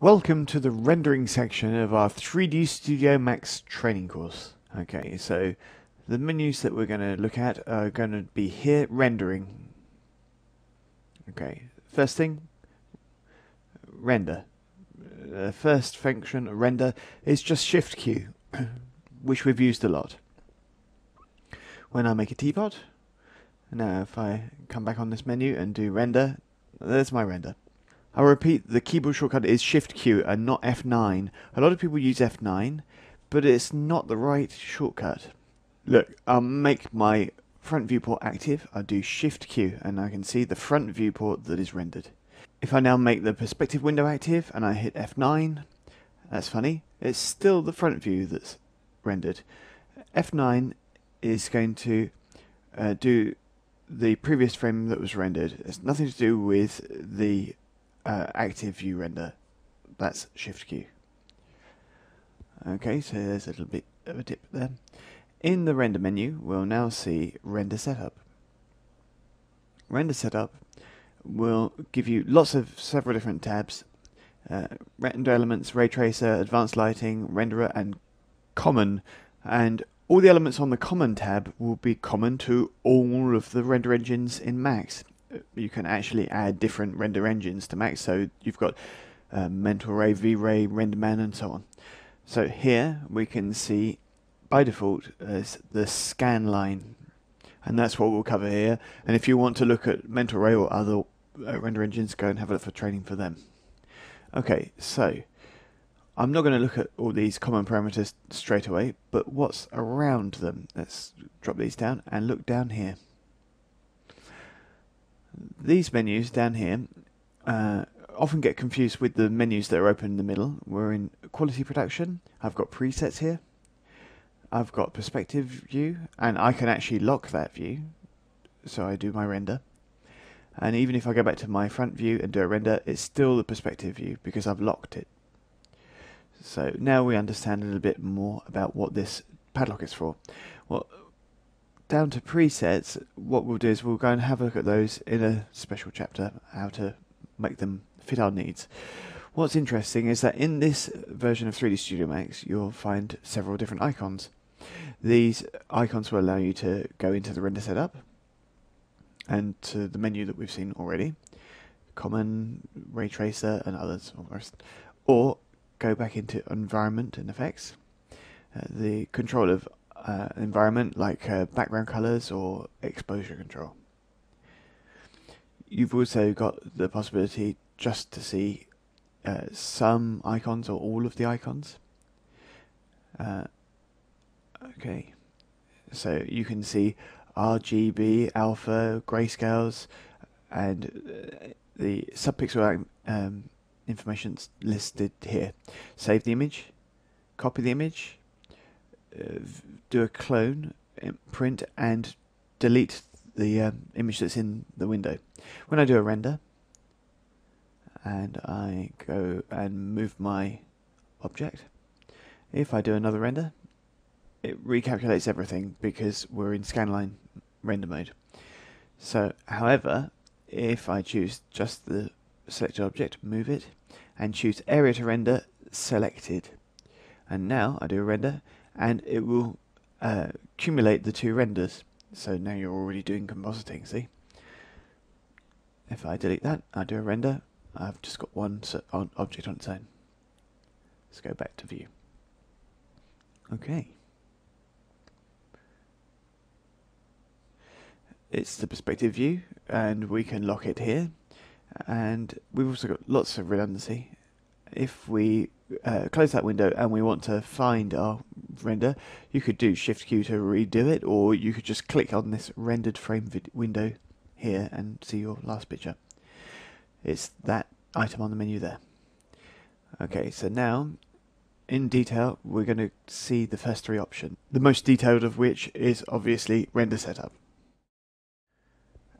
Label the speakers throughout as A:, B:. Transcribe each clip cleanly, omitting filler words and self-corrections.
A: Welcome to the rendering section of our 3D Studio Max training course. Okay, so the menus that we're going to look at are going to be here, rendering. Okay, first thing, render. The first function, render, is just Shift Q, which we've used a lot. When I make a teapot, now if I come back on this menu and do render, there's my render. I'll repeat, the keyboard shortcut is Shift Q and not F9. A lot of people use F9, but it's not the right shortcut. Look, I'll make my front viewport active. I'll do Shift Q and I can see the front viewport that is rendered. If I now make the perspective window active and I hit F9, that's funny, it's still the front view that's rendered. F9 is going to do the previous frame that was rendered. It's nothing to do with the active view render. That's Shift Q. Okay, so there's a little bit of a dip there. In the render menu, we'll now see render setup. Render setup will give you several different tabs. Render elements, ray tracer, advanced lighting, renderer, and common. And all the elements on the common tab will be common to all of the render engines in Max. You can actually add different render engines to Max, so you've got Mental Ray, V-Ray, RenderMan, and so on. So here we can see by default as the scan line, and that's what we'll cover here. And if you want to look at Mental Ray or other render engines, go and have a look for training for them. Okay, so I'm not going to look at all these common parameters straight away, but what's around them? Let's drop these down and look down here. These menus down here often get confused with the menus that are open in the middle. We're in quality production. I've got presets here. I've got perspective view, and I can actually lock that view. So I do my render. And even if I go back to my front view and do a render, it's still the perspective view because I've locked it. So now we understand a little bit more about what this padlock is for. Well, down to presets, what we'll do is we'll go and have a look at those in a special chapter, how to make them fit our needs. What's interesting is that in this version of 3D Studio Max, you'll find several different icons. These icons will allow you to go into the render setup and to the menu that we've seen already, common, ray tracer, and others, or go back into environment and effects, the control of environment like background colors or exposure control. You've also got the possibility just to see some icons or all of the icons. Okay, so you can see RGB, alpha, grayscales, and the subpixel information's listed here. Save the image, copy the image, do a clone, print, and delete the image that's in the window. When I do a render, and I go and move my object, if I do another render, it recalculates everything because we're in scanline render mode. So, however, if I choose just the selected object, move it, and choose area to render, selected, and now I do a render, and it will accumulate the two renders. So now you're already doing compositing, see? If I delete that, I do a render, I've just got one object on its own. Let's go back to view. Okay. It's the perspective view, and we can lock it here. And we've also got lots of redundancy. If we close that window and we want to find our render, you could do Shift Q to redo it, or you could just click on this rendered frame window here and see your last picture. It's that item on the menu there. Okay, so now in detail we're going to see the first three options, the most detailed of which is obviously render setup.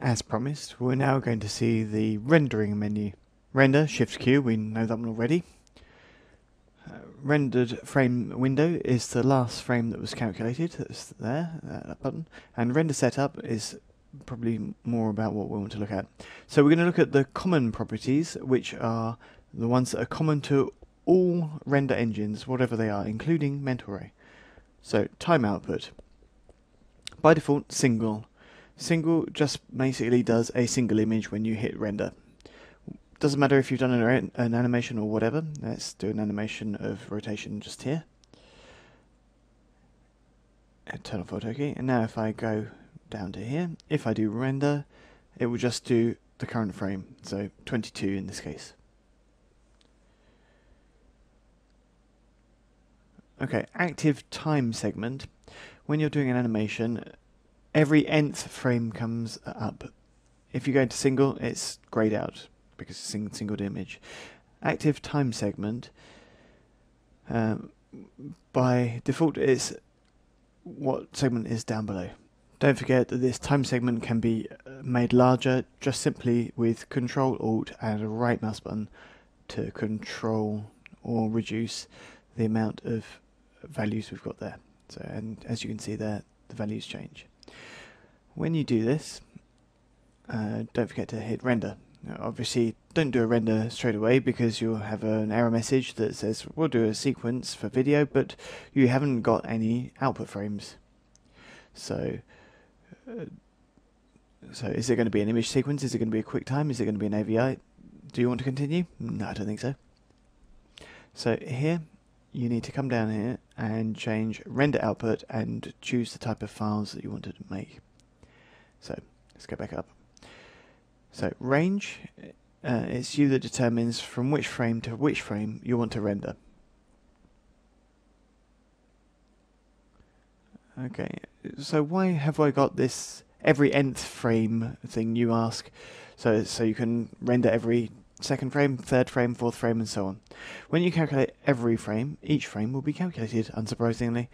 A: As promised, we're now going to see the rendering menu. Render, Shift Q, we know that one already. Rendered frame window is the last frame that was calculated, that's there, that button. And render setup is probably more about what we want to look at. So we're going to look at the common properties, which are the ones that are common to all render engines, whatever they are, including Mental Ray. So time output. By default, single. Single just basically does a single image when you hit render. Doesn't matter if you've done an animation or whatever. Let's do an animation of rotation just here. Turn off auto key. And now if I go down to here, if I do render, it will just do the current frame. So 22 in this case. Okay, active time segment. When you're doing an animation, every nth frame comes up. If you go into single, it's grayed out because it's a single image. Active time segment, by default, is what segment is down below. Don't forget that this time segment can be made larger just simply with Control Alt and a right mouse button to control or reduce the amount of values we've got there. So, and as you can see there, the values change. When you do this, don't forget to hit render. Now, obviously, don't do a render straight away because you'll have an error message that says we'll do a sequence for video, but you haven't got any output frames. So is it going to be an image sequence? Is it going to be a QuickTime? Is it going to be an AVI? Do you want to continue? No, I don't think so. So here, you need to come down here and change render output and choose the type of files that you want to make. So let's go back up. So range, it's you that determines from which frame to which frame you want to render. Okay, so why have I got this every nth frame thing, you ask? So you can render every second frame, third frame, fourth frame, and so on. When you calculate every frame, each frame will be calculated, unsurprisingly.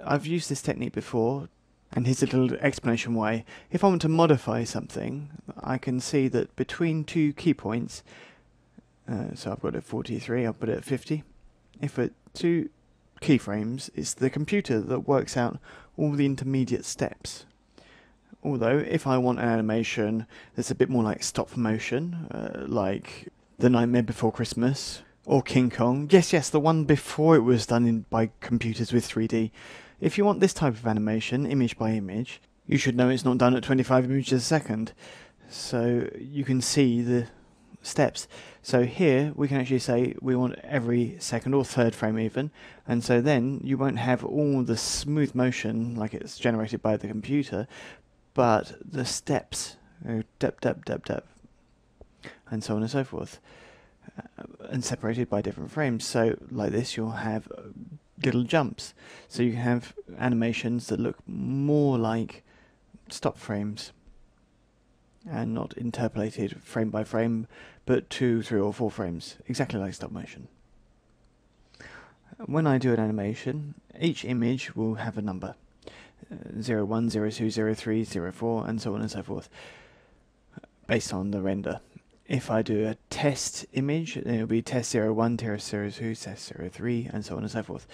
A: I've used this technique before, and here's a little explanation why. If I want to modify something, I can see that between two key points, so I've got it at 43, I'll put it at 50. If at two keyframes, it's the computer that works out all the intermediate steps. Although, if I want an animation that's a bit more like stop motion, like The Nightmare Before Christmas, or King Kong, yes, the one before it was done by computers with 3D, if you want this type of animation, image by image, you should know it's not done at 25 images a second. So you can see the steps. So here we can actually say we want every second or third frame even, and so then you won't have all the smooth motion like it's generated by the computer, but the steps, dep, and so on and so forth, and separated by different frames. So like this, you'll have little jumps. So you have animations that look more like stop frames and not interpolated frame by frame, but 2, 3, or 4 frames, exactly like stop motion. When I do an animation, each image will have a number. 01, 02, 03, 04, and so on and so forth, based on the render. If I do a test image, then it'll be test 01, test 02, test 03, and so on and so forth.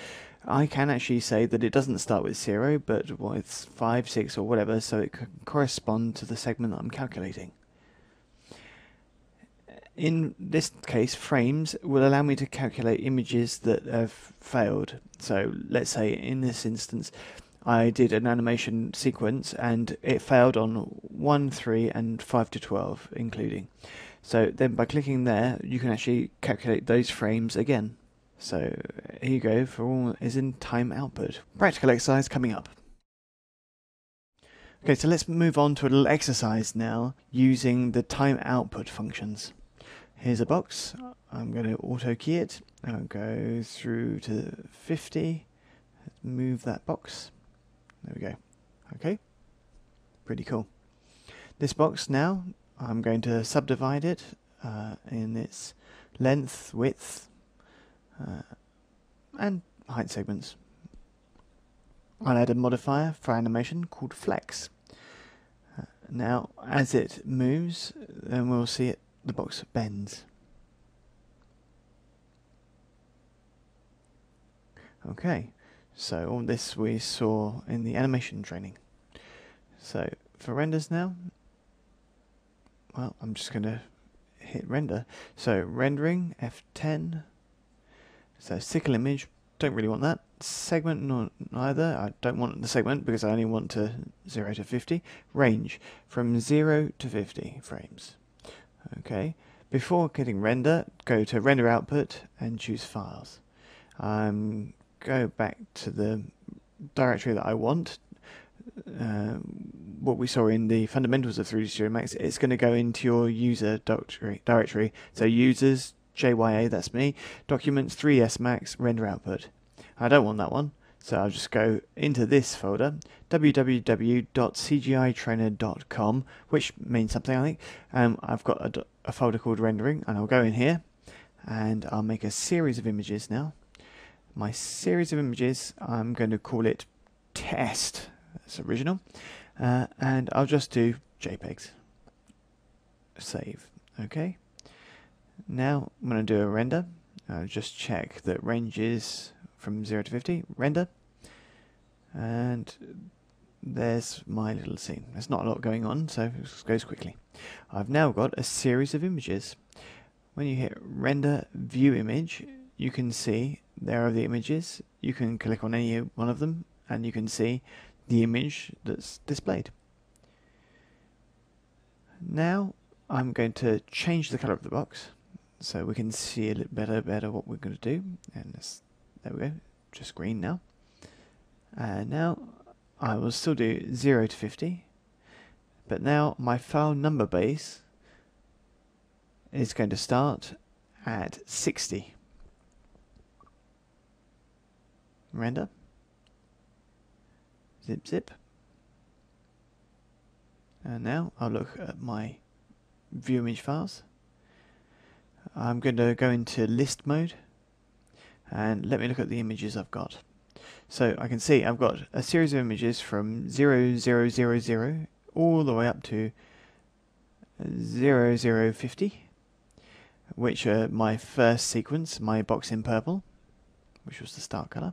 A: I can actually say that it doesn't start with 0, but with 5, 6, or whatever, so it can correspond to the segment that I'm calculating. In this case, frames will allow me to calculate images that have failed. So let's say in this instance, I did an animation sequence and it failed on 1, 3, and 5 to 12 including. So then by clicking there, you can actually calculate those frames again. So here you go, for all is in time output. Practical exercise coming up. Okay, so let's move on to a little exercise now using the time output functions. Here's a box. I'm going to auto key it. I'll go through to 50. Let's move that box. There we go. Okay, pretty cool. This box now, I'm going to subdivide it in its length, width, and height segments. I'll add a modifier for animation called flex. Now, as it moves, then we'll see it, the box bends. Okay, so all this we saw in the animation training. So for renders now, well, I'm just going to hit render. So rendering, F10. So sickle image, don't really want that. Segment, neither. I don't want the segment because I only want to 0 to 50. Range, from 0 to 50 frames. Okay. Before hitting render, go to render output and choose files. Go back to the directory that I want. What we saw in the fundamentals of 3D Studio Max, it's going to go into your user directory. So users, JYA, that's me, documents 3S Max, render output. I don't want that one, so I'll just go into this folder, www.cgitrainer.com, which means something, I think. I've got a folder called rendering, and I'll go in here, and I'll make a series of images now. My series of images, I'm going to call it test. That's original. And I'll just do JPEGs. Save. Okay. Now I'm going to do a render. I'll just check that range is from 0 to 50. Render. And there's my little scene. There's not a lot going on, so it goes quickly. I've now got a series of images. When you hit render view image, you can see there are the images. You can click on any one of them and you can see the image that's displayed. Now I'm going to change the color of the box so we can see a little better what we're going to do. And there we go, just green now. And now I will still do 0 to 50, but now my file number base is going to start at 60. Render. Zip zip. And now I'll look at my view image files. I'm going to go into list mode and let me look at the images I've got. So I can see I've got a series of images from 0000 all the way up to 0050, which are my first sequence, my box in purple, which was the start color.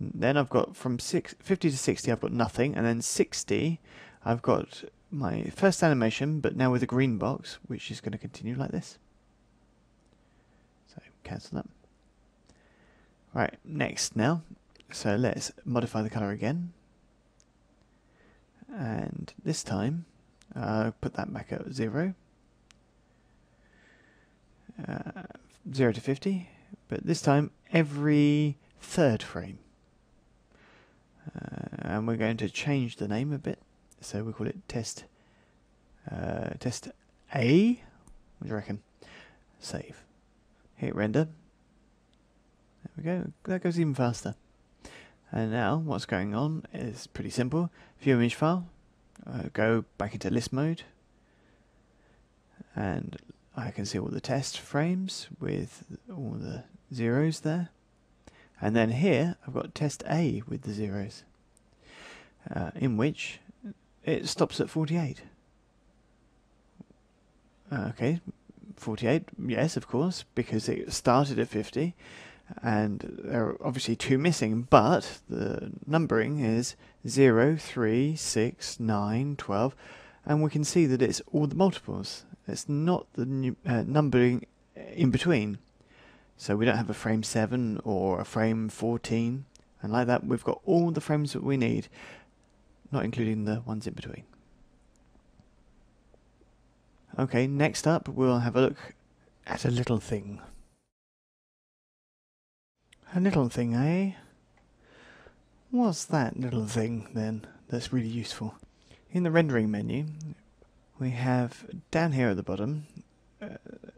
A: Then I've got from 50 to 60 I've got nothing, and then 60 I've got my first animation, but now with a green box, which is going to continue like this. So cancel that. Right, next now. So let's modify the color again. And this time, put that back at 0. 0 to 50, but this time every third frame. And we're going to change the name a bit, so we call it test test A. What do you reckon? Save. Hit render. There we go. That goes even faster. And now what's going on is pretty simple. View image file. Go back into list mode, and I can see all the test frames with all the zeros there. And then here I've got test A with the zeros, in which it stops at 48. Okay, 48, yes, of course, because it started at 50, and there are obviously 2 missing, but the numbering is 0, 3, 6, 9, 12, and we can see that it's all the multiples. It's not the numbering in between. So we don't have a frame 7 or a frame 14, and like that we've got all the frames that we need, not including the ones in between. Okay, next up we'll have a look at a little thing. A little thing, eh? What's that little thing then that's really useful? In the rendering menu we have down here at the bottom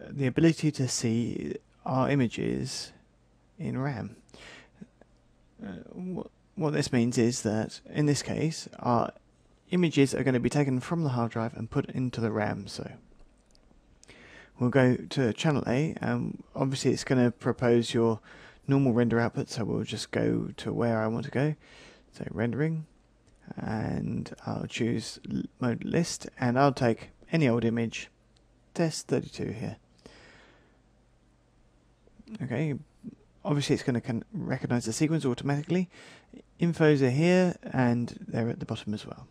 A: the ability to see our images in RAM. What this means is that in this case our images are going to be taken from the hard drive and put into the RAM. So we'll go to channel A, and obviously it's going to propose your normal render output, so we'll just go to where I want to go. So rendering, and I'll choose mode list, and I'll take any old image, test 32 here. Okay, obviously it's going to recognize the sequence automatically. Infos are here and they're at the bottom as well.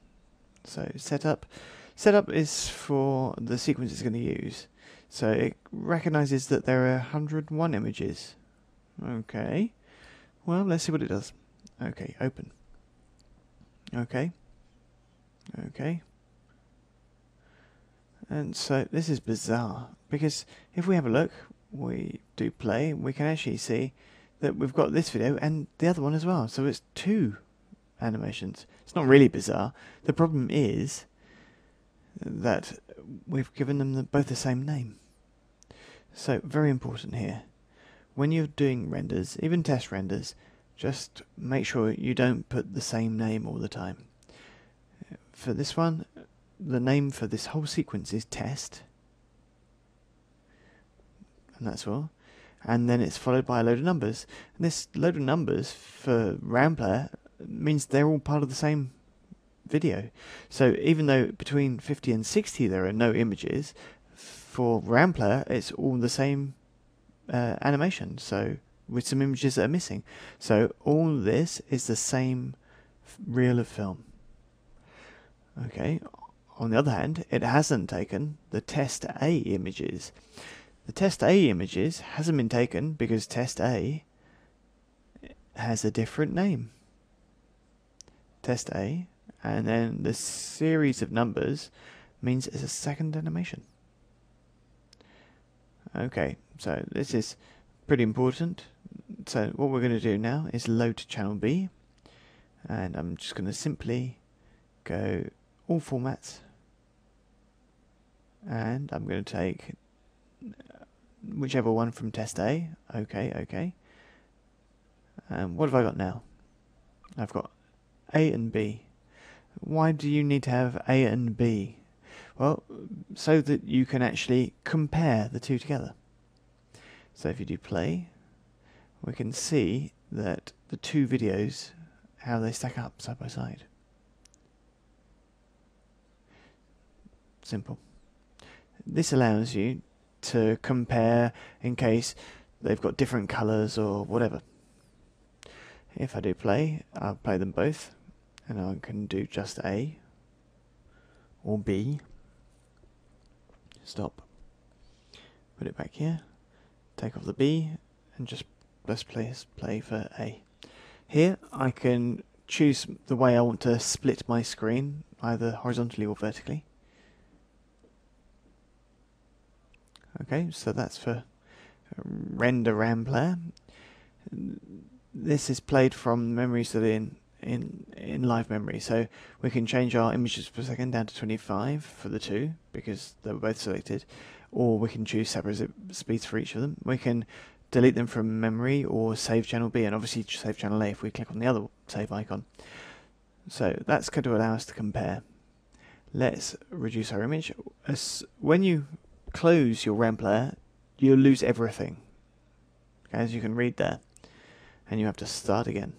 A: So setup is for the sequence it's going to use. So it recognizes that there are 101 images. Okay. Well, let's see what it does. Okay, open. Okay. Okay. And so this is bizarre, because if we have a look, we do play, we can actually see that we've got this video and the other one as well. So it's two animations. It's not really bizarre. The problem is that we've given them both the same name. So very important here. When you're doing renders, even test renders, just make sure you don't put the same name all the time. For this one, the name for this whole sequence is test, and that's all. And then it's followed by a load of numbers. And this load of numbers for RAM player means they're all part of the same video. So even though between 50 and 60 there are no images, for RAM player it's all the same animation, so with some images that are missing. So all this is the same reel of film. Okay. On the other hand, it hasn't taken the test A images. The test A images hasn't been taken because test A has a different name. Test A, and then the series of numbers means it's a second animation. Okay, so this is pretty important. So what we're going to do now is load to channel B, and I'm just going to simply go all formats, and I'm going to take whichever one from test A. Okay. What have I got now? I've got A and B. Why do you need to have A and B? Well, so that you can actually compare the two together. So if you do play, we can see that the two videos, how they stack up side by side. Simple. This allows you to compare in case they've got different colours or whatever. If I do play, I'll play them both, and I can do just A or B. Stop. Put it back here. Take off the B and just let's play for A. Here I can choose the way I want to split my screen, either horizontally or vertically. Okay, so that's for render RAM player. This is played from memories that are in live memory, so we can change our images per second down to 25 for the two because they were both selected, or we can choose separate speeds for each of them. We can delete them from memory or save channel B, and obviously save channel A if we click on the other save icon. So that's going to allow us to compare. Let's reduce our image. When you close your RAM player, you'll lose everything, as you can read there, and you have to start again.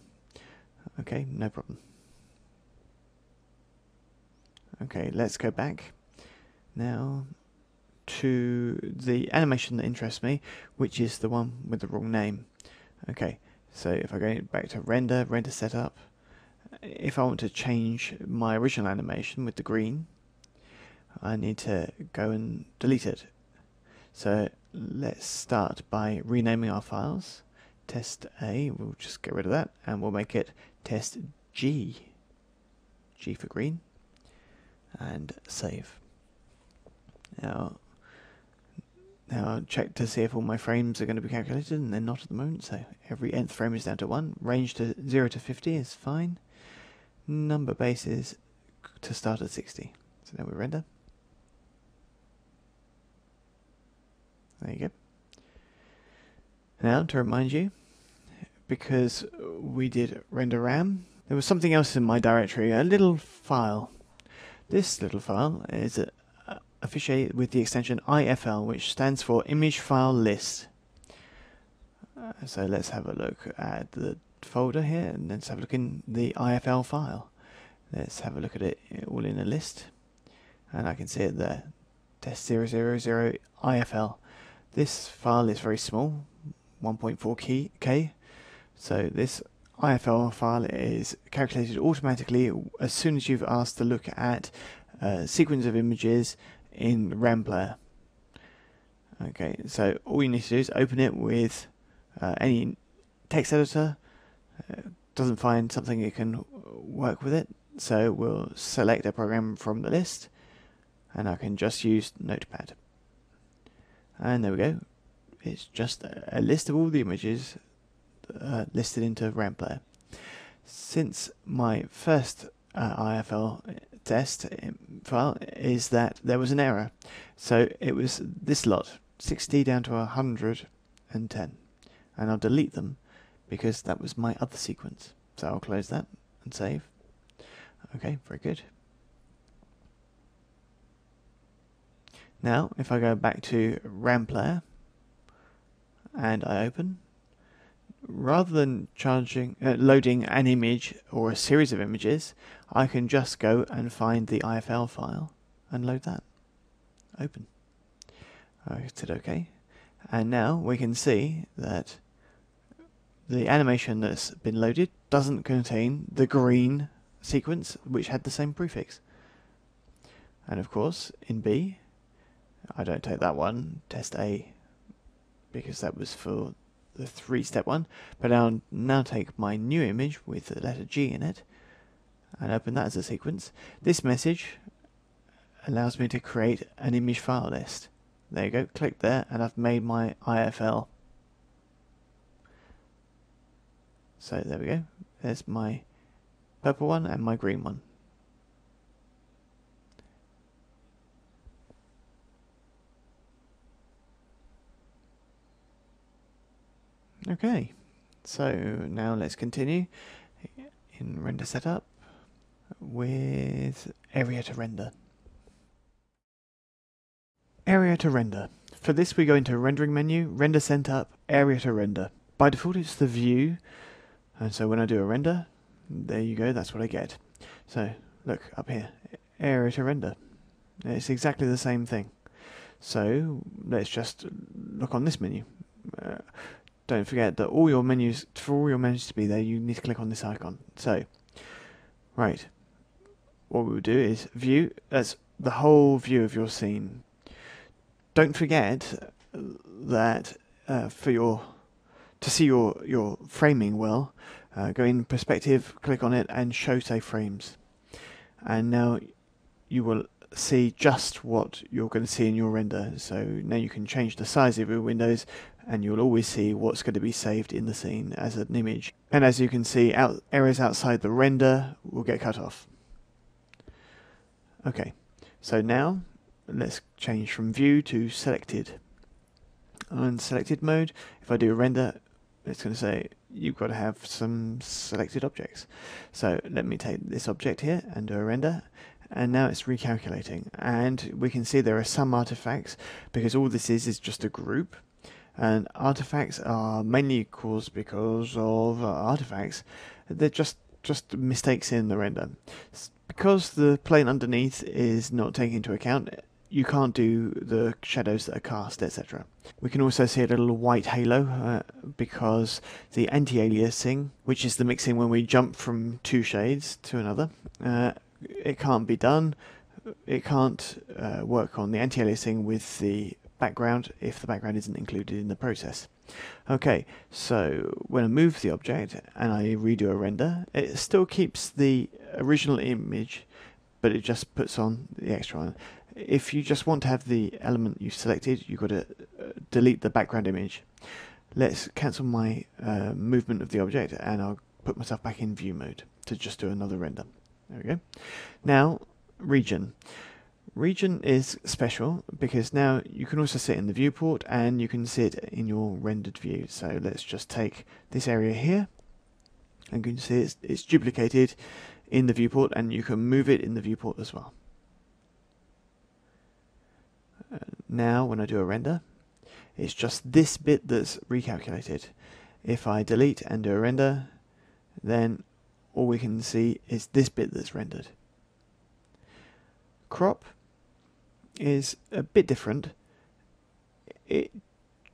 A: Okay, no problem. Okay, let's go back now to the animation that interests me, which is the one with the wrong name. Okay, so if I go back to render setup, if I want to change my original animation with the green, I need to go and delete it. So let's start by renaming our files. Test A, we'll just get rid of that, and we'll make it test G. G for green. And save. Now check to see if all my frames are going to be calculated, and they're not at the moment, so every nth frame is down to 1. Range to 0 to 50 is fine. Number base is to start at 60. So now we render. There you go. Now, to remind you, because we did render RAM, there was something else in my directory, a little file. This little file is a fichier with the extension IFL, which stands for Image File List. So let's have a look at the folder here, and let's have a look in the IFL file. Let's have a look at it all in a list, and I can see it there. Test 000 IFL. This file is very small, 1.4 K. So this IFL file is calculated automatically as soon as you've asked to look at a sequence of images in RAM player. Okay, so all you need to do is open it with any text editor. Doesn't find something it can work with it, so we'll select a program from the list, and I can just use Notepad. And there we go. It's just a list of all the images listed into RAM Player. Since my first IFL test file is that there was an error, so it was this lot, 60 down to 110, and I'll delete them because that was my other sequence. So I'll close that and save. Okay, very good. Now, if I go back to RAM Player and I open, rather than loading an image or a series of images, I can just go and find the IFL file and load that. Open. I said OK. And now we can see that the animation that's been loaded doesn't contain the green sequence which had the same prefix. And of course, in B, I don't take that one, test A, because that was for the 3-step one, but I'll now take my new image with the letter G in it and open that as a sequence. This message allows me to create an image file list. There you go, click there and I've made my IFL. So there we go, there's my purple one and my green one. Okay, so now let's continue in render setup with area to render. Area to render. For this we go into rendering menu, render setup, area to render. By default it's the view, and so when I do a render, there you go, that's what I get. So look up here, area to render. It's exactly the same thing. So let's just look on this menu. Don't forget that for all your menus to be there, you need to click on this icon. So, right, what we will do is view, that's the whole view of your scene. Don't forget that to see your framing well, go in perspective, click on it and show save frames. And now you will see just what you're going to see in your render. So now you can change the size of your windows and you'll always see what's going to be saved in the scene as an image. And as you can see, areas outside the render will get cut off. Okay, so now let's change from view to selected. On selected mode, if I do a render, it's going to say you've got to have some selected objects. So let me take this object here and do a render, and now it's recalculating, and we can see there are some artifacts because all this is just a group, and artifacts are mainly caused because of artifacts. They're just mistakes in the render. Because the plane underneath is not taken into account, you can't do the shadows that are cast, etc. We can also see a little white halo because the anti-aliasing, which is the mixing when we jump from two shades to another, it can't be done. It can't work on the anti-aliasing with the background if the background isn't included in the process. Okay, so when I move the object and I redo a render, it still keeps the original image, but it just puts on the extra one. If you just want to have the element you selected, you've got to delete the background image. Let's cancel my movement of the object and I'll put myself back in view mode to just do another render. There we go. Now, region. Region is special because now you can also see it in the viewport and you can see it in your rendered view. So let's just take this area here and you can see it's duplicated in the viewport and you can move it in the viewport as well. Now when I do a render, it's just this bit that's recalculated. If I delete and do a render, then all we can see is this bit that's rendered. Crop is a bit different. It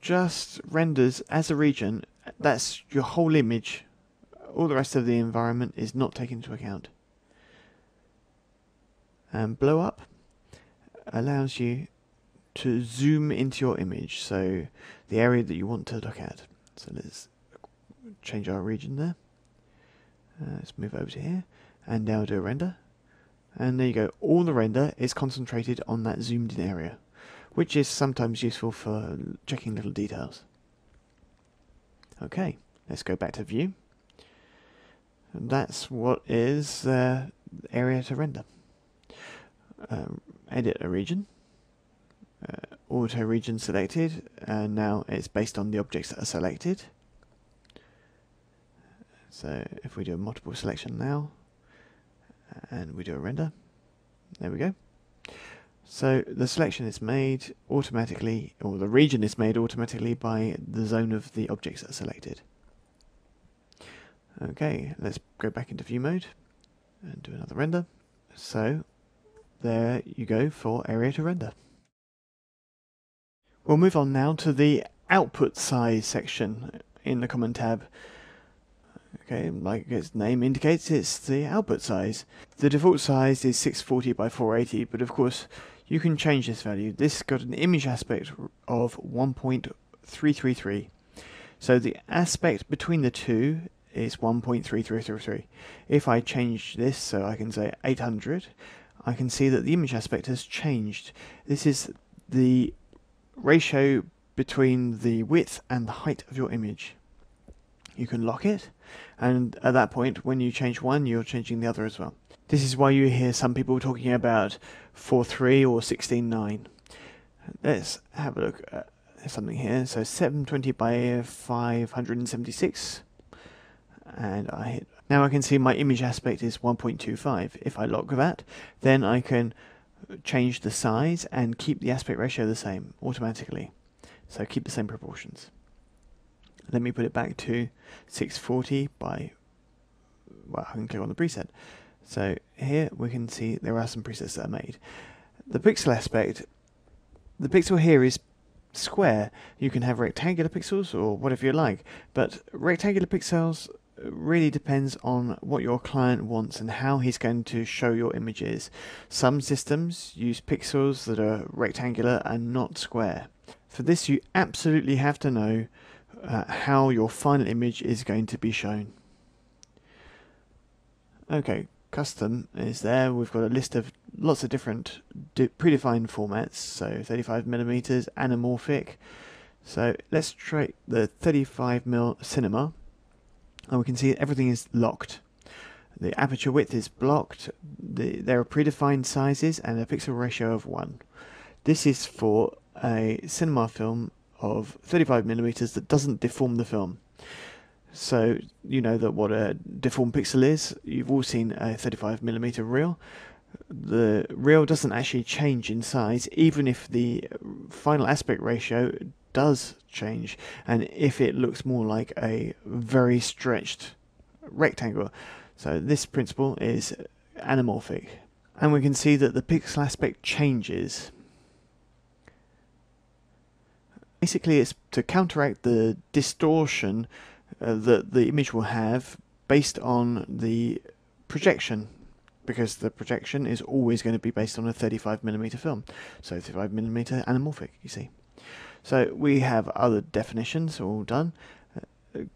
A: just renders as a region. That's your whole image. All the rest of the environment is not taken into account. And blow up allows you to zoom into your image, so the area that you want to look at. So let's change our region there. Let's move over to here, and now do a render. And there you go, all the render is concentrated on that zoomed in area, which is sometimes useful for checking little details. Okay, let's go back to view. And that's what is area to render. Edit a region. Auto region selected, and now it's based on the objects that are selected. So if we do a multiple selection now, and we do a render, there we go. So the selection is made automatically, or the region is made automatically by the zone of the objects that are selected. Okay, let's go back into view mode and do another render. So there you go for area to render. We'll move on now to the output size section in the Common tab. Okay, like its name indicates, it's the output size. The default size is 640 by 480, but of course you can change this value. This got an image aspect of 1.333. So the aspect between the two is 1.3333. If I change this, so I can say 800, I can see that the image aspect has changed. This is the ratio between the width and the height of your image. You can lock it, and at that point, when you change one, you're changing the other as well. This is why you hear some people talking about 4:3 or 16:9. Let's have a look at something here. So 720 by 576, and I hit. Now I can see my image aspect is 1.25. If I lock that, then I can change the size and keep the aspect ratio the same automatically. So keep the same proportions. Let me put it back to 640 by, well, I can click on the preset. So here we can see there are some presets that are made. The pixel aspect, the pixel here is square. You can have rectangular pixels or whatever you like, but rectangular pixels really depends on what your client wants and how he's going to show your images. Some systems use pixels that are rectangular and not square. For this, you absolutely have to know how your final image is going to be shown. Okay, custom is there. We've got a list of lots of different predefined formats, so 35mm, anamorphic. So let's try the 35mm cinema, and we can see everything is locked. The aperture width is blocked. There are predefined sizes and a pixel ratio of 1. This is for a cinema film of 35mm that doesn't deform the film. So you know that what a deformed pixel is. You've all seen a 35mm reel. The reel doesn't actually change in size, even if the final aspect ratio does change, and if it looks more like a very stretched rectangle. So this principle is anamorphic, and we can see that the pixel aspect changes. Basically, it's to counteract the distortion that the image will have based on the projection, because the projection is always going to be based on a 35mm film. So 35mm anamorphic, you see. So we have other definitions all done.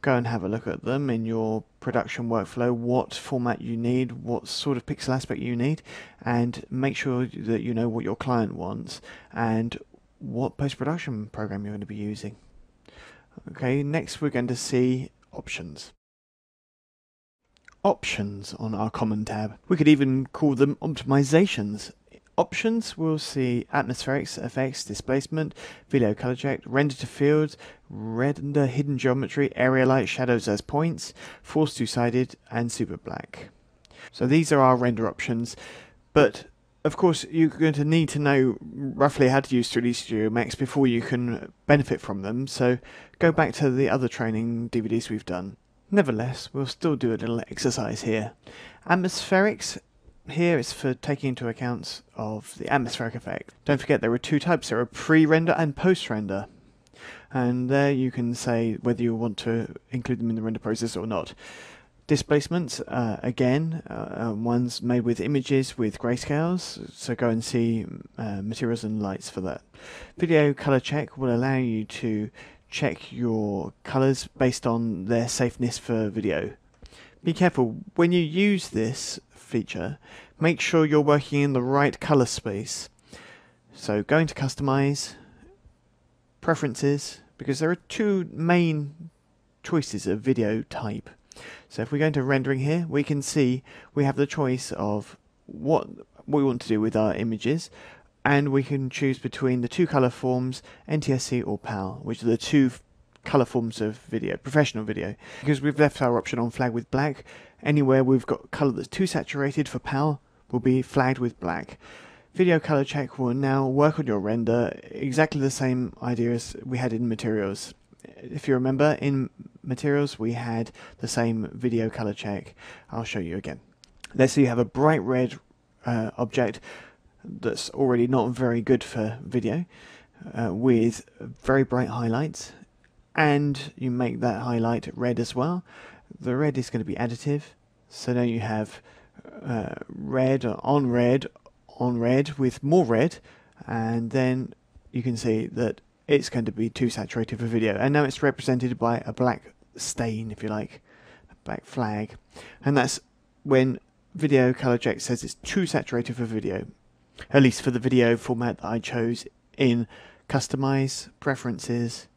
A: Go and have a look at them in your production workflow, what format you need, what sort of pixel aspect you need, and make sure that you know what your client wants and what post-production program you're going to be using. Okay, next we're going to see options. Options on our Common tab. We could even call them optimizations. Options will see atmospherics, effects, displacement, video color check, render to fields, render hidden geometry, area light, shadows as points, force two-sided, and super black. So these are our render options, but of course, you're going to need to know roughly how to use 3D Studio Max before you can benefit from them, so go back to the other training DVDs we've done. Nevertheless, we'll still do a little exercise here. Atmospherics, here is for taking into account of the atmospheric effect. Don't forget there are two types, there are pre-render and post-render. And there you can say whether you want to include them in the render process or not. Displacements, again, one's made with images with grayscales, so go and see materials and lights for that. Video color check will allow you to check your colors based on their safeness for video. Be careful, when you use this feature, make sure you're working in the right color space. So go into Customize, Preferences, because there are two main choices of video type. So if we go into rendering here, we can see we have the choice of what we want to do with our images, and we can choose between the two color forms, NTSC or PAL, which are the two color forms of video, professional video. Because we've left our option on flag with black, anywhere we've got color that's too saturated for PAL will be flagged with black. Video color check will now work on your render, exactly the same idea as we had in materials. If you remember, in materials we had the same video color check. I'll show you again. Let's say you have a bright red object that's already not very good for video, with very bright highlights, and you make that highlight red as well. The red is going to be additive, so now you have red on red on red with more red, and then you can see that it's going to be too saturated for video, and now it's represented by a black stain, if you like, a black flag, and that's when video color check says it's too saturated for video, at least for the video format that I chose in Customize, Preferences,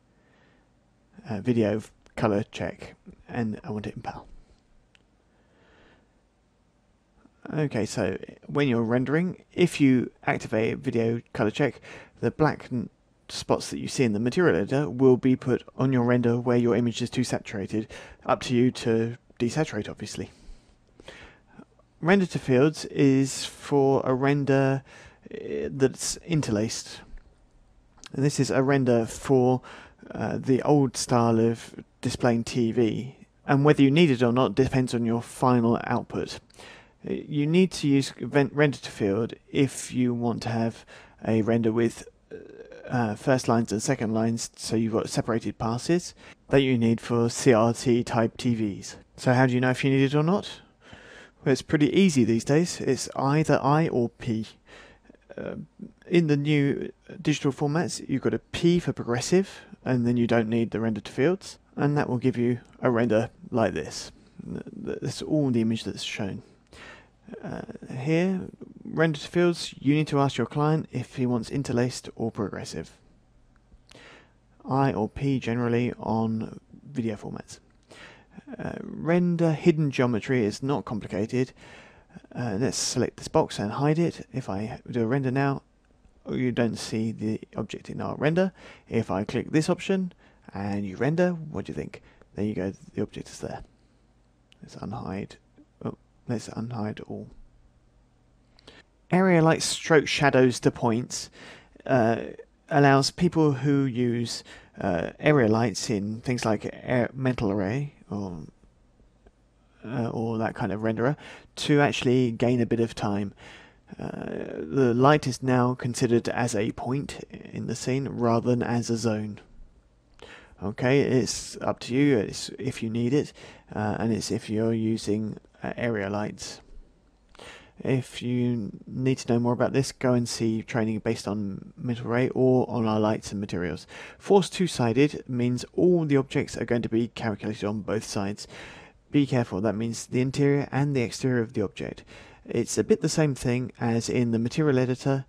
A: Video color check, and I want it in PAL. Okay, so when you're rendering, if you activate video color check, the black spots that you see in the material editor will be put on your render where your image is too saturated. Up to you to desaturate, obviously. Render to fields is for a render that's interlaced. And this is a render for the old style of displaying TV. And whether you need it or not depends on your final output. You need to use render to field if you want to have a render with first lines and second lines, so you've got separated passes that you need for CRT type TVs. So how do you know if you need it or not? Well, it's pretty easy these days. It's either I or P. In the new digital formats, you've got a P for progressive, and then you don't need the render to fields, and that will give you a render like this. That's all the image that's shown. Here, render to fields, you need to ask your client if he wants interlaced or progressive. I or P generally on video formats. Render hidden geometry is not complicated. Let's select this box and hide it. If I do a render now, you don't see the object in our render. If I click this option and you render, what do you think? There you go, the object is there. Let's unhide. Let's unhide all. Area light stroke shadows to points allows people who use area lights in things like mental array or that kind of renderer to actually gain a bit of time. The light is now considered as a point in the scene rather than as a zone. Okay, it's up to you. It's if you need it, and it's if you're using area lights. If you need to know more about this, go and see training based on mental array or on our lights and materials. Force two-sided means all the objects are going to be calculated on both sides. Be careful, that means the interior and the exterior of the object. It's a bit the same thing as in the material editor.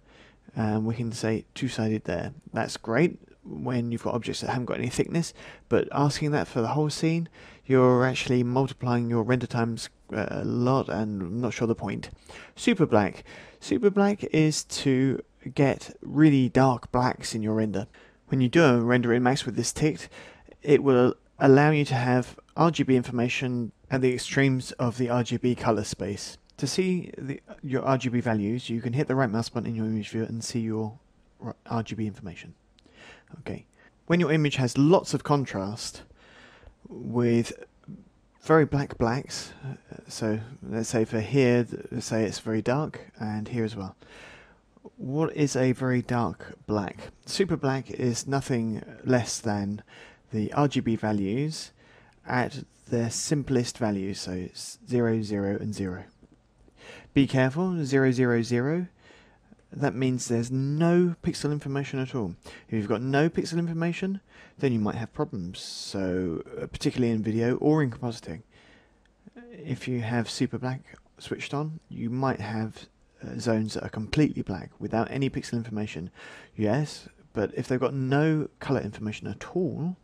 A: We can say two-sided there. That's great when you've got objects that haven't got any thickness, but asking that for the whole scene, you're actually multiplying your render times a lot, and I'm not sure the point. Super black. Super black is to get really dark blacks in your render. When you do a render in Max with this ticked, it will allow you to have RGB information at the extremes of the RGB color space. To see your RGB values, you can hit the right mouse button in your image viewer and see your RGB information. Okay. When your image has lots of contrast with very black blacks, so let's say for here, let's say it's very dark, and here as well. What is a very dark black? Super black is nothing less than the RGB values at their simplest values, so it's 0, 0 and 0. Be careful, 0, 0, 0, that means there's no pixel information at all. If you've got no pixel information, then you might have problems, so particularly in video or in compositing. If you have super black switched on, you might have zones that are completely black without any pixel information. Yes, but if they've got no color information at all,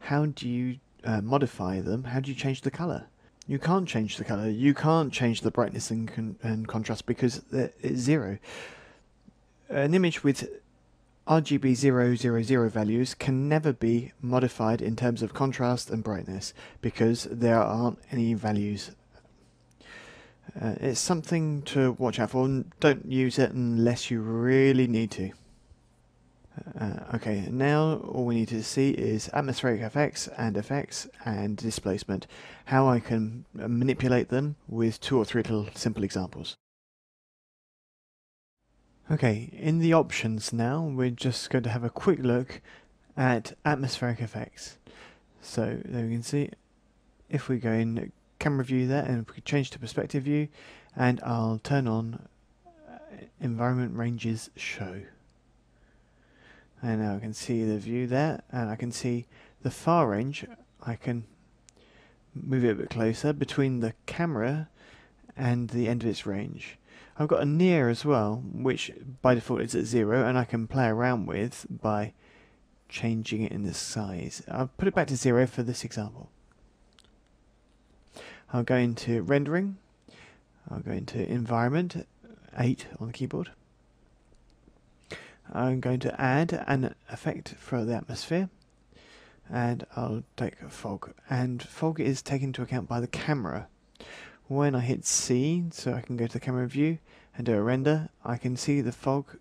A: how do you modify them? How do you change the color? You can't change the color. You can't change the brightness and contrast because it's 0. An image with RGB 000 values can never be modified in terms of contrast and brightness because there aren't any values. It's something to watch out for, and don't use it unless you really need to. Okay, now all we need to see is atmospheric effects and displacement, how I can manipulate them with 2 or 3 little simple examples. Okay, in the options now, we're just going to have a quick look at atmospheric effects. So there we can see, if we go in camera view there, and we can change to perspective view, and I'll turn on environment ranges show. And now I can see the view there, and I can see the far range. I can move it a bit closer between the camera and the end of its range. I've got a near as well, which by default is at 0, and I can play around with by changing it in the size. I'll put it back to 0 for this example. I'll go into rendering, I'll go into environment, 8 on the keyboard. I'm going to add an effect for the atmosphere, and I'll take fog, and fog is taken into account by the camera. When I hit C, so I can go to the camera view and do a render, I can see the fog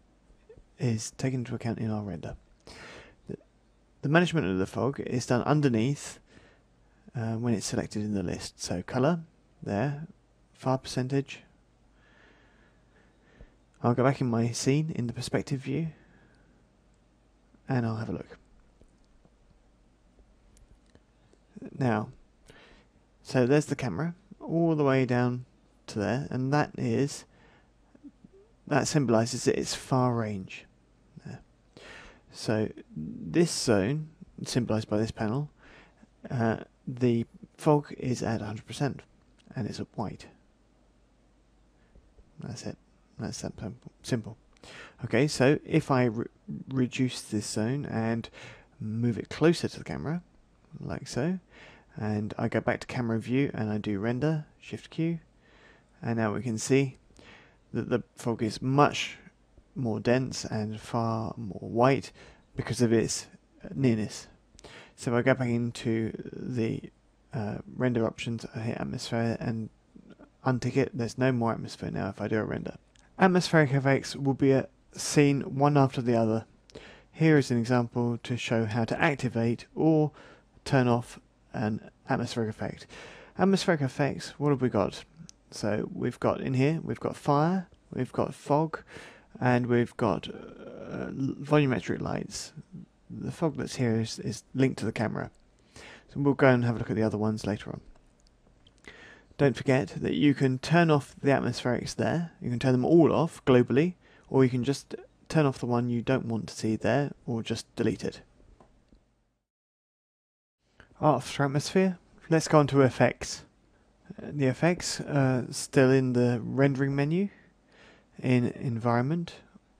A: is taken into account in our render. The management of the fog is done underneath when it's selected in the list. So color, there, far percentage. I'll go back in my scene in the perspective view, and I'll have a look. Now, so there's the camera all the way down to there, and that symbolizes that it's far range there. So this zone, symbolized by this panel, the fog is at 100% and it's at white. That's it. That's that simple. Okay, so if I reduce this zone and move it closer to the camera, like so, and I go back to camera view and I do render, Shift Q, and now we can see that the fog is much more dense and far more white because of its nearness. So if I go back into the render options, I hit atmosphere and untick it, there's no more atmosphere now if I do a render. Atmospheric effects will be seen one after the other. Here is an example to show how to activate or turn off an atmospheric effect. Atmospheric effects, what have we got? So we've got in here, we've got fire, we've got fog, and we've got volumetric lights. The fog that's here is linked to the camera. So we'll go and have a look at the other ones later on. Don't forget that you can turn off the atmospherics there. You can turn them all off globally, or you can just turn off the one you don't want to see there, or just delete it. After atmosphere, let's go on to effects. The effects are still in the rendering menu, in environment,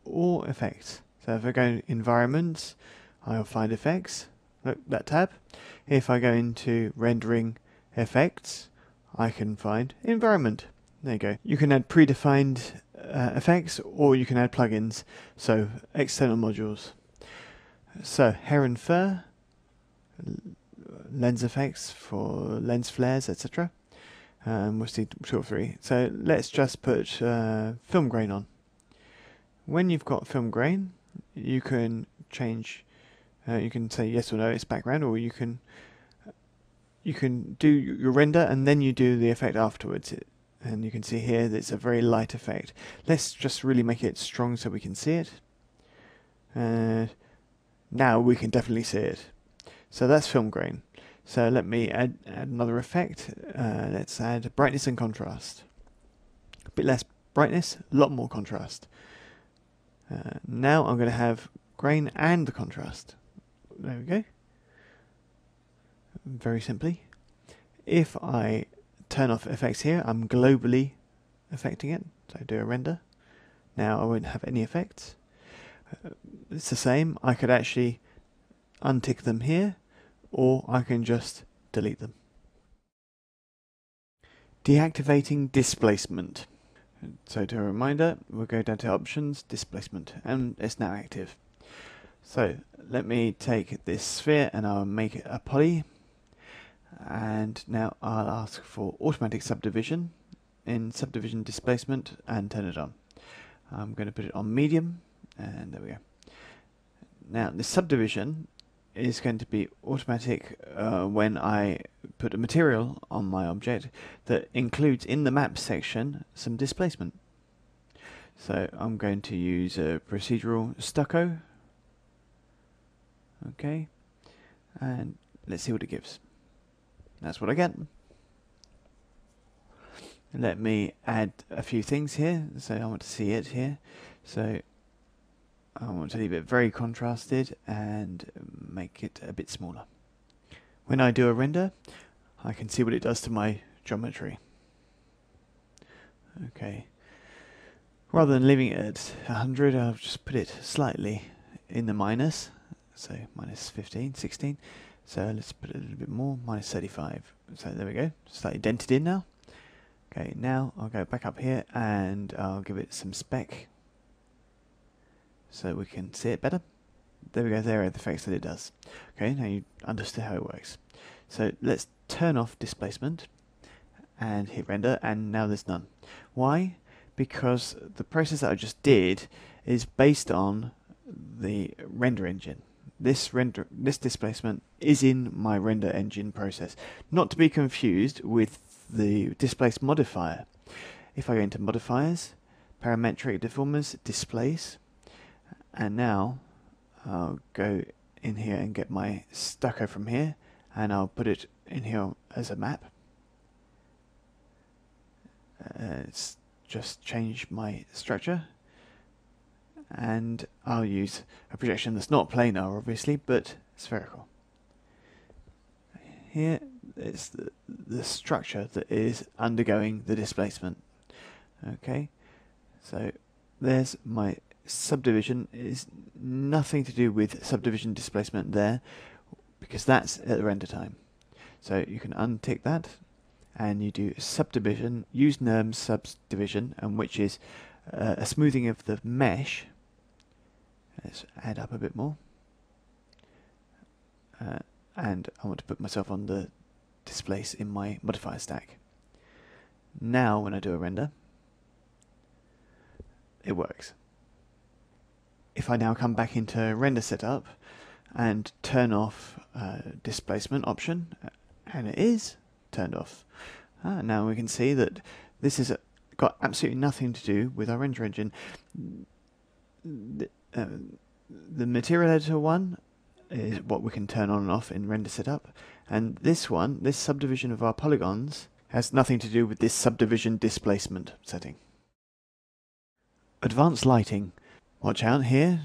A: or effects. So if I go environments, I'll find effects, look, that tab. If I go into rendering effects, I can find environment. There you go. You can add predefined effects, or you can add plugins, so external modules. So hair and fur, lens effects for lens flares, etc. We'll see 2 or 3. So let's just put film grain on. When you've got film grain, you can change. You can say yes or no, it's background, or you can do your render and then you do the effect afterwards. And you can see here that it's a very light effect. Let's just really make it strong so we can see it. Now we can definitely see it. So that's film grain. So let me add another effect. Let's add brightness and contrast. A bit less brightness, a lot more contrast. Now I'm going to have grain and the contrast. There we go. Very simply. If I turn off effects here, I'm globally affecting it. So do a render. Now I won't have any effects. It's the same. I could actually untick them here, or I can just delete them. Deactivating displacement. So to a reminder, we'll go down to options, displacement, and it's now active. So let me take this sphere and I'll make it a poly. And now I'll ask for automatic subdivision in subdivision displacement and turn it on. I'm going to put it on medium, and there we go. Now the subdivision is going to be automatic when I put a material on my object that includes in the map section some displacement. So I'm going to use a procedural stucco. Okay, and let's see what it gives. That's what I get. Let me add a few things here. So I want to see it here. So I want to leave it very contrasted and make it a bit smaller. When I do a render, I can see what it does to my geometry. Okay. Rather than leaving it at 100, I'll just put it slightly in the minus. So minus 15, 16. So let's put it a little bit more, minus 35. So there we go, slightly dented in now. Okay, now I'll go back up here and I'll give it some spec so we can see it better. There we go, there are the effects that it does. Okay, now you understand how it works. So let's turn off displacement and hit render, and now there's none. Why? Because the process that I just did is based on the render engine. This displacement is in my render engine process, not to be confused with the displace modifier. If I go into modifiers, parametric deformers, displace, and now I'll go in here and get my stucco from here, and I'll put it in here as a map. It's just change my structure, and I'll use a projection that's not planar obviously, but spherical. Here it's the structure that is undergoing the displacement. Okay, so there's my subdivision. Is nothing to do with subdivision displacement there, because that's at the render time. So you can untick that and you do subdivision, use NURM subdivision, and which is a smoothing of the mesh. Let's add up a bit more. And I want to put myself on the displace in my modifier stack. Now when I do a render, it works. If I now come back into render setup and turn off displacement option, and it is turned off, now we can see that this has got absolutely nothing to do with our render engine. The material editor one is what we can turn on and off in render setup, and this one, this subdivision of our polygons, has nothing to do with this subdivision displacement setting. Advanced lighting. Watch out here,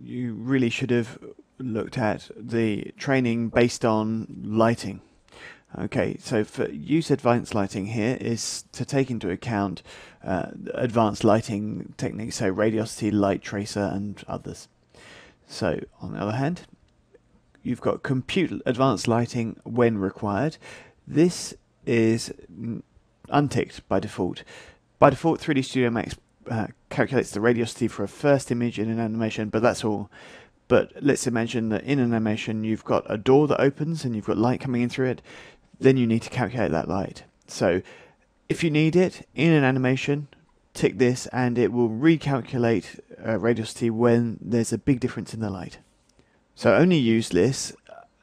A: you really should have looked at the training based on lighting. Okay, so for use advanced lighting here is to take into account advanced lighting techniques, so radiosity, light tracer and others. So on the other hand, you've got compute advanced lighting when required. This is unticked by default. By default, 3D Studio Max calculates the radiosity for a first image in an animation, but that's all. But let's imagine that in an animation you've got a door that opens and you've got light coming in through it, then you need to calculate that light. So if you need it in an animation, tick this and it will recalculate radiosity when there's a big difference in the light. So only use this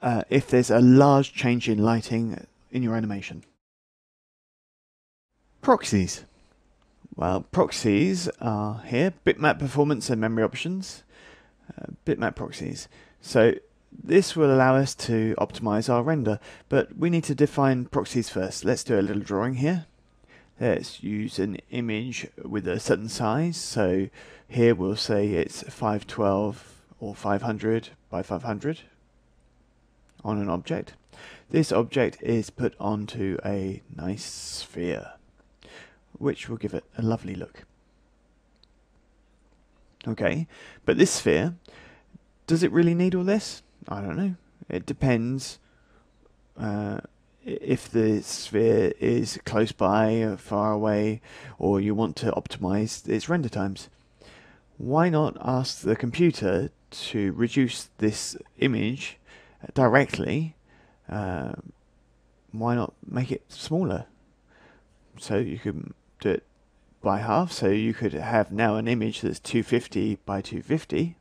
A: if there's a large change in lighting in your animation. Proxies. Well, proxies are here, bitmap performance and memory options. Bitmap proxies. So this will allow us to optimize our render, but we need to define proxies first. Let's do a little drawing here. Let's use an image with a certain size. So here we'll say it's 512 or 500 by 500 on an object. This object is put onto a nice sphere, which will give it a lovely look. Okay, but this sphere, does it really need all this? I don't know. It depends if the sphere is close by, or far away, or you want to optimize its render times. Why not ask the computer to reduce this image directly? Why not make it smaller? So you could do it by half, so you could have now an image that's 250 by 250.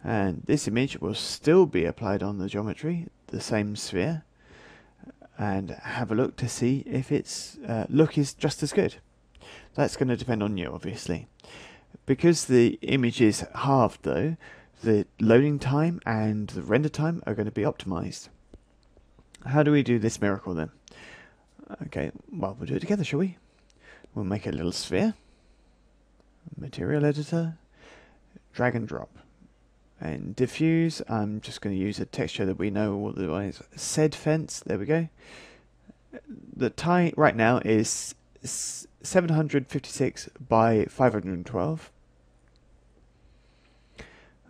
A: And this image will still be applied on the geometry, the same sphere, and have a look to see if its look is just as good. That's going to depend on you, obviously. Because the image is halved though, the loading time and the render time are going to be optimized. How do we do this miracle then? Okay, well, we'll do it together, shall we? We'll make a little sphere, material editor, drag and drop. And diffuse, I'm just going to use a texture that we know otherwise. Said fence, there we go. The tie right now is 756 by 512.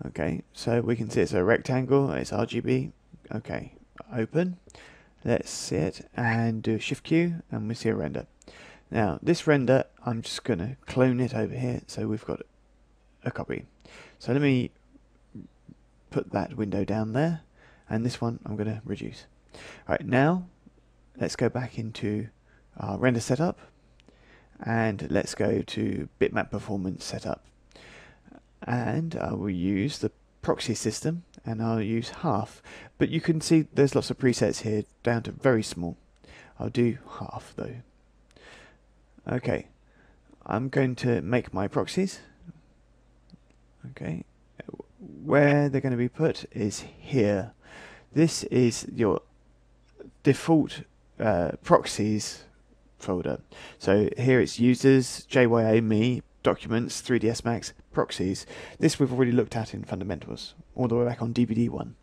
A: Okay, so we can see it's a rectangle, it's RGB. Okay, open. Let's see it and do Shift Q and we see a render. Now, this render, I'm just going to clone it over here so we've got a copy. So let me put that window down there, and this one I'm going to reduce. Alright, now let's go back into our render setup and let's go to bitmap performance setup, and I will use the proxy system and I'll use half, but you can see there's lots of presets here down to very small. I'll do half though. Okay, I'm going to make my proxies. Okay, where they're going to be put is here. This is your default proxies folder. So here it's users, JYA, me, documents, 3ds Max, proxies. This we've already looked at in fundamentals, all the way back on DVD 1.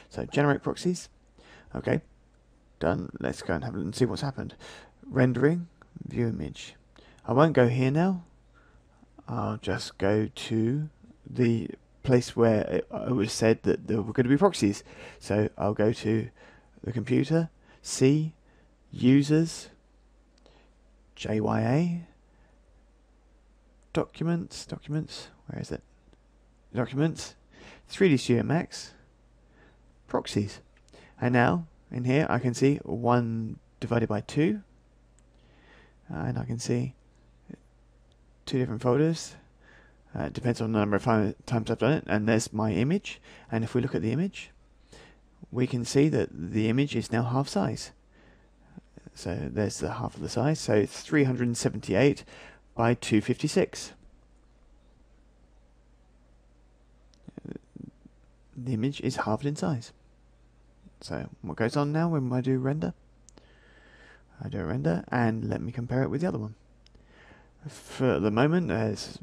A: So generate proxies. Okay, done. Let's go and have a look and see what's happened. Rendering, view image. I won't go here now. I'll just go to the place where it was said that there were going to be proxies. So I'll go to the computer, C, users, JYA, documents, where is it? Documents, 3D Studio Max, proxies. And now in here I can see 1 divided by 2, and I can see 2 different folders. It depends on the number of times I've done it, and there's my image. And if we look at the image, we can see that the image is now half size. So there's the half of the size, so it's 378 by 256. The image is halved in size. So what goes on now when I do render? I do a render, and let me compare it with the other one. For the moment, there's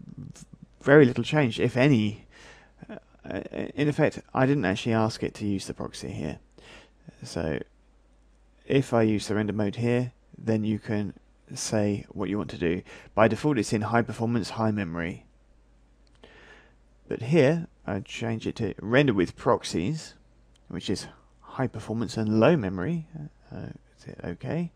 A: very little change, if any. In effect, I didn't actually ask it to use the proxy here. So if I use the render mode here, then you can say what you want to do. By default, it's in high performance, high memory. But here, I change it to render with proxies, which is high performance and low memory. Is it okay?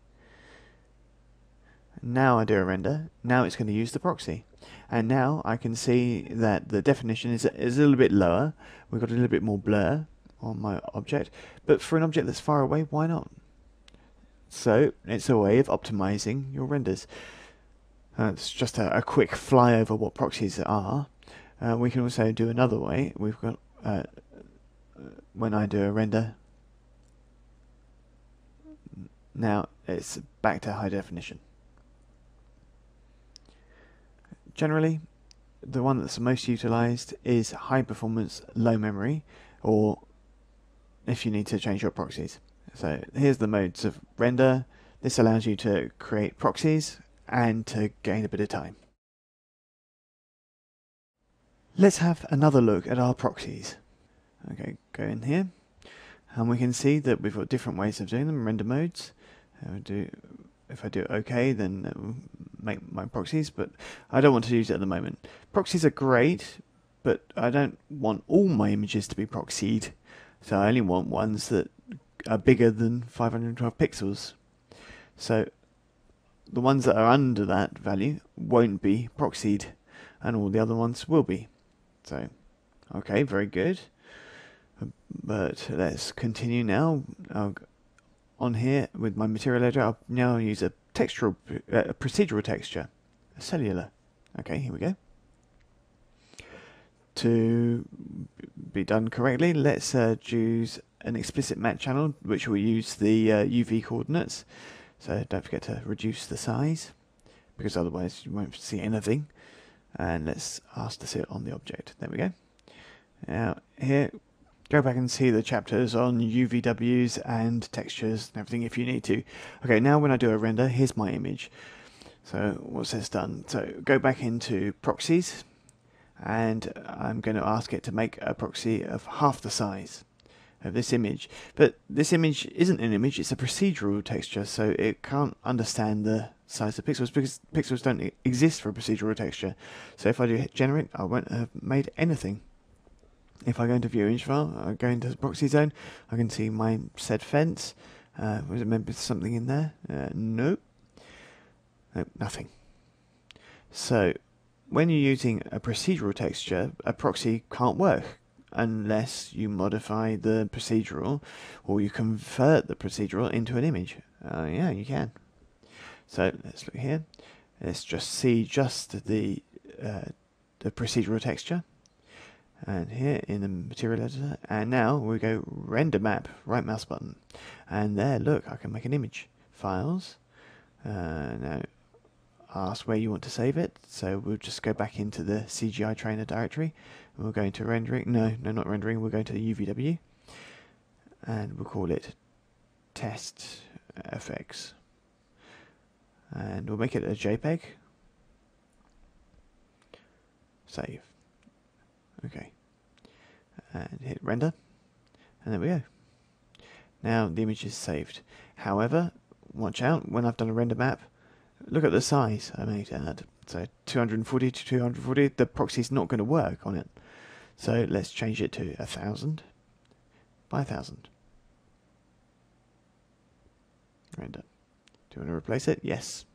A: Now I do a render. Now it's going to use the proxy. And now I can see that the definition is a little bit lower. We've got a little bit more blur on my object. But for an object that's far away, why not? So it's a way of optimizing your renders. It's just a quick flyover what proxies are. We can also do another way. We've got when I do a render, now it's back to high definition. Generally, the one that's most utilized is high performance, low memory, or if you need to change your proxies. So here's the modes of render. This allows you to create proxies and to gain a bit of time. Let's have another look at our proxies. Okay, go in here, and we can see that we've got different ways of doing them, render modes. If I do OK, then it will make my proxies, but I don't want to use it at the moment. Proxies are great, but I don't want all my images to be proxied, so I only want ones that are bigger than 512 pixels. So the ones that are under that value won't be proxied, and all the other ones will be. So, okay, very good. But let's continue now. On here with my material editor, I'll now use a procedural texture, a cellular. Okay, here we go. To be done correctly, let's choose an explicit matte channel, which will use the UV coordinates. So don't forget to reduce the size, because otherwise you won't see anything. And let's ask to see it on the object. There we go. Now here, go back and see the chapters on UVWs and textures and everything if you need to. Okay, now when I do a render, here's my image. So what's this done? So go back into proxies, and I'm going to ask it to make a proxy of half the size of this image. But this image isn't an image, it's a procedural texture, so it can't understand the size of pixels because pixels don't exist for a procedural texture. So if I do hit generate, I won't have made anything. If I go into view image file, I go into the proxy zone, I can see my said fence. Was it maybe something in there? Nope. Nope, nothing. So when you're using a procedural texture, a proxy can't work unless you modify the procedural or you convert the procedural into an image. Yeah, you can. So let's look here. Let's just see the procedural texture. And here in the material editor, and now we go render map, right mouse button, and there, look, I can make an image. Files, now ask where you want to save it, so we'll just go back into the CGI trainer directory, and we'll go into rendering, no not rendering, we'll go to UVW, and we'll call it test FX, and we'll make it a JPEG, save. Okay, and hit render, and there we go. Now the image is saved. However, watch out, when I've done a render map, look at the size I made it. So 240 to 240, the proxy's not going to work on it. So let's change it to 1000 by 1000. Render. Do you want to replace it? Yes.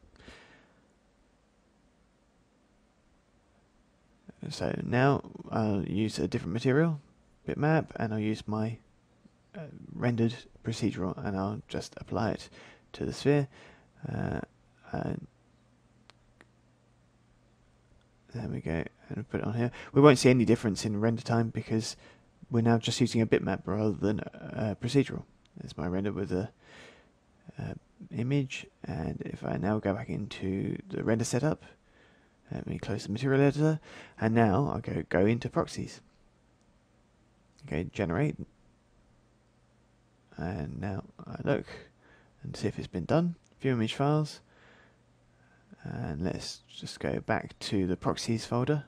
A: So now I'll use a different material, bitmap, and I'll use my rendered procedural, and I'll just apply it to the sphere. And there we go, and put it on here. We won't see any difference in render time because we're now just using a bitmap rather than a procedural. There's my render with a image, and if I now go back into the render setup, let me close the material editor, and now I'll go into proxies. Okay, generate, and now I look and see if it's been done. View image files, and let's just go back to the proxies folder,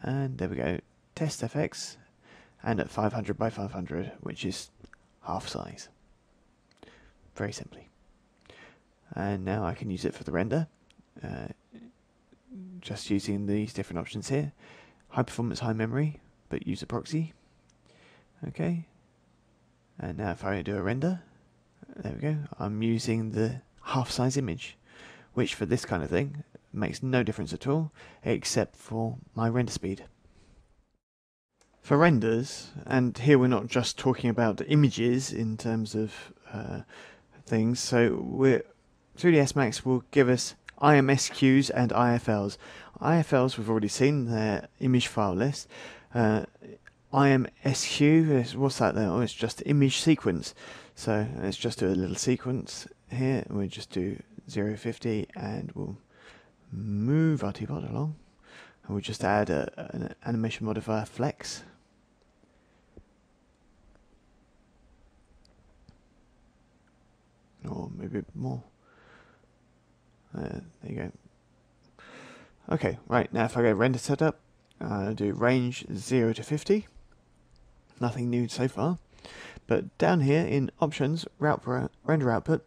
A: and there we go, test FX, and at 500 by 500, which is half size. Very simply. And now I can use it for the render. Just using these different options here, high performance, high memory, but use a proxy. Okay, and now if I do a render, there we go, I'm using the half size image, which for this kind of thing makes no difference at all except for my render speed. For renders, and here we're not just talking about images in terms of things, so 3ds Max will give us IMSQs and IFLs. IFLs we've already seen, they're image file list. IMSQ is, what's that there? Oh, it's just image sequence. So let's just do a little sequence here. We'll just do 050 and we'll move Arboit along, and we'll just add an animation modifier flex. Or maybe a bit more. There you go. Okay, right, now if I go render setup, do range 0 to 50. Nothing new so far. But down here in options, render output,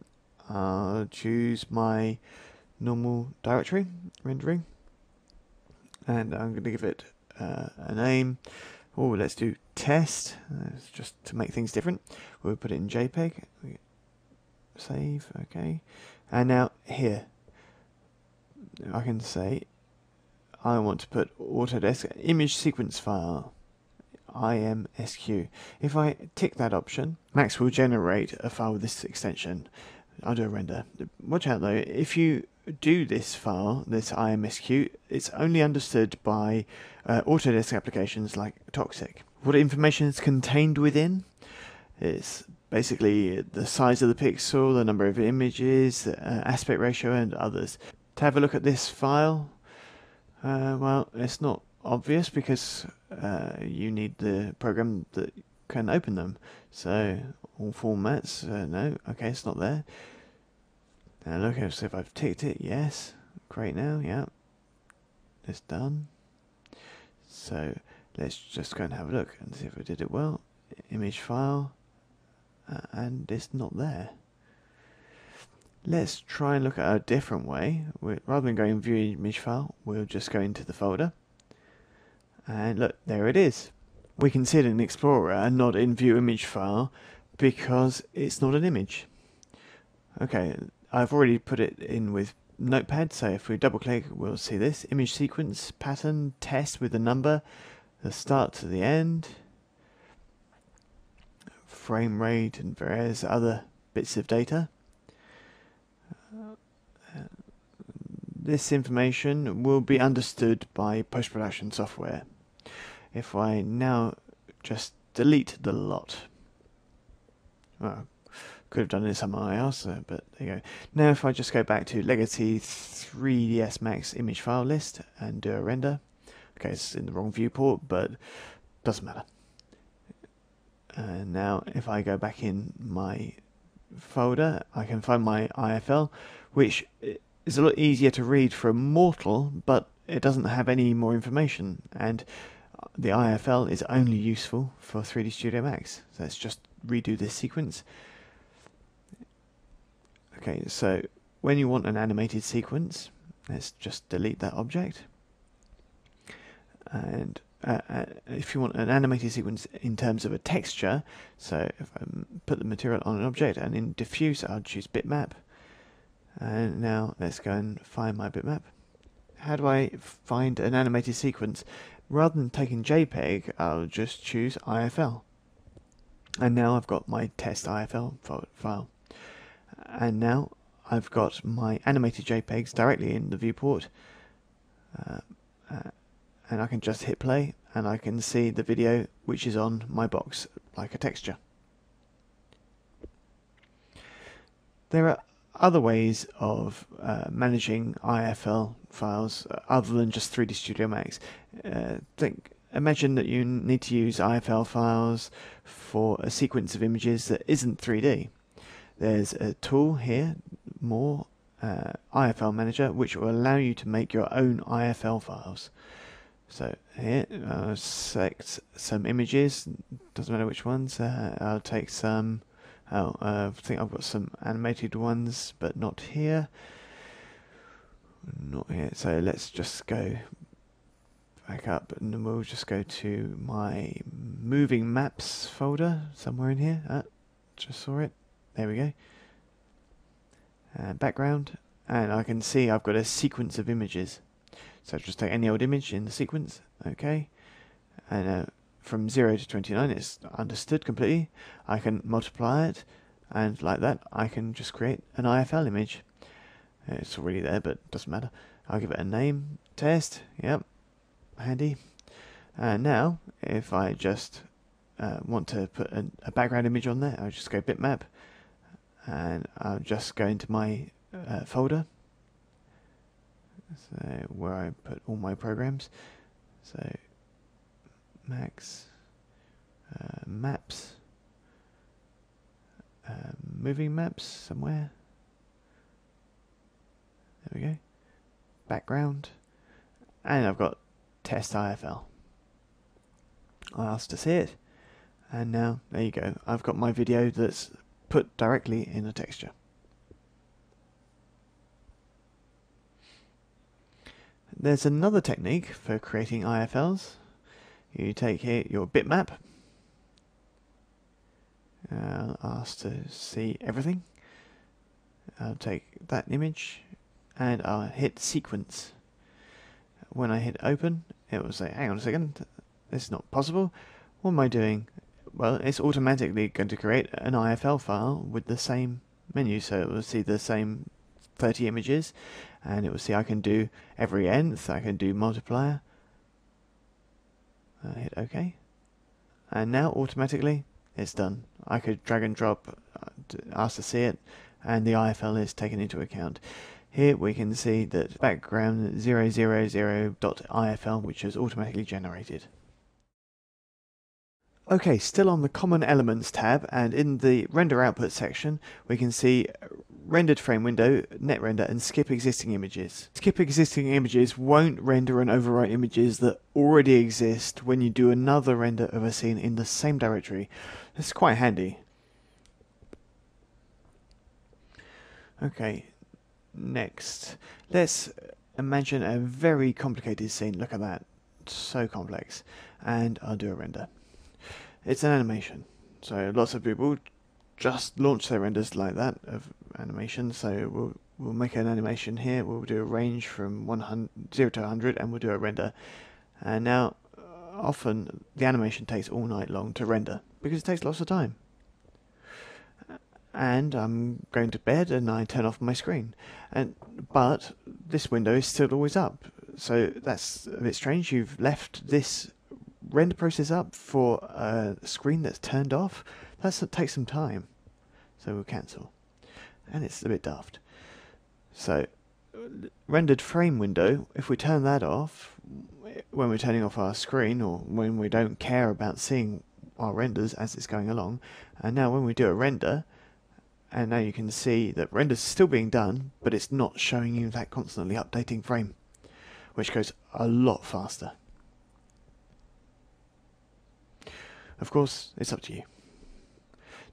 A: choose my normal directory, rendering. And I'm going to give it a name. Oh, let's do test, just to make things different. We'll put it in JPEG. Save, okay. And now here, I can say I want to put Autodesk image sequence file, IMSQ. If I tick that option, Max will generate a file with this extension. I'll do a render. Watch out though, if you do this file, this IMSQ, it's only understood by Autodesk applications like Toxic. What information is contained within is basically the size of the pixel, the number of images, aspect ratio, and others. To have a look at this file, well, it's not obvious because you need the program that can open them. So all formats, no, okay, it's not there. Now look, so if I've ticked it, yes, great now, yeah, it's done. So let's just go and have a look and see if we did it well. Image file, and it's not there. Let's try and look at a different way. Rather than going view image file, we'll just go into the folder. And look, there it is. We can see it in Explorer and not in view image file because it's not an image. Okay, I've already put it in with Notepad, so if we double click, we'll see this. Image sequence, pattern, test with the number, the start to the end, frame rate, and various other bits of data. This information will be understood by post-production software. If I now just delete the lot, well, could have done it somewhere else, but there you go. Now if I just go back to Legacy 3ds Max image file list and do a render, okay, it's in the wrong viewport, but doesn't matter. And now if I go back in my folder, I can find my IFL, which is a lot easier to read for a mortal, but it doesn't have any more information, and the IFL is only useful for 3D Studio Max. So let's just redo this sequence. Okay, so when you want an animated sequence, let's just delete that object. And if you want an animated sequence in terms of a texture, so if I put the material on an object and in diffuse, I'll choose bitmap. And now let's go and find my bitmap. How do I find an animated sequence? Rather than taking JPEG, I'll just choose IFL. And now I've got my test IFL file. And now I've got my animated JPEGs directly in the viewport. And I can just hit play and I can see the video which is on my box like a texture. There are other ways of managing IFL files other than just 3D Studio Max. Imagine that you need to use IFL files for a sequence of images that isn't 3D. There's a tool here, more IFL Manager, which will allow you to make your own IFL files. So here, select some images, doesn't matter which ones, I'll take some. I think I've got some animated ones, but not here. Not here. So let's just go back up, and then we'll just go to my moving maps folder somewhere in here. Just saw it. There we go. Background, and I can see I've got a sequence of images. So just take any old image in the sequence. Okay, and from 0 to 29 it's understood completely. I can multiply it, and like that I can just create an IFL image. It's already there, but it doesn't matter. I'll give it a name, test, yep, handy. And now if I just want to put a background image on there, I'll just go bitmap, and I'll just go into my folder, So where I put all my programs. So Max, maps, moving maps somewhere. There we go. Background, and I've got test IFL. I asked to see it, and now there you go. I've got my video that's put directly in a texture. There's another technique for creating IFLs. You take here your bitmap. Ask to see everything. I'll take that image and I'll hit sequence. When I hit open, it will say, hang on a second, this is not possible. What am I doing? Well, it's automatically going to create an IFL file with the same menu, so it will see the same 30 images, and it will see I can do every nth, I can do multiplier. Hit OK, and now automatically it's done. I could drag and drop, ask to see it, and the IFL is taken into account. Here we can see that background 000.ifl, which is automatically generated. Okay, still on the Common Elements tab, and in the Render Output section, we can see Rendered Frame Window, Net Render, and Skip Existing Images. Skip Existing Images won't render and overwrite images that already exist when you do another render of a scene in the same directory. It's quite handy. Okay, next, let's imagine a very complicated scene. Look at that, so complex. And I'll do a render. It's an animation, so lots of people just launch their renders like that of animation. So we'll make an animation here. We'll do a range from 0 to 100, and we'll do a render. And now, often the animation takes all night long to render because it takes lots of time. And I'm going to bed and I turn off my screen, but this window is still always up. So that's a bit strange. You've left this render process up for a screen that's turned off. That takes some time, so we'll cancel, and it's a bit daft. So rendered frame window, if we turn that off when we're turning off our screen, or when we don't care about seeing our renders as it's going along, and now when we do a render, and now you can see that render's still being done, but it's not showing you that constantly updating frame, which goes a lot faster. Of course, it's up to you.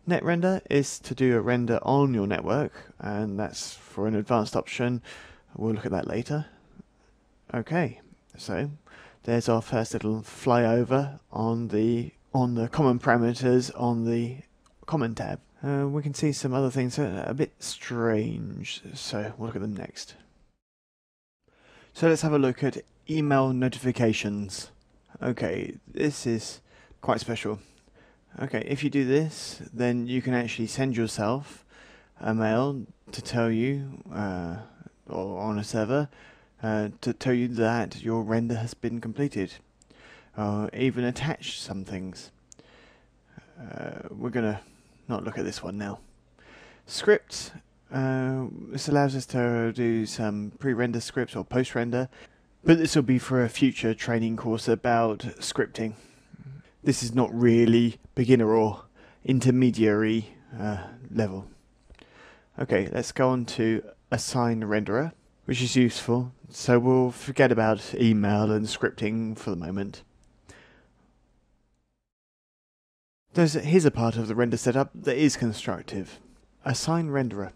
A: Net render is to do a render on your network, and that's for an advanced option. We'll look at that later. Okay, so there's our first little flyover on the common parameters on the Common tab. We can see some other things that are a bit strange, so we'll look at them next. So let's have a look at email notifications. Okay, this is quite special. Okay, if you do this, then you can actually send yourself a mail to tell you, or on a server, to tell you that your render has been completed, or even attach some things. We're going to not look at this one now. Scripts. This allows us to do some pre-render scripts or post-render, but this will be for a future training course about scripting. This is not really beginner or intermediary level. Okay, let's go on to Assign Renderer, which is useful, so we'll forget about email and scripting for the moment. Here's a part of the render setup that is constructive. Assign Renderer.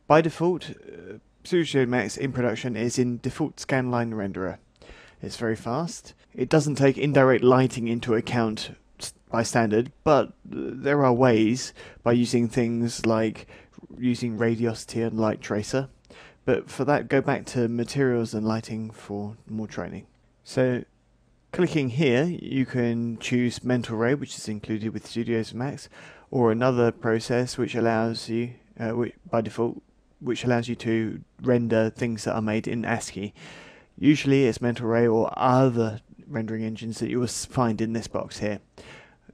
A: By default, Studio Max in production is in default scanline renderer. It's very fast. It doesn't take indirect lighting into account by standard, but there are ways by using things like using radiosity and light tracer. But for that, go back to materials and lighting for more training. So clicking here, you can choose Mental Ray, which is included with Studio Max, or another process which allows you, by default, which allows you to render things that are made in ASCII. Usually it's Mental Ray or other rendering engines that you will find in this box here.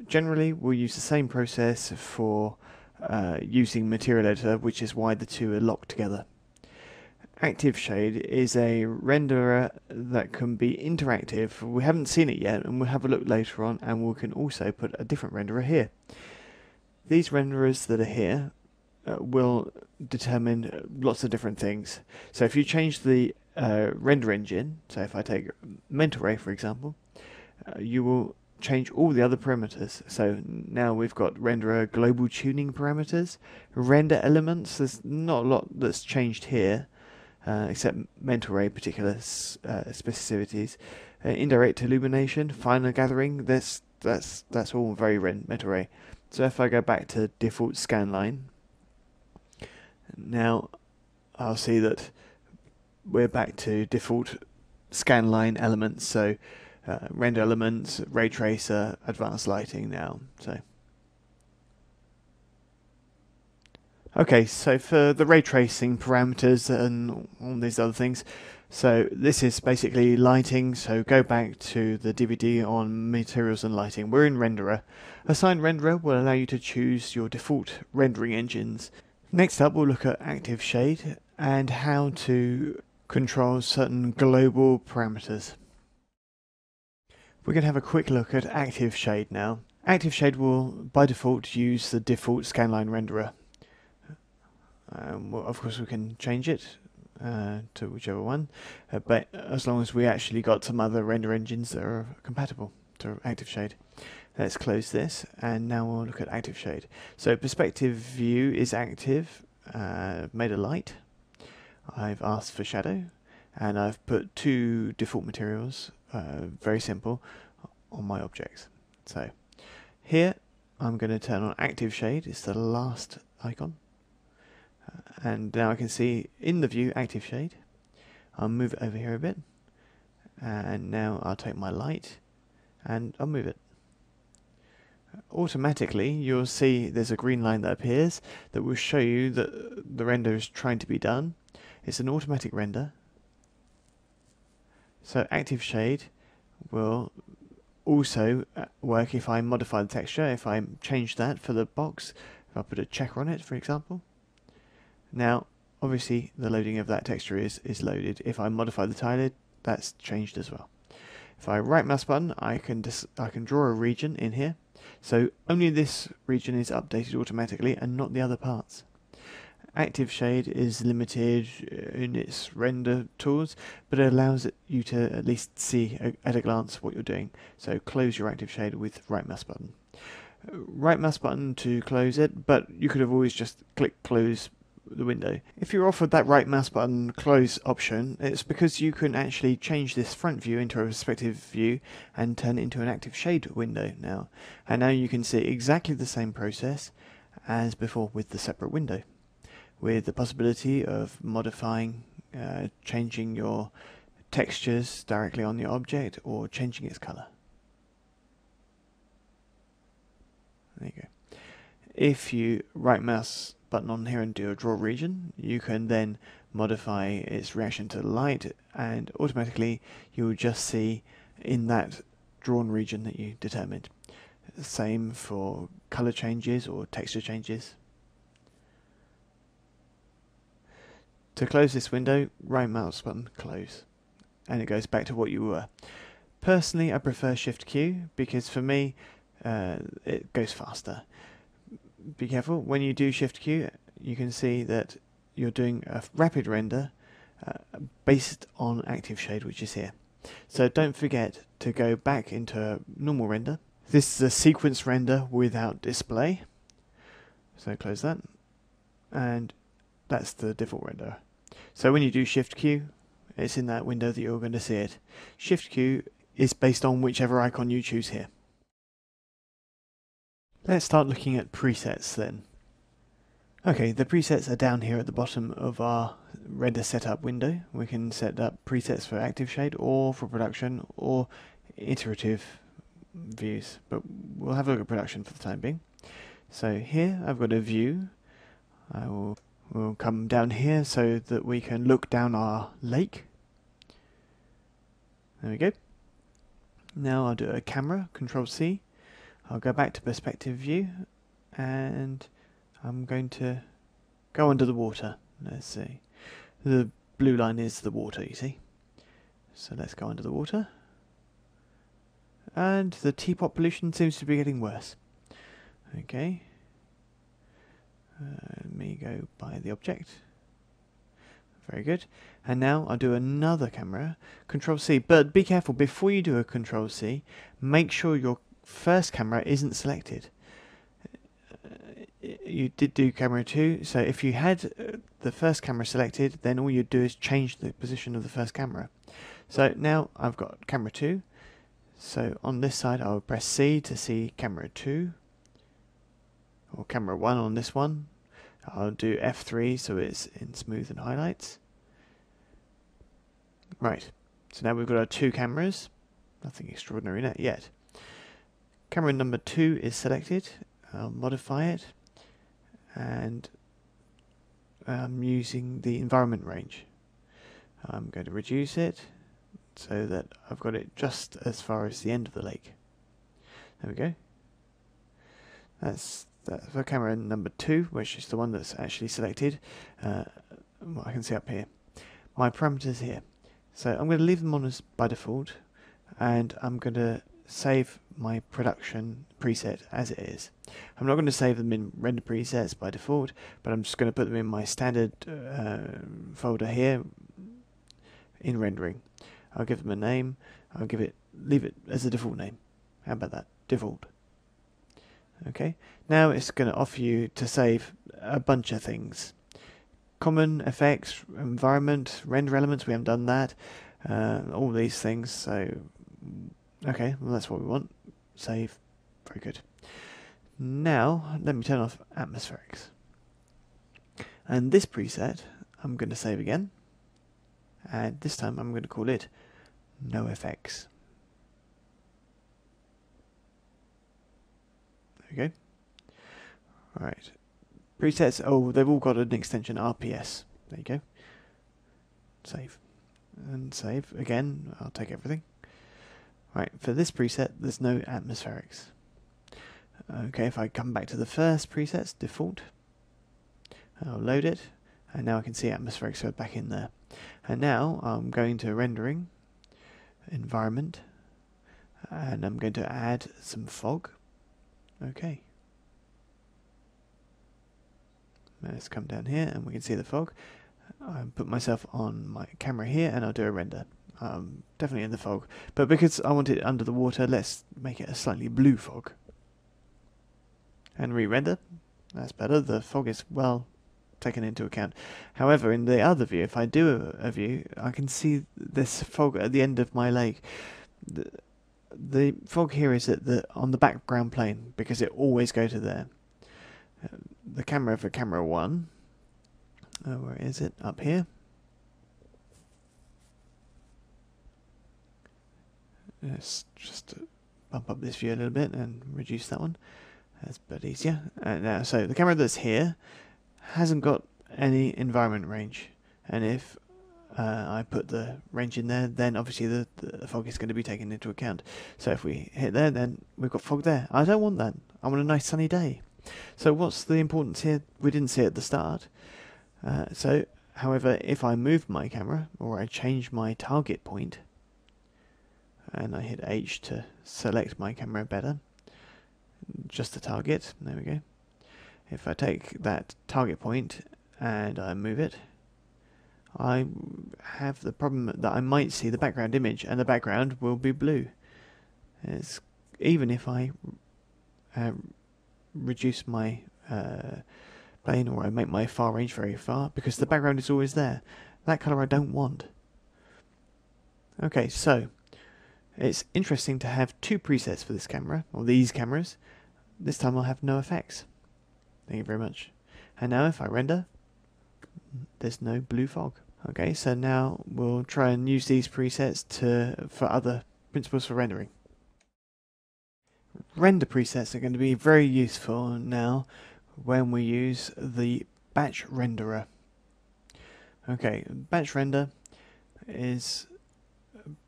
A: Generally, we'll use the same process for using Material Editor, which is why the two are locked together. Active Shade is a renderer that can be interactive. We haven't seen it yet, and we'll have a look later on, and we can also put a different renderer here. These renderers that are here will determine lots of different things. So if you change the render engine, so if I take mental ray for example, you will change all the other parameters. So now we've got renderer global tuning parameters, render elements. There's not a lot that's changed here, except mental ray particular specificities. Indirect illumination, finer gathering. That's all very mental ray. So if I go back to default scanline, now I'll see that we're back to default scanline elements. So render elements, ray tracer, advanced lighting now. So okay, so for the ray tracing parameters and all these other things, so this is basically lighting. So go back to the DVD on materials and lighting. We're in renderer. Assign renderer will allow you to choose your default rendering engines. Next up, we'll look at active shade and how to control certain global parameters. We're going to have a quick look at active shade now. Active shade will by default use the default scanline renderer. Well, of course we can change it to whichever one, but as long as we actually got some other render engines that are compatible to active shade. Let's close this, and now we'll look at active shade. So perspective view is active. Made a light. I've asked for shadow, and I've put two default materials, very simple, on my objects. So here I'm going to turn on active shade. It's the last icon. And now I can see in the view active shade. I'll move it over here a bit, and now I'll take my light and I'll move it. Automatically you'll see there's a green line that appears that will show you that the render is trying to be done. It's an automatic render. So active shade will also work if I modify the texture, if I change that for the box, if I put a checker on it for example. Now obviously the loading of that texture is loaded. If I modify the tile, that's changed as well. If I right mouse button, I can draw a region in here. So only this region is updated automatically and not the other parts. Active shade is limited in its render tools, but it allows you to at least see at a glance what you're doing. So close your active shade with right mouse button. Right mouse button to close it, but you could have always just clicked close the window. If you're offered that right mouse button close option, it's because you can actually change this front view into a perspective view and turn it into an active shade window now. And now you can see exactly the same process as before with the separate window, with the possibility of modifying, changing your textures directly on the object or changing its color. There you go. If you right mouse button on here and do a draw region, you can then modify its reaction to the light, and automatically you will just see in that drawn region that you determined. Same for color changes or texture changes. To close this window, right mouse button close, and it goes back to what you were. Personally, I prefer Shift Q because for me it goes faster. Be careful, when you do Shift Q, you can see that you're doing a rapid render based on active shade, which is here. So don't forget to go back into normal render. This is a sequence render without display. So close that, and that's the default render. So when you do Shift Q, it's in that window that you're going to see it. Shift Q is based on whichever icon you choose here. Let's start looking at presets then. Okay, the presets are down here at the bottom of our render setup window. We can set up presets for active shade or for production or iterative views, but we'll have a look at production for the time being. So here I've got a view. We'll come down here so that we can look down our lake. There we go. Now I'll do a camera, Control C. I'll go back to perspective view, and I'm going to go under the water. Let's see. The blue line is the water, you see. So let's go under the water. And the teapot pollution seems to be getting worse. Okay. Let me go by the object. Very good. And now I'll do another camera. Control C. But be careful, before you do a Control C, make sure your first camera isn't selected. You did do camera 2, so if you had the first camera selected, then all you'd do is change the position of the first camera. So now I've got camera 2. So on this side I'll press C to see camera 2. Or camera 1 on this one. I'll do F3 so it's in smooth and highlights. Right, so now we've got our 2 cameras. Nothing extraordinary in it yet. Camera number 2 is selected. I'll modify it. And I'm using the environment range. I'm going to reduce it so that I've got it just as far as the end of the lake. There we go. That's for camera number 2, which is the one that's actually selected. What I can see up here. My parameters here. So I'm going to leave them on as by default, and I'm going to save my production preset as it is. I'm not going to save them in render presets by default, but I'm just going to put them in my standard folder here in rendering. I'll give them a name. I'll leave it as a default name. How about that? Default. Okay. Now it's going to offer you to save a bunch of things. Common, effects, environment, render elements. We haven't done that. All these things. So, okay, well that's what we want. Save. Very good. Now let me turn off atmospherics. And this preset I'm going to save again. And this time I'm going to call it No Effects. There we go. Right. Presets, oh, they've all got an extension RPS. There you go. Save. And save. Again, I'll take everything. Right, for this preset, there's no atmospherics. Okay, if I come back to the first presets, default, I'll load it, and now I can see atmospherics are back in there. And now I'm going to rendering, environment, and I'm going to add some fog. Okay. Let's come down here and we can see the fog. I'll put myself on my camera here and I'll do a render. Definitely in the fog. But because I want it under the water, let's make it a slightly blue fog. And re-render. That's better. The fog is well taken into account. However, in the other view, if I do a view, I can see this fog at the end of my lake. The fog here is on the background plane because it always goes to there. The camera for camera 1, where is it? Up here. Let's just bump up this view a little bit and reduce that one. That's a bit easier. Now, so the camera that's here hasn't got any environment range, and if I put the range in there, then obviously the fog is going to be taken into account. So if we hit there, then we've got fog there. I don't want that. I want a nice sunny day. So what's the importance here? We didn't see it at the start. However, if I move my camera, or I change my target point, and I hit H to select my camera better, just the target, there we go. If I take that target point and I move it, I have the problem that I might see the background image, and the background will be blue. Even if I reduce my plane, or I make my far range very far, because the background is always there. That colour I don't want. Okay, so it's interesting to have 2 presets for this camera, or these cameras. This time I'll have no effects. Thank you very much. And now if I render, there's no blue fog. Okay, so now we'll try and use these presets for other principles for rendering. Render presets are going to be very useful now when we use the batch renderer. Okay, batch render is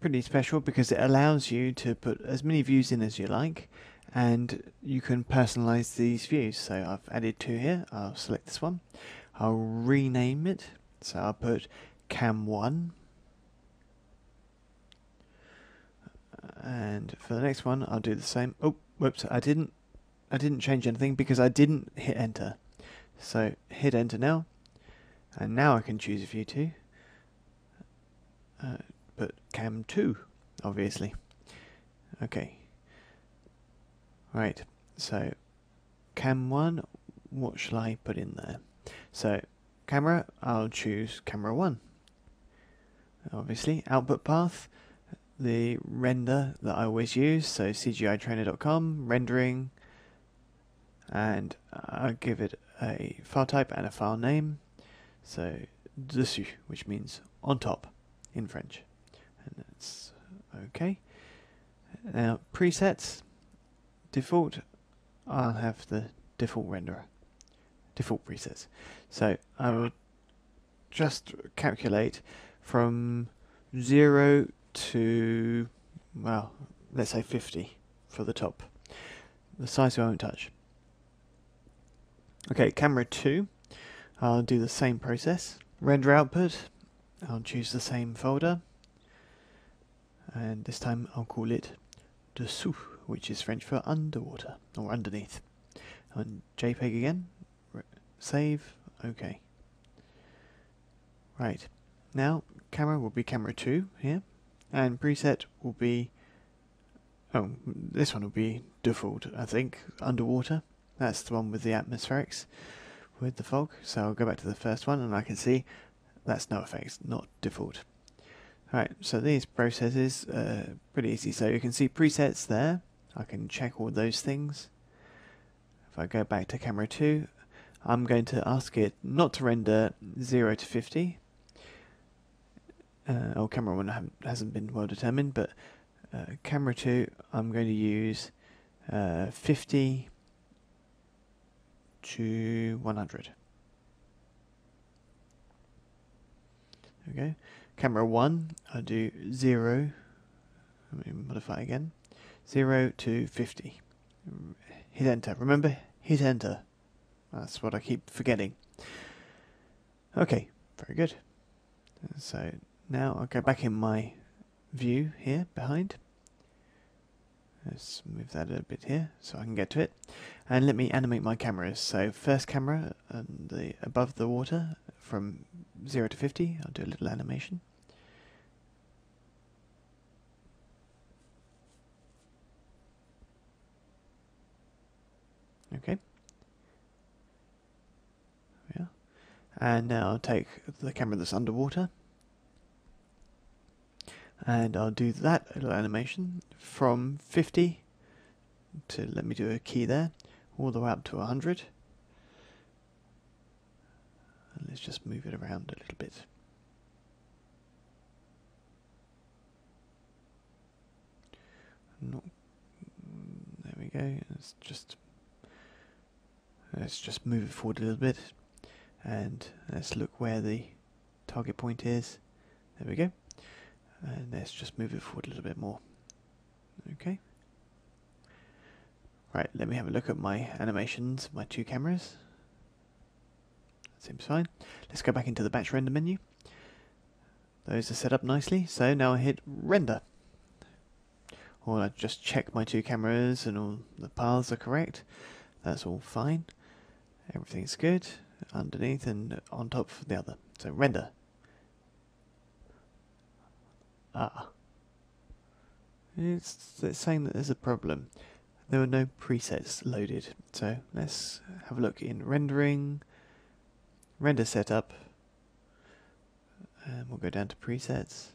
A: pretty special because it allows you to put as many views in as you like, and you can personalize these views. So I've added 2 here. I'll select this one. I'll rename it. So I'll put cam 1. And for the next one, I'll do the same. Oh, whoops! I didn't change anything because I didn't hit enter. So hit enter now, and now I can choose a view too. But cam 2, obviously. Okay. Right. So cam 1. What shall I put in there? So camera, I'll choose camera 1. Obviously, output path, the render that I always use, so cgitrainer.com, rendering, and I'll give it a file type and a file name, so dessus, which means on top in French, and that's okay. Now presets, default, I'll have the default renderer, default presets, so I will just calculate from 0 to, well, let's say 50 for the top. The size I won't touch. Okay, camera 2, I'll do the same process. Render output, I'll choose the same folder, and this time I'll call it dessous, which is French for underwater, or underneath. On JPEG again, save, okay. Right, now camera will be camera 2 here, and preset will be, oh, this one will be default, I think, underwater. That's the one with the atmospherics, with the fog. So I'll go back to the first one, and I can see that's no effects, not default. Alright, so these processes are pretty easy. So you can see presets there. I can check all those things. If I go back to camera 2, I'm going to ask it not to render 0 to 50. Camera 1 hasn't been well determined, but camera 2, I'm going to use 50 to 100. Okay. Camera 1, I'll do 0. Let me modify again. 0 to 50. Hit enter. Remember, hit enter. That's what I keep forgetting. Okay, very good. So now I'll go back in my view here behind. Let's move that a bit here so I can get to it. And let me animate my cameras. So first camera above the water from 0 to 50. I'll do a little animation. Okay. Yeah. And now I'll take the camera that's underwater, and I'll do that little animation from 50 to, let me do a key there, all the way up to 100. And let's just move it around a little bit. There we go. Let's just move it forward a little bit, and let's look where the target point is. There we go. And let's just move it forward a little bit more. Okay. Right, let me have a look at my animations, my two cameras. That seems fine. Let's go back into the batch render menu. Those are set up nicely, so now I hit render. Or I just check my two cameras and all the paths are correct. That's all fine. Everything's good underneath and on top of the other. So render. It's saying that there's a problem. There were no presets loaded. So let's have a look in rendering, render setup, and we'll go down to presets.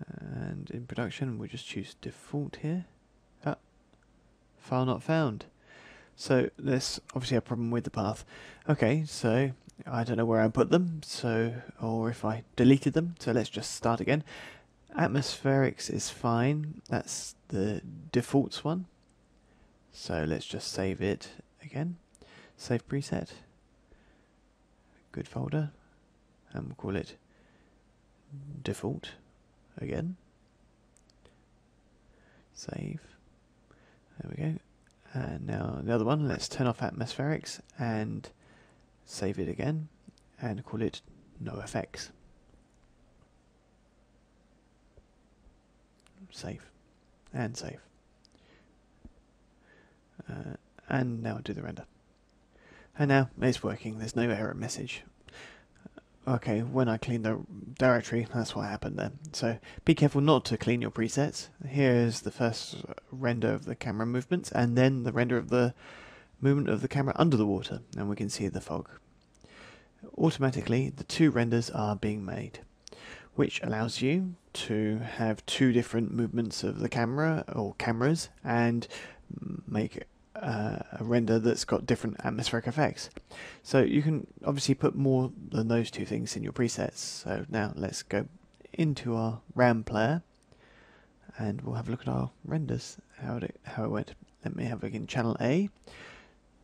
A: And in production, we'll just choose default here. File not found. So there's obviously a problem with the path. Okay, so I don't know where I put them, or if I deleted them. So let's just start again. Atmospherics is fine. That's the defaults one. So let's just save it again. Save preset. Good folder. And we'll call it default again. Save. There we go. And now the other one, let's turn off atmospherics and save it again. and call it no effects. Save and save. And now do the render. And now it's working, there's no error message. Okay, when I clean the directory, that's what happened then. So be careful not to clean your presets. Here's the first render of the camera movements, and then the render of the movement of the camera under the water, and we can see the fog. Automatically, the two renders are being made, which allows you to have two different movements of the camera or cameras and make a render that's got different atmospheric effects. So you can obviously put more than those two things in your presets. So now let's go into our RAM player and we'll have a look at our renders, how it went. Let me have a look in channel A.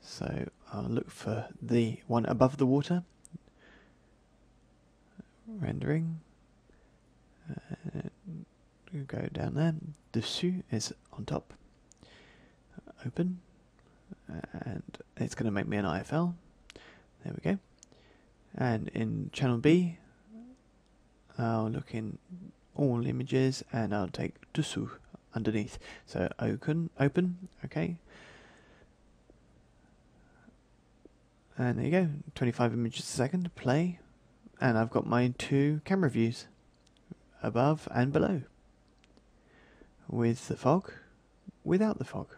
A: So I'll look for the one above the water. Rendering. Go down there. Dessus is on top. Open. And it's going to make me an IFL. There we go. And in channel B, I'll look in all images and I'll take dessous underneath. So open, okay. And there you go, 25 images a second, play. And I've got my two camera views, above and below. With the fog, without the fog.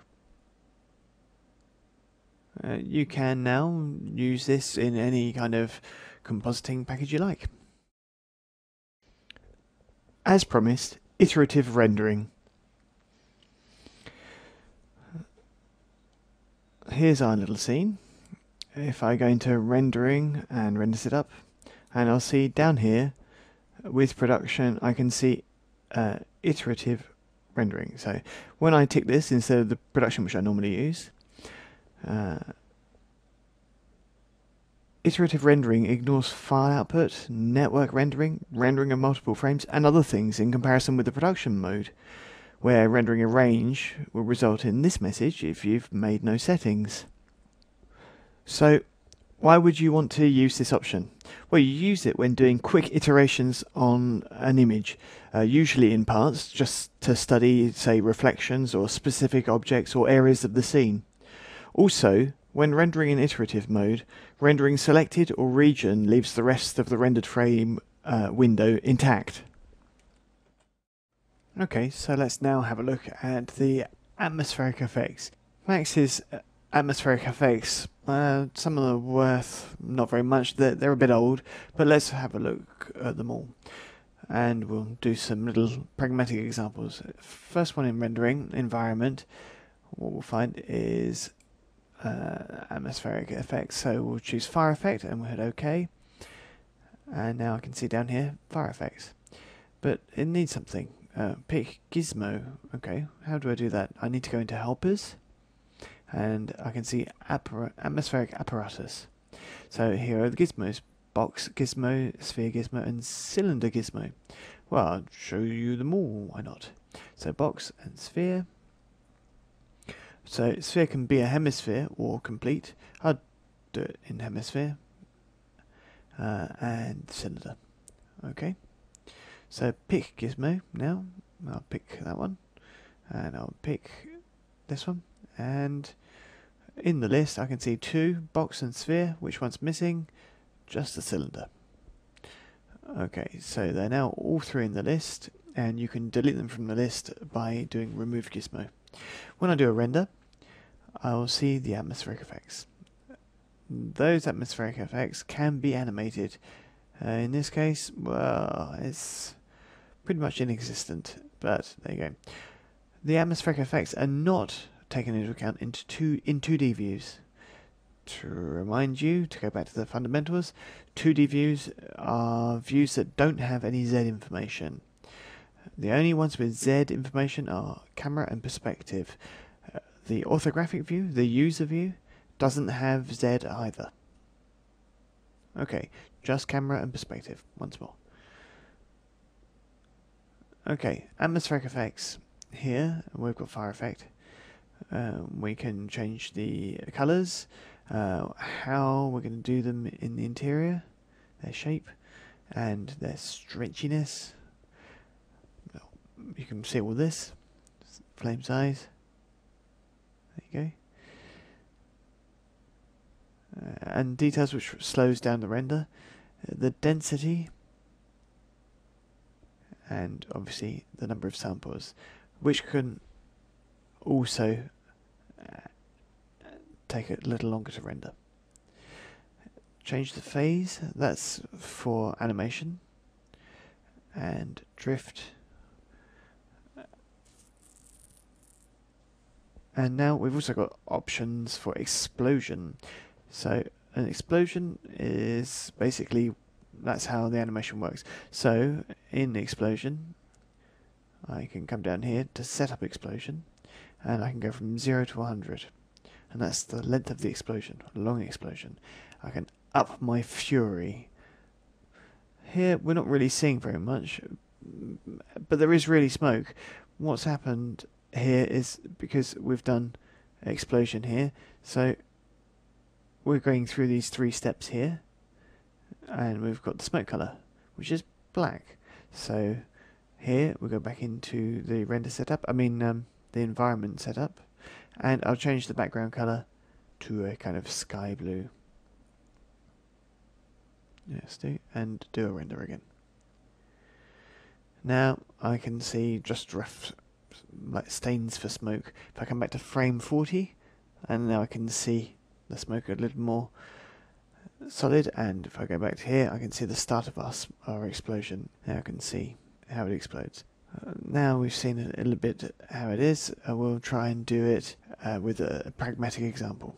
A: You can now use this in any kind of compositing package you like. As promised, iterative rendering. Here's our little scene. If I go into rendering and renders it up, and I'll see down here with production I can see iterative rendering. So when I tick this instead of the production which I normally use, iterative rendering ignores file output, network rendering, rendering of multiple frames, and other things in comparison with the production mode, where rendering a range will result in this message if you've made no settings. So why would you want to use this option? Well, you use it when doing quick iterations on an image, usually in parts, just to study, say, reflections or specific objects or areas of the scene. Also, when rendering in iterative mode, rendering selected or region leaves the rest of the rendered frame window intact. Okay, so let's now have a look at the atmospheric effects. Max's atmospheric effects, some of them are worth not very much, they're a bit old, but let's have a look at them all. And we'll do some little pragmatic examples. First one in rendering, environment, what we'll find is atmospheric effects. So we'll choose fire effect and we'll hit OK. And now I can see down here fire effects. But it needs something. Pick gizmo. Okay, how do I do that? I need to go into helpers and I can see atmospheric apparatus. So here are the gizmos: box gizmo, sphere gizmo, and cylinder gizmo. Well, I'll show you them all, why not? So box and sphere. So sphere can be a hemisphere or complete. I'll do it in hemisphere. And cylinder. Okay. So pick gizmo now. I'll pick that one. And I'll pick this one. And in the list I can see two, box and sphere. Which one's missing? Just the cylinder. Okay, so they're now all three in the list. And you can delete them from the list by doing remove gizmo. When I do a render, I will see the atmospheric effects. Those atmospheric effects can be animated. In this case, well, it's pretty much inexistent, but there you go. The atmospheric effects are not taken into account in 2D views. To remind you, to go back to the fundamentals, 2D views are views that don't have any Z information. The only ones with Z information are camera and perspective. The orthographic view, the user view, doesn't have Z either. Okay, just camera and perspective, once more. Okay, atmospheric effects. Here, we've got fire effect. We can change the colours, how we're going to do them in the interior. their shape and their stretchiness. You can see all this, flame size, there you go, and details which slows down the render, the density, and obviously the number of samples, which can also take a little longer to render. Change the phase, that's for animation, and drift. And now we've also got options for explosion. So an explosion is basically, that's how the animation works. So in the explosion, I can come down here to set up explosion, and I can go from 0 to 100. And that's the length of the explosion, a long explosion. I can up my fury. Here we're not really seeing very much, but there is really smoke. What's happened here is because we've done explosion here, so we're going through these 3 steps here, and we've got the smoke color, which is black. So here we go back into the render setup, the environment setup, and I'll change the background color to a kind of sky blue. Yes, and do a render again. Now I can see just rough like stains for smoke. If I come back to frame 40, and now I can see the smoke a little more solid, and if I go back to here I can see the start of our explosion. Now I can see how it explodes. Now we've seen a little bit how it is, we'll try and do it with a pragmatic example.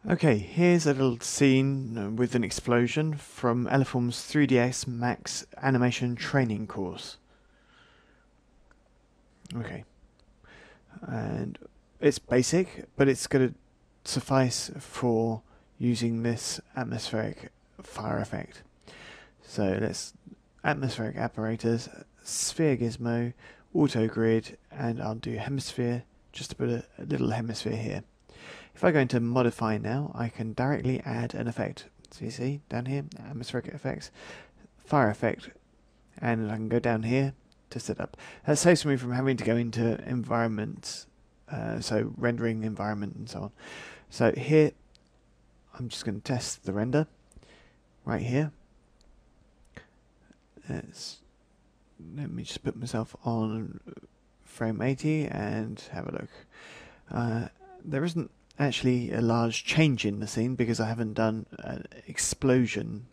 A: Okay, here's a little scene with an explosion from Eleform's 3ds Max animation training course. Okay, and it's basic, but it's going to suffice for using this atmospheric fire effect. So let's atmospheric apparatus, sphere gizmo, auto grid, and I'll do hemisphere, just to put a little hemisphere here. If I go into modify now, I can directly add an effect. So you see down here, atmospheric effects, fire effect, and I can go down here to set up. That saves me from having to go into environments, so rendering environment and so on. So here, I'm just going to test the render right here. Let me just put myself on frame 80 and have a look. There isn't actually a large change in the scene because I haven't done an explosion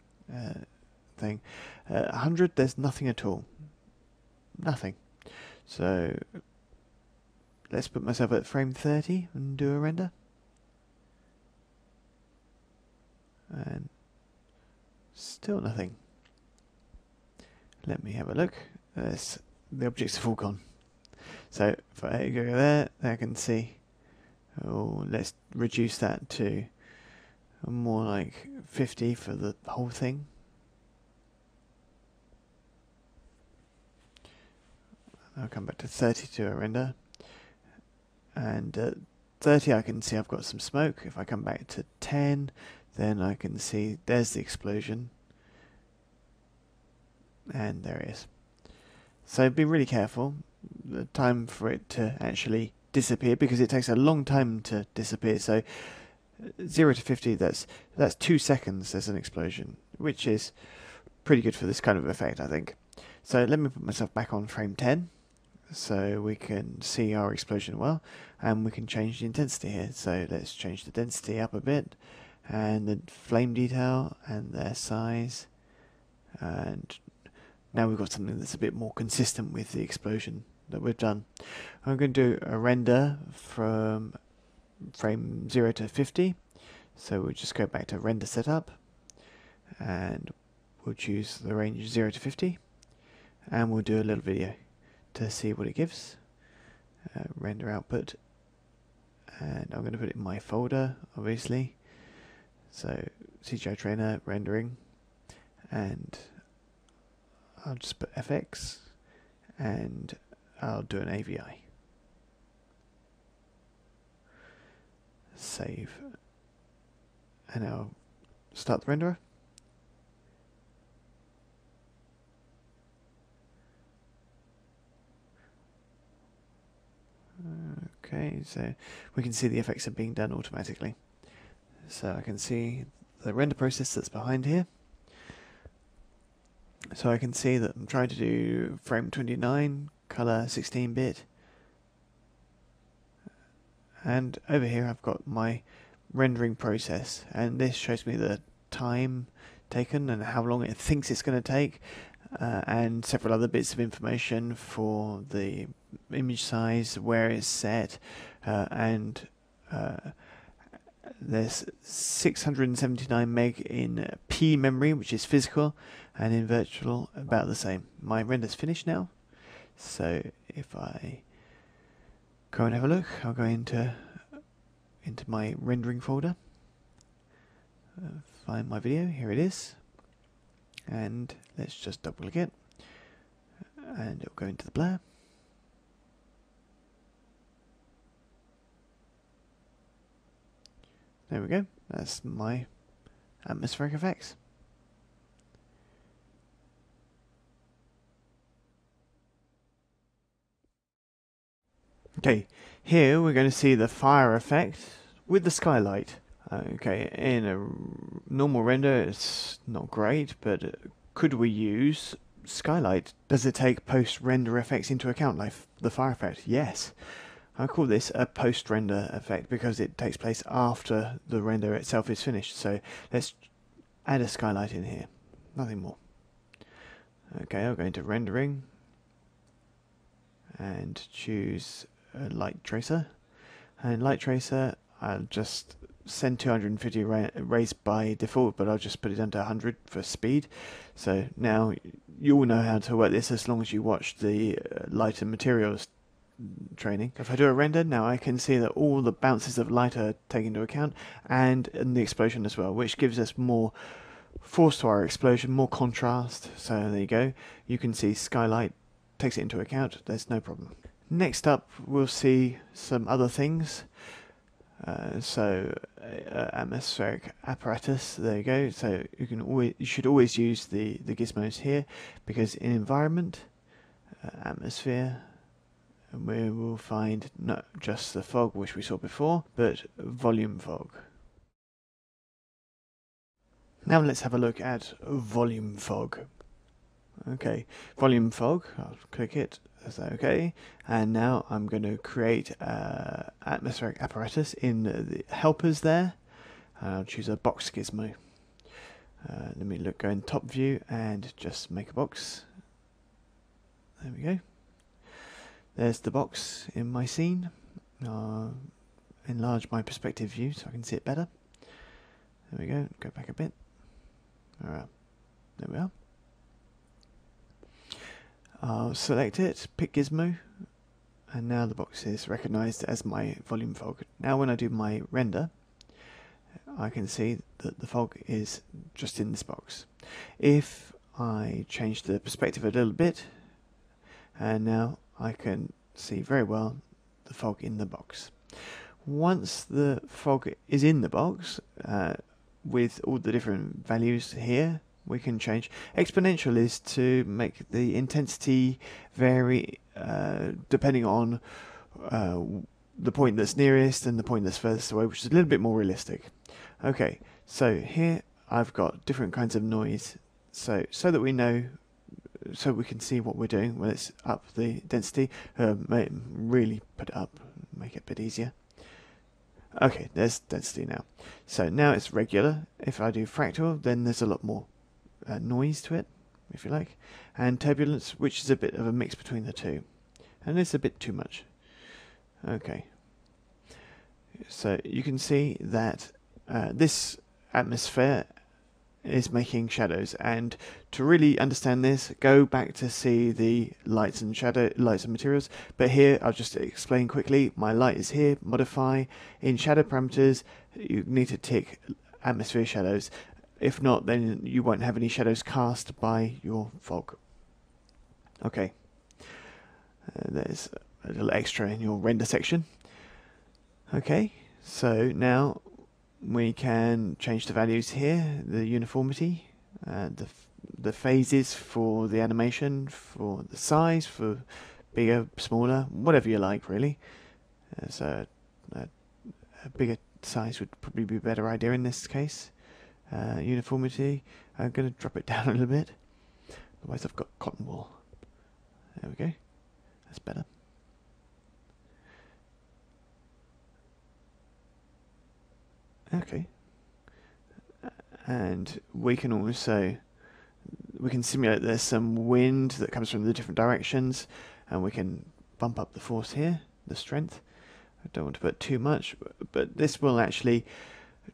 A: thing. 100, there's nothing at all. Nothing. So let's put myself at frame 30 and do a render. And still nothing. Let me have a look. The objects have all gone. So if I go there, I can see. Oh, let's reduce that to more like 50 for the whole thing. I'll come back to 30 to a render. And at 30 I can see I've got some smoke. If I come back to 10, then I can see there's the explosion. And there it is. So be really careful. The time for it to actually disappear, because it takes a long time to disappear. So 0 to 50, that's 2 seconds as an explosion, which is pretty good for this kind of effect, I think. So let me put myself back on frame 10 so we can see our explosion well, and we can change the intensity here. So let's change the density up a bit, and the flame detail and their size, and now we've got something that's a bit more consistent with the explosion that we've done. I'm going to do a render from frame 0 to 50. So we'll just go back to render setup, and we'll choose the range 0 to 50, and we'll do a little video to see what it gives. Render output, and I'm going to put it in my folder, obviously. So CGI Trainer rendering, and I'll just put FX, and I'll do an AVI. Save. And I'll start the renderer. Okay, so we can see the effects are being done automatically. So I can see the render process that's behind here. So I can see that I'm trying to do frame 29, color 16-bit. And over here I've got my rendering process, and this shows me the time taken and how long it thinks it's going to take, and several other bits of information for the image size, where it's set, and there's 679 meg in P memory, which is physical, and in virtual about the same. My render's finished now, so if I go and have a look, I'll go into my rendering folder, find my video, here it is, and let's just double click it, and it'll go into the blur. There we go, that's my atmospheric effects. Okay, here we're going to see the fire effect with the skylight. Okay, in a normal render it's not great, but could we use skylight? Does it take post-render effects into account, like the fire effect? Yes. I call this a post-render effect because it takes place after the render itself is finished. So let's add a skylight in here, nothing more. Okay, I'll go into rendering and choose a light tracer, and light tracer I'll just send 250 rays by default, but I'll just put it down to 100 for speed. So now you all know how to work this as long as you watch the light and materials training. If I do a render now, I can see that all the bounces of light are taken into account, and the explosion as well, which gives us more force to our explosion, more contrast. So there you go, you can see skylight takes it into account, there's no problem. Next up we'll see some other things. Atmospheric apparatus, there you go. So you should always use the gizmos here, because in environment, atmosphere, we will find not just the fog which we saw before, but volume fog. Now let's have a look at volume fog. Okay, volume fog, I'll click it, is that okay? And now I'm going to create atmospheric apparatus in the helpers there. I'll choose a box gizmo. Let me go in top view and just make a box. There we go. There's the box in my scene. Enlarge my perspective view so I can see it better. There we go, go back a bit. Alright, there we are. I'll select it, pick gizmo, and now the box is recognized as my volume fog. Now when I do my render, I can see that the fog is just in this box. If I change the perspective a little bit, and now I can see very well the fog in the box. Once the fog is in the box, with all the different values here, we can change. Exponential is to make the intensity vary depending on the point that's nearest and the point that's furthest away, which is a little bit more realistic. Okay, so here I've got different kinds of noise, so that we know, so we can see what we're doing when it's up the density. Really put it up, make it a bit easier. Okay, there's density now. So now it's regular. If I do fractal, then there's a lot more noise to it, if you like, and turbulence, which is a bit of a mix between the two, and it's a bit too much. Okay, so you can see that this atmosphere is making shadows, and to really understand this, go back to see the lights and materials. But here I'll just explain quickly. My light is here, modify. In shadow parameters you need to tick atmosphere shadows. If not, then you won't have any shadows cast by your fog. Okay, there's a little extra in your render section. Okay, so now we can change the values here, the uniformity, the phases for the animation, for the size, for bigger, smaller, whatever you like really. So a bigger size would probably be a better idea in this case. Uniformity, I'm going to drop it down a little bit, otherwise I've got cotton wool. There we go, that's better. Okay, and we can also simulate there's some wind that comes from the different directions, and we can bump up the force here, the strength. I don't want to put too much, but this will actually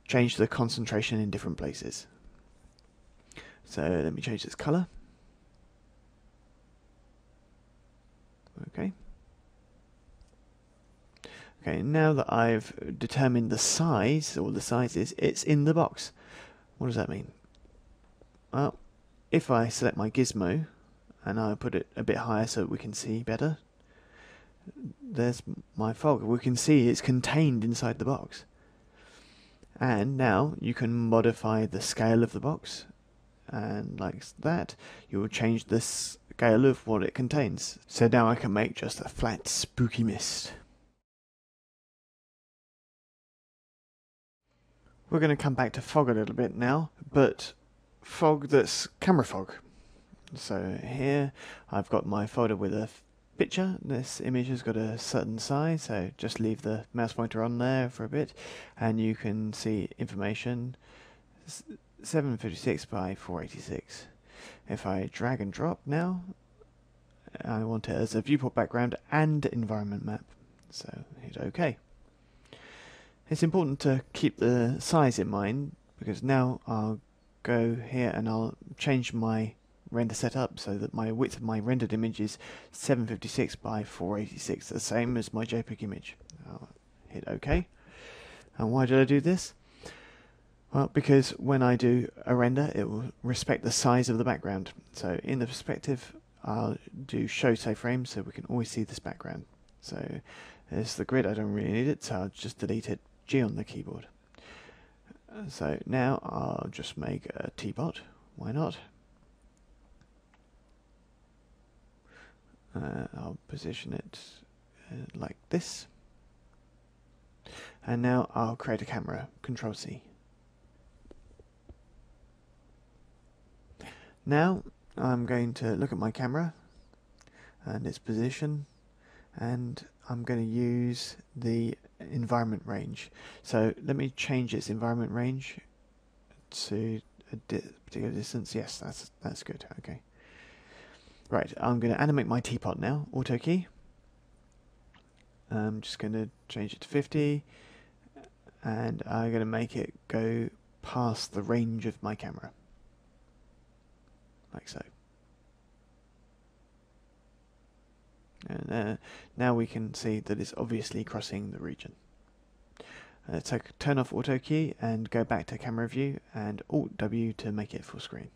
A: change the concentration in different places. So let me change its color. Okay. Okay, now that I've determined the size, or the sizes, it's in the box. What does that mean? Well, if I select my gizmo and I put it a bit higher so that we can see better, there's my fog. We can see it's contained inside the box. And now you can modify the scale of the box, and like that you will change the scale of what it contains. So now I can make just a flat spooky mist. We're going to come back to fog a little bit now, but fog that's camera fog. So here I've got my folder with a picture. This image has got a certain size, so just leave the mouse pointer on there for a bit and you can see information. 756 by 486. If I drag and drop now, I want it as a viewport background and environment map, so hit OK. It's important to keep the size in mind, because now I'll go here and I'll change my render setup so that my width of my rendered image is 756 by 486, the same as my JPEG image. I'll hit OK. And why did I do this? Well, because when I do a render, it will respect the size of the background. So in the perspective, I'll do show save frame so we can always see this background. So there's the grid, I don't really need it, so I'll just delete it, G on the keyboard. So now I'll just make a T-bot, why not? I'll position it like this. And now I'll create a camera, Control C. Now I'm going to look at my camera and its position, and I'm going to use the environment range. So let me change its environment range to a particular distance. Yes, that's good. Okay. Right, I'm going to animate my teapot now. Auto key. I'm just going to change it to 50, and I'm going to make it go past the range of my camera, like so. And now we can see that it's obviously crossing the region. So turn off auto key and go back to camera view and Alt W to make it full screen.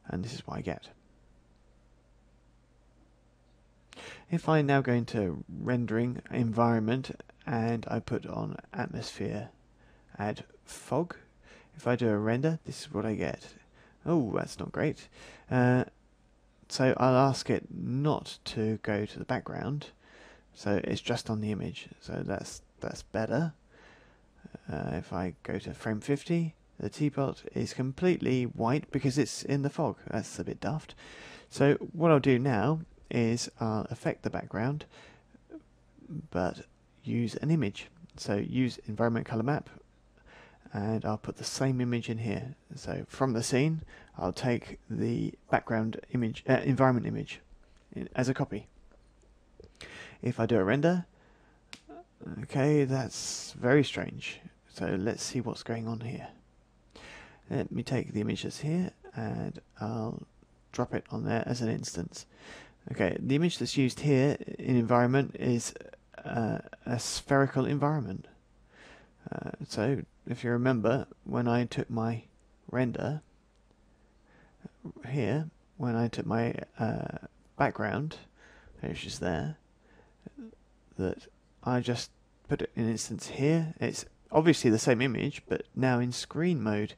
A: And this is what I get. If I now go into rendering environment and I put on atmosphere, add fog, if I do a render, this is what I get. Oh, that's not great. So I'll ask it not to go to the background, so it's just on the image. So that's better. If I go to frame 50, the teapot is completely white because it's in the fog. That's a bit daft. So what I'll do now is I'll affect the background, but use an image. So use environment color map, and I'll put the same image in here. So from the scene, I'll take the background image, environment image, as a copy. If I do a render, okay, that's very strange. So let's see what's going on here. Let me take the image that's here, and I'll drop it on there as an instance. Okay, the image that's used here in environment is a spherical environment. So if you remember, when I took my render here, when I took my background, which is there, that I just put it in instance here. It's obviously the same image, but now in screen mode.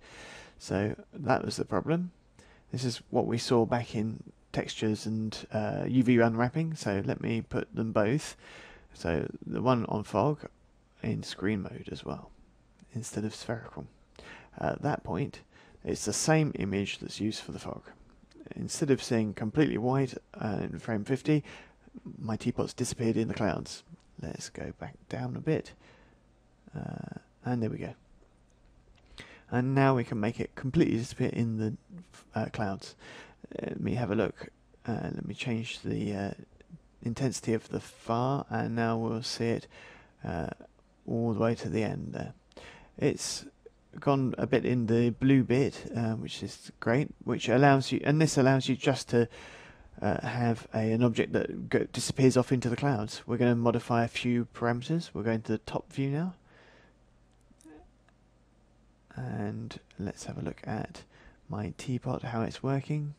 A: So that was the problem. This is what we saw back in textures and UV unwrapping. So let me put them both. So the one on fog in screen mode as well, instead of spherical. At that point, it's the same image that's used for the fog. Instead of seeing completely white in frame 50, my teapot's disappeared in the clouds. Let's go back down a bit, and there we go. And now we can make it completely disappear in the clouds. Let me have a look. Let me change the intensity of the far, and now we'll see it all the way to the end there. It's gone a bit in the blue bit, which is great, which allows you, and this allows you just to have an object that disappears off into the clouds. We're going to modify a few parameters. We're going to the top view now, and let's have a look at my teapot, how it's working.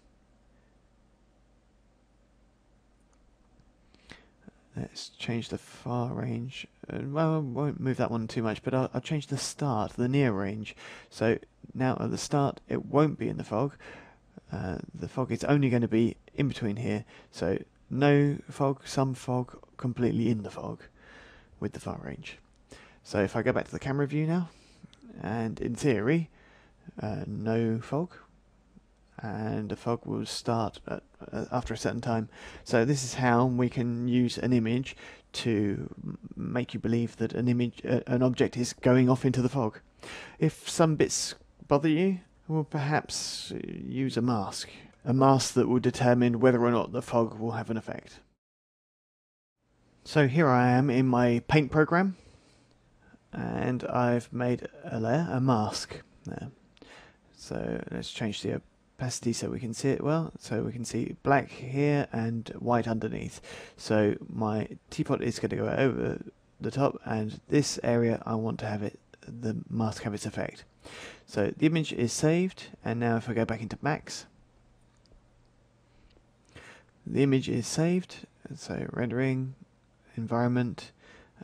A: Let's change the far range. Well, I won't move that one too much, but I'll change the start, the near range. So now at the start, it won't be in the fog. The fog is only going to be in between here. So no fog, some fog, completely in the fog with the far range. So if I go back to the camera view now, and in theory, no fog, and the fog will start after a certain time. So this is how we can use an image to make you believe that an object is going off into the fog. If some bits bother you, we'll perhaps use a mask that will determine whether or not the fog will have an effect. So here I am in my paint program, and I've made a layer, a mask there. So let's change the opacity so we can see it well. So we can see black here and white underneath. So my teapot is going to go over the top, and this area I want to have the mask have its effect. So the image is saved, and now if I go back into Max, the image is saved. So rendering, environment,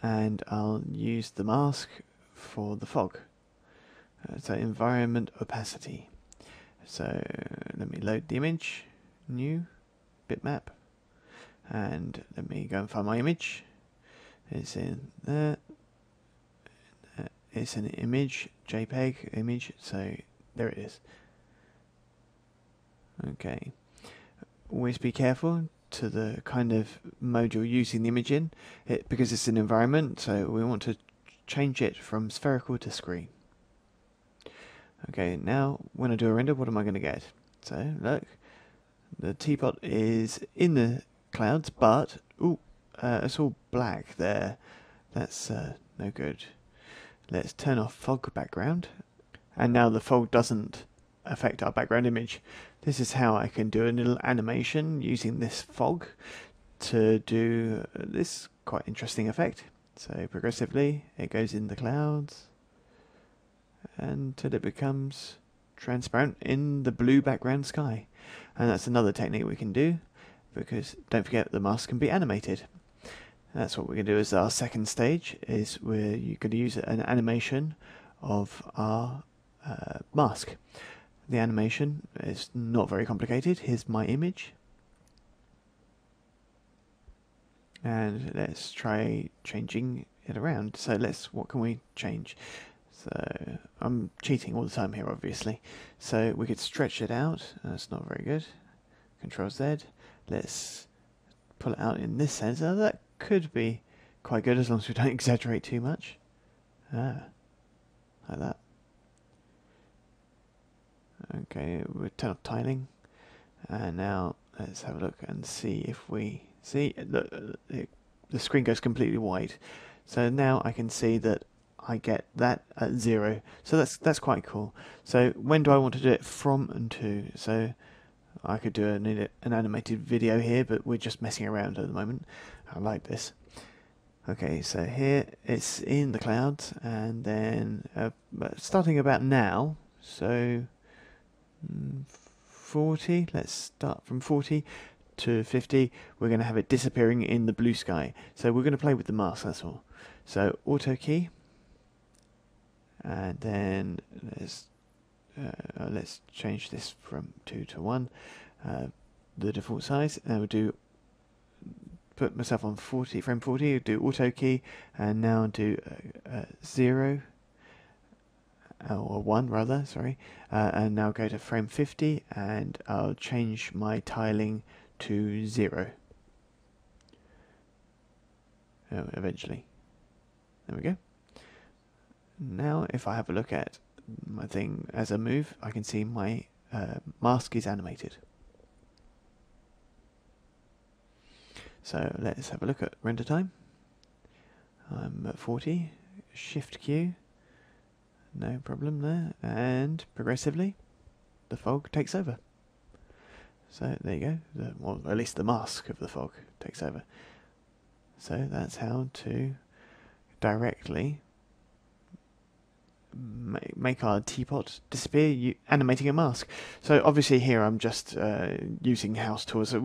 A: and I'll use the mask for the fog. So environment opacity. So let me load the image, new bitmap, and let me go and find my image. It's in there. It's an image, JPEG image, so there it is. Okay. Always be careful to the kind of mode you're using the image in, because it's an environment, so we want to change it from spherical to screen. Okay, now when I do a render, what am I going to get? So look, the teapot is in the clouds, but it's all black there. That's no good. Let's turn off fog background, and now the fog doesn't affect our background image. This is how I can do a little animation using this fog to do this quite interesting effect. So progressively it goes in the clouds until it becomes transparent in the blue background sky. And that's another technique we can do, because don't forget the mask can be animated. That's what we're going to do as our second stage, is we're going to use an animation of our mask. The animation is not very complicated. Here's my image, and let's try changing it around. So what can we change? So I'm cheating all the time here, obviously. So we could stretch it out. That's not very good. Control Z. Let's pull it out in this sense. Now that could be quite good as long as we don't exaggerate too much. Like that. Okay, we'll turn off tiling, and now let's have a look and see if we see the screen goes completely white. So now I can see that I get that at 0. So that's quite cool. So when do I want to do it from and to? So I could do an animated video here, but we're just messing around at the moment. I like this. Okay, so here it's in the clouds, and then starting about now, so 40, let's start from 40 to 50, we're going to have it disappearing in the blue sky. So we're going to play with the mask, that's all. So auto key, and then let's change this from 2 to 1, the default size, and we'll put myself on frame 40, do auto key, and now do 0, or 1 rather, sorry, and now go to frame 50, and I'll change my tiling to 0. Eventually. There we go. Now if I have a look at my thing as I move, I can see my mask is animated. So let's have a look at render time. I'm at 40, Shift Q, no problem there, and progressively the fog takes over. So there you go, well, at least the mask of the fog takes over. So that's how to directly make our teapot disappear animating a mask. So obviously here I'm just using house tools, so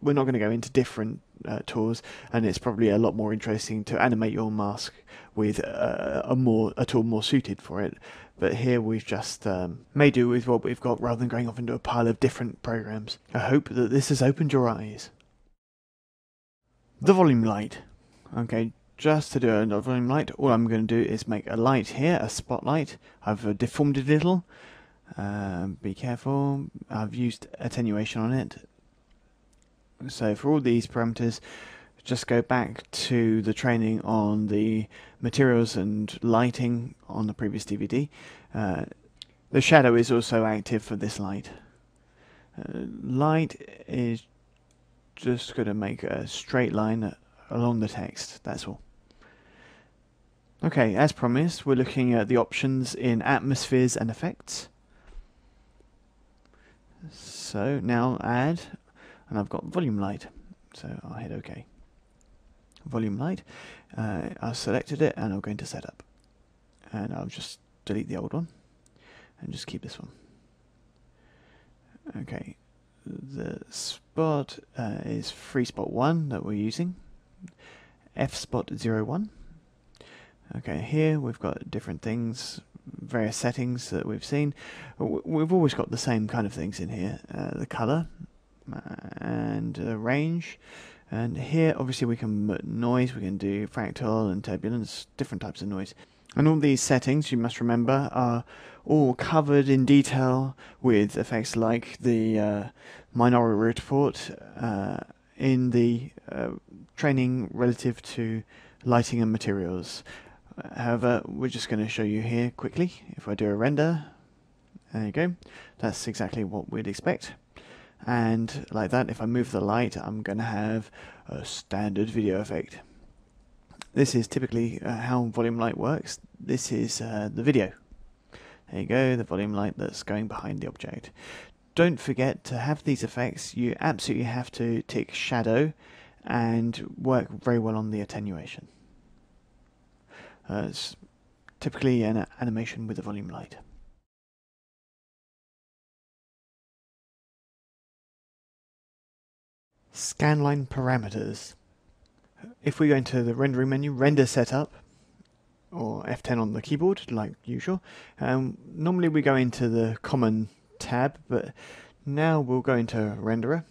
A: we're not going to go into different tools, and it's probably a lot more interesting to animate your mask with a tool more suited for it. But here we've just made do with what we've got rather than going off into a pile of different programs. I hope that this has opened your eyes. The volume light. Okay, just to do a volume light, all I'm going to do is make a light here, a spotlight. I've deformed it a little. Be careful. I've used attenuation on it. So for all these parameters, just go back to the training on the materials and lighting on the previous DVD. The shadow is also active for this light. Light is just going to make a straight line along the text, that's all. Okay, as promised, we're looking at the options in atmospheres and effects. So now add, and I've got volume light, so I'll hit OK. Volume light, I've selected it and I'll go into setup. And I'll just delete the old one and just keep this one. Okay, the spot is free spot 1 that we're using. F spot 01. Okay, here we've got different things, various settings that we've seen. We've always got the same kind of things in here. The color and range. And here obviously we can put noise, we can do fractal and turbulence, different types of noise. And all these settings, you must remember, are all covered in detail with effects like the minority report in the training relative to lighting and materials. However, we're just going to show you here quickly. If I do a render, there you go, that's exactly what we'd expect. And like that, if I move the light, I'm going to have a standard video effect. This is typically how volume light works. This is the video. There you go, the volume light that's going behind the object. Don't forget to have these effects, you absolutely have to tick shadow and work very well on the attenuation. It's typically an animation with a volume light. Scanline parameters. If we go into the rendering menu, render setup, or F10 on the keyboard like usual, normally we go into the common tab, but now we'll go into renderer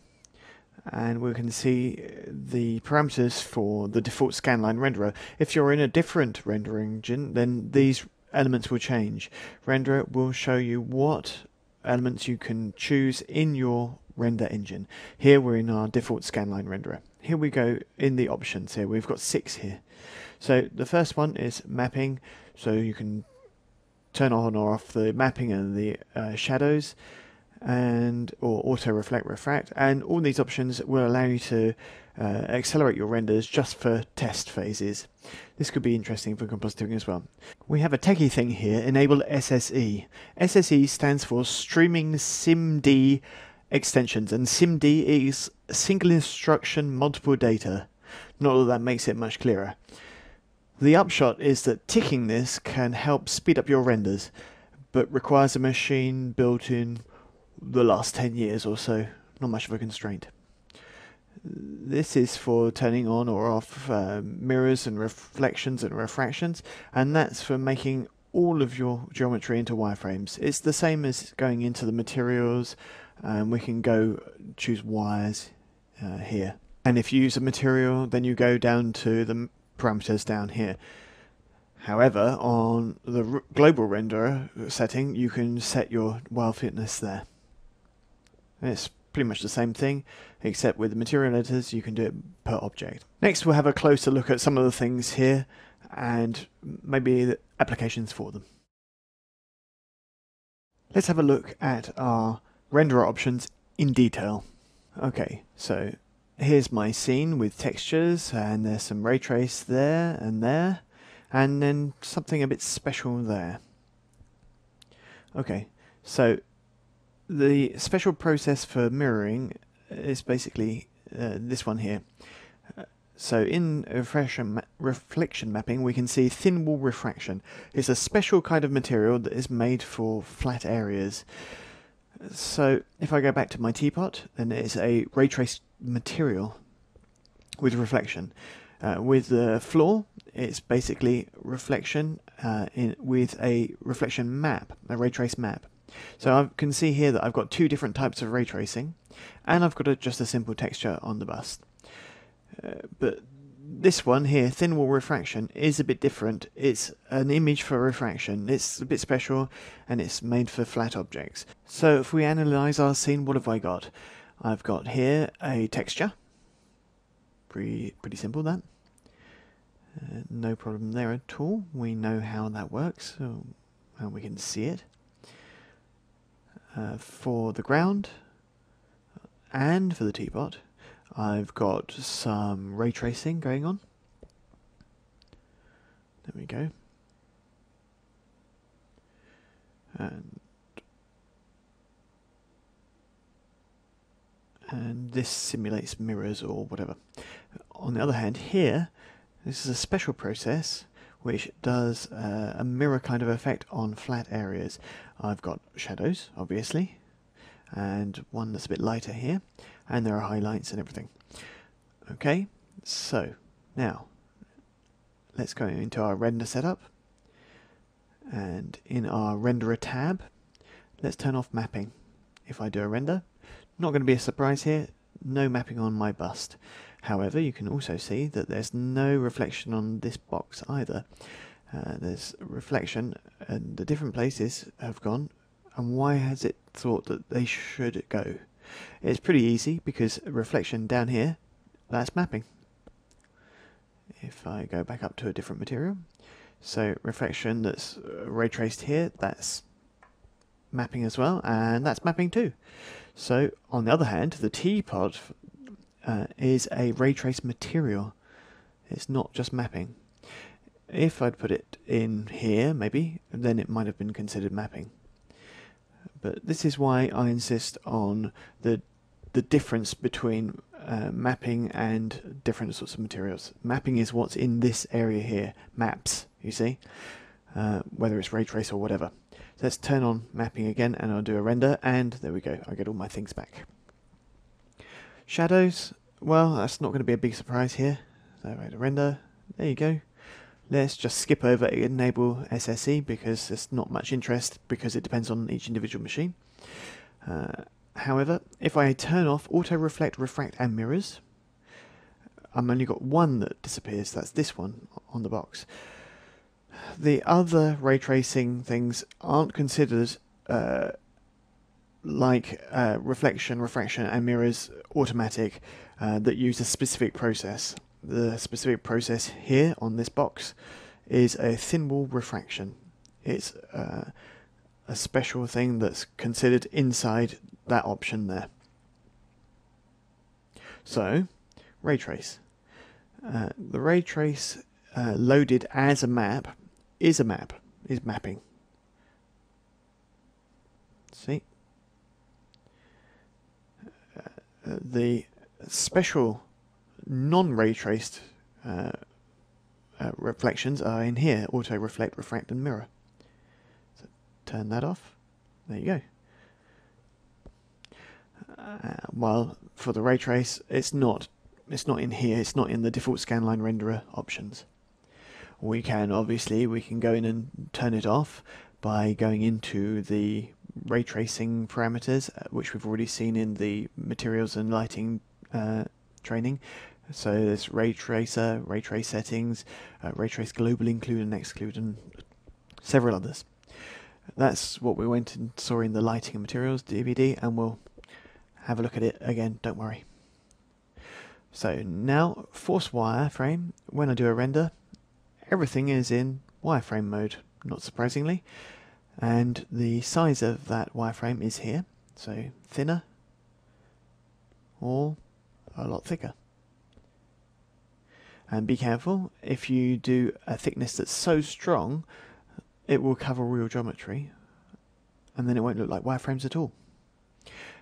A: and we can see the parameters for the default scanline renderer. If you're in a different rendering engine, then these elements will change. Renderer will show you what elements you can choose in your render engine. Here we're in our default scanline renderer. Here we go in the options here. We've got 6 here. So the first one is mapping, so you can turn on or off the mapping and the shadows, and or auto reflect refract, and all these options will allow you to accelerate your renders just for test phases. This could be interesting for compositing as well. We have a techie thing here, enable SSE. SSE stands for Streaming SIMD Extensions, and SIMD is single instruction multiple data. Not that that makes it much clearer. The upshot is that ticking this can help speed up your renders, but requires a machine built in the last 10 years or so. Not much of a constraint. This is for turning on or off mirrors and reflections and refractions, and that's for making all of your geometry into wireframes. It's the same as going into the materials, and we can go choose wires here. And if you use a material, then you go down to the parameters down here. However, on the global renderer setting, you can set your while fitness there. And it's pretty much the same thing, except with the material editors, you can do it per object. Next, we'll have a closer look at some of the things here and maybe the applications for them. Let's have a look at our renderer options in detail. Okay, so here's my scene with textures, and there's some ray trace there, and then something a bit special there. Okay, so the special process for mirroring is basically this one here. So in reflection mapping, we can see thin wall refraction. It's a special kind of material that is made for flat areas. So if I go back to my teapot, then it's a ray trace material with reflection. With the floor, it's basically reflection with a reflection map, a ray trace map. So I can see here that I've got two different types of ray tracing, and I've got just a simple texture on the bust. But this one here, thin wall refraction, is a bit different. It's an image for refraction. It's a bit special, and it's made for flat objects. So if we analyze our scene, what have I got? I've got here a texture. Pretty simple, that. No problem there at all. We know how that works, so how we can see it. For the ground and for the teapot, I've got some ray tracing going on. There we go. And this simulates mirrors or whatever. On the other hand, here, this is a special process which does a mirror kind of effect on flat areas. I've got shadows, obviously, and one that's a bit lighter here, and there are highlights and everything. Okay, so now let's go into our render setup, and in our renderer tab, let's turn off mapping. If I do a render, not going to be a surprise here, no mapping on my bust. However, you can also see that there's no reflection on this box either. There's reflection, and the different places have gone. And why has it thought that they should go? It's pretty easy, because reflection down here, that's mapping. If I go back up to a different material, so reflection that's ray traced here, that's mapping as well, and that's mapping too. So on the other hand, the teapot is a ray trace material. It's not just mapping. If I'd put it in here, maybe, then it might have been considered mapping. But this is why I insist on the difference between mapping and different sorts of materials. Mapping is what's in this area here, maps, you see, whether it's ray trace or whatever. So let's turn on mapping again, and I'll do a render, and there we go, I get all my things back. Shadows, well, that's not going to be a big surprise here. So I do a render, there you go. Let's just skip over enable SSE, because there's not much interest, because it depends on each individual machine. However, if I turn off auto reflect, refract and mirrors, I've only got one that disappears. That's this one on the box. The other ray tracing things aren't considered like reflection, refraction and mirrors automatic that use a specific process. The specific process here on this box is a thin wall refraction. It's a special thing that's considered inside that option there. So, ray trace. The ray trace loaded as a map is mapping. See? The special non-ray traced reflections are in here, auto reflect, refract and mirror. So turn that off. There you go. While for the ray trace, it's not in here, it's not in the default scanline renderer options. We can go in and turn it off by going into the ray tracing parameters, which we've already seen in the materials and lighting training. So there's ray tracer, ray trace settings, ray trace global include and exclude, and several others. That's what we went and saw in the lighting and materials DVD, and we'll have a look at it again, don't worry. So now, force wireframe, when I do a render, everything is in wireframe mode, not surprisingly, and the size of that wireframe is here, so thinner or a lot thicker. And be careful, if you do a thickness that's so strong, it will cover real geometry, and then it won't look like wireframes at all.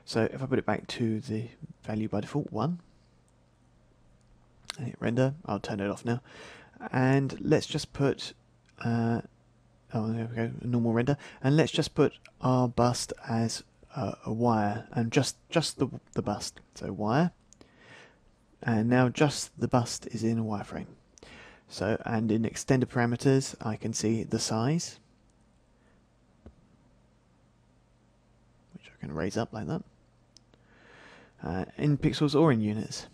A: So if I put it back to the value by default, 1, and hit render, I'll turn it off now, and let's just put, oh there we go, a normal render, and let's just put our bust as a wire, and just the bust, so wire, and now just the bust is in a wireframe. So, and in extended parameters, I can see the size, which I can raise up like that, in pixels or in units.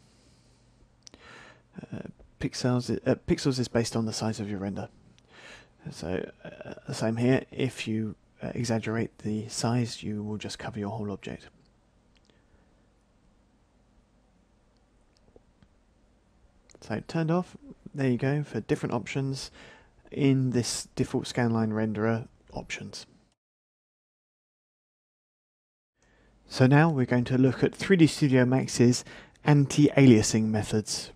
A: Pixels is based on the size of your render. So, the same here, if you exaggerate the size, you will just cover your whole object. So turned off, there you go, for different options in this default scanline renderer options. So now we're going to look at 3D Studio Max's anti-aliasing methods.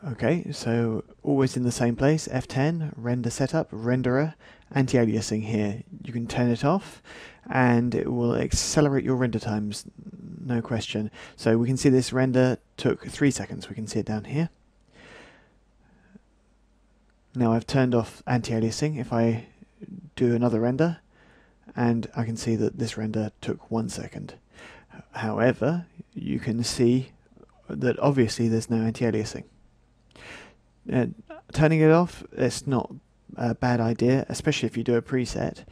A: Okay, so always in the same place, F10, render setup, renderer, anti-aliasing here. You can turn it off and it will accelerate your render times, no question. So we can see this render took 3 seconds, we can see it down here. Now I've turned off anti-aliasing. If I do another render, and I can see that this render took 1 second. However, you can see that obviously there's no anti-aliasing. Turning it off, it's not a bad idea, especially if you do a preset.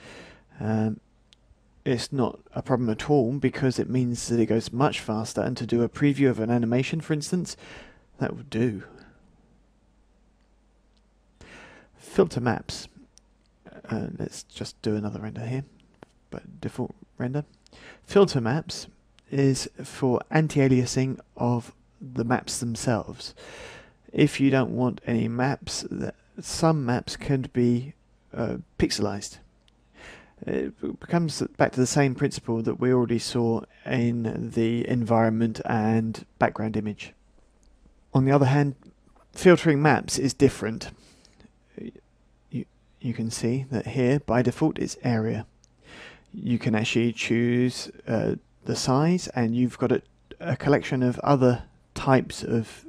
A: It's not a problem at all because it means that it goes much faster, and to do a preview of an animation, for instance, that would do. Filter maps. Let's just do another render here, but default render. Filter maps is for anti-aliasing of the maps themselves. If you don't want any maps, some maps can be pixelized. It comes back to the same principle that we already saw in the environment and background image. On the other hand, filtering maps is different. You can see that here by default is area. You can actually choose the size, and you've got a collection of other types of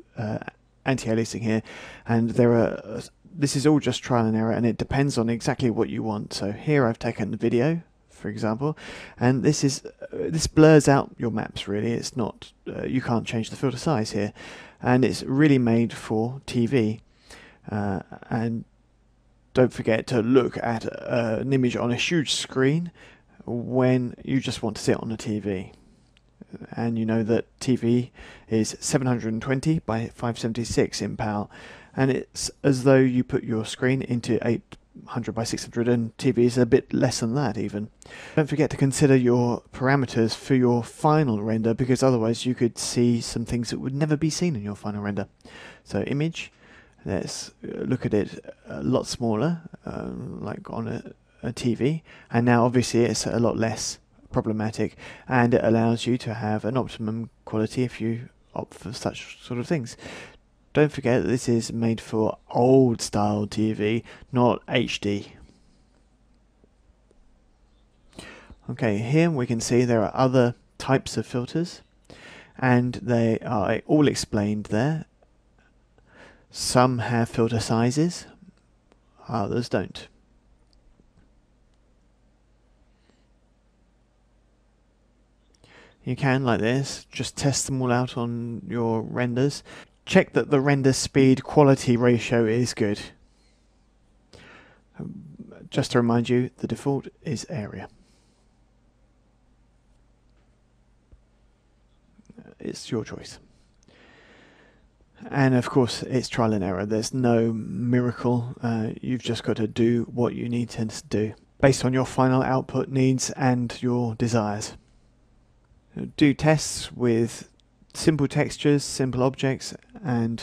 A: anti-aliasing here, and this is all just trial and error, and it depends on exactly what you want. So here I've taken the video, for example, and this blurs out your maps really. It's not, you can't change the filter size here, and it's really made for TV. And don't forget to look at an image on a huge screen when you just want to see it on a TV. And you know that TV is 720 by 576 in PAL, and it's as though you put your screen into 800 by 600, and TV is a bit less than that even. Don't forget to consider your parameters for your final render, because otherwise you could see some things that would never be seen in your final render. So image, let's look at it a lot smaller, like on a TV, and now obviously it's a lot less problematic, and it allows you to have an optimum quality if you opt for such sort of things. Don't forget that this is made for old style TV, not HD. Okay, here we can see there are other types of filters, and they are all explained there. Some have filter sizes, others don't. You can, like this, just test them all out on your renders. Check that the render speed quality ratio is good. Just to remind you, the default is area. It's your choice. And of course, it's trial and error. There's no miracle. You've just got to do what you need to do based on your final output needs and your desires. Do tests with simple textures, simple objects, and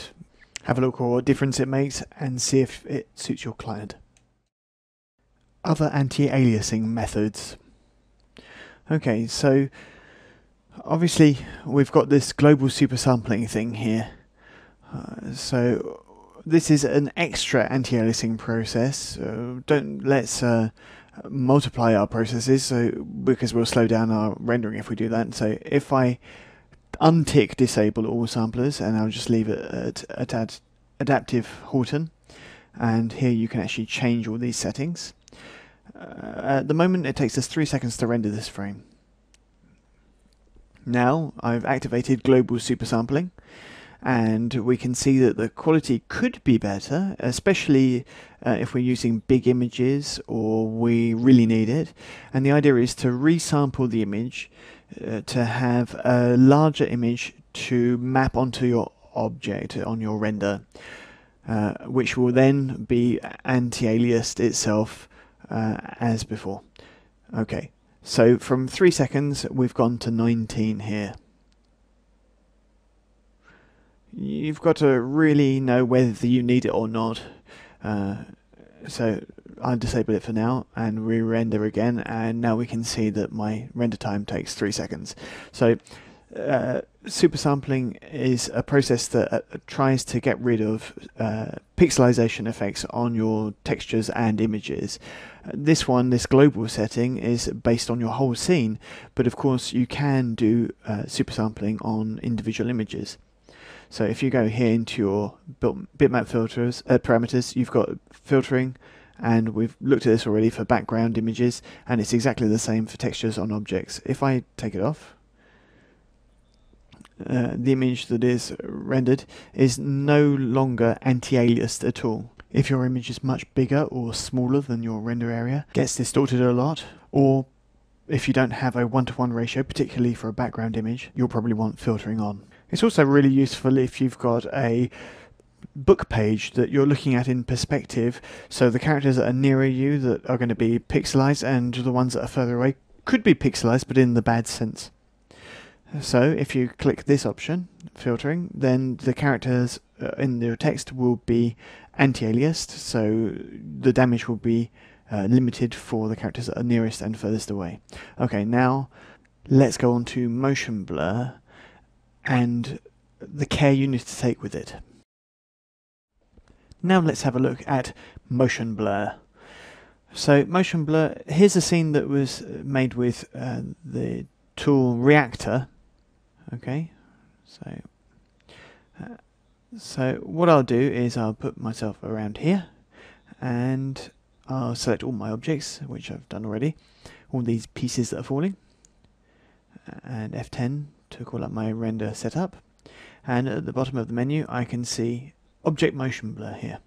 A: have a look at what difference it makes and see if it suits your client. Other anti-aliasing methods. Okay, so obviously we've got this global supersampling thing here. So this is an extra anti-aliasing process. Let's multiply our processes, because we'll slow down our rendering if we do that. So if I untick disable all samplers, and I'll just leave it at adaptive Horton, and here you can actually change all these settings. At the moment it takes us 3 seconds to render this frame. Now I've activated global supersampling, and we can see that the quality could be better, especially if we're using big images or we really need it. And the idea is to resample the image to have a larger image to map onto your object on your render, which will then be anti-aliased itself as before. Okay, so from 3 seconds we've gone to 19 here. You've got to really know whether you need it or not. So I'll disable it for now and re-render again, and now we can see that my render time takes 3 seconds. So supersampling is a process that tries to get rid of pixelization effects on your textures and images. This global setting is based on your whole scene, but of course you can do supersampling on individual images. So if you go here into your bitmap filters parameters, you've got filtering, and we've looked at this already for background images, and it's exactly the same for textures on objects. If I take it off, the image that is rendered is no longer anti-aliased at all. If your image is much bigger or smaller than your render area, gets distorted a lot, or if you don't have a 1-to-1 ratio, particularly for a background image, you'll probably want filtering on. It's also really useful if you've got a book page that you're looking at in perspective, so the characters that are nearer you that are going to be pixelized, and the ones that are further away could be pixelized, but in the bad sense. So if you click this option, filtering, then the characters in your text will be anti-aliased, so the damage will be limited for the characters that are nearest and furthest away. Okay, now let's go on to motion blur and the care you need to take with it. Now let's have a look at motion blur. So motion blur, here's a scene that was made with the tool Reactor. Okay, so what I'll do is I'll put myself around here, and I'll select all my objects, which I've done already, all these pieces that are falling, and F10 to call up my render setup, and at the bottom of the menu I can see object motion blur here.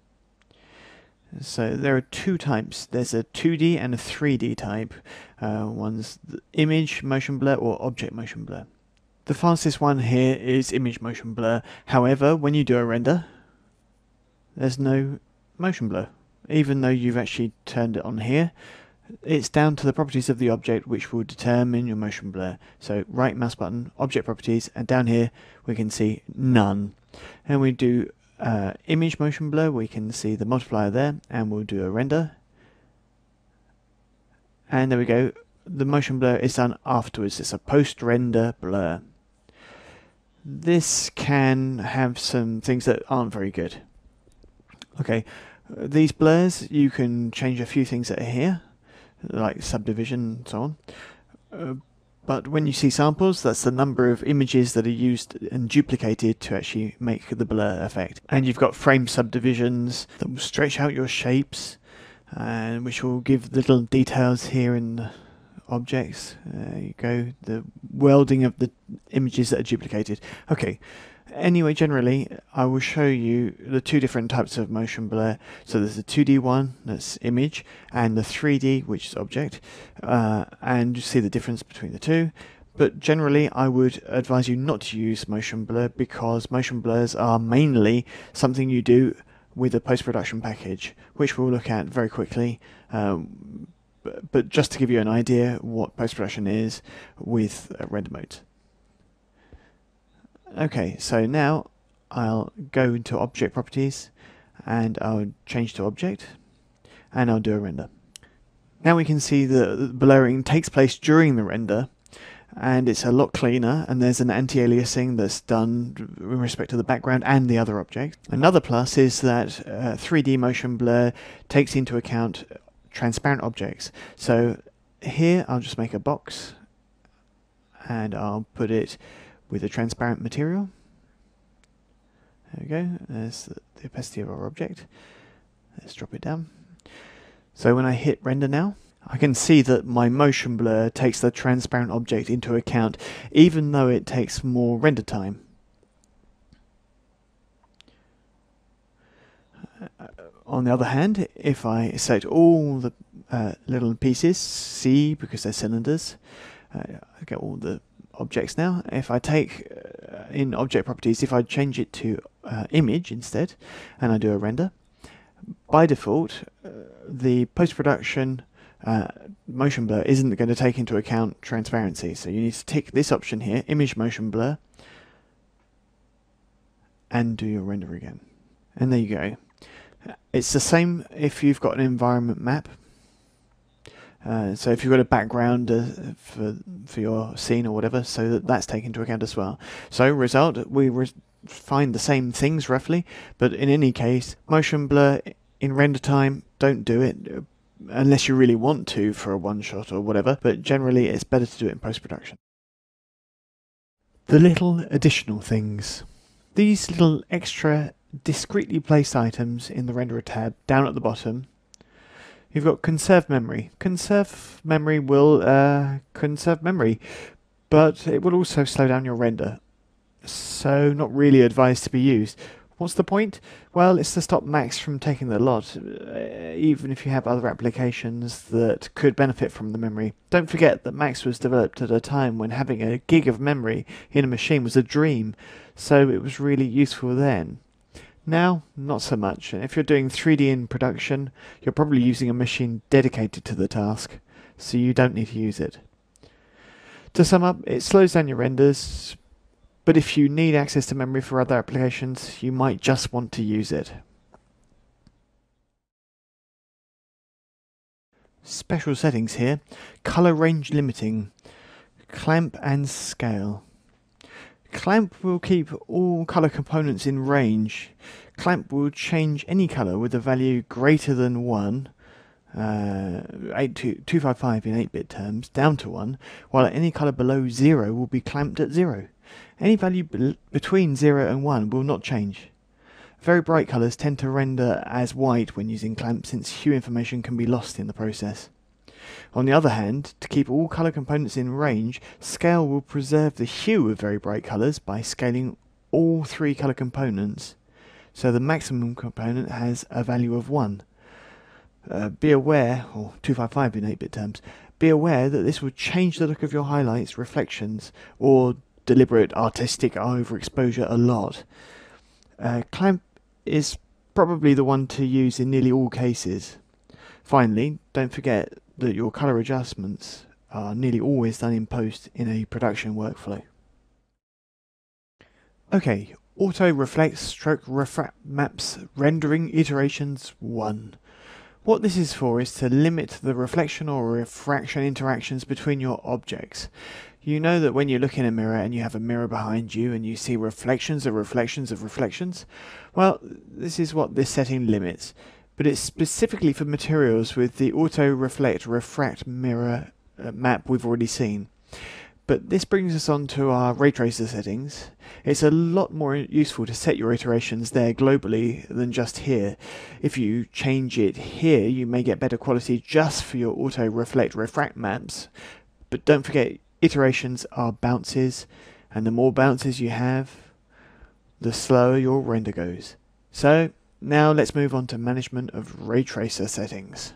A: So there are two types. There's a 2D and a 3D type. One's the image motion blur or object motion blur. The fastest one here is image motion blur. However, when you do a render, there's no motion blur. Even though you've actually turned it on here, it's down to the properties of the object which will determine your motion blur. So right mouse button, object properties, and down here we can see none. And we do image motion blur, we can see the multiplier there, and we'll do a render. And there we go. The motion blur is done afterwards. It's a post-render blur. This can have some things that aren't very good. Okay, these blurs, you can change a few things that are here, like subdivision and so on. But when you see samples, that's the number of images that are used and duplicated to actually make the blur effect. And you've got frame subdivisions that will stretch out your shapes, and which will give little details here in the objects. There you go, the welding of the images that are duplicated. Okay, anyway, generally I will show you the two different types of motion blur. So there's the 2D one, that's image, and the 3D, which is object, and you see the difference between the two. but generally I would advise you not to use motion blur, because motion blurs are mainly something you do with a post-production package, which we'll look at very quickly. But just to give you an idea what post-production is with render modes. Okay, so now I'll go into object properties and I'll change to object and I'll do a render. Now we can see that the blurring takes place during the render, and it's a lot cleaner, and there's an anti-aliasing that's done in respect to the background and the other objects. Another plus is that 3D motion blur takes into account transparent objects. So here I'll just make a box and I'll put it with a transparent material. There we go, there's the opacity of our object. Let's drop it down. So when I hit render now, I can see that my motion blur takes the transparent object into account, even though it takes more render time. On the other hand, if I select all the little pieces, C because they're cylinders, I get all the objects now. If I take in object properties, if I change it to image instead, and I do a render, by default, the post-production motion blur isn't going to take into account transparency. So you need to tick this option here, image motion blur, and do your render again. And there you go. It's the same if you've got an environment map. So if you've got a background for your scene or whatever, so that's taken into account as well. So result, we find the same things roughly, but in any case, motion blur in render time, don't do it unless you really want to for a one shot or whatever, but generally it's better to do it in post-production. The little additional things. These little extra discretely placed items in the renderer tab down at the bottom. You've got conserve memory. Conserve memory will conserve memory, but it will also slow down your render. So not really advised to be used. What's the point? Well, it's to stop Max from taking the lot, even if you have other applications that could benefit from the memory. Don't forget that Max was developed at a time when having a gig of memory in a machine was a dream, so it was really useful then. Now, not so much. If you're doing 3D in production, you're probably using a machine dedicated to the task, so you don't need to use it. To sum up, it slows down your renders, but if you need access to memory for other applications, you might just want to use it. Special settings here. Color range limiting. Clamp and scale. Clamp will keep all color components in range. Clamp will change any color with a value greater than 1, 255 in 8-bit terms, down to 1, while any color below 0 will be clamped at 0. Any value between 0 and 1 will not change. Very bright colors tend to render as white when using clamp, since hue information can be lost in the process. On the other hand, to keep all color components in range, scale will preserve the hue of very bright colors by scaling all 3 color components, so the maximum component has a value of 1. Be aware, or 255 in 8-bit terms, be aware that this will change the look of your highlights, reflections, or deliberate artistic overexposure a lot. Clamp is probably the one to use in nearly all cases. Finally, don't forget that your color adjustments are nearly always done in post in a production workflow. Okay, auto reflect stroke refract maps rendering iterations 1. What this is for is to limit the reflection or refraction interactions between your objects. You know that when you look in a mirror and you have a mirror behind you and you see reflections of reflections of reflections, well, this is what this setting limits. But it's specifically for materials with the auto reflect refract mirror map we've already seen. But this brings us on to our ray tracer settings. It's a lot more useful to set your iterations there globally than just here. If you change it here, you may get better quality just for your auto reflect refract maps. But don't forget, iterations are bounces, and the more bounces you have, the slower your render goes. So now let's move on to management of ray tracer settings.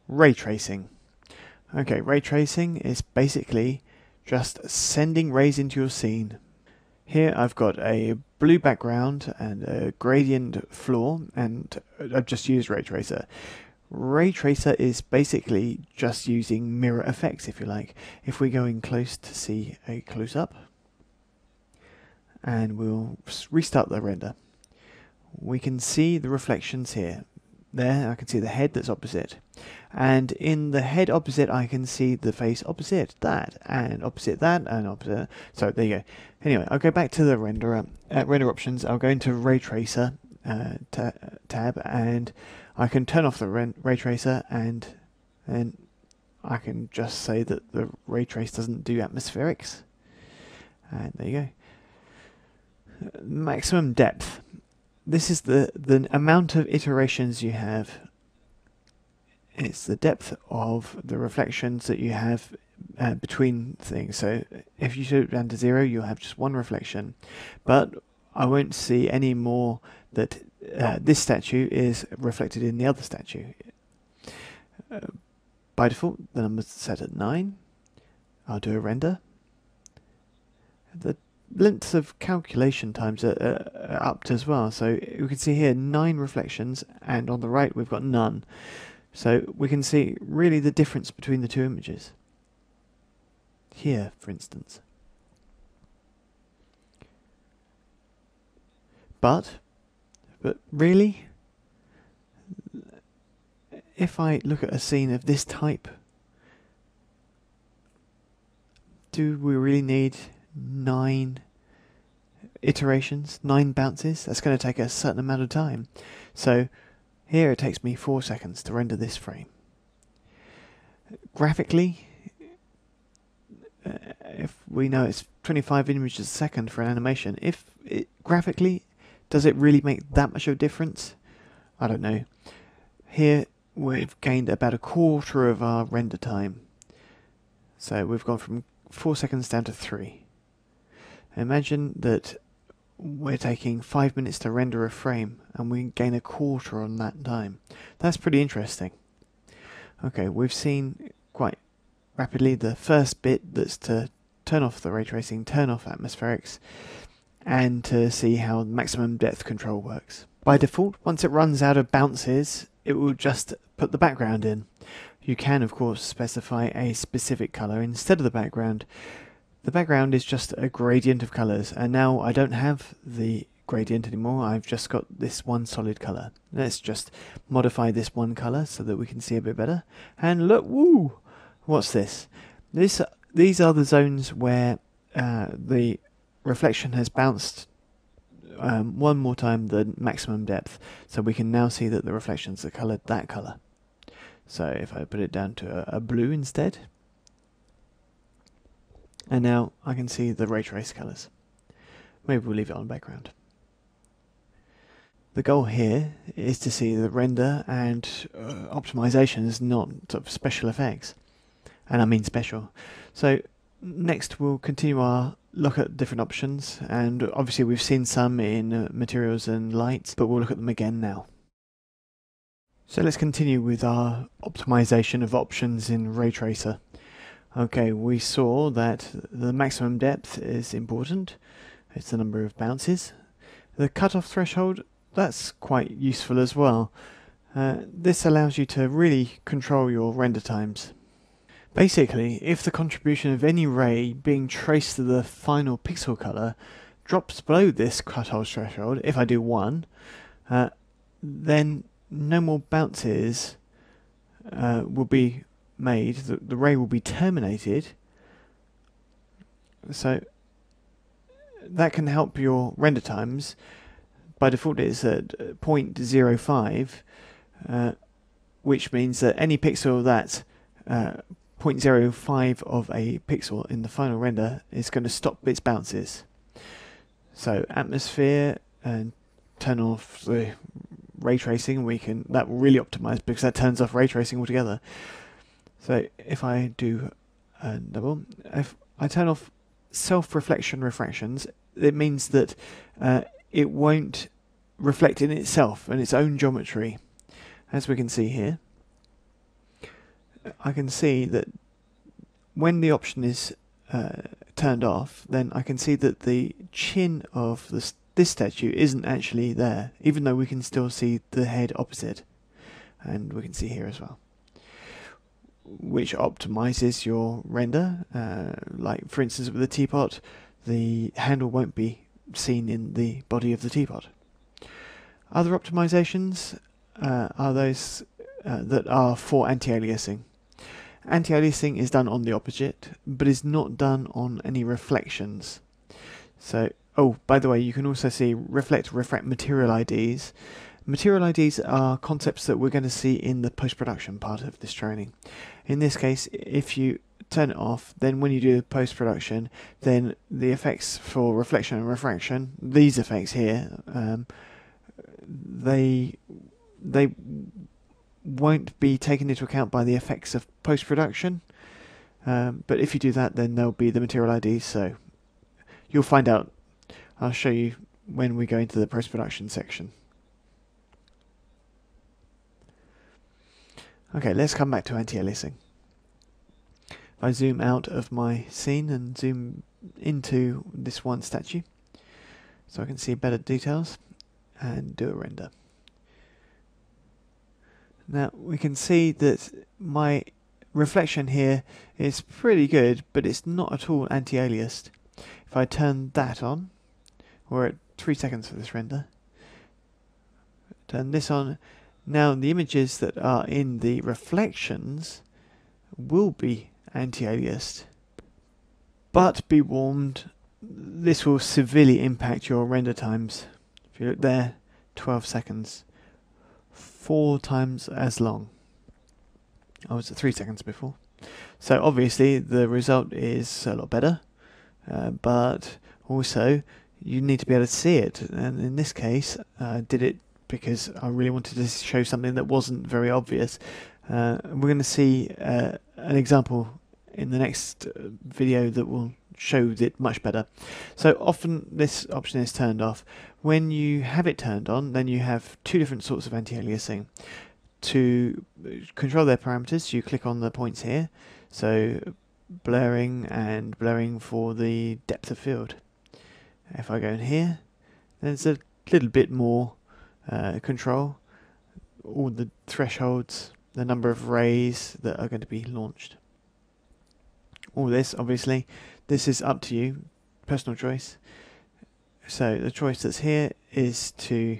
A: Ray tracing. Okay, ray tracing is basically just sending rays into your scene. Here I've got a blue background and a gradient floor, and I've just used Ray Tracer. Ray Tracer is basically just using mirror effects, if you like. If we go in close to see a close-up, and we'll restart the render, we can see the reflections here. There I can see the head that's opposite, and in the head opposite I can see the face opposite that, and opposite that, and opposite. So there you go. Anyway, I'll go back to the render options. I'll go into Ray Tracer tab, and I can turn off the Ray Tracer, and then I can just say that the Ray Trace doesn't do atmospherics, and there you go. Maximum depth. This is the amount of iterations you have. It's the depth of the reflections that you have between things. So if you shoot it down to 0, you'll have just one reflection. But I won't see any more that this statue is reflected in the other statue. By default, the number's set at 9. I'll do a render. The lengths of calculation times are upped as well, so you can see here 9 reflections, and on the right we've got none. So we can see really the difference between the two images. Here, for instance. But really, if I look at a scene of this type, do we really need 9 iterations, 9 bounces? That's going to take a certain amount of time. So here it takes me 4 seconds to render this frame. Graphically, if we know it's 25 images a second for an animation, graphically, does it really make that much of a difference? I don't know. Here we've gained about a quarter of our render time. So we've gone from 4 seconds down to 3. Imagine that we're taking 5 minutes to render a frame, and we gain a quarter on that time. That's pretty interesting. Okay, we've seen quite rapidly the first bit, that's to turn off the ray tracing, turn off atmospherics, and to see how maximum depth control works. By default, once it runs out of bounces, it will just put the background in. You can, of course, specify a specific color instead of the background. The background is just a gradient of colors, and now I don't have the gradient anymore. I've just got this one solid color. Let's just modify this one color so that we can see a bit better. And look, woo! What's this? These are the zones where the reflection has bounced one more time the maximum depth, so we can now see that the reflections are colored that color. So if I put it down to a blue instead, and now I can see the ray trace colors. Maybe we'll leave it on background. The goal here is to see the render and optimizations, not sort of special effects. And I mean special. So next we'll continue our look at different options, and obviously we've seen some in materials and lights, but we'll look at them again now. So let's continue with our optimization of options in Ray Tracer. Okay, we saw that the maximum depth is important. It's the number of bounces. The cutoff threshold, that's quite useful as well. This allows you to really control your render times. Basically, if the contribution of any ray being traced to the final pixel color drops below this cutoff threshold, if I do 1, then no more bounces will be made. The ray will be terminated. So that can help your render times. By default it's at 0.05, which means that any pixel that's 0.05 of a pixel in the final render is going to stop its bounces. So atmosphere, and turn off the ray tracing, that will really optimize because that turns off ray tracing altogether. So if I do a double, if I turn off self-reflection refractions, it means that it won't reflect in itself and its own geometry, as we can see here. I can see that when the option is turned off, then I can see that the chin of this statue isn't actually there, even though we can still see the head opposite, and we can see here as well, which optimizes your render. Like for instance with the teapot, the handle won't be seen in the body of the teapot. Other optimizations are those that are for anti-aliasing. Anti-aliasing is done on the object, but is not done on any reflections. So, oh, by the way, you can also see reflect, refract material IDs. Material IDs are concepts that we're going to see in the post-production part of this training. In this case, if you turn it off, then when you do post-production, then the effects for reflection and refraction, these effects here, they won't be taken into account by the effects of post-production, but if you do that, then there'll be the material IDs, so you'll find out. I'll show you when we go into the post-production section. Okay, let's come back to anti-aliasing. If I zoom out of my scene and zoom into this one statue, so I can see better details, and do a render. Now we can see that my reflection here is pretty good, but it's not at all anti-aliased. If I turn that on, we're at 3 seconds for this render, turn this on, now the images that are in the reflections will be anti-aliased, but be warned, this will severely impact your render times. If you look there, 12 seconds. 4 times as long. I was at 3 seconds before. So obviously the result is a lot better, but also you need to be able to see it. And in this case, I did it because I really wanted to show something that wasn't very obvious. We're going to see an example in the next video that will show it much better. So often this option is turned off. When you have it turned on, then you have 2 different sorts of anti-aliasing. To control their parameters, you click on the points here, so blurring and blurring for the depth of field. If I go in here, there's a little bit more control, all the thresholds, the number of rays that are going to be launched. All this, obviously, this is up to you, personal choice. So the choice that's here is to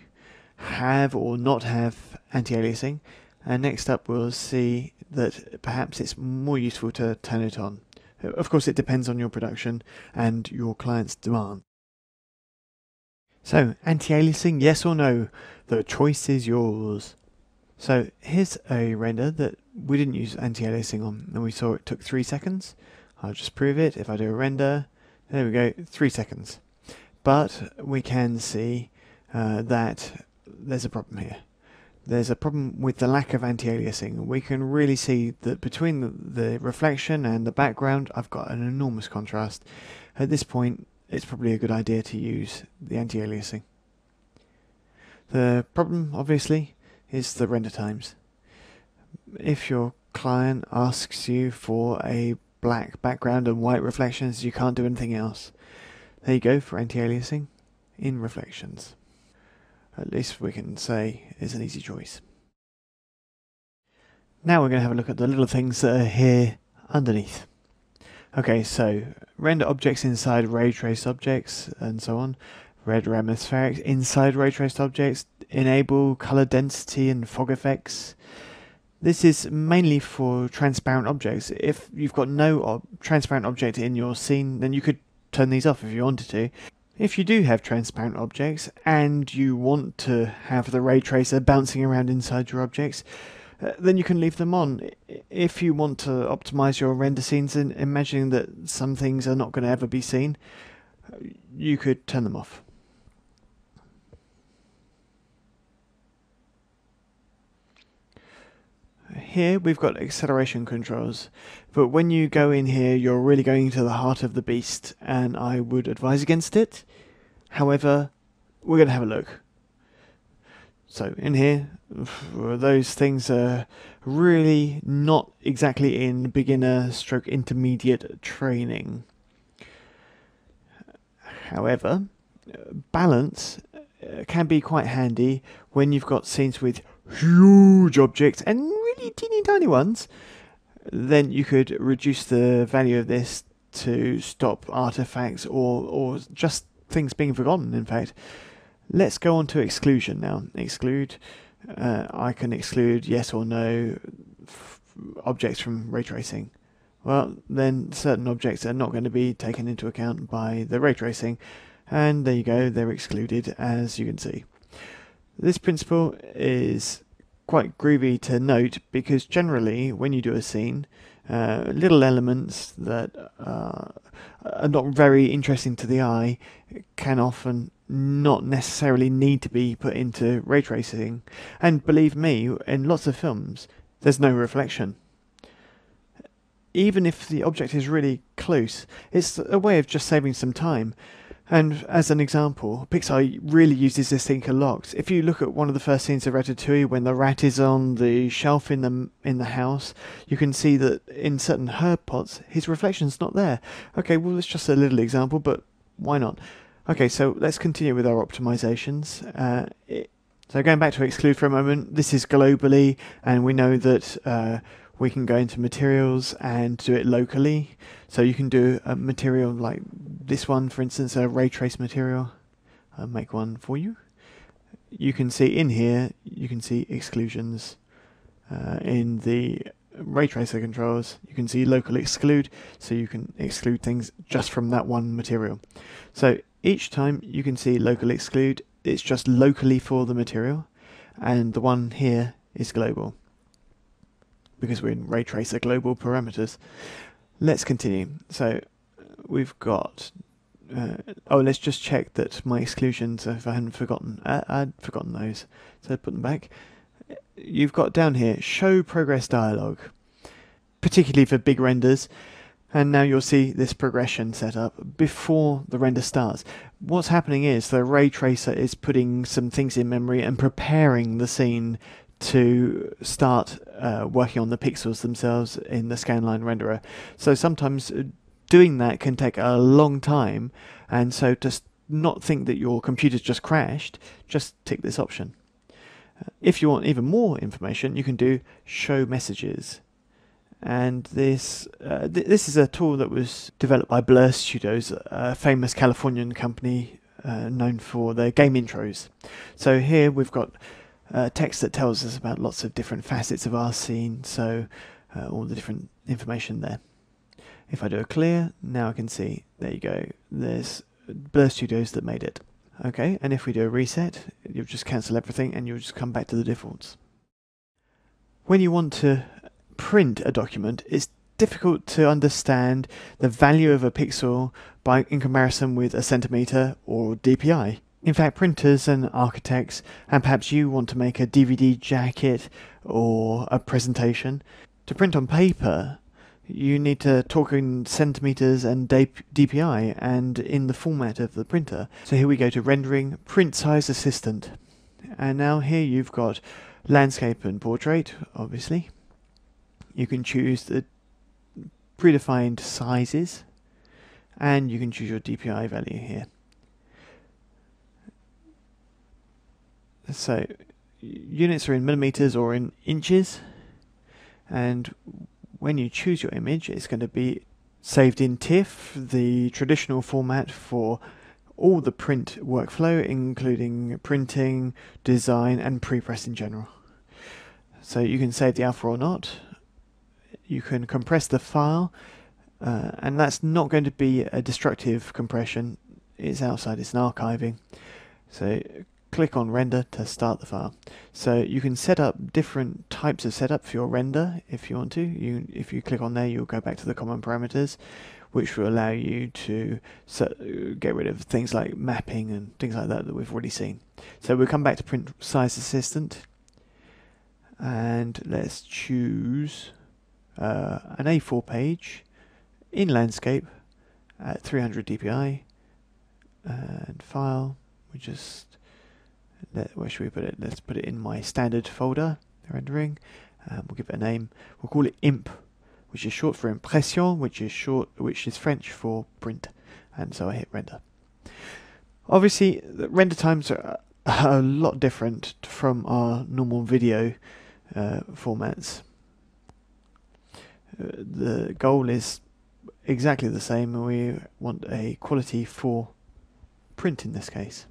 A: have or not have anti-aliasing, and next up we'll see that perhaps it's more useful to turn it on. Of course it depends on your production and your client's demand. So anti-aliasing, yes or no? The choice is yours. So here's a render that we didn't use anti-aliasing on, and we saw it took 3 seconds. I'll just prove it. If I do a render, there we go, 3 seconds. But we can see that there's a problem here. There's a problem with the lack of anti-aliasing. We can really see that between the reflection and the background, I've got an enormous contrast. At this point, it's probably a good idea to use the anti-aliasing. The problem, obviously, is the render times. If your client asks you for a black background and white reflections, you can't do anything else. There you go for anti-aliasing in reflections. At least we can say it's an easy choice. Now we're going to have a look at the little things that are here underneath. Okay, so render objects inside ray traced objects and so on. Render atmospherics inside ray traced objects. Enable color density and fog effects. This is mainly for transparent objects. If you've got no transparent object in your scene, then you could turn these off if you wanted to. If you do have transparent objects and you want to have the ray tracer bouncing around inside your objects, then you can leave them on. If you want to optimize your render scenes and imagining that some things are not going to ever be seen, you could turn them off. Here we've got acceleration controls, but when you go in here you're really going to the heart of the beast, and I would advise against it. However, we're going to have a look. So in here, those things are really not exactly in beginner stroke intermediate training. However, balance can be quite handy when you've got scenes with huge objects and really teeny tiny ones. Then you could reduce the value of this to stop artifacts or just things being forgotten, in fact. Let's go on to exclusion now. Exclude. I can exclude yes or no objects from ray tracing. Well, then certain objects are not going to be taken into account by the ray tracing, and there you go, they're excluded, as you can see. This principle is quite groovy to note because generally when you do a scene, little elements that are not very interesting to the eye can often not necessarily need to be put into ray tracing. And believe me, in lots of films, there's no reflection. Even if the object is really close, it's a way of just saving some time. And as an example, Pixar really uses this thing a lot. If you look at one of the first scenes of Ratatouille, when the rat is on the shelf in the house, you can see that in certain herb pots, his reflection's not there. Okay, well, it's just a little example, but why not? Okay, so let's continue with our optimizations. So going back to exclude for a moment, this is globally, and we know that we can go into materials and do it locally. So you can do a material like this one, for instance, a ray trace material. I'll make one for you. You can see in here, you can see exclusions. In the ray tracer controls, you can see local exclude, so you can exclude things just from that one material. So each time you can see local exclude, it's just locally for the material, and the one here is global, because we're in ray tracer global parameters. Let's continue. So we've got, let's just check that my exclusions, if I hadn't forgotten, I'd forgotten those, so I'd put them back. You've got down here, show progress dialog, particularly for big renders, and now you'll see this progression set up before the render starts. What's happening is the ray tracer is putting some things in memory and preparing the scene to start working on the pixels themselves in the scanline renderer. So sometimes doing that can take a long time, and so to not think that your computer's just crashed, just tick this option. If you want even more information, you can do show messages. And this is a tool that was developed by Blur Studios, a famous Californian company known for their game intros. So here we've got text that tells us about lots of different facets of our scene, so all the different information there. If I do a clear, now I can see, there you go, there's Blur Studios that made it. Okay, and if we do a reset, you'll just cancel everything and you'll just come back to the defaults. When you want to print a document, it's difficult to understand the value of a pixel in comparison with a centimeter or DPI. In fact, printers and architects, and perhaps you want to make a DVD jacket or a presentation, to print on paper, you need to talk in centimeters and DPI and in the format of the printer. So here we go to rendering, print size assistant. And now here you've got landscape and portrait, obviously. You can choose the predefined sizes, and you can choose your DPI value here. So units are in millimeters or in inches, and when you choose your image, it's going to be saved in TIFF, the traditional format for all the print workflow, including printing, design, and pre-press in general. So you can save the alpha or not. You can compress the file, and that's not going to be a destructive compression. It's outside, it's an archiving. So click on render to start the file. So you can set up different types of setup for your render if you want to. If you click on there, you'll go back to the common parameters, which will allow you to get rid of things like mapping and things like that we've already seen. So we'll come back to print size assistant, and let's choose an A4 page in landscape at 300 dpi, and file, we just Where should we put it? Let's put it in my standard folder, rendering. We'll give it a name. We'll call it imp, which is short for impression, which is French for print. And so I hit render. Obviously, the render times are a lot different from our normal video formats. The goal is exactly the same. We want a quality for print in this case.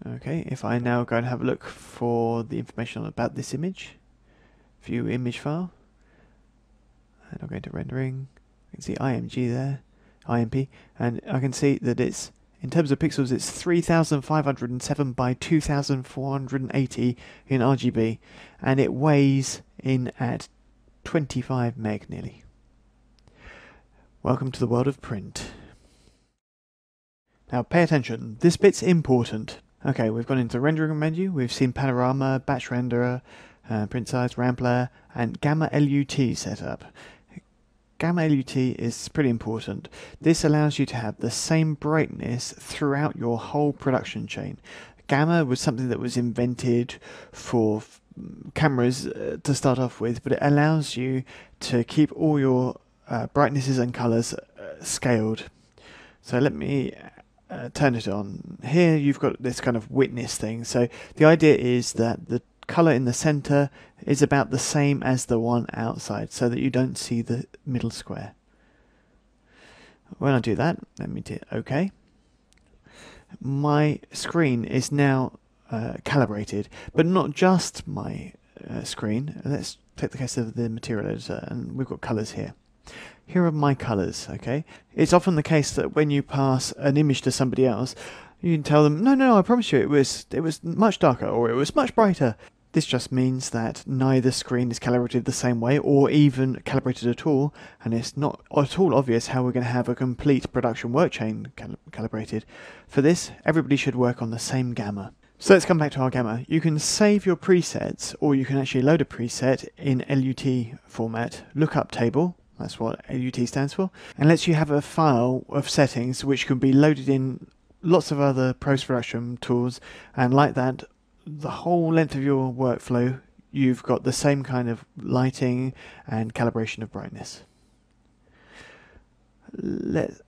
A: Okay, if I now go and have a look for the information about this image, view image file, and I'll go into rendering, you can see IMG there, IMP, and I can see that it's, in terms of pixels, it's 3507 by 2480 in RGB, and it weighs in at 25 meg nearly. Welcome to the world of print. Now pay attention, this bit's important. Okay, we've gone into the rendering menu, we've seen panorama, batch renderer, print size, ramp layer, and gamma LUT setup. Gamma LUT is pretty important. This allows you to have the same brightness throughout your whole production chain. Gamma was something that was invented for cameras to start off with, but it allows you to keep all your brightnesses and colors scaled. So let me turn it on. Here you've got this kind of witness thing. So the idea is that the color in the center is about the same as the one outside, so that you don't see the middle square. When I do that, let me hit OK. My screen is now calibrated, but not just my screen. Let's take the case of the material editor, and we've got colors here. Here are my colors, okay? It's often the case that when you pass an image to somebody else, you can tell them, no, I promise you it was much darker, or it was much brighter. This just means that neither screen is calibrated the same way, or even calibrated at all, and it's not at all obvious how we're going to have a complete production work chain calibrated. For this, everybody should work on the same gamma. So let's come back to our gamma. You can save your presets, or you can actually load a preset in LUT format, lookup table. That's what LUT stands for, and lets you have a file of settings which can be loaded in lots of other post-production tools, and like that, the whole length of your workflow, you've got the same kind of lighting and calibration of brightness. Let's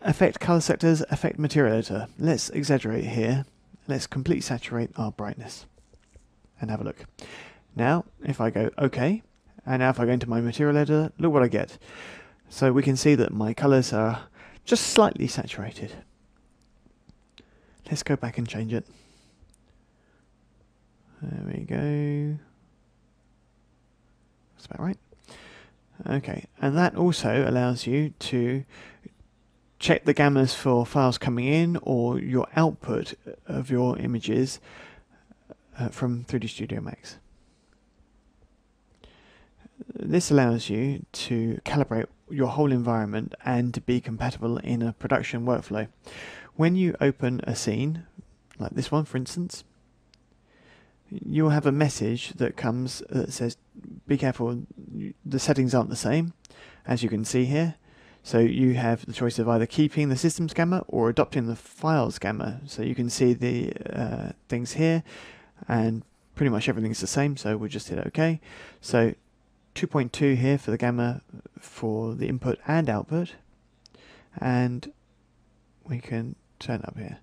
A: affect color sectors, affect material editor. Let's exaggerate here. Let's completely saturate our brightness and have a look. Now, if I go OK, and now if I go into my material editor, look what I get. So we can see that my colors are just slightly saturated. Let's go back and change it. There we go. That's about right. Okay, and that also allows you to check the gammas for files coming in, or your output of your images from 3D Studio Max. This allows you to calibrate your whole environment and to be compatible in a production workflow. When you open a scene, like this one for instance, you'll have a message that comes that says, be careful, the settings aren't the same, as you can see here. So you have the choice of either keeping the system's gamma or adopting the file's gamma. So you can see the things here, and pretty much everything's the same, so we'll just hit OK. So 2.2 here for the gamma for the input and output, and we can turn up here.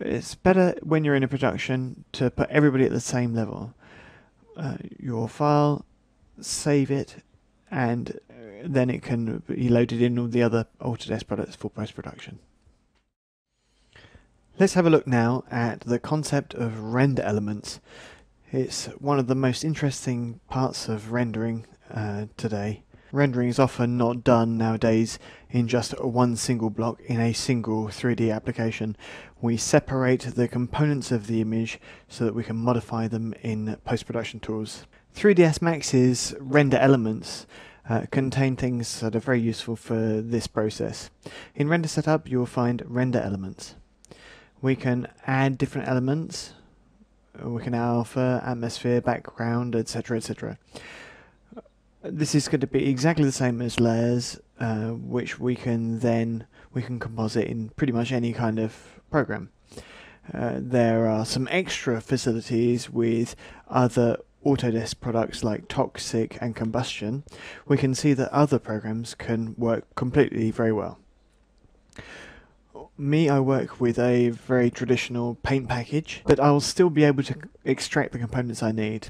A: It's better when you're in a production to put everybody at the same level. Your file, save it, and then it can be loaded in all the other Autodesk products for post-production. Let's have a look now at the concept of render elements. It's one of the most interesting parts of rendering today. Rendering is often not done nowadays in just one single block in a single 3D application. We separate the components of the image so that we can modify them in post-production tools. 3ds Max's render elements contain things that are very useful for this process. In render setup, you'll find render elements. We can add different elements. We can alpha, atmosphere, background, etc., etc. This is going to be exactly the same as layers, which we can composite in pretty much any kind of program. There are some extra facilities with other Autodesk products like Toxic and Combustion. We can see that other programs can work completely very well. I work with a very traditional paint package, but I will still be able to extract the components I need.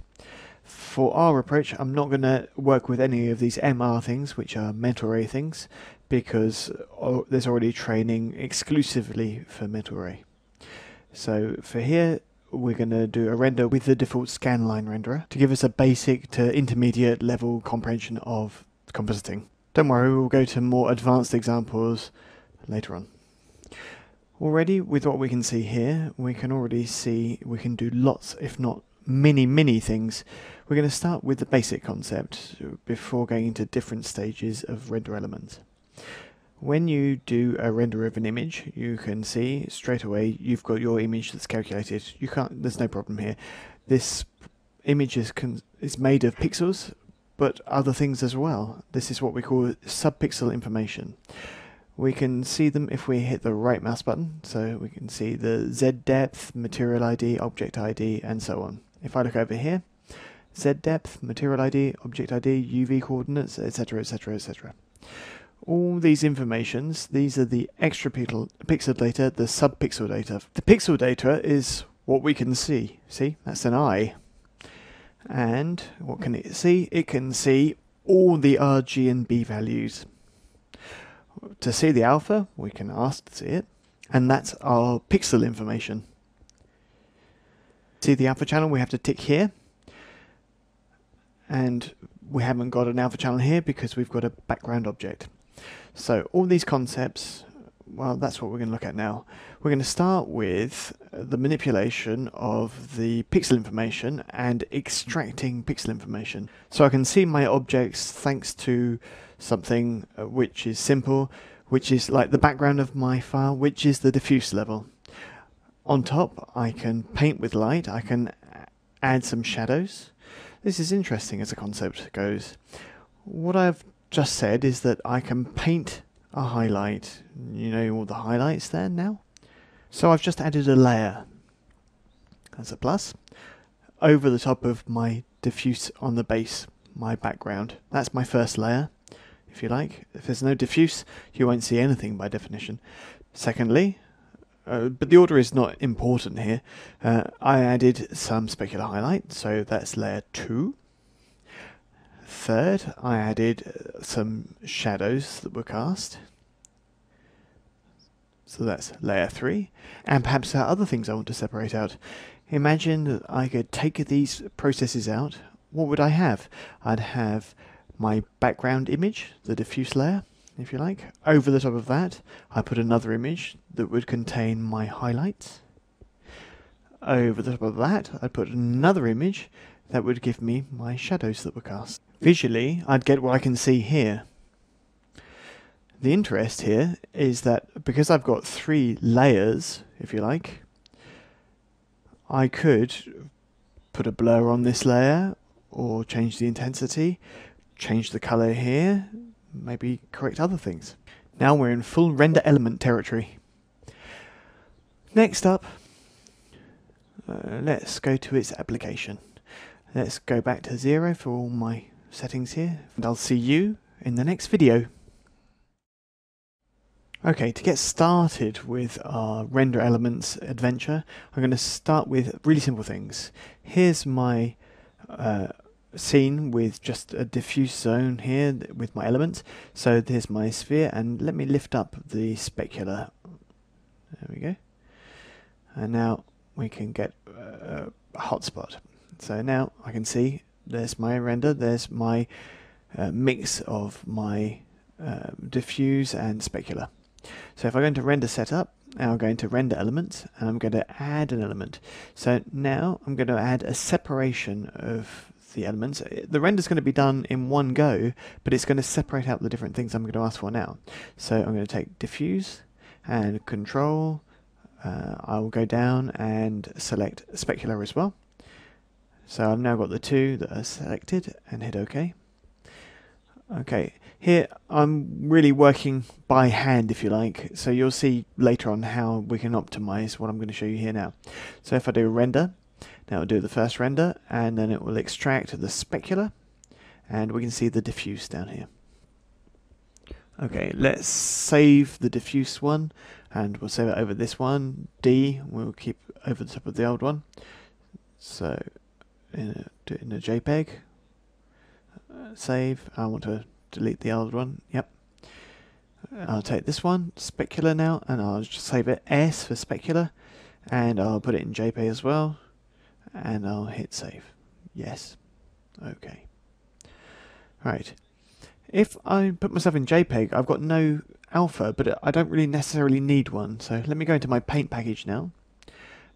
A: For our approach, I'm not going to work with any of these MR things, which are mental array things, because there's already training exclusively for mental array. So for here, we're going to do a render with the default scanline renderer to give us a basic to intermediate level comprehension of compositing. Don't worry, we'll go to more advanced examples later on. Already, with what we can see here, we can already see we can do lots, if not many things. We're going to start with the basic concept before going into different stages of render elements. When you do a render of an image, you can see straight away you've got your image that's calculated. There's no problem here. This image is made of pixels, but other things as well. This is what we call subpixel information. We can see them if we hit the right mouse button, so we can see the Z depth, material ID, object ID, and so on. If I look over here, Z depth, material ID, object ID, UV coordinates, etc, etc, etc. All these informations, these are the extra pixel data, the subpixel data. The pixel data is what we can see. See, that's an eye. And what can it see? It can see all the R, G, and B values. To see the alpha, we can ask to see it, and that's our pixel information. See the alpha channel, we have to tick here, and we haven't got an alpha channel here because we've got a background object. So all these concepts, well, that's what we're going to look at now. We're going to start with the manipulation of the pixel information and extracting pixel information. So I can see my objects thanks to something which is simple, which is like the background of my file, which is the diffuse level. On top, I can paint with light, I can add some shadows. This is interesting as a concept goes. What I've just said is that I can paint a highlight. You know all the highlights there now? So I've just added a layer. That's a plus. Over the top of my diffuse on the base, my background. That's my first layer, if you like. If there's no diffuse, you won't see anything by definition. Secondly, but the order is not important here, I added some specular highlight, so that's layer 2. Third, I added some shadows that were cast. So that's layer 3. And perhaps there are other things I want to separate out. Imagine that I could take these processes out. What would I have? I'd have my background image, the diffuse layer, if you like. Over the top of that, I put another image that would contain my highlights. Over the top of that, I'd put another image that would give me my shadows that were cast. Visually, I'd get what I can see here. The interest here is that because I've got 3 layers, if you like, I could put a blur on this layer, or change the intensity, change the color here, maybe correct other things. Now we're in full render element territory. Next up, let's go to its application. Let's go back to 0 for all my settings here, and I'll see you in the next video. Okay, to get started with our render elements adventure, I'm going to start with really simple things. Here's my scene with just a diffuse zone here with my elements. So there's my sphere, and let me lift up the specular. There we go. And now we can get a hotspot. So now I can see there's my render, there's my mix of my diffuse and specular. So if I go into render setup, now I'm going to render element, and I'm going to add an element. So now I'm going to add a separation of the elements. The render's going to be done in one go, but it's going to separate out the different things I'm going to ask for now. So I'm going to take diffuse and control. I will go down and select specular as well. So I've now got the 2 that are selected, and hit OK. Okay, here I'm really working by hand, if you like, so you'll see later on how we can optimize what I'm going to show you here now. So if I do a render, now it'll do the first render, and then it will extract the specular, and we can see the diffuse down here. Okay, let's save the diffuse one, and we'll save it over this one. D, we'll keep over the top of the old one. So, do it in a JPEG. Save. I want to delete the old one. Yep. I'll take this one, specular now, and I'll just save it S for specular, and I'll put it in JPEG as well, and I'll hit save. Yes. Okay. Right. If I put myself in JPEG, I've got no alpha, but I don't really necessarily need one. So let me go into my paint package now,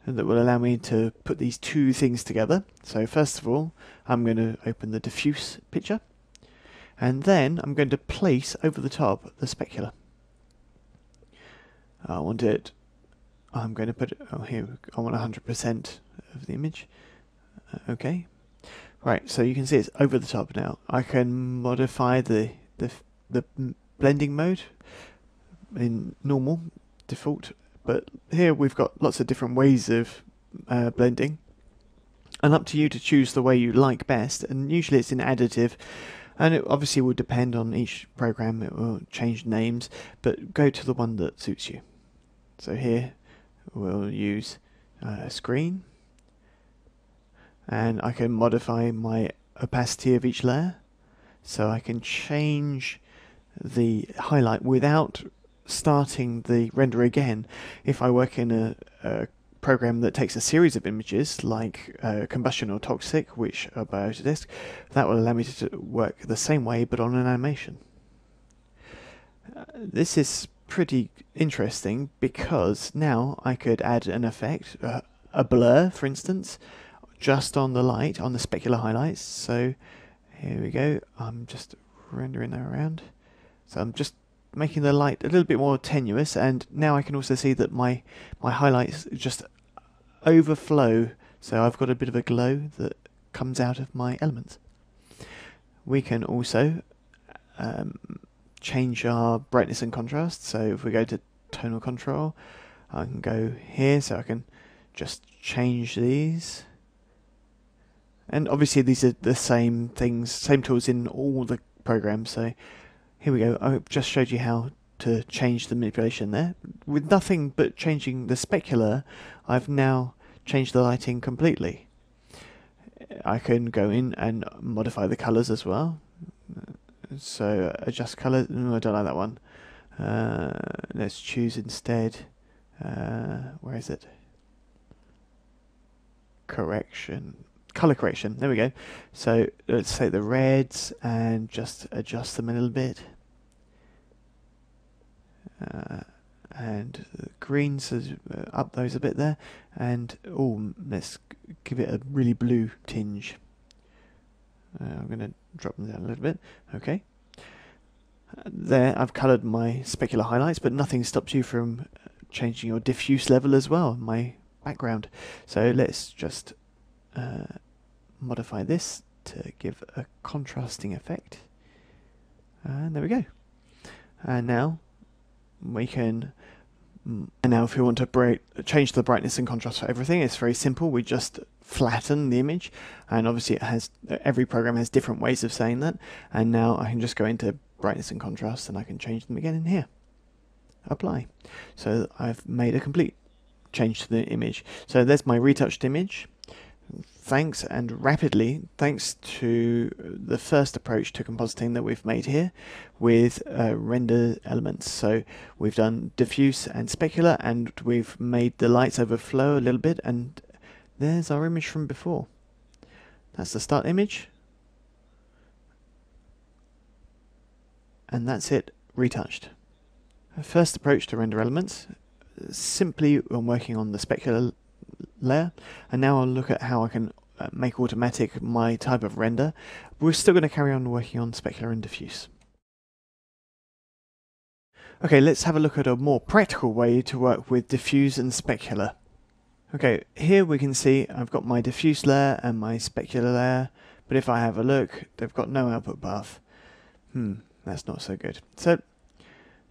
A: and that will allow me to put these two things together. So first of all, I'm going to open the diffuse picture, and then I'm going to place over the top the specular. I want it, I'm going to put it, oh here, I want 100% of the image. Okay. Right, so you can see it's over the top now. I can modify the blending mode in normal, default, but here we've got lots of different ways of blending, and up to you to choose the way you like best, and usually it's in additive, and it obviously will depend on each program, it will change names, but go to the one that suits you. So here we'll use screen, and I can modify my opacity of each layer, so I can change the highlight without starting the render again. If I work in a program that takes a series of images, like combustion or toxic, which are by Autodesk, that will allow me to work the same way but on an animation. This is pretty interesting because now I could add an effect, a blur for instance, just on the light, on the specular highlights. So here we go, I'm just rendering that around. So I'm just making the light a little bit more tenuous, and now I can also see that my highlights just overflow, so I've got a bit of a glow that comes out of my elements. We can also change our brightness and contrast, so if we go to tonal control, I can go here, so I can just change these. And obviously these are the same things, same tools in all the programs, so here we go. I just showed you how to change the manipulation there. With nothing but changing the specular, I've now changed the lighting completely. I can go in and modify the colours as well. So adjust colour, no, I don't like that one. Let's choose instead, where is it? Correction. Colour correction, there we go. So let's take the reds and just adjust them a little bit. And the greens, up those a bit there. And let's give it a really blue tinge. I'm going to drop them down a little bit. Okay. There, I've coloured my specular highlights, but nothing stops you from changing your diffuse level as well, my background. So let's just modify this to give a contrasting effect, and there we go. And now we can, and now if we want to change the brightness and contrast for everything, it's very simple. We just flatten the image, and obviously it has, every program has different ways of saying that, and now I can just go into brightness and contrast and I can change them again in here. Apply. So I've made a complete change to the image. So there's my retouched image. Thanks to the first approach to compositing that we've made here with render elements. So we've done diffuse and specular, and we've made the lights overflow a little bit, and there's our image from before. That's the start image, and that's it retouched. First approach to render elements, simply I'm working on the specular layer, and now I'll look at how I can make automatic my type of render. We're still going to carry on working on specular and diffuse. Okay, let's have a look at a more practical way to work with diffuse and specular. Okay, here we can see I've got my diffuse layer and my specular layer, but if I have a look, they've got no output path. That's not so good. So,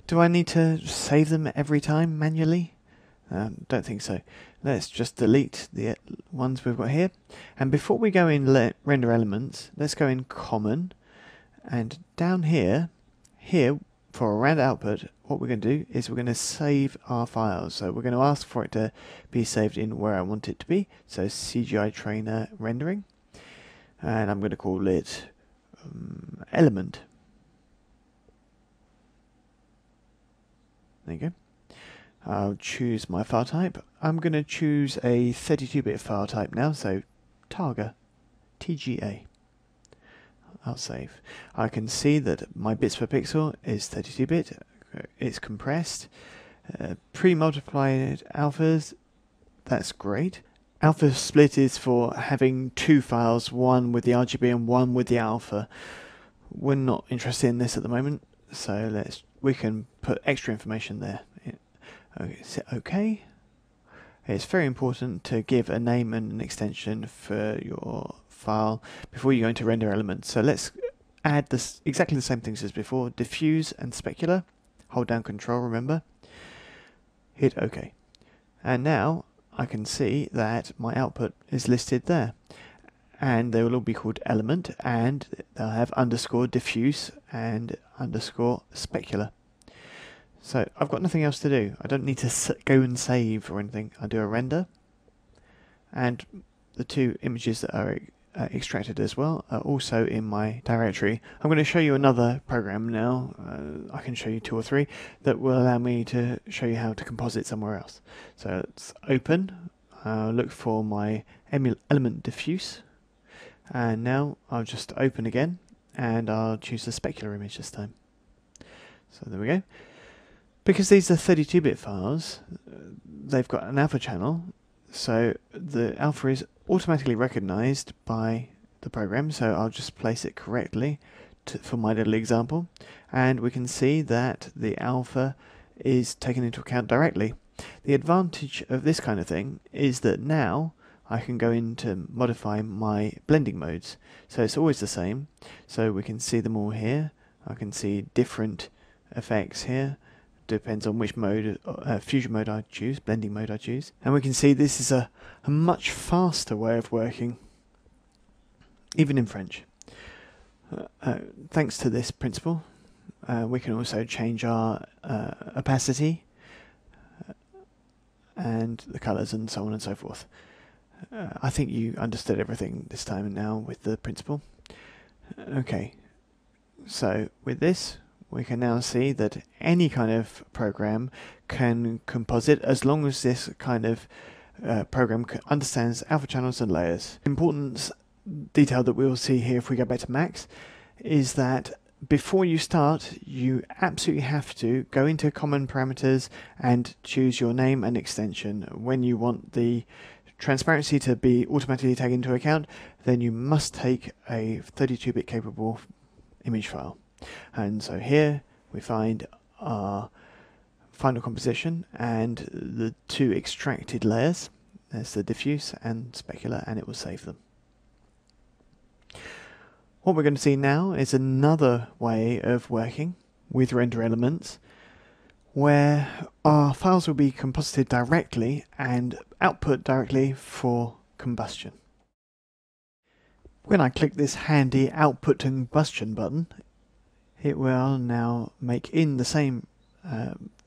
A: do I need to save them every time manually? Don't think so. Let's just delete the ones we've got here. And before we go in render elements, let's go in common. And down here for a render output, what we're going to do is we're going to save our files. So we're going to ask for it to be saved in where I want it to be. So CGI trainer rendering. And I'm going to call it element. There you go. I'll choose my file type. I'm going to choose a 32-bit file type now, so Targa, TGA. I'll save. I can see that my bits per pixel is 32-bit. It's compressed. Pre-multiplied alphas, that's great. Alpha split is for having two files, one with the RGB and one with the alpha. We're not interested in this at the moment, so we can put extra information there. Okay, so OK. It's very important to give a name and an extension for your file before you go into render elements. So let's add this exactly the same things as before: diffuse and specular. Hold down Control, remember. Hit OK. And now I can see that my output is listed there. And they will all be called element, and they'll have underscore diffuse and underscore specular. So I've got nothing else to do. I don't need to go and save or anything. I do a render, and the two images that are extracted as well are also in my directory. I'm going to show you another program now. I can show you two or three that will allow me to show you how to composite somewhere else. So let's open, look for my element diffuse, and now I'll just open again, and I'll choose the specular image this time. So there we go. Because these are 32-bit files, they've got an alpha channel, so the alpha is automatically recognized by the program, so I'll just place it correctly for my little example, and we can see that the alpha is taken into account directly. The advantage of this kind of thing is that now I can go in to modify my blending modes, so it's always the same, so we can see them all here. I can see different effects here. Depends on which mode, fusion mode I choose, blending mode I choose. And we can see this is a much faster way of working, even in French. Thanks to this principle, we can also change our opacity and the colours and so on and so forth. I think you understood everything this time now with the principle. Okay, so with this, we can now see that any kind of program can composite as long as this kind of program understands alpha channels and layers. Important detail that we'll see here if we go back to Max is that before you start, you absolutely have to go into common parameters and choose your name and extension. When you want the transparency to be automatically taken into account, then you must take a 32-bit capable image file. And so here we find our final composition and the two extracted layers. There's the diffuse and specular, and it will save them. What we're going to see now is another way of working with render elements where our files will be composited directly and output directly for combustion. When I click this handy output to combustion button, it will now make in the same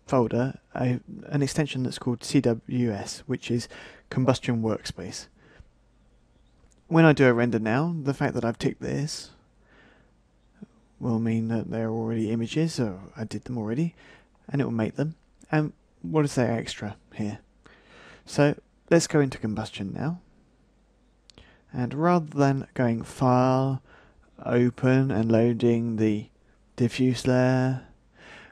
A: folder an extension that's called CWS, which is Combustion Workspace. When I do a render now, the fact that I've ticked this will mean that they're already images, or I did them already, and it will make them. And what is there extra here? So let's go into combustion now. And rather than going File, Open, and loading the diffuse layer,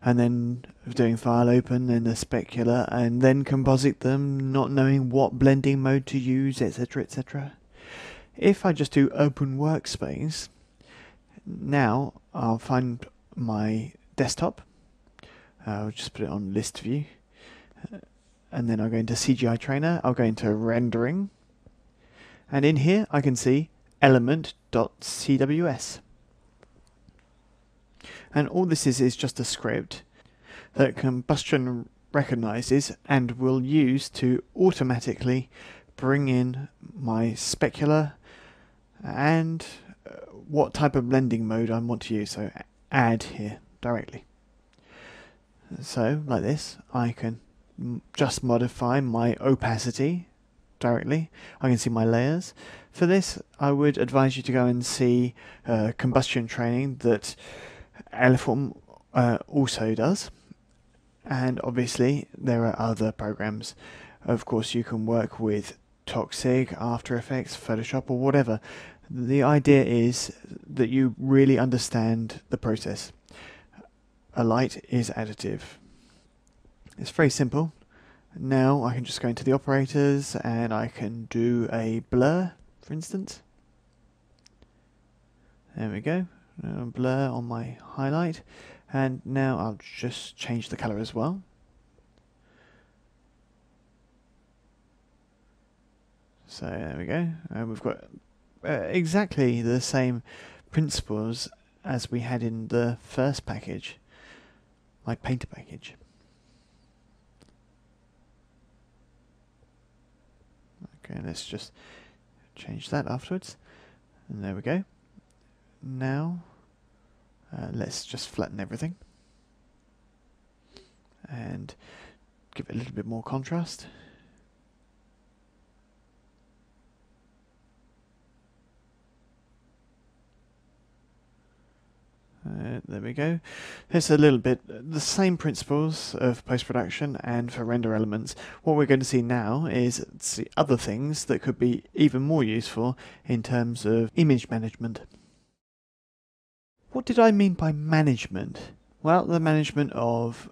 A: and then doing File Open and the specular, and then composite them, not knowing what blending mode to use, etc., etc. If I just do Open Workspace, now I'll find my desktop. I'll just put it on list view, and then I'll go into CGI Trainer. I'll go into Rendering, and in here I can see element.cws. And all this is just a script that combustion recognizes and will use to automatically bring in my specular and what type of blending mode I want to use. So add here directly. So like this, I can just modify my opacity directly. I can see my layers. For this, I would advise you to go and see combustion training that Aliform also does. And obviously there are other programs. Of course, you can work with Toxic, After Effects, Photoshop, or whatever. The idea is that you really understand the process. A light is additive. It's very simple. Now I can just go into the operators and I can do a blur, for instance. There we go. Blur on my highlight. And now I'll just change the color as well. So there we go. And we've got exactly the same principles as we had in the first package, my painter package. Okay, let's just change that afterwards. And there we go. Now let's just flatten everything and give it a little bit more contrast. There we go. It's a little bit the same principles of post-production and for render elements. What we're going to see now is the other things that could be even more useful in terms of image management. What did I mean by management? Well, the management of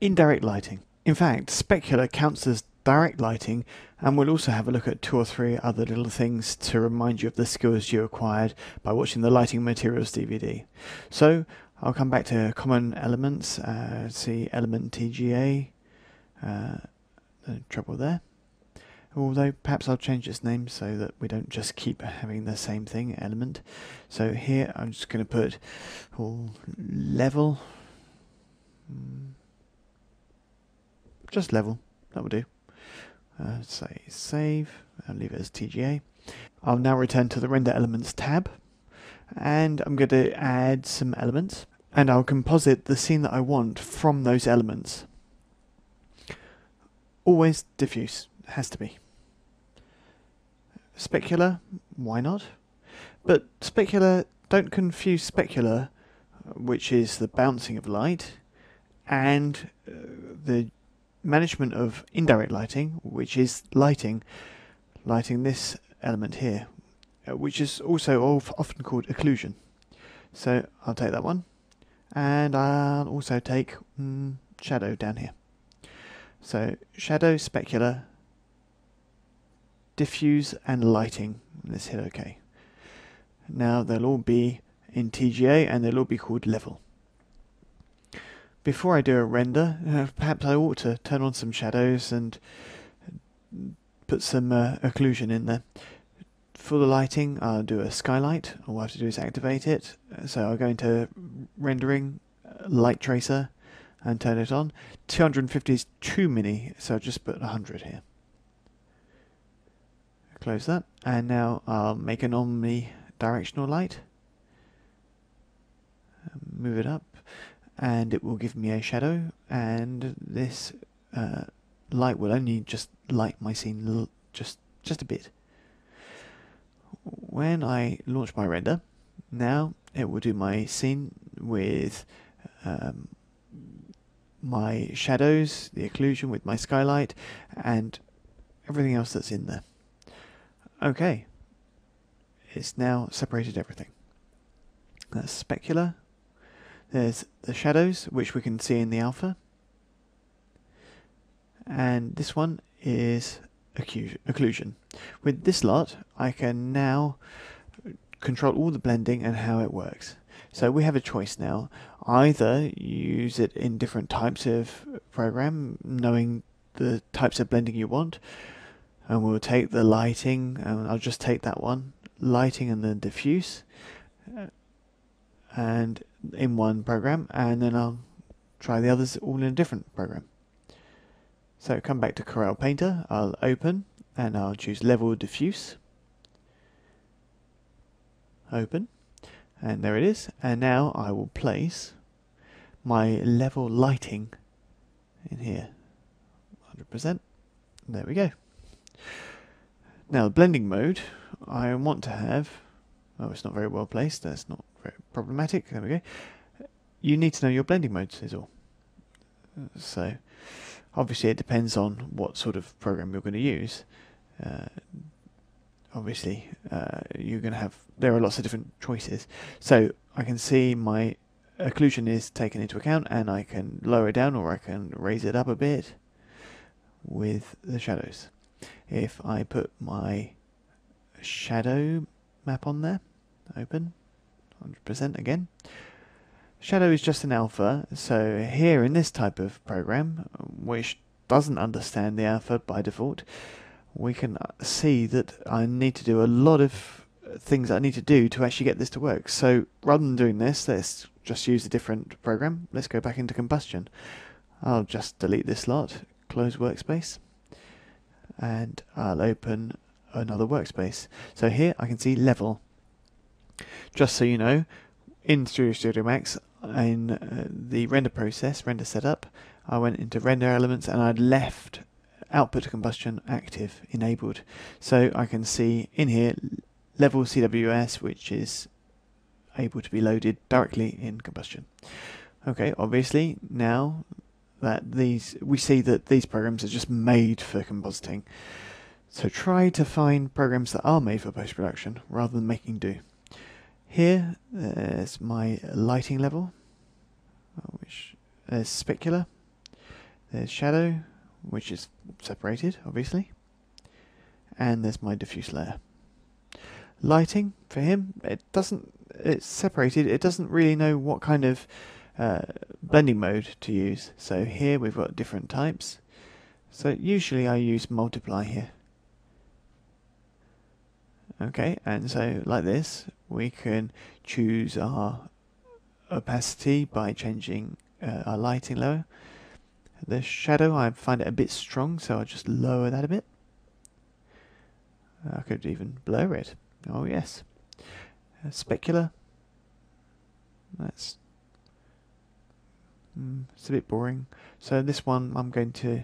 A: indirect lighting. In fact, specular counts as direct lighting, and we'll also have a look at 2 or 3 other little things to remind you of the skills you acquired by watching the Lighting Materials DVD. So I'll come back to common elements, see element TGA, no trouble there. Although perhaps I'll change its name so that we don't just keep having the same thing, element. So here I'm just going to put level, just level, that will do. Say save, I'll leave it as TGA. I'll now return to the render elements tab and I'm going to add some elements and I'll composite the scene that I want from those elements. Always diffuse, it has to be. Specular, why not? But specular, don't confuse specular, which is the bouncing of light, and the management of indirect lighting, which is lighting this element here, which is also often called occlusion. So I'll take that one, and I'll also take shadow down here. So shadow, specular, diffuse and lighting. Let's hit OK. Now they'll all be in TGA and they'll all be called level. Before I do a render, perhaps I ought to turn on some shadows and put some occlusion in there. For the lighting, I'll do a skylight. All I have to do is activate it. So I'll go into rendering, light tracer, and turn it on. 250 is too many, so I'll just put 100 here. Close that, and now I'll make an omnidirectional light. Move it up, and it will give me a shadow, and this light will only just light my scene just a bit. When I launch my render, now it will do my scene with my shadows, the occlusion with my skylight, and everything else that's in there. Okay, it's now separated everything. That's specular. There's the shadows, which we can see in the alpha. And this one is occlusion. With this lot, I can now control all the blending and how it works. So we have a choice now. Either use it in different types of program, knowing the types of blending you want, and we'll take the lighting, and I'll just take that one, lighting and then diffuse, and in one program, and then I'll try the others all in a different program. So come back to Corel Painter, I'll open, and I'll choose Level Diffuse. Open, and there it is. And now I will place my level lighting in here. 100%. There we go. Now the blending mode, I want to have, oh, it's not very well placed, that's not very problematic, there we go. You need to know your blending modes is all. So obviously it depends on what sort of program you're going to use. Obviously you're going to have, there are lots of different choices. So I can see my occlusion is taken into account, and I can lower it down or I can raise it up a bit with the shadows. If I put my shadow map on there, open, 100% again. Shadow is just an alpha, so here in this type of program, which doesn't understand the alpha by default, we can see that I need to do a lot of things I need to do to actually get this to work. So rather than doing this, let's just use a different program. Let's go back into combustion. I'll just delete this lot, close workspace, and I'll open another workspace. So here I can see level. Just so you know, in Studio Max, in the render process, render setup, I went into render elements and I'd left output to combustion active, enabled. So I can see in here level CWS, which is able to be loaded directly in combustion. Okay, obviously now that we see that these programs are just made for compositing. So try to find programs that are made for post-production rather than making do. Here there's my lighting level, which there's specular, there's shadow, which is separated obviously, and there's my diffuse layer. Lighting for him, it's separated, it doesn't really know what kind of blending mode to use. So here we've got different types. So usually I use multiply here. Okay, and so like this, we can choose our opacity by changing our lighting lower. The shadow, I find it a bit strong, so I'll just lower that a bit. I could even blur it. Oh yes. Specular. That's it's a bit boring. So this one I'm going to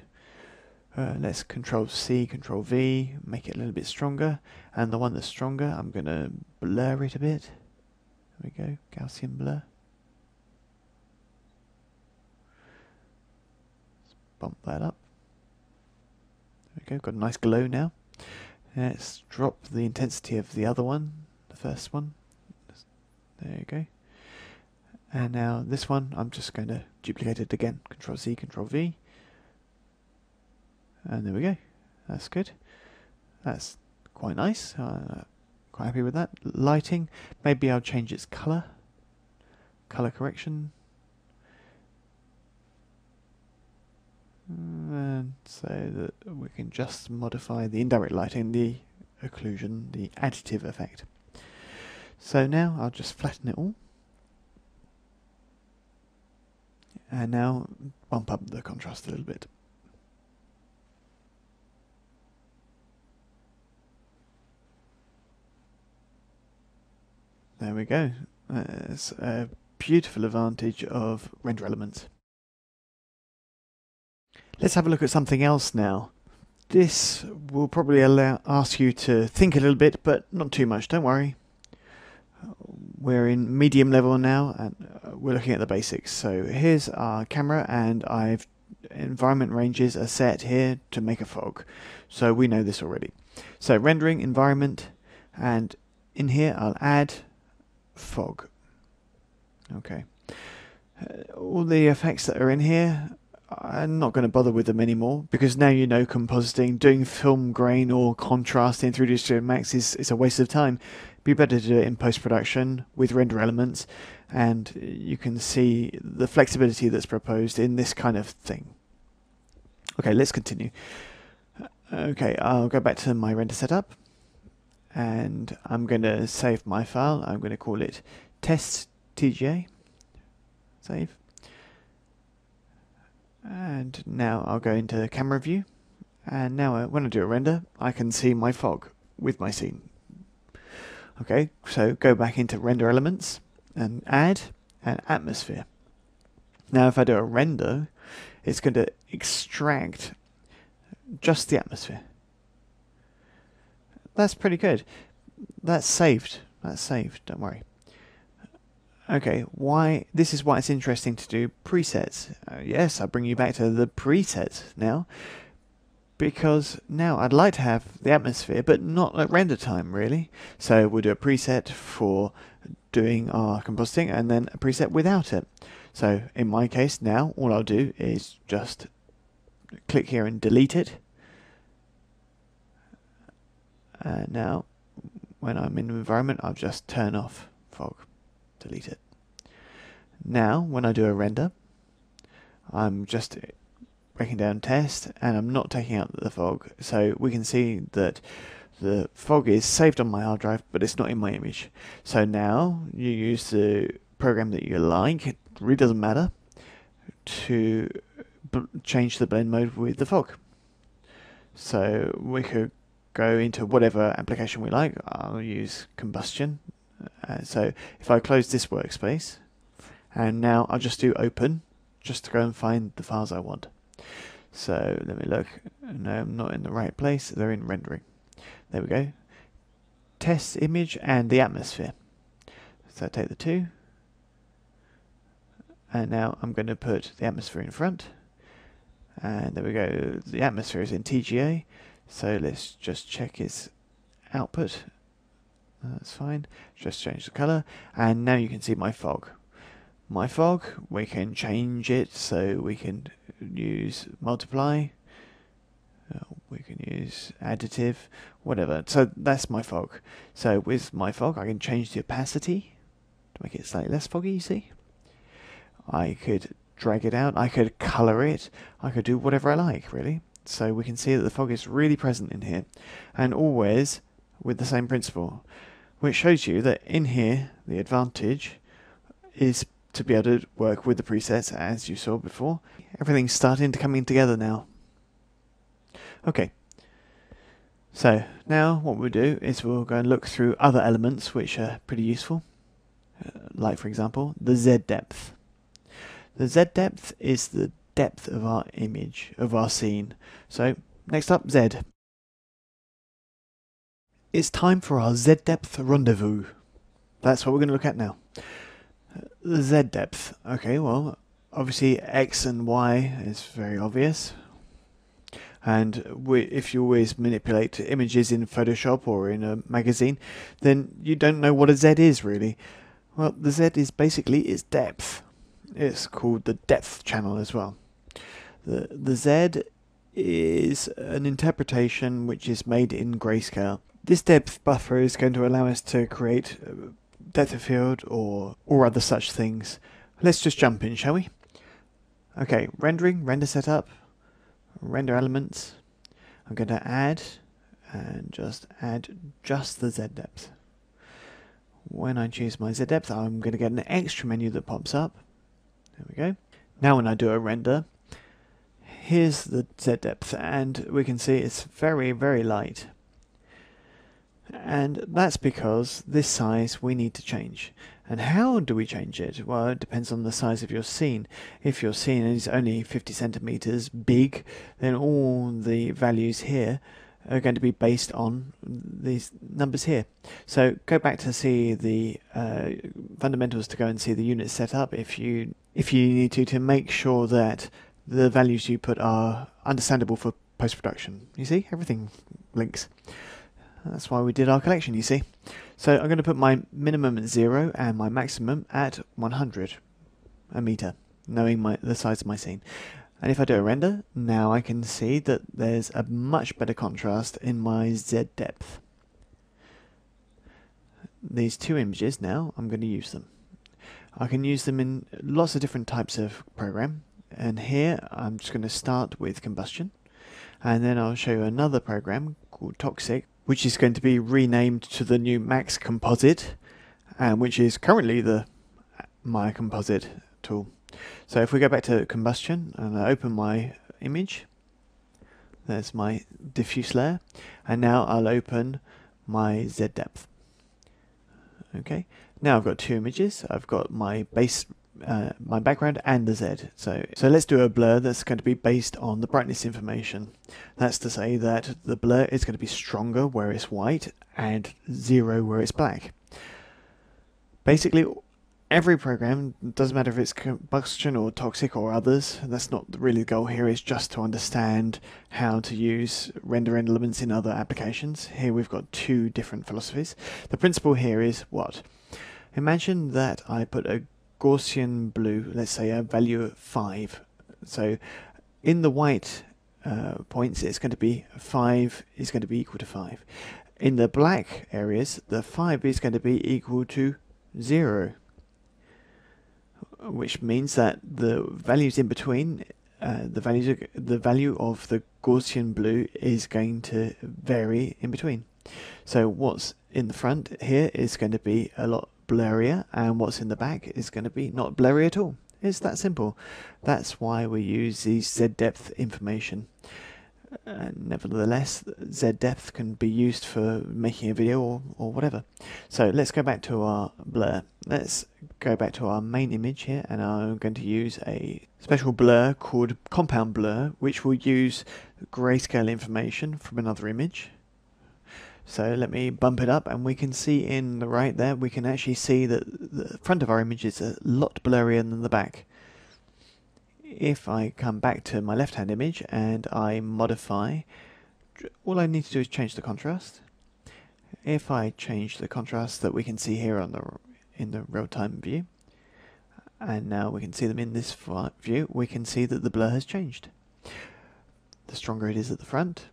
A: let's Control C, Control V, make it a little bit stronger. And the one that's stronger, I'm going to blur it a bit. There we go, Gaussian blur. Let's bump that up. There we go, got a nice glow now. Let's drop the intensity of the other one, the first one. There you go. And now this one, I'm just going to duplicate it again. Control C, Control V. And there we go. That's good. That's quite nice. Quite happy with that. Lighting, maybe I'll change its colour. Colour correction. And so that we can just modify the indirect lighting, the occlusion, the additive effect. So now I'll just flatten it all. And now bump up the contrast a little bit. There we go. That's a beautiful advantage of render elements. Let's have a look at something else now. This will probably ask you to think a little bit, but not too much, don't worry. We're in medium level now, and we're looking at the basics. So here's our camera, and environment ranges are set here to make a fog. So we know this already. So rendering environment, and in here I'll add fog. Okay. All the effects that are in here, I'm not going to bother with them anymore, because now you know compositing, doing film grain or contrast in 3D Studio Max is a waste of time. It'd be better to do it in post-production with render elements, and you can see the flexibility that's proposed in this kind of thing. Okay, let's continue. Okay, I'll go back to my render setup, and I'm going to save my file. I'm going to call it test.tga. Save. And now I'll go into camera view, and now when I do a render, I can see my fog with my scene. Okay, so go back into render elements and add an atmosphere. Now if I do a render, it's going to extract just the atmosphere. That's pretty good. That's saved. That's saved, don't worry. Okay, this is why it's interesting to do presets. Yes, I bring you back to the presets now, because now I'd like to have the atmosphere, but not at render time, really. So we'll do a preset for doing our compositing, and then a preset without it. So in my case now, all I'll do is just click here and delete it. Now, when I'm in the environment, I'll just turn off fog. Delete it. Now, when I do a render, I'm just breaking down test, and I'm not taking out the fog, so we can see that the fog is saved on my hard drive, but it's not in my image. So now you use the program that you like, it really doesn't matter, to change the blend mode with the fog. So we could go into whatever application we like. I'll use combustion. So if I close this workspace, and now I'll just do open, just to go and find the files I want. So let me look. No, I'm not in the right place. They're in rendering. There we go. Test image and the atmosphere. So take the two. And now I'm going to put the atmosphere in front. And there we go. The atmosphere is in TGA. So let's just check its output. That's fine. Just change the color, and now you can see my fog. My fog, we can change it, so we can use multiply, we can use additive, whatever. So that's my fog. So with my fog, I can change the opacity to make it slightly less foggy, you see. I could drag it out, I could color it, I could do whatever I like, really. So we can see that the fog is really present in here, and always with the same principle. Which shows you that in here, the advantage is to be able to work with the presets as you saw before. Everything's starting to come together now. Okay, so now what we'll do is we'll go and look through other elements which are pretty useful. Like for example, the Z depth. The Z depth is the depth of our image, of our scene. So next up, Z. It's time for our Z-depth rendezvous. That's what we're going to look at now. The Z-depth. Okay, well, obviously X and Y is very obvious. And if you always manipulate images in Photoshop or in a magazine, then you don't know what a Z is, really. Well, the Z is basically its depth. It's called the depth channel as well. The Z is an interpretation which is made in grayscale. This depth buffer is going to allow us to create depth of field or other such things. Let's just jump in, shall we? Okay, rendering, render setup, render elements. I'm going to add just the Z depth. When I choose my Z depth, I'm going to get an extra menu that pops up. There we go. Now when I do a render, here's the Z depth, and we can see it's very, very light. And that's because this size we need to change. And how do we change it? Well, it depends on the size of your scene. If your scene is only 50 centimeters big, then all the values here are going to be based on these numbers here. So go back to see the fundamentals to go and see the unit setup if you need to make sure that the values you put are understandable for post-production. You see, everything links. That's why we did our collection, you see. So I'm going to put my minimum at 0 and my maximum at 100 a meter, knowing the size of my scene. And if I do a render, now I can see that there's a much better contrast in my Z depth. These two images now, I'm going to use them. I can use them in lots of different types of program. And here I'm just going to start with combustion. And then I'll show you another program called Toxic, which is going to be renamed to the new Max Composite, and which is currently my composite, tool. So if we go back to combustion and I open my image, there's my diffuse layer, and now I'll open my Z depth. Okay, now I've got two images. I've got my base, my background, and the Z. So let's do a blur that's going to be based on the brightness information. That's to say that the blur is going to be stronger where it's white and 0 where it's black. Basically, every program, doesn't matter if it's combustion or toxic or others, that's not really the goal here, it's just to understand how to use render elements in other applications. Here we've got two different philosophies. The principle here is what? Imagine that I put a Gaussian blue, let's say a value of 5. So in the white points, it's going to be 5 is going to be equal to 5. In the black areas, the 5 is going to be equal to 0. Which means that the values in between, the value of the Gaussian blue is going to vary in between. So what's in the front here is going to be a lot blurrier, and what's in the back is going to be not blurry at all. It's that simple. That's why we use the Z depth information. Nevertheless, Z depth can be used for making a video or whatever. So let's go back to our blur. Let's go back to our main image here, and I'm going to use a special blur called compound blur, which will use grayscale information from another image. So let me bump it up, and we can see in the right there, we can actually see that the front of our image is a lot blurrier than the back. If I come back to my left-hand image and I modify, all I need to do is change the contrast. If I change the contrast that we can see here on in the real-time view, and now we can see them in this view, we can see that the blur has changed. The stronger it is at the front,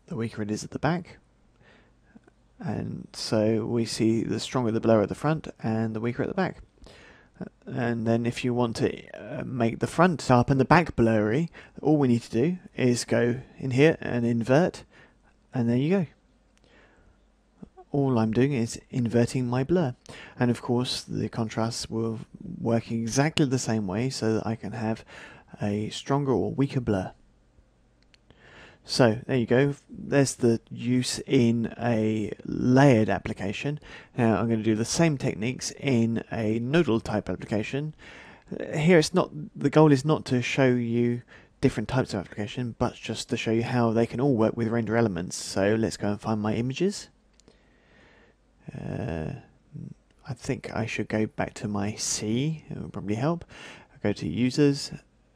A: the weaker it is at the back, and so we see the stronger the blur at the front and the weaker at the back. And then if you want to make the front sharp and the back blurry, all we need to do is go in here and invert, and there you go. All I'm doing is inverting my blur, and of course the contrasts will work exactly the same way so that I can have a stronger or weaker blur. So there you go, there's the use in a layered application. Now I'm going to do the same techniques in a nodal type application. Here it's not, the goal is not to show you different types of application, but just to show you how they can all work with render elements. So let's go and find my images. I think I should go back to my C, it will probably help. I'll go to users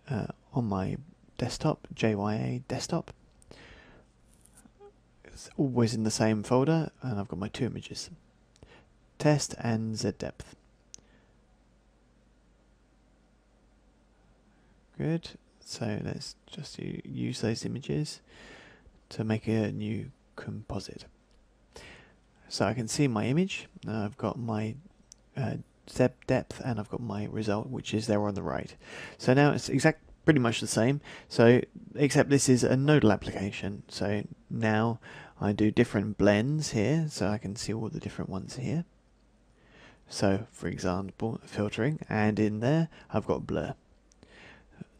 A: on my desktop, JYA desktop. It's always in the same folder, and I've got my two images, test and Z depth. Good, so let's just use those images to make a new composite. So I can see my image, I've got my Z depth, and I've got my result, which is there on the right. So now it's pretty much the same, so except this is a nodal application. So now I do different blends here, so I can see all the different ones here. So for example, filtering, and in there I've got blur.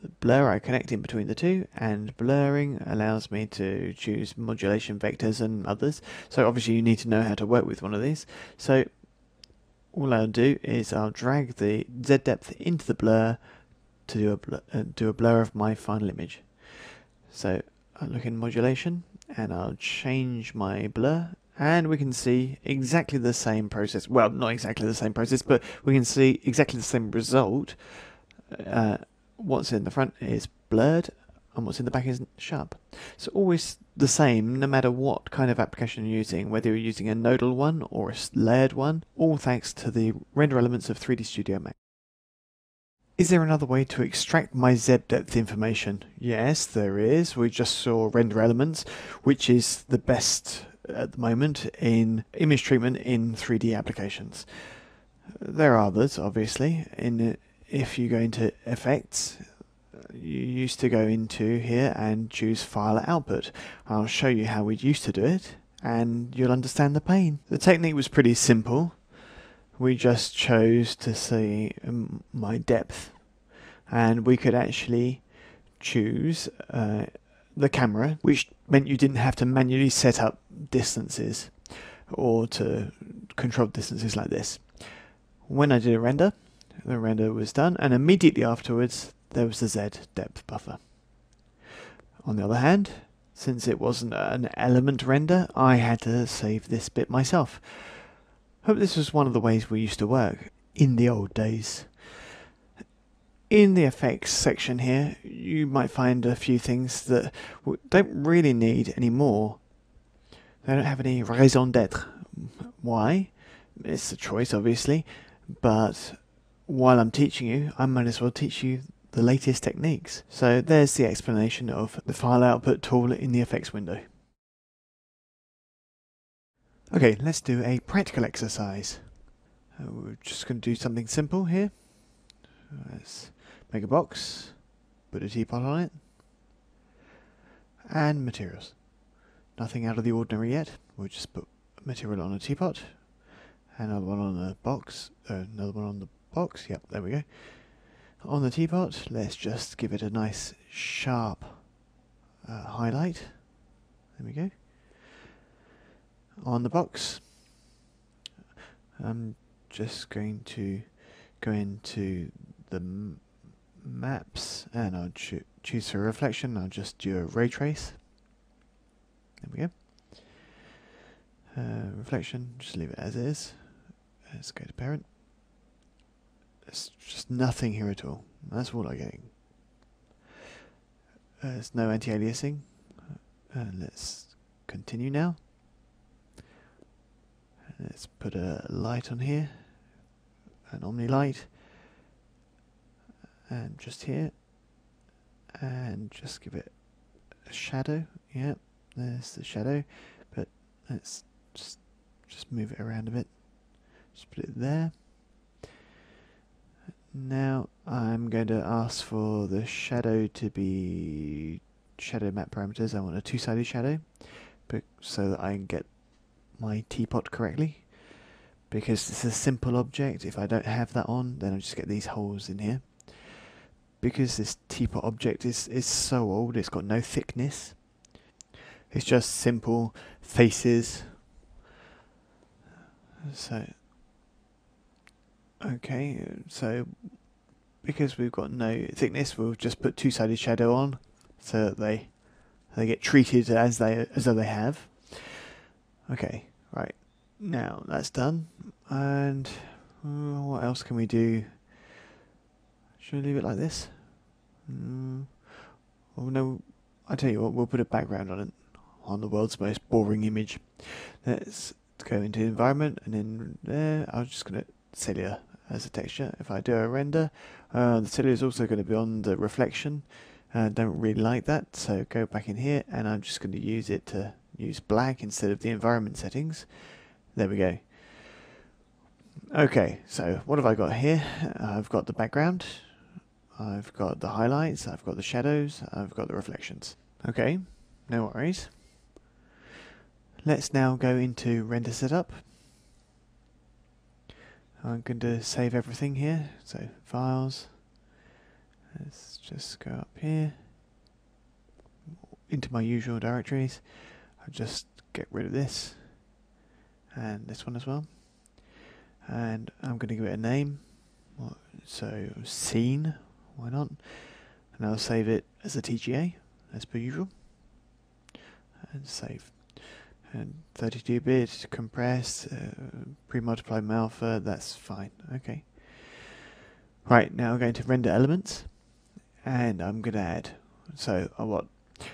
A: The blur I connect in between the two, and blurring allows me to choose modulation vectors and others. So obviously you need to know how to work with one of these. So all I'll do is I'll drag the Z depth into the blur to do a blur of my final image. So I'll look in modulation and I'll change my blur, and we can see exactly the same process. Well, not exactly the same process, but we can see exactly the same result. What's in the front is blurred and what's in the back is sharp. So always the same, no matter what kind of application you're using, whether you're using a nodal one or a layered one, all thanks to the render elements of 3D Studio Max. Is there another way to extract my Z depth information? Yes, there is. We just saw render elements, which is the best at the moment in image treatment in 3D applications. There are others, obviously. If you go into effects, you used to go into here and choose file output. I'll show you how we used to do it, and you'll understand the pain. The technique was pretty simple. we just chose to see my depth, and we could actually choose the camera, which meant you didn't have to manually set up distances or to control distances like this. When I did a render, the render was done, and immediately afterwards there was the Z depth buffer. On the other hand, since it wasn't an element render, I had to save this bit myself. Hope this was one of the ways we used to work in the old days. In the effects section here, you might find a few things that don't really need any more. They don't have any raison d'être. Why? It's a choice, obviously, but while I'm teaching you, I might as well teach you the latest techniques. So there's the explanation of the file output tool in the effects window. Okay, let's do a practical exercise. We're just going to do something simple here. Let's make a box, put a teapot on it, and materials. Nothing out of the ordinary yet. We'll just put material on a teapot, another one on the box, another one on the box. Yep, there we go. On the teapot, let's just give it a nice sharp highlight. There we go. On the box, I'm just going to go into the maps, and I'll choose for reflection. I'll just do a ray trace. There we go. Reflection, just leave it as is. Let's go to parent. There's just nothing here at all. That's all I'm getting. There's no anti-aliasing. Let's continue now. Let's put a light on here, an omni light, and just here, and just give it a shadow. Yep, there's the shadow, but let's just move it around a bit. Just put it there. Now I'm going to ask for the shadow to be shadow map parameters. I want a two-sided shadow, so that I can get my teapot correctly, because it's a simple object. If I don't have that on, then I just get these holes in here. Because this teapot object is so old, it's got no thickness. It's just simple faces. So okay, so because we've got no thickness, we'll just put two-sided shadow on, so that they get treated as though they have. Okay, right, now that's done, and what else can we do? Should I leave it like this? Oh no, I tell you what, we'll put a background on it, on the world's most boring image. Let's go into environment, and in there, I'm just going to cellular as a texture. If I do a render, the cellular is also going to be on the reflection. Don't really like that, so go back in here, and I'm just going to use it to use black instead of the environment settings. There we go. Okay, so what have I got here? I've got the background, I've got the highlights, I've got the shadows, I've got the reflections. Okay, no worries. Let's now go into render setup. I'm going to save everything here, so files. Let's just go up here into my usual directories. I'll just get rid of this and this one as well, and I'm going to give it a name, so scene, why not, and I'll save it as a TGA as per usual, and save. And 32-bit, compressed, pre-multiplied alpha, that's fine. Okay. Right, now I'm going to render elements, and I'm going to add. So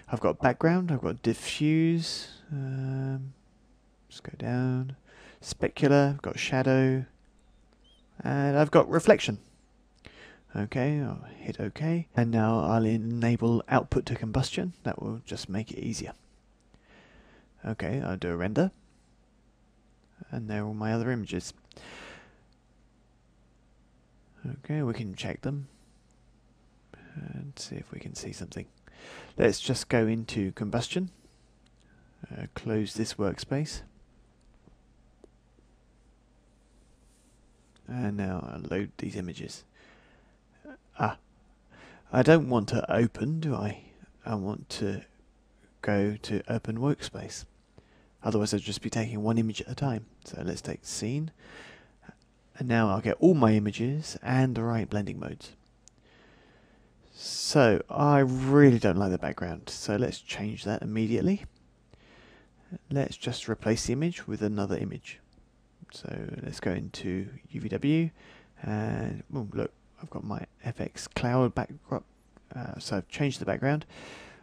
A: I've got background, I've got diffuse, just go down, specular, I've got shadow, and I've got reflection. Okay, I'll hit OK, and now I'll enable output to combustion. That will just make it easier. Okay, I'll do a render, and there are all my other images. Okay, we can check them and see if we can see something. Let's just go into combustion, close this workspace, And now I'll load these images. I don't want to open, do I? I want to go to open workspace. Otherwise I'd just be taking one image at a time. So let's take scene. And now I'll get all my images and the right blending modes. So I really don't like the background. So let's change that immediately. Let's just replace the image with another image. So let's go into UVW and look, I've got my FX cloud backdrop. So I've changed the background.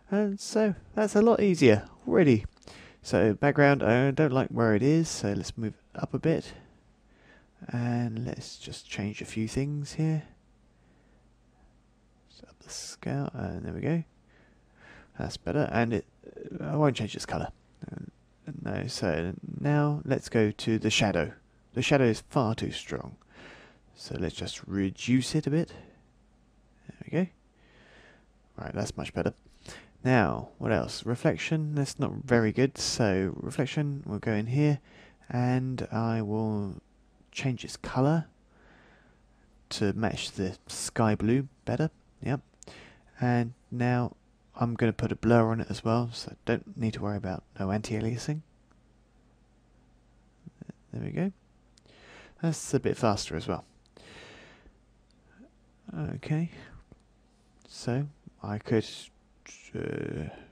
A: And so that's a lot easier already. So background, I don't like where it is, so let's move up a bit. And let's just change a few things here. So up the scale, and there we go. That's better, and I won't change its colour. No, so now let's go to the shadow. The shadow is far too strong. So let's just reduce it a bit. There we go. Right, that's much better. Now, what else? Reflection, that's not very good. So reflection, we'll go in here and I will change its colour to match the sky blue better. Yep. And now I'm going to put a blur on it as well, so I don't need to worry about no anti-aliasing. There we go. That's a bit faster as well. Okay. So I could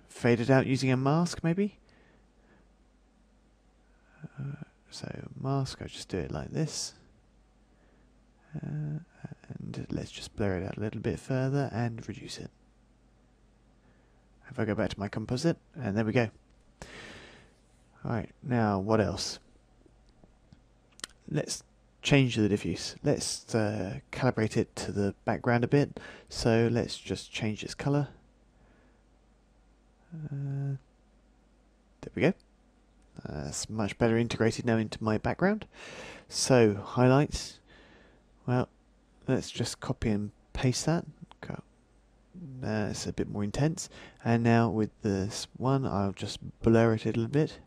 A: fade it out using a mask maybe. So mask, I'll just do it like this. And let's just blur it out a little bit further and reduce it. If I go back to my composite, and there we go. Alright, now what else? Let's change the diffuse. Let's calibrate it to the background a bit. So let's just change its colour. There we go. That's much better integrated now into my background. So highlights. Well, let's just copy and paste that. It's a bit more intense. And now with this one, I'll just blur it a little bit.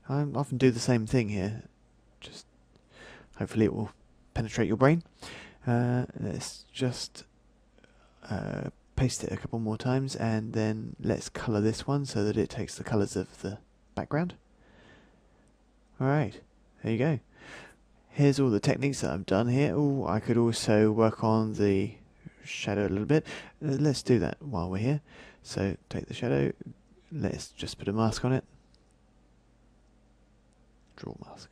A: I often do the same thing here. Just hopefully it will penetrate your brain. Let's just paste it a couple more times, and then let's colour this one so that it takes the colours of the background. Alright, there you go. Here's all the techniques that I've done here. Oh, I could also work on the shadow a little bit. Let's do that while we're here. So take the shadow, let's just put a mask on it. Draw mask.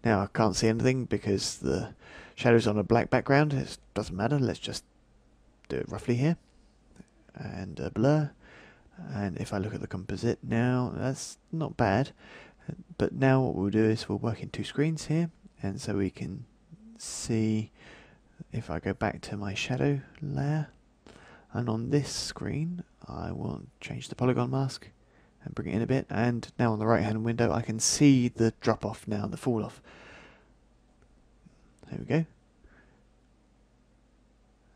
A: Now I can't see anything because the shadow's on a black background. It doesn't matter, let's just do it roughly here. And blur. And if I look at the composite now, that's not bad. But now what we'll do is we'll work in two screens here. And so we can see, if I go back to my shadow layer, and on this screen I will change the polygon mask and bring it in a bit, and now on the right hand window I can see the drop off now, the fall off. There we go.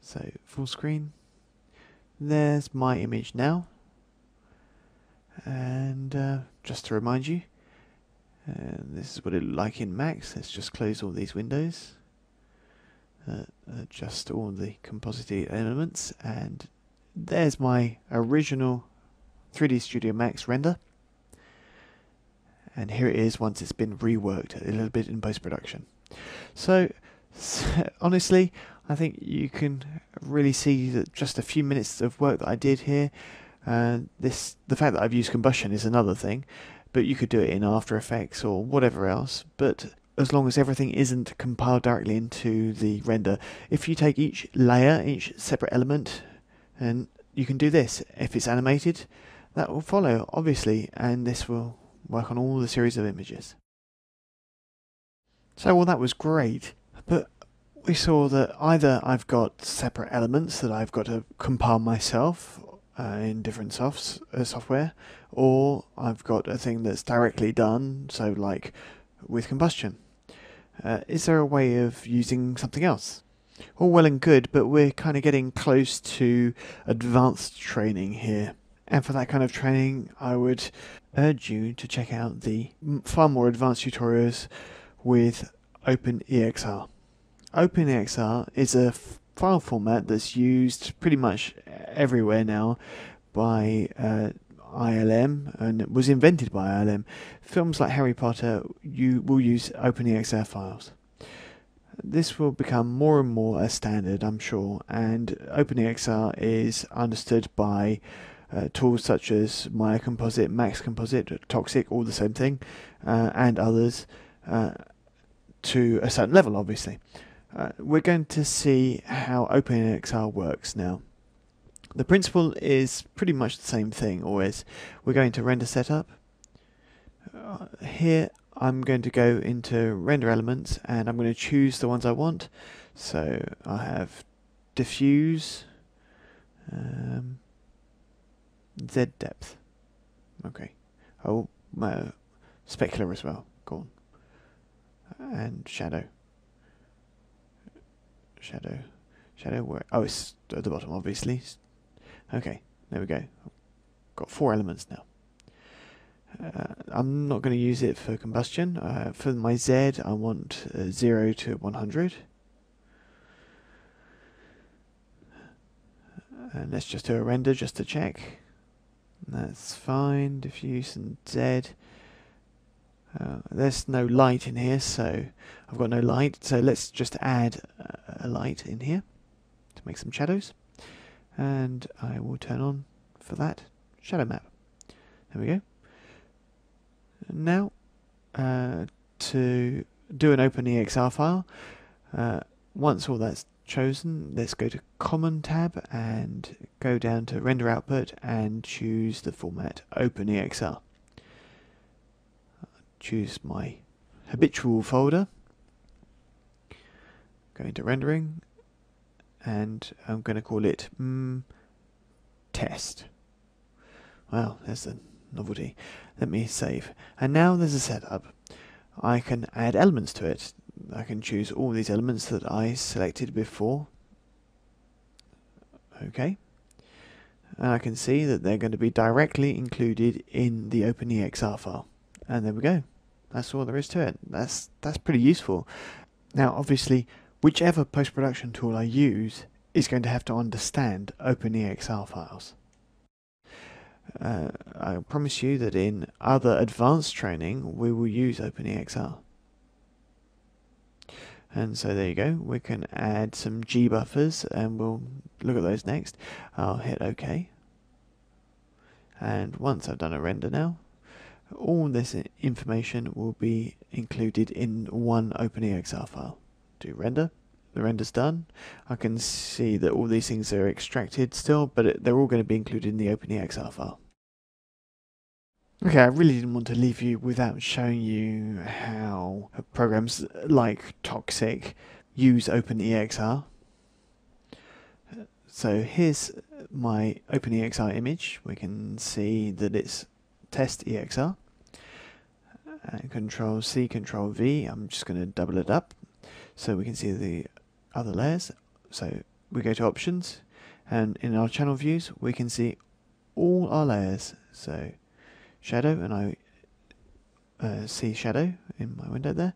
A: So full screen, there's my image now, and just to remind you, this is what it looked like in Max. Let's just close all these windows, adjust all the composite elements, and there's my original 3D Studio Max render. And here it is once it's been reworked a little bit in post-production. So honestly, I think you can really see that just a few minutes of work that I did here. The fact that I've used combustion is another thing, but you could do it in After Effects or whatever else. But as long as everything isn't compiled directly into the render, if you take each layer, each separate element, and you can do this. If it's animated, that will follow, obviously, and this will work on all the series of images. So, well, that was great, but we saw that either I've got separate elements that I've got to compile myself in different software, or I've got a thing that's directly done, so like with combustion. Is there a way of using something else? All well and good, but we're kind of getting close to advanced training here. And for that kind of training, I would urge you to check out the far more advanced tutorials with OpenEXR. OpenEXR is a file format that's used pretty much everywhere now by ILM, and it was invented by ILM. Films like Harry Potter will use OpenEXR files. This will become more and more a standard, I'm sure, and OpenEXR is understood by tools such as Maya Composite, Max Composite, Toxic, all the same thing, and others to a certain level, obviously. We're going to see how OpenEXR works now. The principle is pretty much the same thing always. We're going to render setup. Here I'm going to go into render elements and I'm going to choose the ones I want. So I have diffuse, Z depth. Okay. Oh, specular as well. Go on. And shadow. Shadow where? Oh, it's at the bottom, obviously. Okay, there we go. Got 4 elements now. I'm not going to use it for combustion. For my Z, I want 0 to 100. And let's just do a render just to check. That's fine. Diffuse and Z. There's no light in here, so I've got no light. So let's just add a light in here to make some shadows. And I will turn on, for that, shadow map. There we go. Now, to do an OpenEXR file, once all that's chosen, let's go to Common tab and go down to Render Output and choose the format OpenEXR. Choose my habitual folder, go into rendering, and I'm going to call it test. Well, there's the novelty. Let me save. And now there's a setup. I can add elements to it. I can choose all these elements that I selected before. Okay. And I can see that they're going to be directly included in the OpenEXR file. And there we go. That's all there is to it. That's pretty useful. Now, obviously, whichever post-production tool I use is going to have to understand OpenEXR files. I promise you that in other advanced training we will use OpenEXR. And so there you go, we can add some G buffers and we'll look at those next. I'll hit OK. And once I've done a render now, all this information will be included in one OpenEXR file. Do render. The render's done. I can see that all these things are extracted still, but they're all going to be included in the OpenEXR file. Okay, I really didn't want to leave you without showing you how programs like Toxic use OpenEXR. So here's my OpenEXR image. We can see that it's test.exr. Control C, Control V. I'm just going to double it up so we can see the other layers. So we go to options, and in our channel views we can see all our layers. So shadow, and I see shadow in my window there.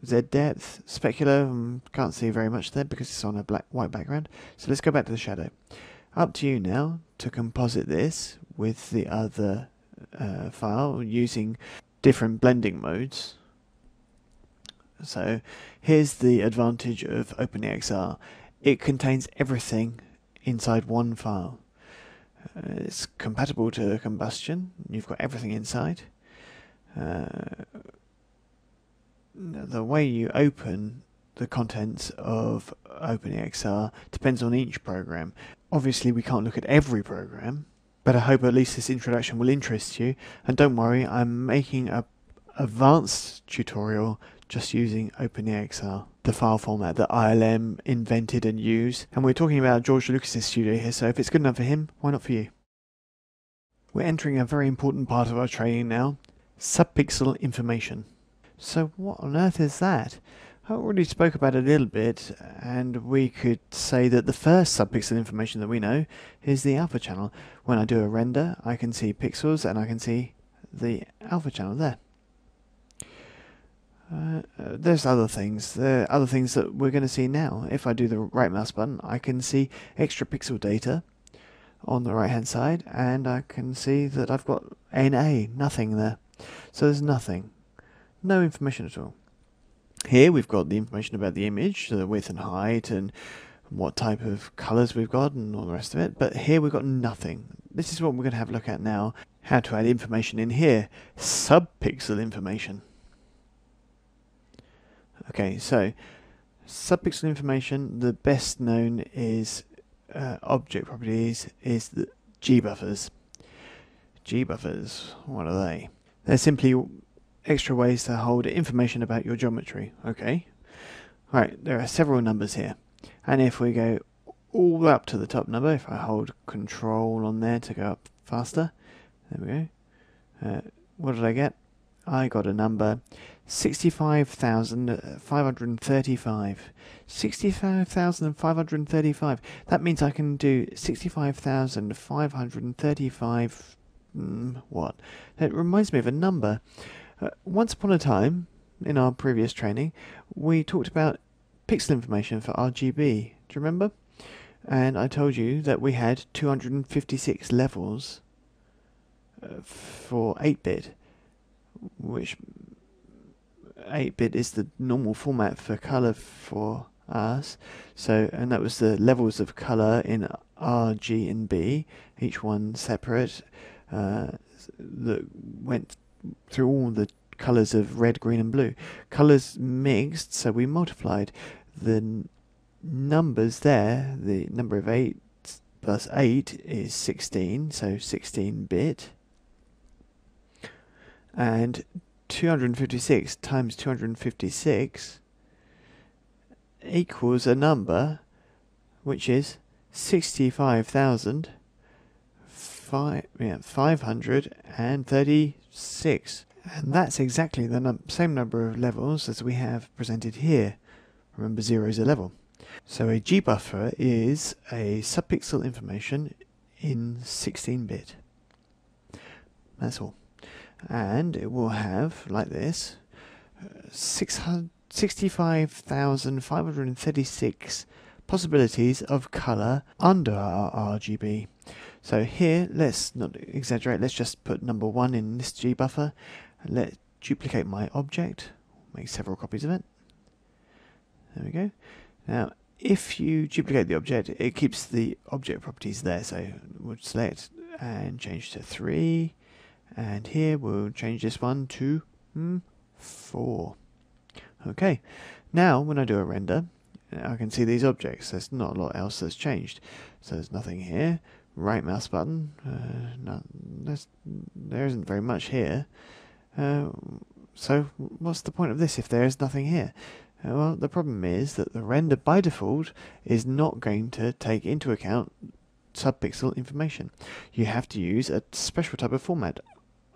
A: Z depth, specular, can't see very much there because it's on a white background. So let's go back to the shadow. Up to you now to composite this with the other file using different blending modes. So here's the advantage of OpenEXR. It contains everything inside one file. It's compatible to combustion. You've got everything inside. The way you open the contents of OpenEXR depends on each program. Obviously we can't look at every program, but I hope at least this introduction will interest you. And don't worry, I'm making an advanced tutorial just using OpenEXR, the file format that ILM invented and used. And we're talking about George Lucas's studio here, so if it's good enough for him, why not for you? We're entering a very important part of our training now, subpixel information. So what on earth is that? I already spoke about it a little bit, and we could say that the first subpixel information that we know is the alpha channel. When I do a render, I can see pixels and I can see the alpha channel there. there's other things. There are other things that we're going to see now. If I do the right mouse button, I can see extra pixel data on the right hand side, and I can see that I've got NA, nothing there. So there's nothing. No information at all. Here we've got the information about the image, the width and height, and what type of colours we've got, and all the rest of it. But here we've got nothing. This is what we're going to have a look at now. How to add information in here. Subpixel information. Okay, so subpixel information, the best known is object properties, is the G-buffers. G-buffers, what are they? They're simply extra ways to hold information about your geometry. Okay, right, there are several numbers here, and if we go all up to the top number, if I hold Control on there to go up faster, there we go. What did I get? I got a number 65,535. 65,535. That means I can do 65,535. What? It reminds me of a number. Once upon a time, in our previous training, we talked about pixel information for RGB. Do you remember? And I told you that we had 256 levels for 8-bit, which 8-bit is the normal format for colour for us. So, and that was the levels of colour in R, G and B, each one separate, that went through all the colours of red, green and blue. Colours mixed, so we multiplied the numbers there. The number of 8 plus 8 is 16, so 16-bit. And 256 times 256 equals a number which is 65,536, and that's exactly the same number of levels as we have presented here. Remember, 0 is a level. So a G-buffer is a subpixel information in 16-bit. That's all. And it will have, like this, 65,536 possibilities of colour under our RGB. So here, let's not exaggerate, let's just put number 1 in this G-buffer. Let's duplicate my object, make several copies of it. There we go. Now, if you duplicate the object, it keeps the object properties there. So we'll select and change to 3. And here we'll change this one to 4. Okay, now when I do a render, I can see these objects. There's not a lot else that's changed. So there's nothing here. Right mouse button. There isn't very much here. So what's the point of this if there is nothing here? Well, the problem is that the render by default is not going to take into account subpixel information. You have to use a special type of format,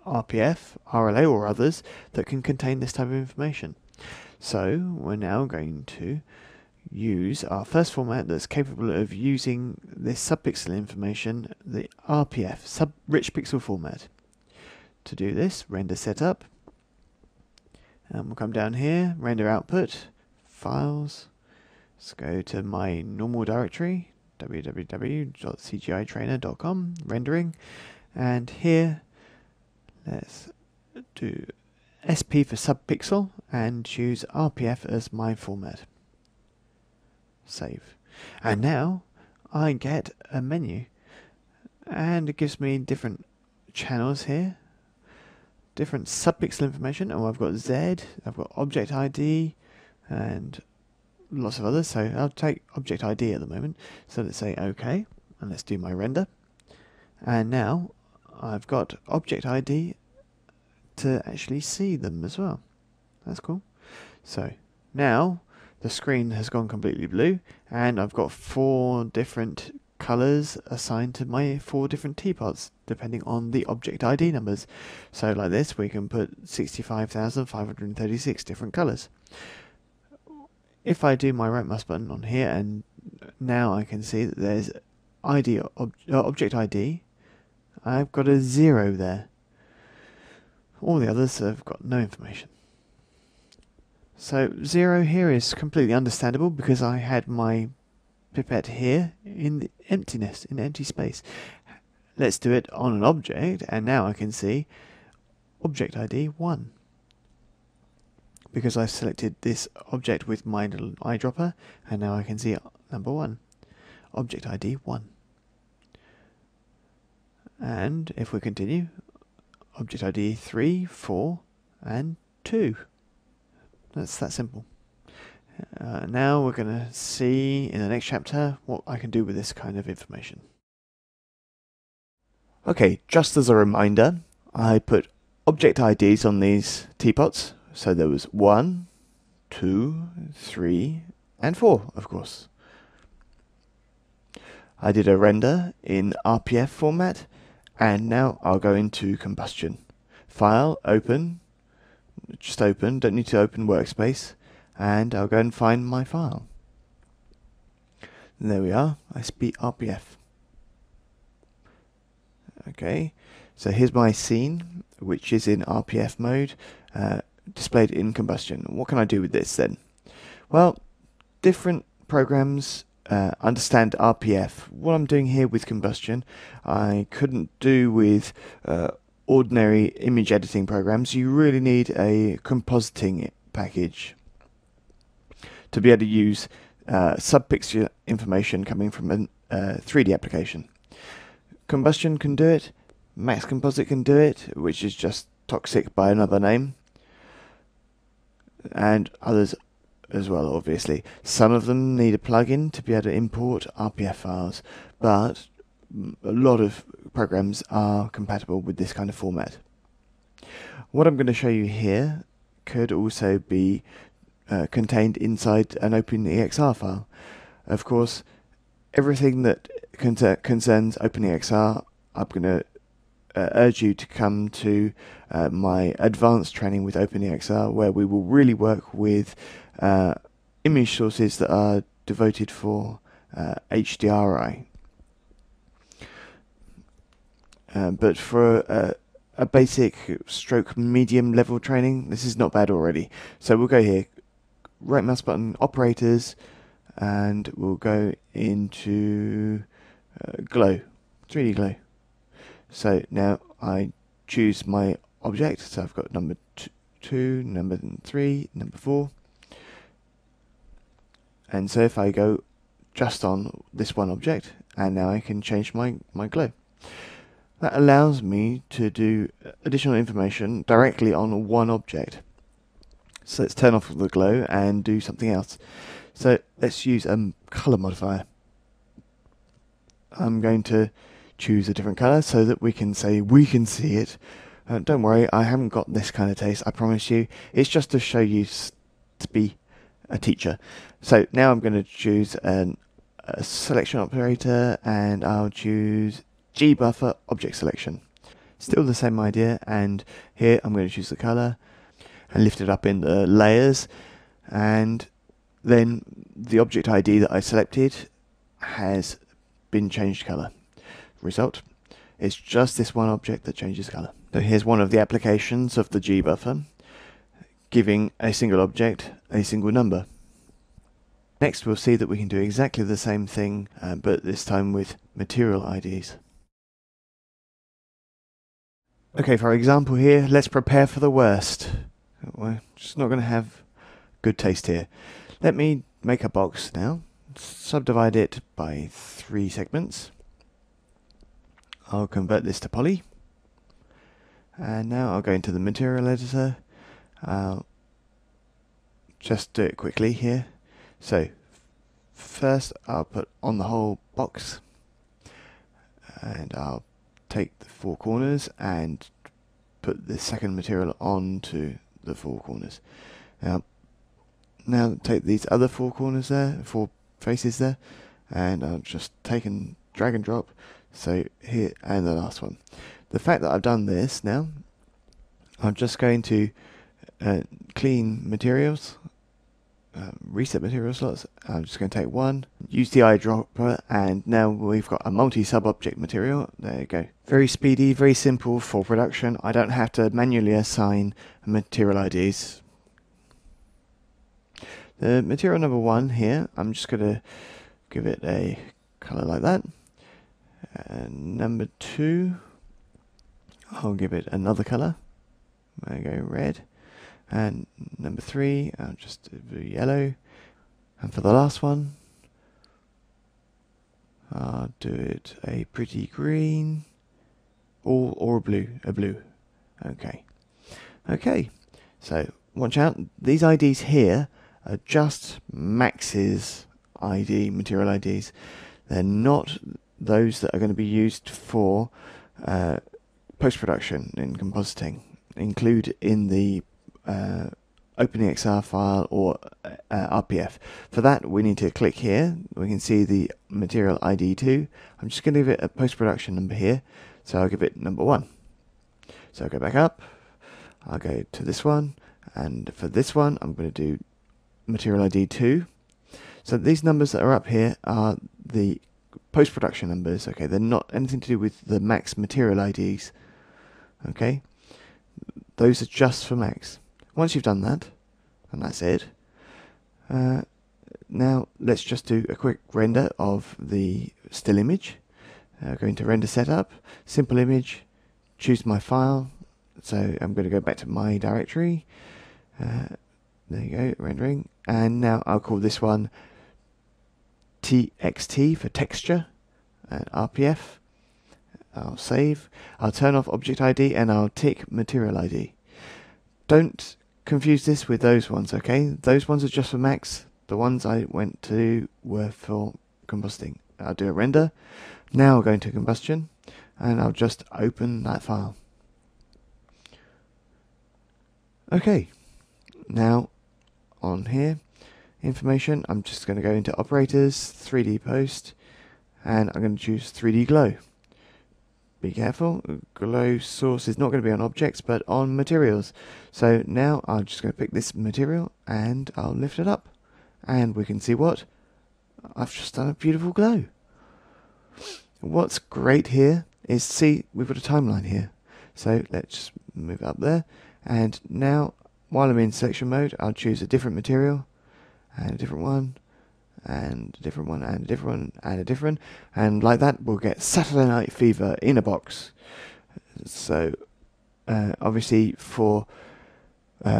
A: RPF, RLA or others, that can contain this type of information. So we're now going to use our first format that's capable of using this subpixel information, the RPF, rich pixel format. To do this, render setup, and we'll come down here, render output, files, let's go to my normal directory, www.cgitrainer.com, rendering, and here let's do SP for subpixel and choose RPF as my format. Save. And now I get a menu, and it gives me different channels here, different subpixel information. Oh, I've got Z, I've got object ID, and lots of others. So I'll take object ID at the moment. So let's say OK, and let's do my render. And now I've got object ID to actually see them as well. That's cool. So now the screen has gone completely blue, and I've got 4 different colors assigned to my 4 different teapots depending on the object ID numbers. So like this, we can put 65,536 different colors. If I do my right mouse button on here, and now I can see that there's object ID, I've got a 0 there. All the others have got no information. So 0 here is completely understandable because I had my pipette here in the emptiness, in empty space. Let's do it on an object, and now I can see object ID 1. Because I've selected this object with my little eyedropper, and now I can see number 1. Object ID 1. And if we continue, object ID 3, 4, and 2. That's that simple. Now we're going to see in the next chapter what I can do with this kind of information. Okay, just as a reminder, I put object IDs on these teapots. So there was 1, 2, 3, and 4, of course. I did a render in RPF format, and now I'll go into combustion. File, open, just open, don't need to open workspace, and I'll go and find my file. And there we are, ISP RPF. Okay, so here's my scene, which is in RPF mode, displayed in combustion. What can I do with this then? Well, different programs understand RPF. What I'm doing here with combustion, I couldn't do with ordinary image editing programs. You really need a compositing package to be able to use sub-pixel information coming from a 3D application. Combustion can do it, Max Composite can do it, which is just toxic by another name, and others as well, obviously. Some of them need a plugin to be able to import RPF files, but a lot of programs are compatible with this kind of format. What I'm going to show you here could also be contained inside an OpenEXR file. Of course, everything that concerns OpenEXR, I'm going to urge you to come to my advanced training with OpenEXR, where we will really work with image sources that are devoted for HDRI. But for a basic stroke medium level training, this is not bad already. So we'll go here, right mouse button, operators, and we'll go into glow, 3D glow. So now I choose my object, so I've got number 2, number 3, number 4. And so if I go just on this one object, and now I can change my glow. That allows me to do additional information directly on one object. So let's turn off the glow and do something else. So let's use a color modifier. I'm going to choose a different color so that we can say we can see it. Don't worry, I haven't got this kind of taste, I promise you. It's just to show you to be a teacher. So now I'm going to choose a selection operator, and I'll choose gbuffer object selection. Still the same idea, and here I'm going to choose the color and lift it up in the layers, and then the object ID that I selected has been changed color. Result, it's just this one object that changes color. So here's one of the applications of the gbuffer, giving a single object a single number. Next we'll see that we can do exactly the same thing, but this time with material IDs. Okay, for our example here, let's prepare for the worst. We're just not going to have good taste here. Let me make a box now, subdivide it by 3 segments. I'll convert this to poly, and now I'll go into the material editor. I'll just do it quickly here. So first I'll put on the whole box, and I'll take the 4 corners and put the second material onto the 4 corners. Now take these other 4 corners there, 4 faces there, and I'll just take and drag and drop. So here, and the last one. The fact that I've done this now, I'm just going to clean materials, reset material slots. I'm just going to take one, use the eyedropper, and now we've got a multi-sub-object material. There you go. Very speedy, very simple for production. I don't have to manually assign material IDs. The material number 1 here, I'm just going to give it a colour like that. And number 2, I'll give it another colour. I go red. And number 3, I'll just do yellow. And for the last one, I'll do it a pretty green, or a blue. Okay. So watch out. These IDs here are just Max's ID, material IDs. They're not those that are going to be used for post-production in compositing. Include in the OpenEXR file or RPF. For that, we need to click here. We can see the material ID 2. I'm just going to give it a post-production number here. So I'll give it number 1. So I'll go back up. I'll go to this one. And for this one, I'm going to do material ID 2. So these numbers that are up here are the post-production numbers. Okay, they're not anything to do with the Max material IDs. Okay, those are just for Max. Once you've done that, and that's it, now let's just do a quick render of the still image. Go into render setup, simple image, choose my file. So I'm going to go back to my directory. There you go, rendering. And now I'll call this one TXT for texture, and RPF. I'll save. I'll turn off object ID and I'll tick material ID. Don't confuse this with those ones, okay? Those ones are just for Max. The ones I went to were for combusting. I'll do a render. Now I'll go into combustion and I'll just open that file. Okay, now on here, information, I'm just going to go into operators, 3D post, and I'm going to choose 3D glow. Be careful, glow source is not going to be on objects but on materials. So now I'm just going to pick this material and I'll lift it up and we can see what? I've just done a beautiful glow. What's great here is, see, we've got a timeline here. So let's just move up there, and now while I'm in selection mode I'll choose a different material and a different one and a different one, and a different one, and a different, and like that we'll get Saturday Night Fever in a box. So obviously for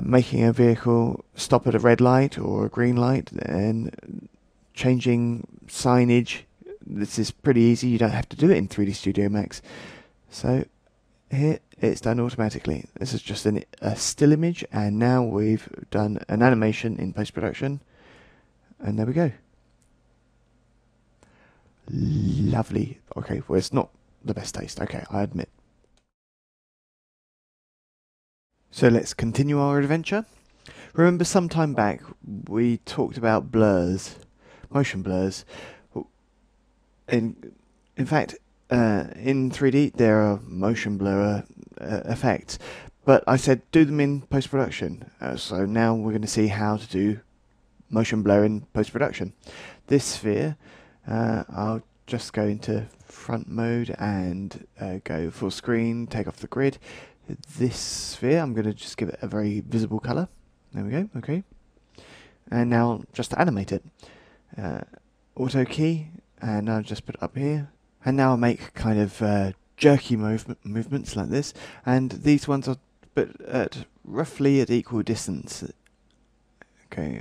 A: making a vehicle stop at a red light or a green light and changing signage, this is pretty easy. You don't have to do it in 3D Studio Max. So here it's done automatically. This is just a still image, and now we've done an animation in post-production, and there we go. Lovely. Okay, well, it's not the best taste. Okay, I admit. So let's continue our adventure. Remember some time back we talked about blurs, motion blurs. In fact, in 3D there are motion blur effects, but I said do them in post-production. So now we're going to see how to do motion blur in post-production. This sphere, I'll just go into front mode and go full screen, take off the grid. This sphere, I'm going to just give it a very visible colour. There we go, okay. And now just animate it. Auto key, and I'll just put it up here. And now I'll make kind of jerky movements like this. And these ones are but at roughly at equal distance. Okay,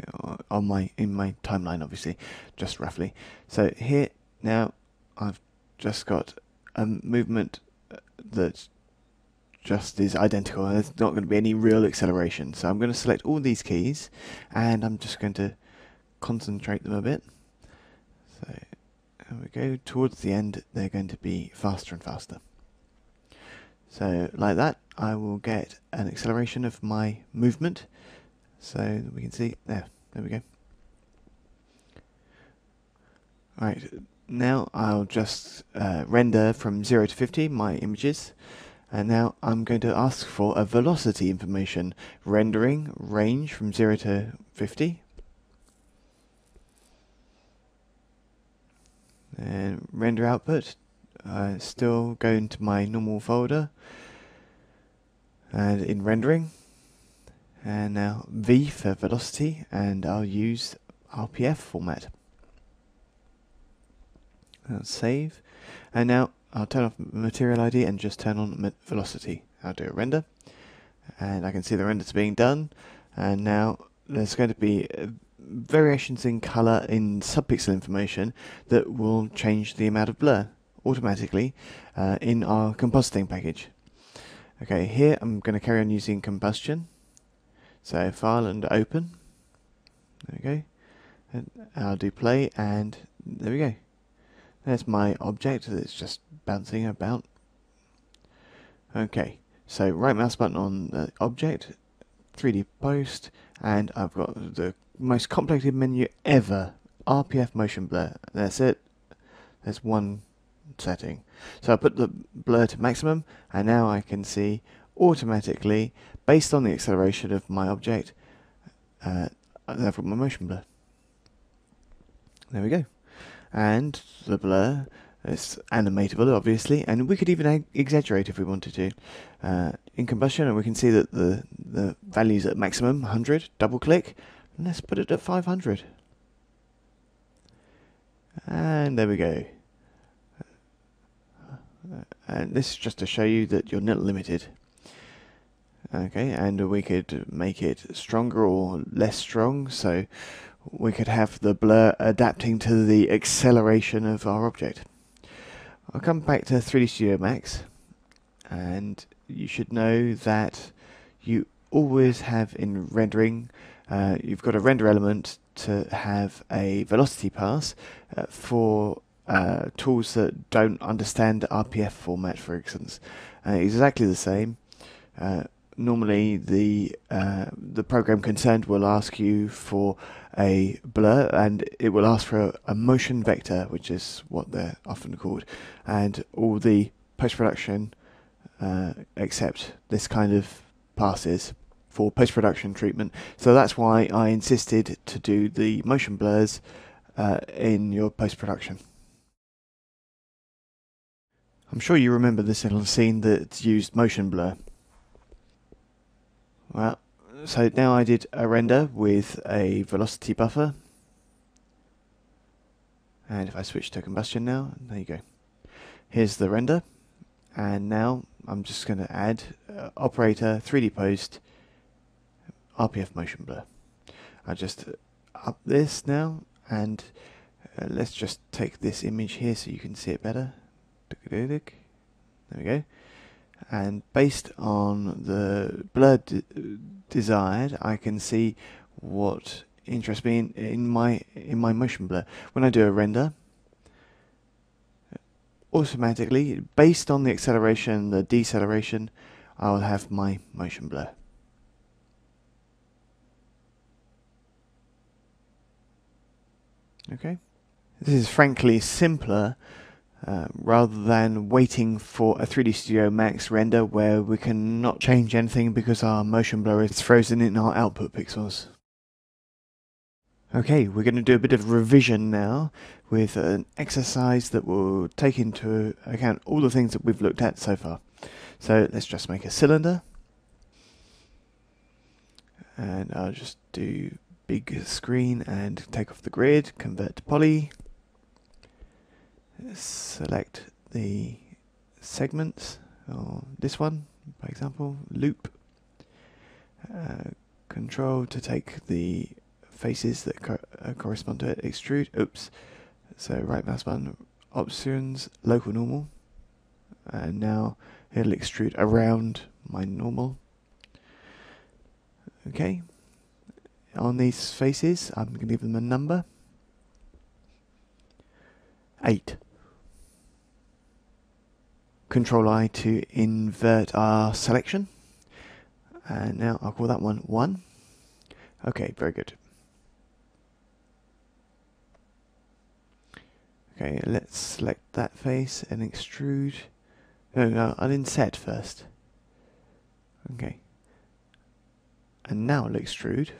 A: in my timeline, obviously, just roughly. So here now I've just got a movement that just is identical, and there's not going to be any real acceleration. So I'm going to select all these keys, and I'm just going to concentrate them a bit. So there we go. Towards the end, they're going to be faster and faster. So like that, I will get an acceleration of my movement. So we can see there we go. Alright, now I'll just render from 0 to 50 my images, and now I'm going to ask for a velocity information. Rendering range from 0 to 50, and render output. Still go into my normal folder, and in rendering, And now V for velocity, and I'll use RPF format. I'll save, and now I'll turn off material ID and just turn on velocity. I'll do a render, and I can see the renders being done, and now there's going to be variations in color in subpixel information that will change the amount of blur automatically in our compositing package. Okay, here I'm going to carry on using combustion. So file and open. There we go. And I'll do play, and there we go. There's my object that's just bouncing about. Okay, so right mouse button on the object, 3D post, and I've got the most complicated menu ever, RPF motion blur. That's it. There's one setting. So I put the blur to maximum, and now I can see automatically, based on the acceleration of my object, I've got my motion blur. There we go. And the blur is animatable, obviously, and we could even exaggerate if we wanted to. In combustion, and we can see that the value's at maximum, 100, double click, and let's put it at 500. And there we go. And this is just to show you that you're not limited. Okay, and we could make it stronger or less strong, so we could have the blur adapting to the acceleration of our object. I'll come back to 3D Studio Max, and you should know that you always have in rendering, you've got a render element to have a velocity pass for tools that don't understand RPF format, for instance. Exactly the same. Normally, the program concerned will ask you for a blur, and it will ask for a motion vector, which is what they're often called, and all the post-production accept this kind of passes for post-production treatment. So that's why I insisted to do the motion blurs in your post-production. I'm sure you remember this little scene that used motion blur. Well, so now I did a render with a velocity buffer, and if I switch to combustion now, there you go. Here's the render, and now I'm just going to add operator 3D post RPF motion blur. I'll just up this now, and let's just take this image here so you can see it better. There we go. And based on the blur desired, I can see what interests me in my motion blur. When I do a render, automatically, based on the acceleration, the deceleration, I will have my motion blur. Okay, this is frankly simpler. Rather than waiting for a 3D Studio Max render where we cannot change anything because our motion blur is frozen in our output pixels. Okay, we're going to do a bit of revision now with an exercise that will take into account all the things that we've looked at so far. So let's just make a cylinder, and I'll just do big screen and take off the grid, convert to poly. Select the segments, or this one, for example, loop. Control to take the faces that correspond to it, extrude, oops. So right mouse button, options, local normal. And now it'll extrude around my normal. Okay. On these faces, I'm going to give them a number. 8. Control I to invert our selection, and now I'll call that one 1. Okay, very good. Okay, let's select that face and extrude. No, I'll inset first. Okay. And now I'll extrude.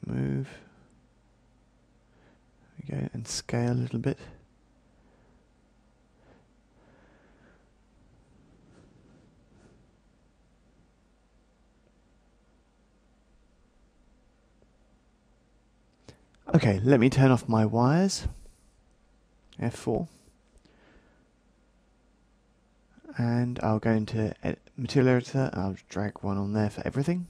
A: Move. There we go, and scale a little bit. Okay, let me turn off my wires. F4. And I'll go into Material Editor. I'll drag one on there for everything.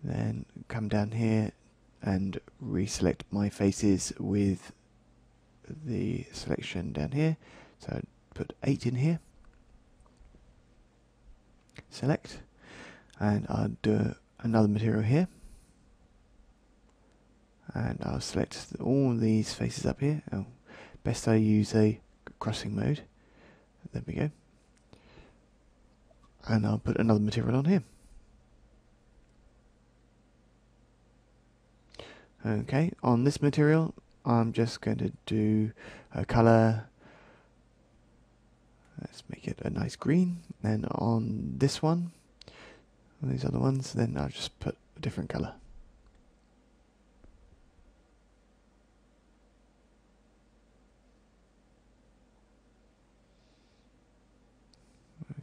A: Then come down here and reselect my faces with the selection down here. So put 8 in here. Select. And I'll do another material here. And I'll select all these faces up here. Oh, best I use a crossing mode. There we go. And I'll put another material on here. Okay, on this material, I'm just going to do a colour. Let's make it a nice green. Then on this one, on these other ones, then I'll just put a different colour.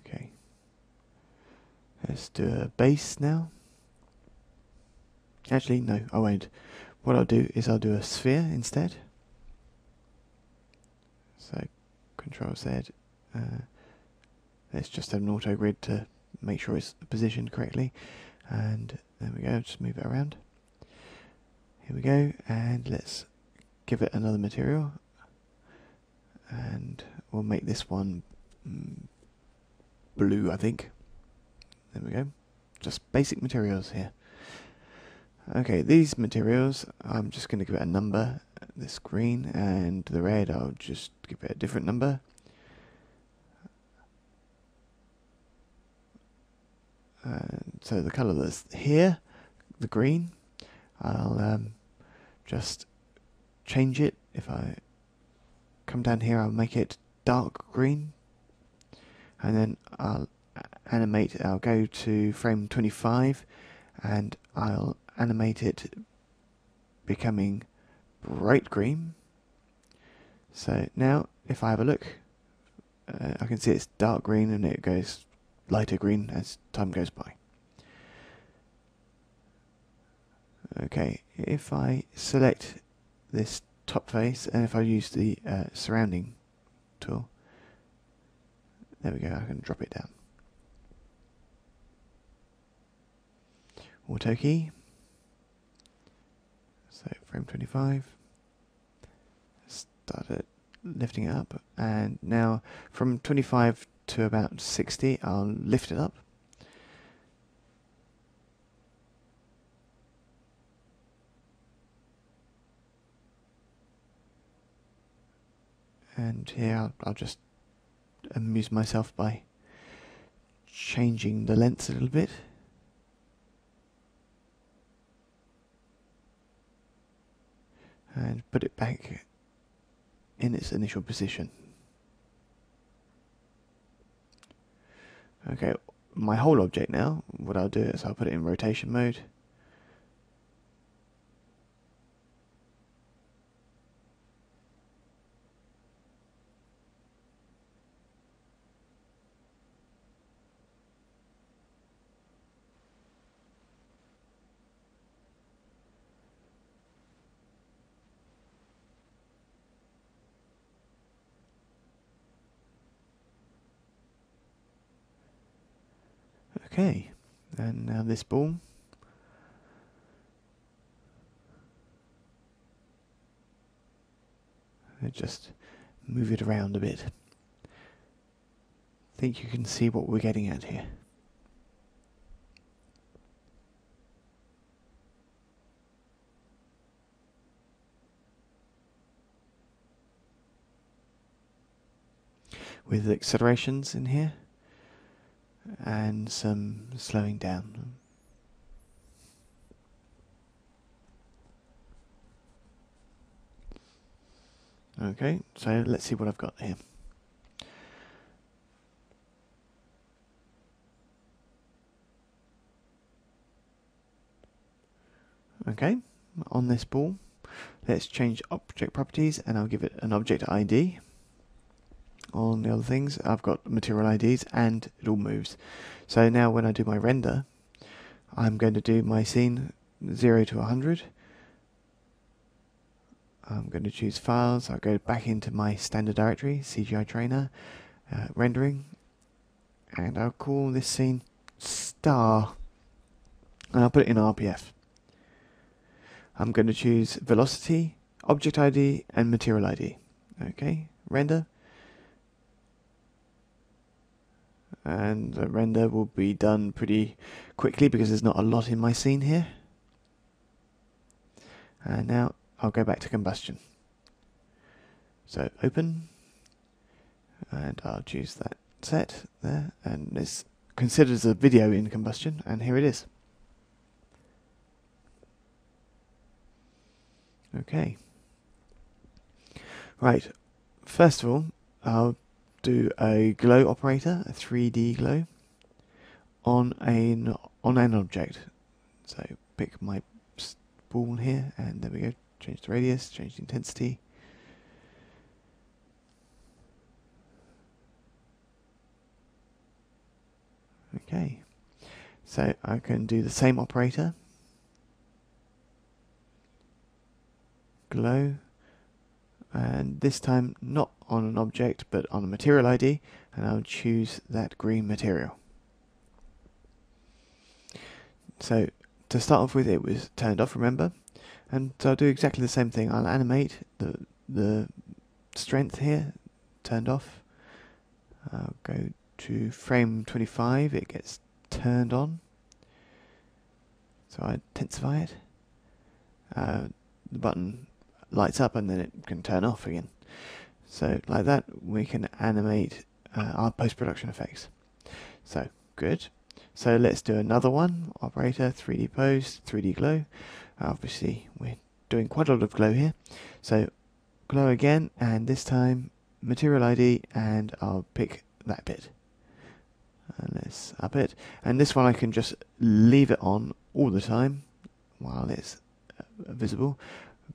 A: Okay. Let's do a base now. Actually, no, I won't. What I'll do is I'll do a sphere instead. So, Control Z. Let's just have an auto grid to make sure it's positioned correctly. And there we go, just move it around. Here we go, and let's give it another material. And we'll make this one blue, I think. There we go. Just basic materials here. Okay, these materials, I'm just going to give it a number. This green, and the red, I'll just give it a different number. So the colour that's here, the green, I'll just change it. If I come down here, I'll make it dark green, and then I'll animate. I'll go to frame 25, and I'll animate it becoming bright green. So now, if I have a look, I can see it's dark green, and it goes lighter green as time goes by. Okay, if I select this top face, and if I use the surrounding tool, there we go, I can drop it down. Auto key. So frame 25. Started lifting it up, and now from 25 to about 60, I'll lift it up. And here I'll just amuse myself by changing the lengths a little bit. And put it back in its initial position. Okay, my whole object now, what I'll do is I'll put it in rotation mode. Okay, and now this ball. Just move it around a bit. I think you can see what we're getting at here. With accelerations in here and some slowing down. Okay, so let's see what I've got here. Okay, on this ball, let's change object properties, and I'll give it an object ID. On the other things, I've got material IDs, and it all moves. So now when I do my render, I'm going to do my scene 0 to 100. I'm going to choose files. I'll go back into my standard directory, CGI Trainer, rendering, and I'll call this scene star, and I'll put it in RPF. I'm going to choose velocity, object ID, and material ID. Okay, render. And the render will be done pretty quickly because there's not a lot in my scene here. And now I'll go back to combustion. So open, and I'll choose that set there, and this considers a video in combustion, and here it is. Okay. Right, first of all, I'll do a glow operator, a 3D glow, on an object. So pick my ball here, and there we go. Change the radius, change the intensity. Okay, so I can do the same operator, glow, and this time not on an object but on a material ID, and I'll choose that green material. So to start off with, it was turned off, remember, and so I'll do exactly the same thing. I'll animate the strength here, turned off. I'll go to frame 25, it gets turned on, so I intensify it. The button lights up and then it can turn off again. So like that we can animate our post-production effects. So good. So let's do another one. Operator, 3D post, 3D glow. Obviously we're doing quite a lot of glow here. So glow again, and this time material ID, and I'll pick that bit. And let's up it. And this one I can just leave it on all the time while it's visible,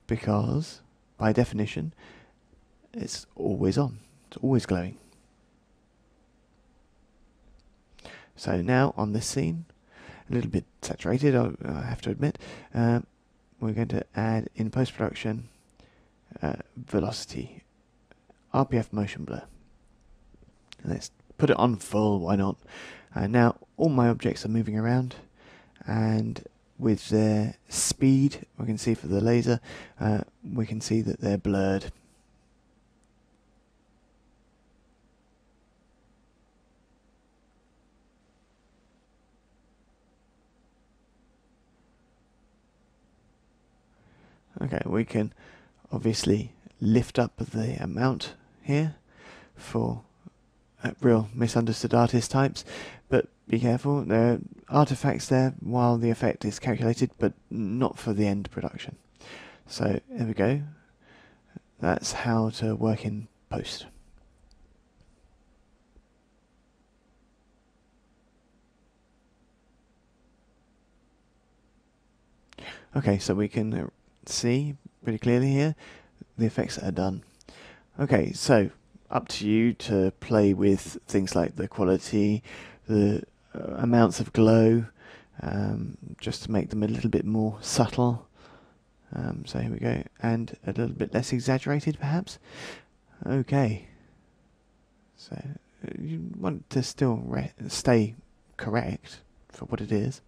A: because by definition it's always on, it's always glowing. So now on this scene, a little bit saturated, I have to admit, we're going to add in post-production velocity, RPF motion blur. Let's put it on full, why not? Now all my objects are moving around, and with their speed, we can see for the laser, we can see that they're blurred. Okay, we can obviously lift up the amount here for real misunderstood artist types, but be careful, there are artifacts there while the effect is calculated, but not for the end production. So there we go. That's how to work in post. Okay, so we can see pretty clearly here the effects that are done. Okay, so up to you to play with things like the quality, the amounts of glow, just to make them a little bit more subtle. So here we go, and a little bit less exaggerated perhaps. Okay, so you want to still stay correct for what it is.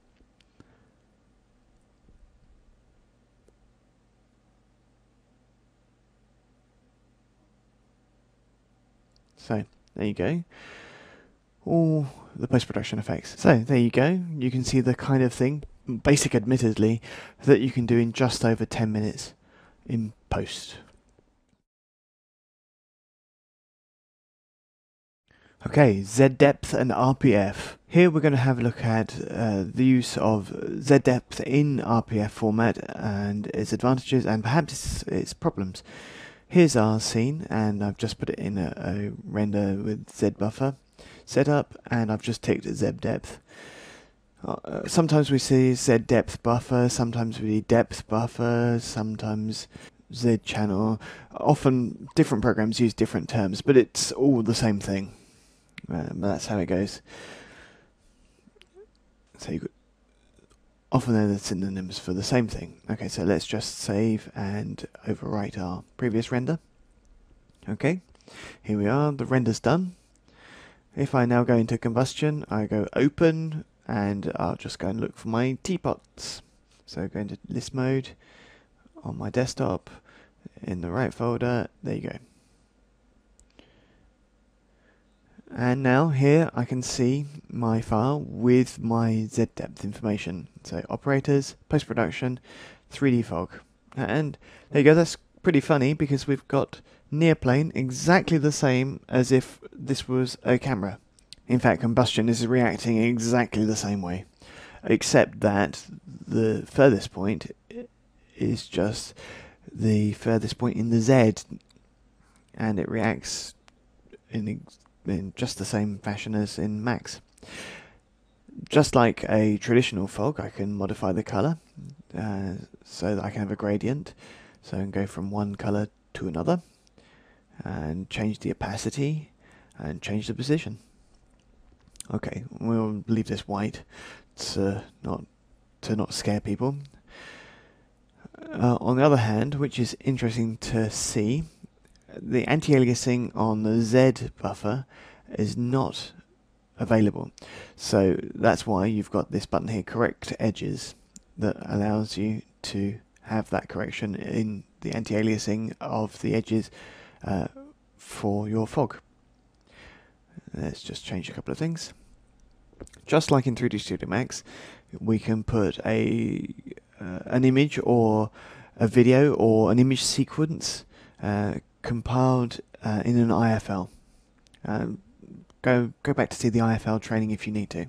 A: So there you go, all the post-production effects. So there you go, you can see the kind of thing, basic admittedly, that you can do in just over 10 minutes in post. Okay, Z depth and RPF. Here we're going to have a look at the use of Z depth in RPF format and its advantages and perhaps its problems. Here's our scene, and I've just put it in a render with Z buffer setup, and I've just ticked Z depth. Sometimes we see Z depth buffer, sometimes we see depth buffer, sometimes Z channel. Often different programs use different terms, but it's all the same thing. That's how it goes. So often they're the synonyms for the same thing. Okay, so let's just save and overwrite our previous render. Okay, here we are, the render's done. If I now go into combustion, I go open, and I'll just go and look for my teapots. So go into list mode on my desktop, in the right folder, there you go. And now here I can see my file with my Z depth information. So operators, post-production, 3D fog. And there you go, that's pretty funny because we've got near plane exactly the same as if this was a camera. In fact, combustion is reacting exactly the same way, except that the furthest point is just the furthest point in the Z, and it reacts in just the same fashion as in Max. Just like a traditional fog, I can modify the color so that I can have a gradient. So I can go from one color to another and change the opacity and change the position. Okay, we'll leave this white to not scare people. On the other hand, which is interesting to see, the anti-aliasing on the Z buffer is not available. So that's why you've got this button here, correct edges, that allows you to have that correction in the anti-aliasing of the edges for your fog. Let's just change a couple of things. Just like in 3D Studio Max, we can put an image or a video or an image sequence compiled in an IFL. Go back to see the IFL training if you need to.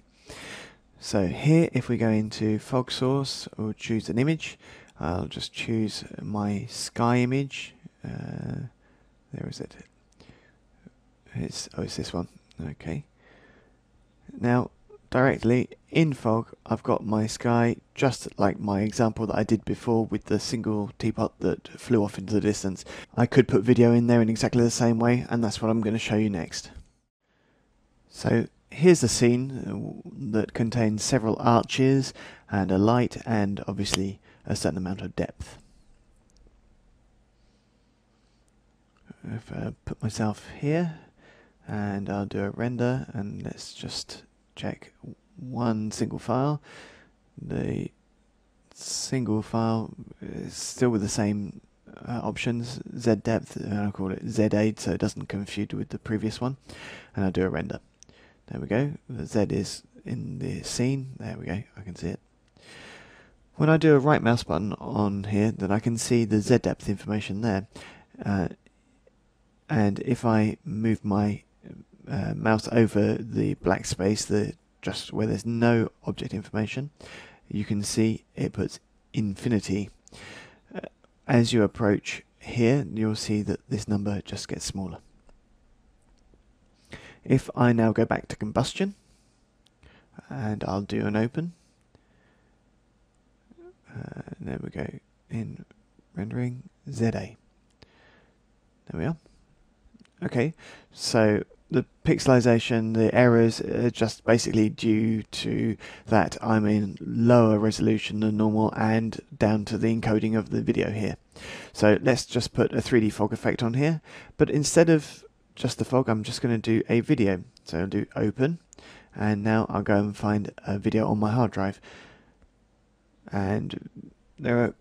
A: So here, if we go into fog source or choose an image, I'll just choose my sky image. There is it. It's this one. Okay. Now, directly in fog, I've got my sky just like my example that I did before with the single teapot that flew off into the distance. I could put video in there in exactly the same way, and that's what I'm going to show you next. So here's a scene that contains several arches and a light and obviously a certain amount of depth. If I put myself here and I'll do a render, and let's just check one single file. The single file is still with the same options, Z depth, and I'll call it Z8 so it doesn't confuse with the previous one, and I'll do a render. There we go, the Z is in the scene, there we go, I can see it. When I do a right mouse button on here, then I can see the Z depth information there, and if I move my mouse over the black space, just where there's no object information, you can see it puts infinity. As you approach here, you'll see that this number just gets smaller. If I now go back to combustion, and I'll do an open, there we go, in rendering ZA. There we are. Okay, so the pixelization, the errors are just basically due to that I'm in lower resolution than normal and down to the encoding of the video here. So let's just put a 3D fog effect on here, but instead of just the fog, I'm just going to do a video. So I'll do open, and now I'll go and find a video on my hard drive. And there are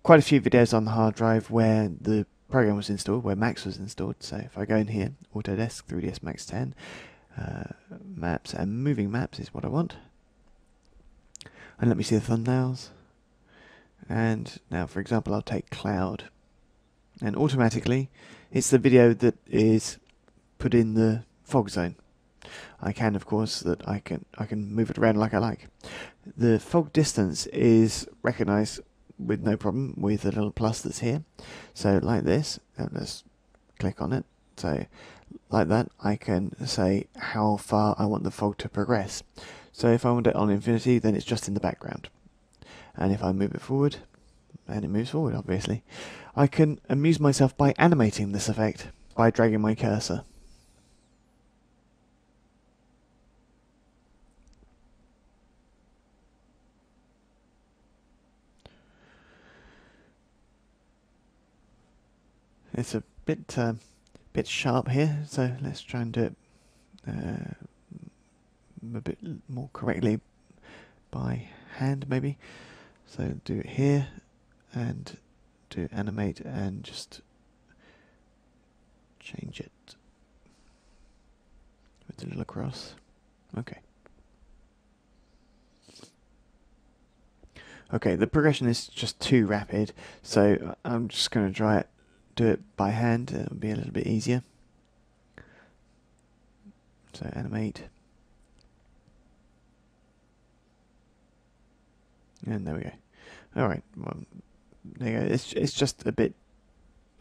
A: quite a few videos on the hard drive where the program was installed, where Max was installed. So if I go in here, Autodesk 3ds Max 10, maps and moving maps is what I want. And let me see the thumbnails. And now, for example, I'll take cloud, and automatically it's the video that is put in the fog zone. I can, of course, I can move it around like I like. The fog distance is recognized with no problem with the little plus that's here. So like this, let's click on it. So like that, I can say how far I want the fog to progress. So if I want it on infinity, then it's just in the background. And if I move it forward, and it moves forward, obviously. I can amuse myself by animating this effect by dragging my cursor. It's a bit sharp here, so let's try and do it a bit more correctly by hand, maybe. So do it here, and do animate, and just change it with the little cross. Okay. Okay, the progression is just too rapid, so I'm just going to do it by hand. It'll be a little bit easier. So animate. And there we go. Alright, well, there you go. It's just a bit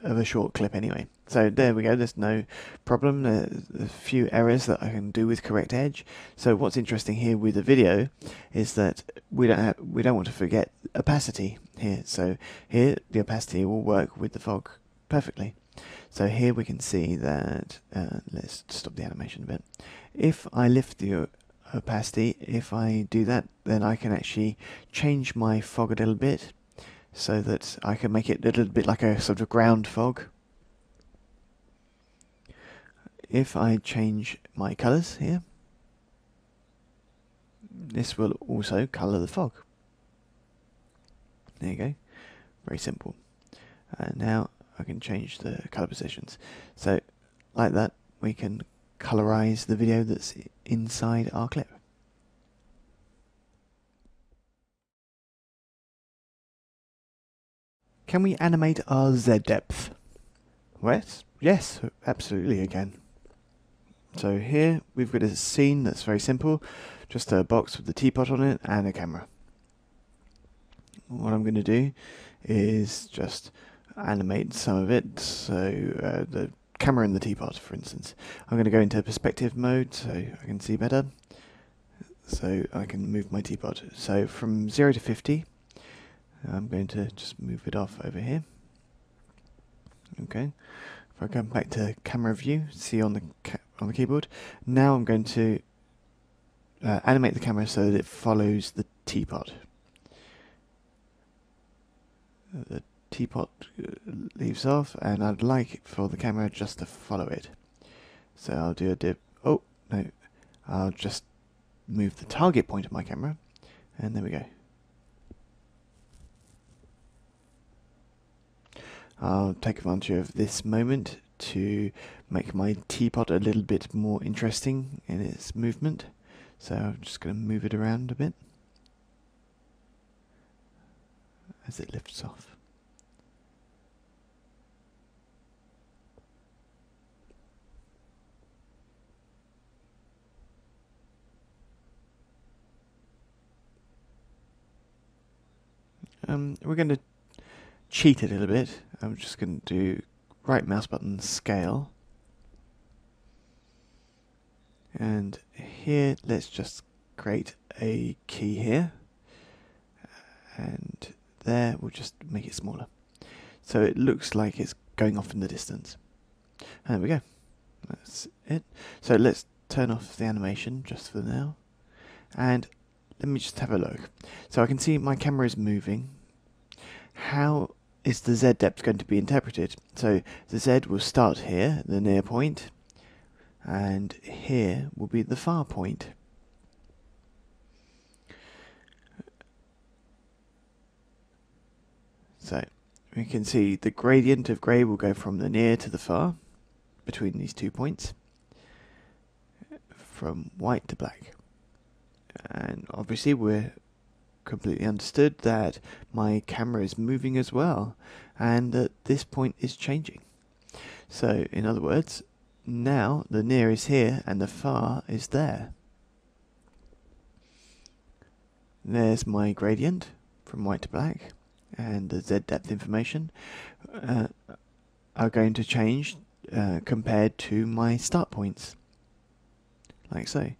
A: of a short clip anyway. So there we go, there's no problem. There's a few errors that I can do with correct edge. So what's interesting here with the video is that we don't want to forget opacity here. So here the opacity will work with the fog perfectly. So here we can see that, let's stop the animation a bit. If I lift the opacity, if I do that, then I can actually change my fog a little bit so that I can make it a little bit like a sort of ground fog. If I change my colours here, this will also colour the fog. There you go, very simple. Now I can change the colour positions. So like that we can colorize the video that's inside our clip. Can we animate our Z depth? What? Yes, absolutely again. So here we've got a scene that's very simple, just a box with the teapot on it and a camera. What I'm going to do is just animate some of it, so the camera and the teapot, for instance. I'm going to go into perspective mode so I can see better, so I can move my teapot. So from 0 to 50, I'm going to just move it off over here. Okay. If I go back to camera view, see on the keyboard, now I'm going to animate the camera so that it follows the teapot. The teapot leaves off, and I'd like for the camera just to follow it. So I'll do a dip. Oh no, I'll just move the target point of my camera, and there we go. I'll take advantage of this moment to make my teapot a little bit more interesting in its movement. So I'm just going to move it around a bit as it lifts off. We're going to cheat it a little bit. I'm just going to do right mouse button scale, and here let's just create a key here, and there we'll just make it smaller so it looks like it's going off in the distance. And there we go, that's it. So let's turn off the animation just for now, and let me just have a look. So I can see my camera is moving. How is the Z depth going to be interpreted? So the Z will start here, the near point, and here will be the far point. So we can see the gradient of grey will go from the near to the far between these 2 points, from white to black. And obviously we're completely understood that my camera is moving as well, and that this point is changing. So in other words, now the near is here and the far is there. There's my gradient from white to black, and the Z depth information are going to change compared to my start points, like so.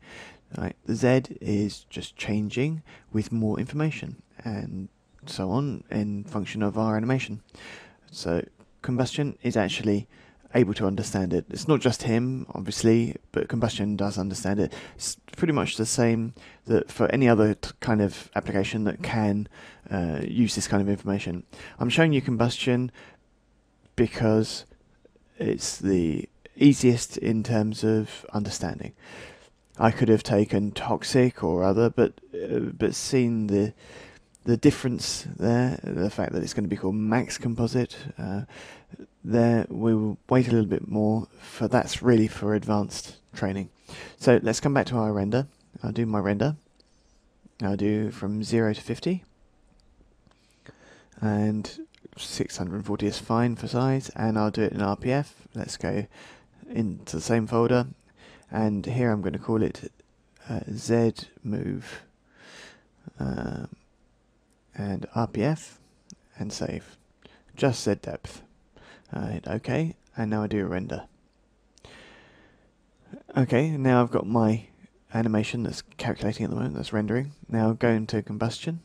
A: Right, the Z is just changing with more information, and so on in function of our animation. So Combustion is actually able to understand it. It's not just him, obviously, but Combustion does understand it. It's pretty much the same that for any other kind of application that can use this kind of information. I'm showing you Combustion because it's the easiest in terms of understanding. I could have taken toxic or other, but seeing the difference there, the fact that it's going to be called max composite, there we will wait a little bit more, for that's really for advanced training. So let's come back to our render. I'll do my render. I'll do from 0 to 50, and 640 is fine for size, and I'll do it in RPF. Let's go into the same folder, and here I'm going to call it Z move, and RPF, and save. Just Z depth. Hit OK, and now I do a render. Okay, now I've got my animation that's calculating at the moment, that's rendering. Now go into combustion,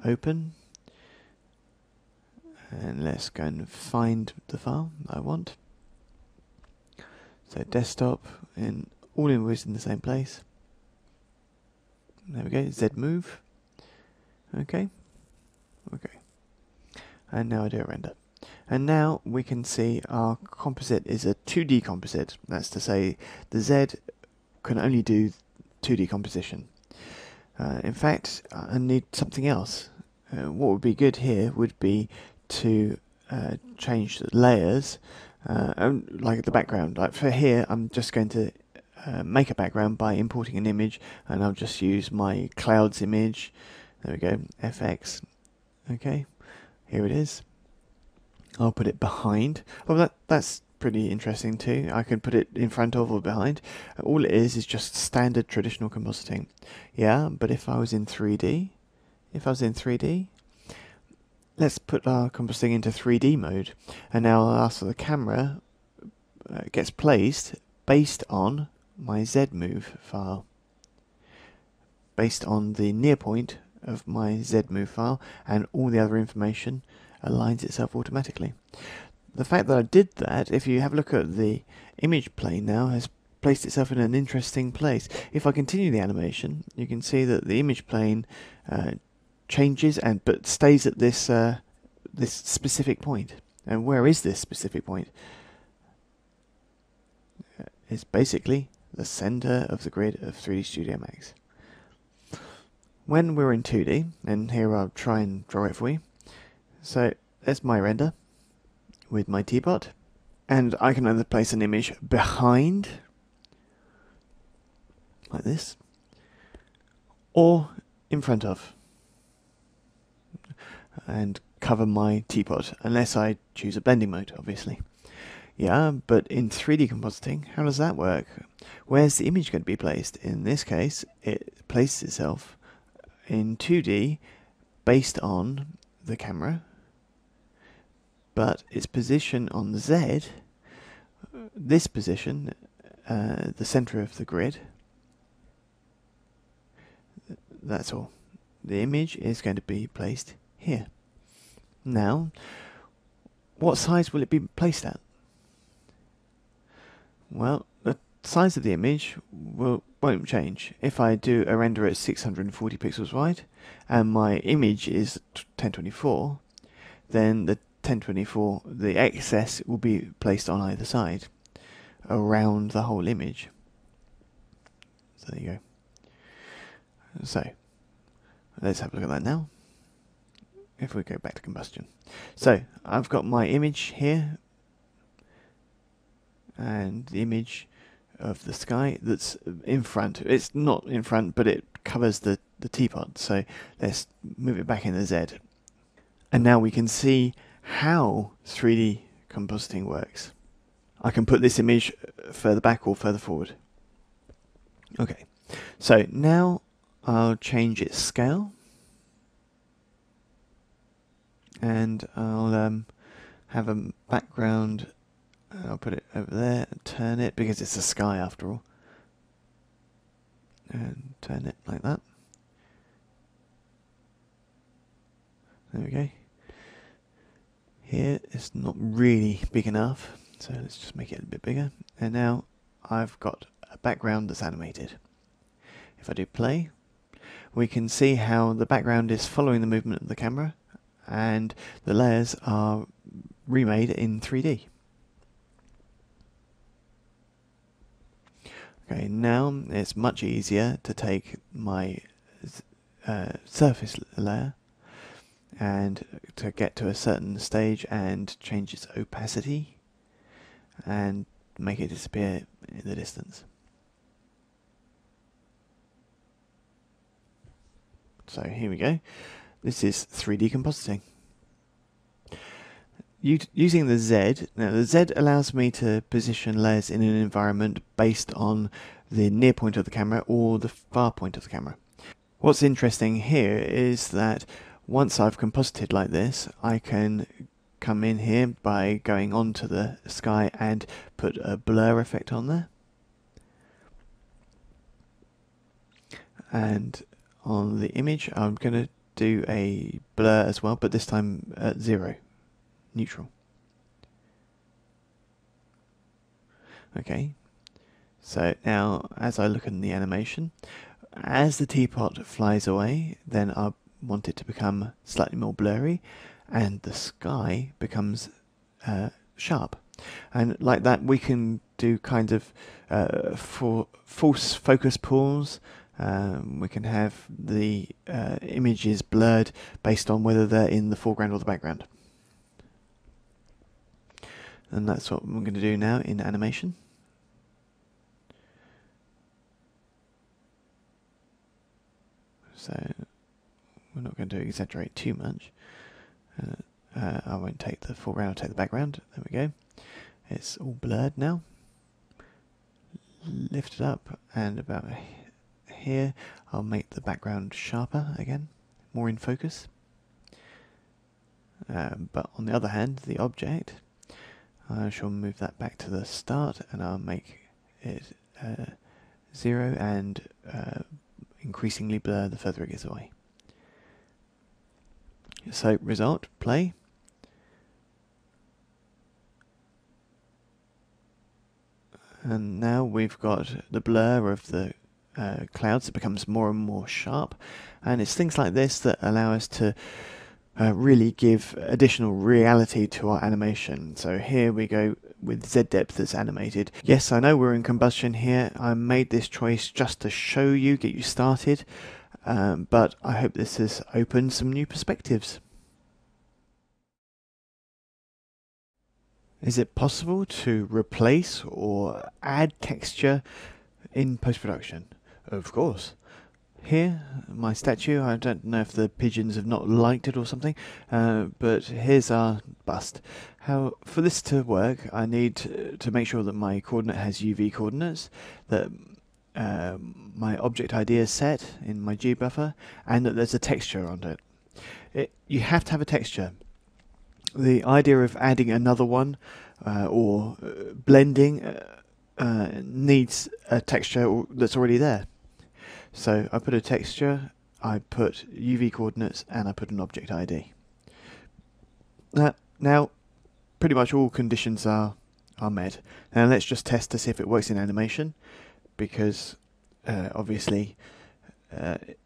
A: open, and let's go and find the file I want. So desktop, and all invoices in the same place. There we go, Z move. Okay, and now I do a render. And now we can see our composite is a 2D composite. That's to say the Z can only do 2D composition. In fact, I need something else. What would be good here would be to change the layers, like the background. Like for here, I'm just going to make a background by importing an image, and I'll just use my clouds image. There we go, FX. Okay, here it is. I'll put it behind. Oh, that's pretty interesting too. I can put it in front of or behind. All it is just standard traditional compositing. Yeah, but if I was in 3D, let's put our compositing into 3D mode. And now I'll ask for the camera gets placed based on my Z move file, based on the near point of my Z move file, and all the other information aligns itself automatically. The fact that I did that, if you have a look at the image plane now, has placed itself in an interesting place. If I continue the animation, you can see that the image plane changes but stays at this this specific point. And where is this specific point? It's basically the center of the grid of 3D Studio Max. When we're in 2D, and here I'll try and draw it for you. So there's my render with my teapot, and I can either place an image behind, like this, or in front of, and cover my teapot, unless I choose a blending mode, obviously. Yeah, but in 3D compositing, how does that work? Where's the image going to be placed? In this case, it places itself in 2D based on the camera, but its position on the Z, this position, the center of the grid, that's all. The image is going to be placed here. Now, what size will it be placed at? Well, the size of the image won't change. If I do a render at 640 pixels wide, and my image is 1024, then the 1024, the excess will be placed on either side, around the whole image. So there you go. So, let's have a look at that now. If we go back to combustion. So, I've got my image here, and the image of the sky that's in front. It's not in front, but it covers the teapot. So let's move it back in the Z. And now we can see how 3D compositing works. I can put this image further back or further forward. Okay, so now I'll change its scale, and I'll have a background. I'll put it over there and turn it, because it's the sky after all, and turn it like that. There we go. Here it's not really big enough, so let's just make it a bit bigger. And now I've got a background that's animated. If I do play, we can see how the background is following the movement of the camera, and the layers are remade in 3D. Okay, now it's much easier to take my surface layer and to get to a certain stage and change its opacity and make it disappear in the distance. So here we go. This is 3D compositing. Using the Z, now the Z allows me to position layers in an environment based on the near point of the camera or the far point of the camera. What's interesting here is that once I've composited like this, I can come in here by going onto the sky and put a blur effect on there. And on the image, I'm going to do a blur as well, but this time at 0, neutral. Okay, so now as I look in the animation, as the teapot flies away, then I want it to become slightly more blurry, and the sky becomes sharp. And like that, we can do kind of false focus pulls. We can have the images blurred based on whether they're in the foreground or the background. And that's what we're going to do now in animation. So we're not going to exaggerate too much. I won't take the foreground, I'll take the background. There we go. It's all blurred now. Lift it up, and about here I'll make the background sharper again, more in focus. But on the other hand, the object, I shall move that back to the start, and I'll make it 0 and increasingly blur the further it gets away. So result, play. And now we've got the blur of the clouds. It becomes more and more sharp, and it's things like this that allow us to really give additional reality to our animation. So here we go with Z depth that's animated. Yes, I know we're in combustion here. I made this choice just to show you, get you started, but I hope this has opened some new perspectives. Is it possible to replace or add texture in post-production? Of course. Here, my statue, I don't know if the pigeons have not liked it or something, but here's our bust. For this to work, I need to make sure that my coordinate has UV coordinates, that my object ID is set in my G buffer, and that there's a texture on it. You have to have a texture. The idea of adding another one or blending needs a texture that's already there. So I put a texture, I put UV coordinates, and I put an object ID. Now, pretty much all conditions are met. Now let's just test to see if it works in animation, because obviously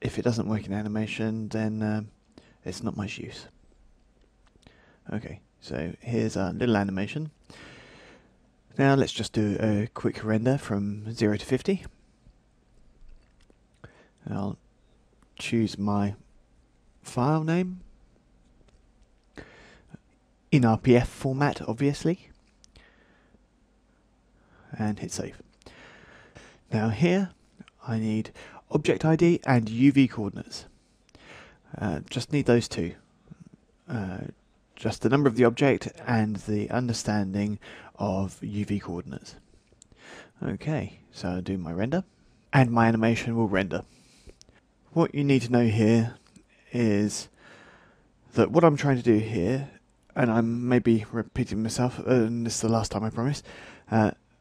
A: if it doesn't work in animation, then it's not much use. Okay, so here's our little animation. Now let's just do a quick render from 0 to 50. I'll choose my file name in RPF format, obviously, and hit save. Now here I need object ID and UV coordinates. Just need those two. Just the number of the object and the understanding of UV coordinates. Okay, so I'll do my render, and my animation will render. What you need to know here is that what I'm trying to do here, and I'm maybe repeating myself, and this is the last time I promise,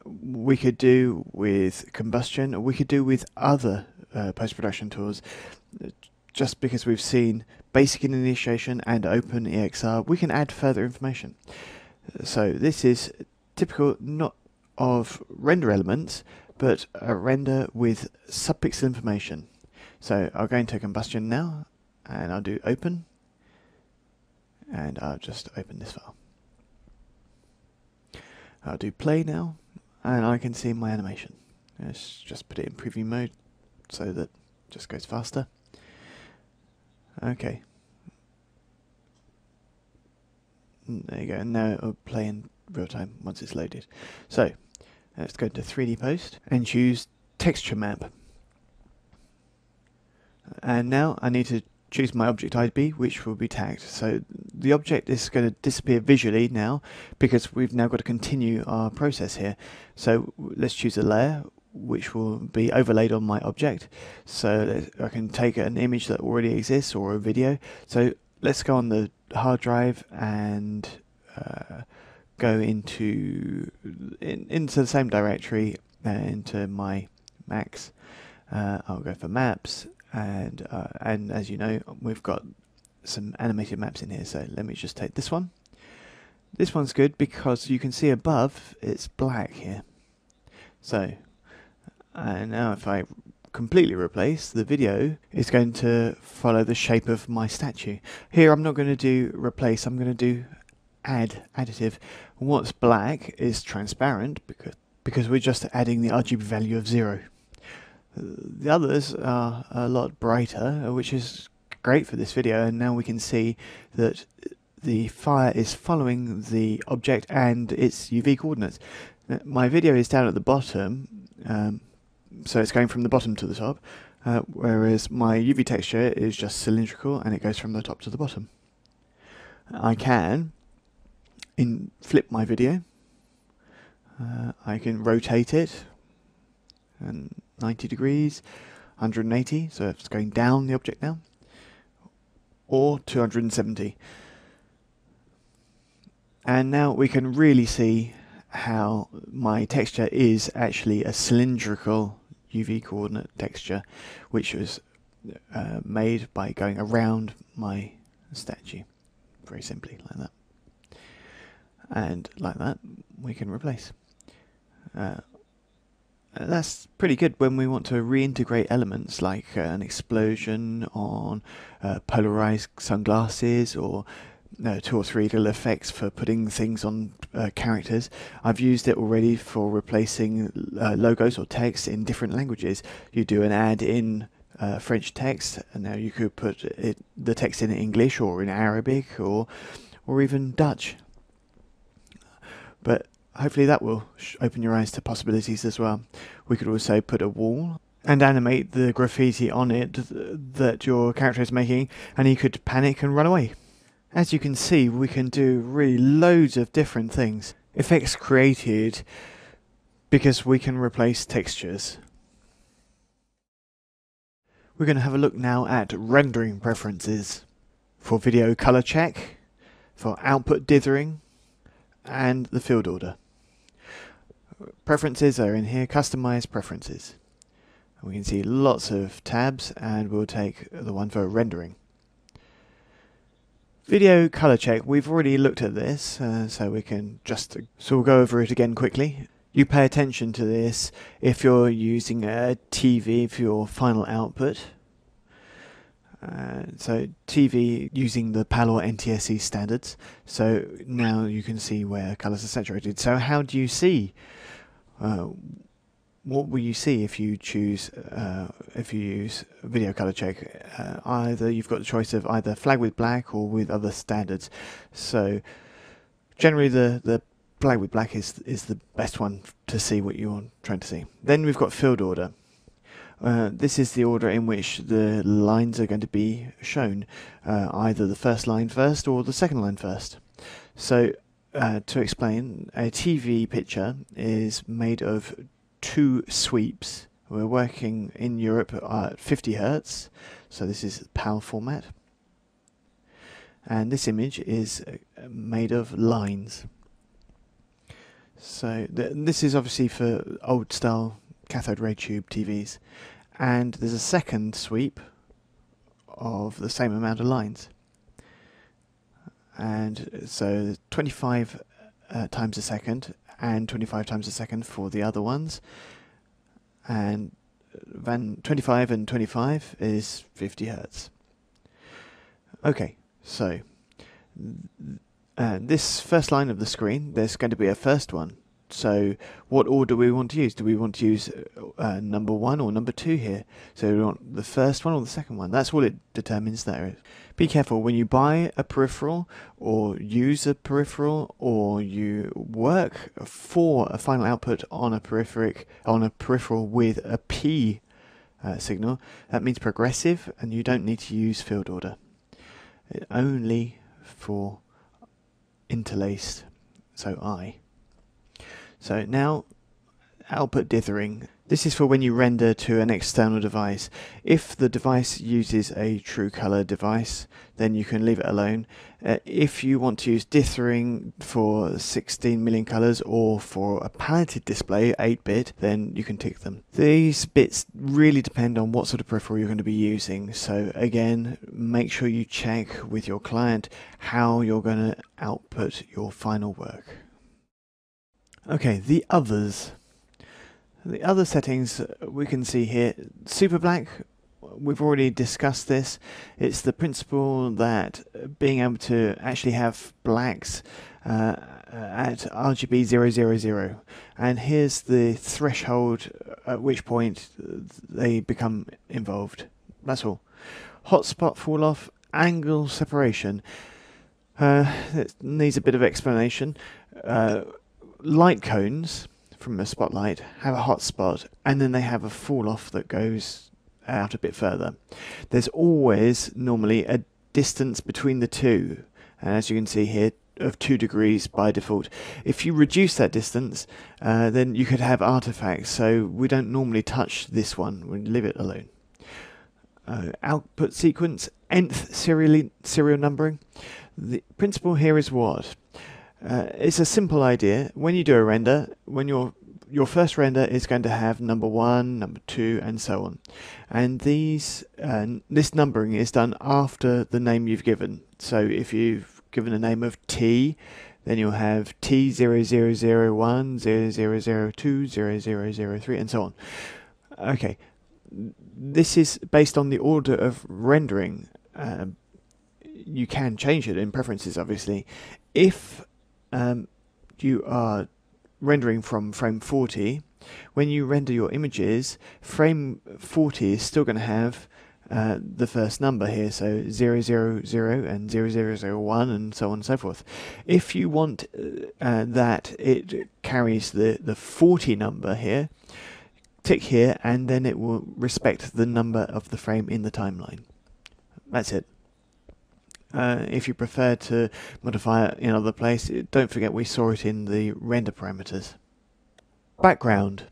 A: we could do with combustion, or we could do with other post-production tools. Just because we've seen basic initiation and open EXR, we can add further information. So this is typical not of render elements, but a render with subpixel information. So I'll go into combustion now, and I'll do open, and I'll just open this file. I'll do play now, and I can see my animation. Let's just put it in preview mode so that it just goes faster. Okay. There you go. Now it'll play in real time once it's loaded. So let's go to 3D Post and choose Texture Map. And now I need to choose my object ID, which will be tagged. So the object is going to disappear visually now because we've now got to continue our process here. So let's choose a layer which will be overlaid on my object. So I can take an image that already exists or a video. So let's go on the hard drive and go into the same directory, into my Macs. I'll go for maps, and as you know, we've got some animated maps in here. So let me just take this one. This one's good because you can see above it's black here. So now if I completely replace, the video is going to follow the shape of my statue. Here I'm not going to do replace, I'm going to do additive. What's black is transparent because we're just adding the RGB value of 0. The others are a lot brighter, which is great for this video, and now we can see that the fire is following the object and its UV coordinates. My video is down at the bottom, so it's going from the bottom to the top, whereas my UV texture is just cylindrical and it goes from the top to the bottom. I can flip my video. I can rotate it and 90 degrees, 180, so it's going down the object now, or 270. And now we can really see how my texture is actually a cylindrical UV coordinate texture, which was made by going around my statue, very simply like that. And like that we can replace. That's pretty good when we want to reintegrate elements like an explosion on polarized sunglasses, or 2 or 3 little effects for putting things on characters. I've used it already for replacing logos or text in different languages. You do an ad in French text, and now you could put the text in English or in Arabic or even Dutch. But hopefully that will open your eyes to possibilities as well. We could also put a wall and animate the graffiti on it that your character is making, and he could panic and run away. As you can see, we can do really loads of different things. Effects created because we can replace textures. We're going to have a look now at rendering preferences for video color check, for output dithering, and the field order. Preferences are in here, customize preferences. And we can see lots of tabs, and we'll take the one for rendering. Video color check, we've already looked at this, so we can just we'll go over it again quickly. You pay attention to this if you're using a TV for your final output. So TV using the PAL or NTSC standards. So now you can see where colors are saturated. So how do you see? What will you see if you choose if you use video color check? Either you've got the choice of either flag with black or with other standards. So generally the flag with black is the best one to see what you're trying to see. Then we've got field order. This is the order in which the lines are going to be shown, either the first line first or the second line first. So to explain, a TV picture is made of 2 sweeps. We're working in Europe at 50 Hertz, so this is PAL format. And this image is made of lines. So this is obviously for old style cathode ray tube TVs. And there's a second sweep of the same amount of lines. And so 25 times a second and 25 times a second for the other ones. And then 25 and 25 is 50 Hertz. Okay, so this first line of the screen, there's going to be a first one. So what order do we want to use? Do we want to use number 1 or number 2 here? So we want the first one or the second one. That's all it determines there. Be careful when you buy a peripheral or use a peripheral or you work for a final output on a peripheral with a P signal. That means progressive, and you don't need to use field order. Only for interlaced, so I. So now, output dithering. This is for when you render to an external device. If the device uses a true color device, then you can leave it alone. If you want to use dithering for 16 million colors or for a paletted display, 8-bit, then you can tick them. These bits really depend on what sort of peripheral you're going to be using. So again, make sure you check with your client how you're going to output your final work. Okay, the others. The other settings we can see here, super black, we've already discussed this. It's the principle that being able to actually have blacks at RGB 000, and here's the threshold at which point they become involved. That's all. Hotspot fall off, angle separation. It needs a bit of explanation. Light cones from a spotlight have a hotspot, and then they have a fall off that goes out a bit further. There's always normally a distance between the two, and as you can see here, of 2 degrees by default. If you reduce that distance, then you could have artifacts, so we don't normally touch this one, we leave it alone. Output sequence, nth serial numbering. The principle here is what? It's a simple idea. When you do a render, when your first render is going to have number 1, number 2, and so on. And this numbering is done after the name you've given. So if you've given a name of T, then you'll have T0001, 0002, 0003, and so on. Okay, this is based on the order of rendering. You can change it in preferences, obviously. If you are rendering from frame 40, when you render your images, frame 40 is still going to have the first number here, so 000 and 0001 and so on and so forth. If you want that it carries the 40 number here, tick here and then it will respect the number of the frame in the timeline. That's it. If you prefer to modify it in other place, don't forget we saw it in the render parameters. Background.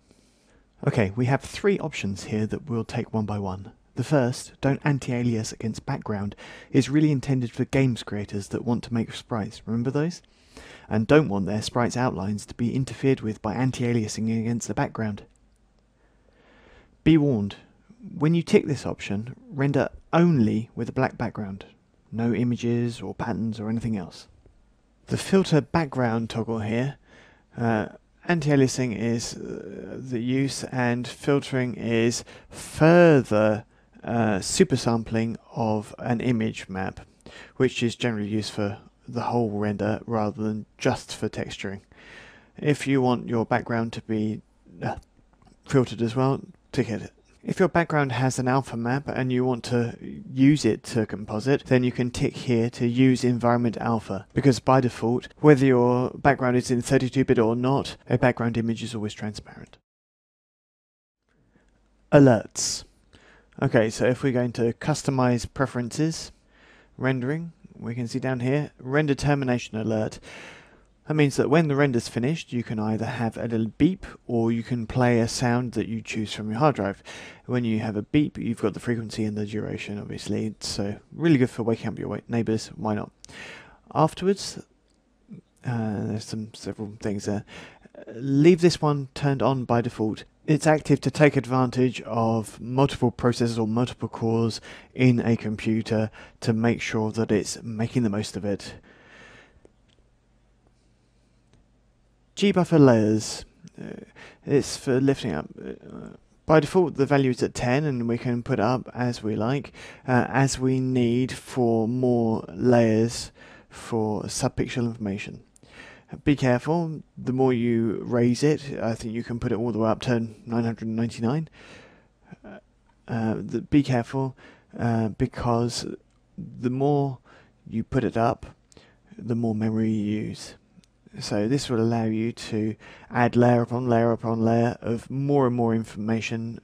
A: Okay, we have 3 options here that we'll take one by one. The first, don't anti-alias against background, is really intended for games creators that want to make sprites. Remember those? And don't want their sprites outlines to be interfered with by anti-aliasing against the background. Be warned, when you tick this option, render only with a black background. No images or patterns or anything else. The filter background toggle here, anti-aliasing is the use and filtering is further supersampling of an image map, which is generally used for the whole render rather than just for texturing. If you want your background to be filtered as well, tick it. If your background has an alpha map and you want to use it to composite, then you can tick here to use environment alpha, because by default, whether your background is in 32-bit or not, a background image is always transparent. Alerts. Okay, so if we go into customize preferences, rendering, we can see down here, render termination alert. That means that when the render's finished, you can either have a little beep or you can play a sound that you choose from your hard drive. When you have a beep, you've got the frequency and the duration, obviously, so really good for waking up your neighbours, why not? Afterwards, there's several things there. Leave this one turned on by default. It's active to take advantage of multiple processors or multiple cores in a computer to make sure that it's making the most of it. Gbuffer layers, it's for lifting up. By default the value is at 10 and we can put it up as we like, as we need for more layers for subpixel information. Be careful, the more you raise it, I think you can put it all the way up to 999. Be careful, because the more you put it up, the more memory you use. So this will allow you to add layer upon layer upon layer of more and more information.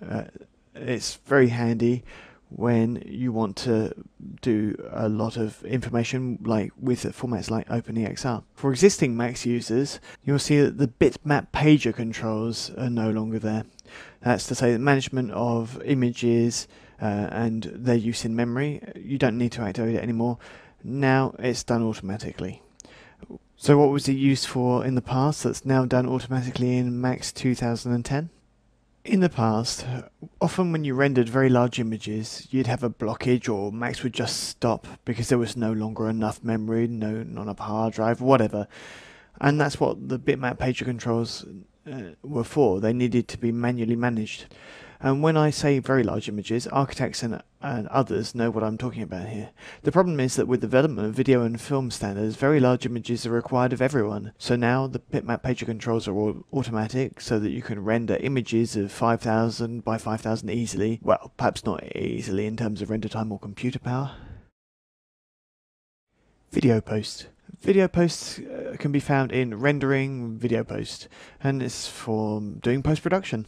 A: It's very handy when you want to do a lot of information, like with formats like OpenEXR. For existing Macs users, you'll see that the bitmap pager controls are no longer there. That's to say that management of images and their use in memory, you don't need to activate it anymore. Now it's done automatically. So what was it used for in the past that's now done automatically in Macs 2010? In the past, often when you rendered very large images, you'd have a blockage or Macs would just stop because there was no longer enough memory, not enough hard drive, whatever. And that's what the bitmap pager controls were for. They needed to be manually managed. And when I say very large images, architects and others know what I'm talking about here. The problem is that with the development of video and film standards, very large images are required of everyone. So now the bitmap pager controls are all automatic, so that you can render images of 5,000 by 5,000 easily. Well, perhaps not easily in terms of render time or computer power. Video post. Video posts can be found in rendering video post, and it's for doing post-production.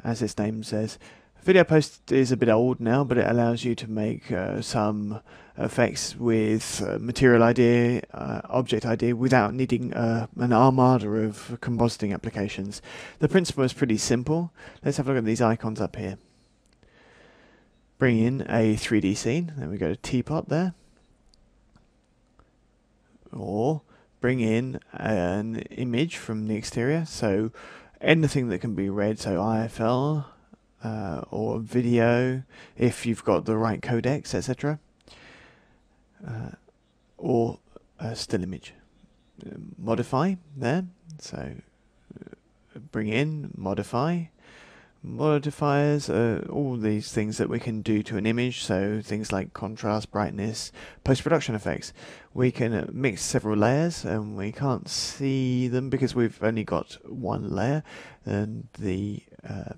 A: As its name says, video post is a bit old now, but it allows you to make some effects with material ID, object ID, without needing an armada of compositing applications. The principle is pretty simple. Let's have a look at these icons up here. Bring in a 3D scene. Then we go to teapot there. Or bring in an image from the exterior. So anything that can be read, so IFL or video, if you've got the right codecs, etc., or a still image. Modify there, so bring in, modify. Modifiers are all these things that we can do to an image, so things like contrast, brightness, post-production effects. We can mix several layers, and we can't see them because we've only got one layer, and the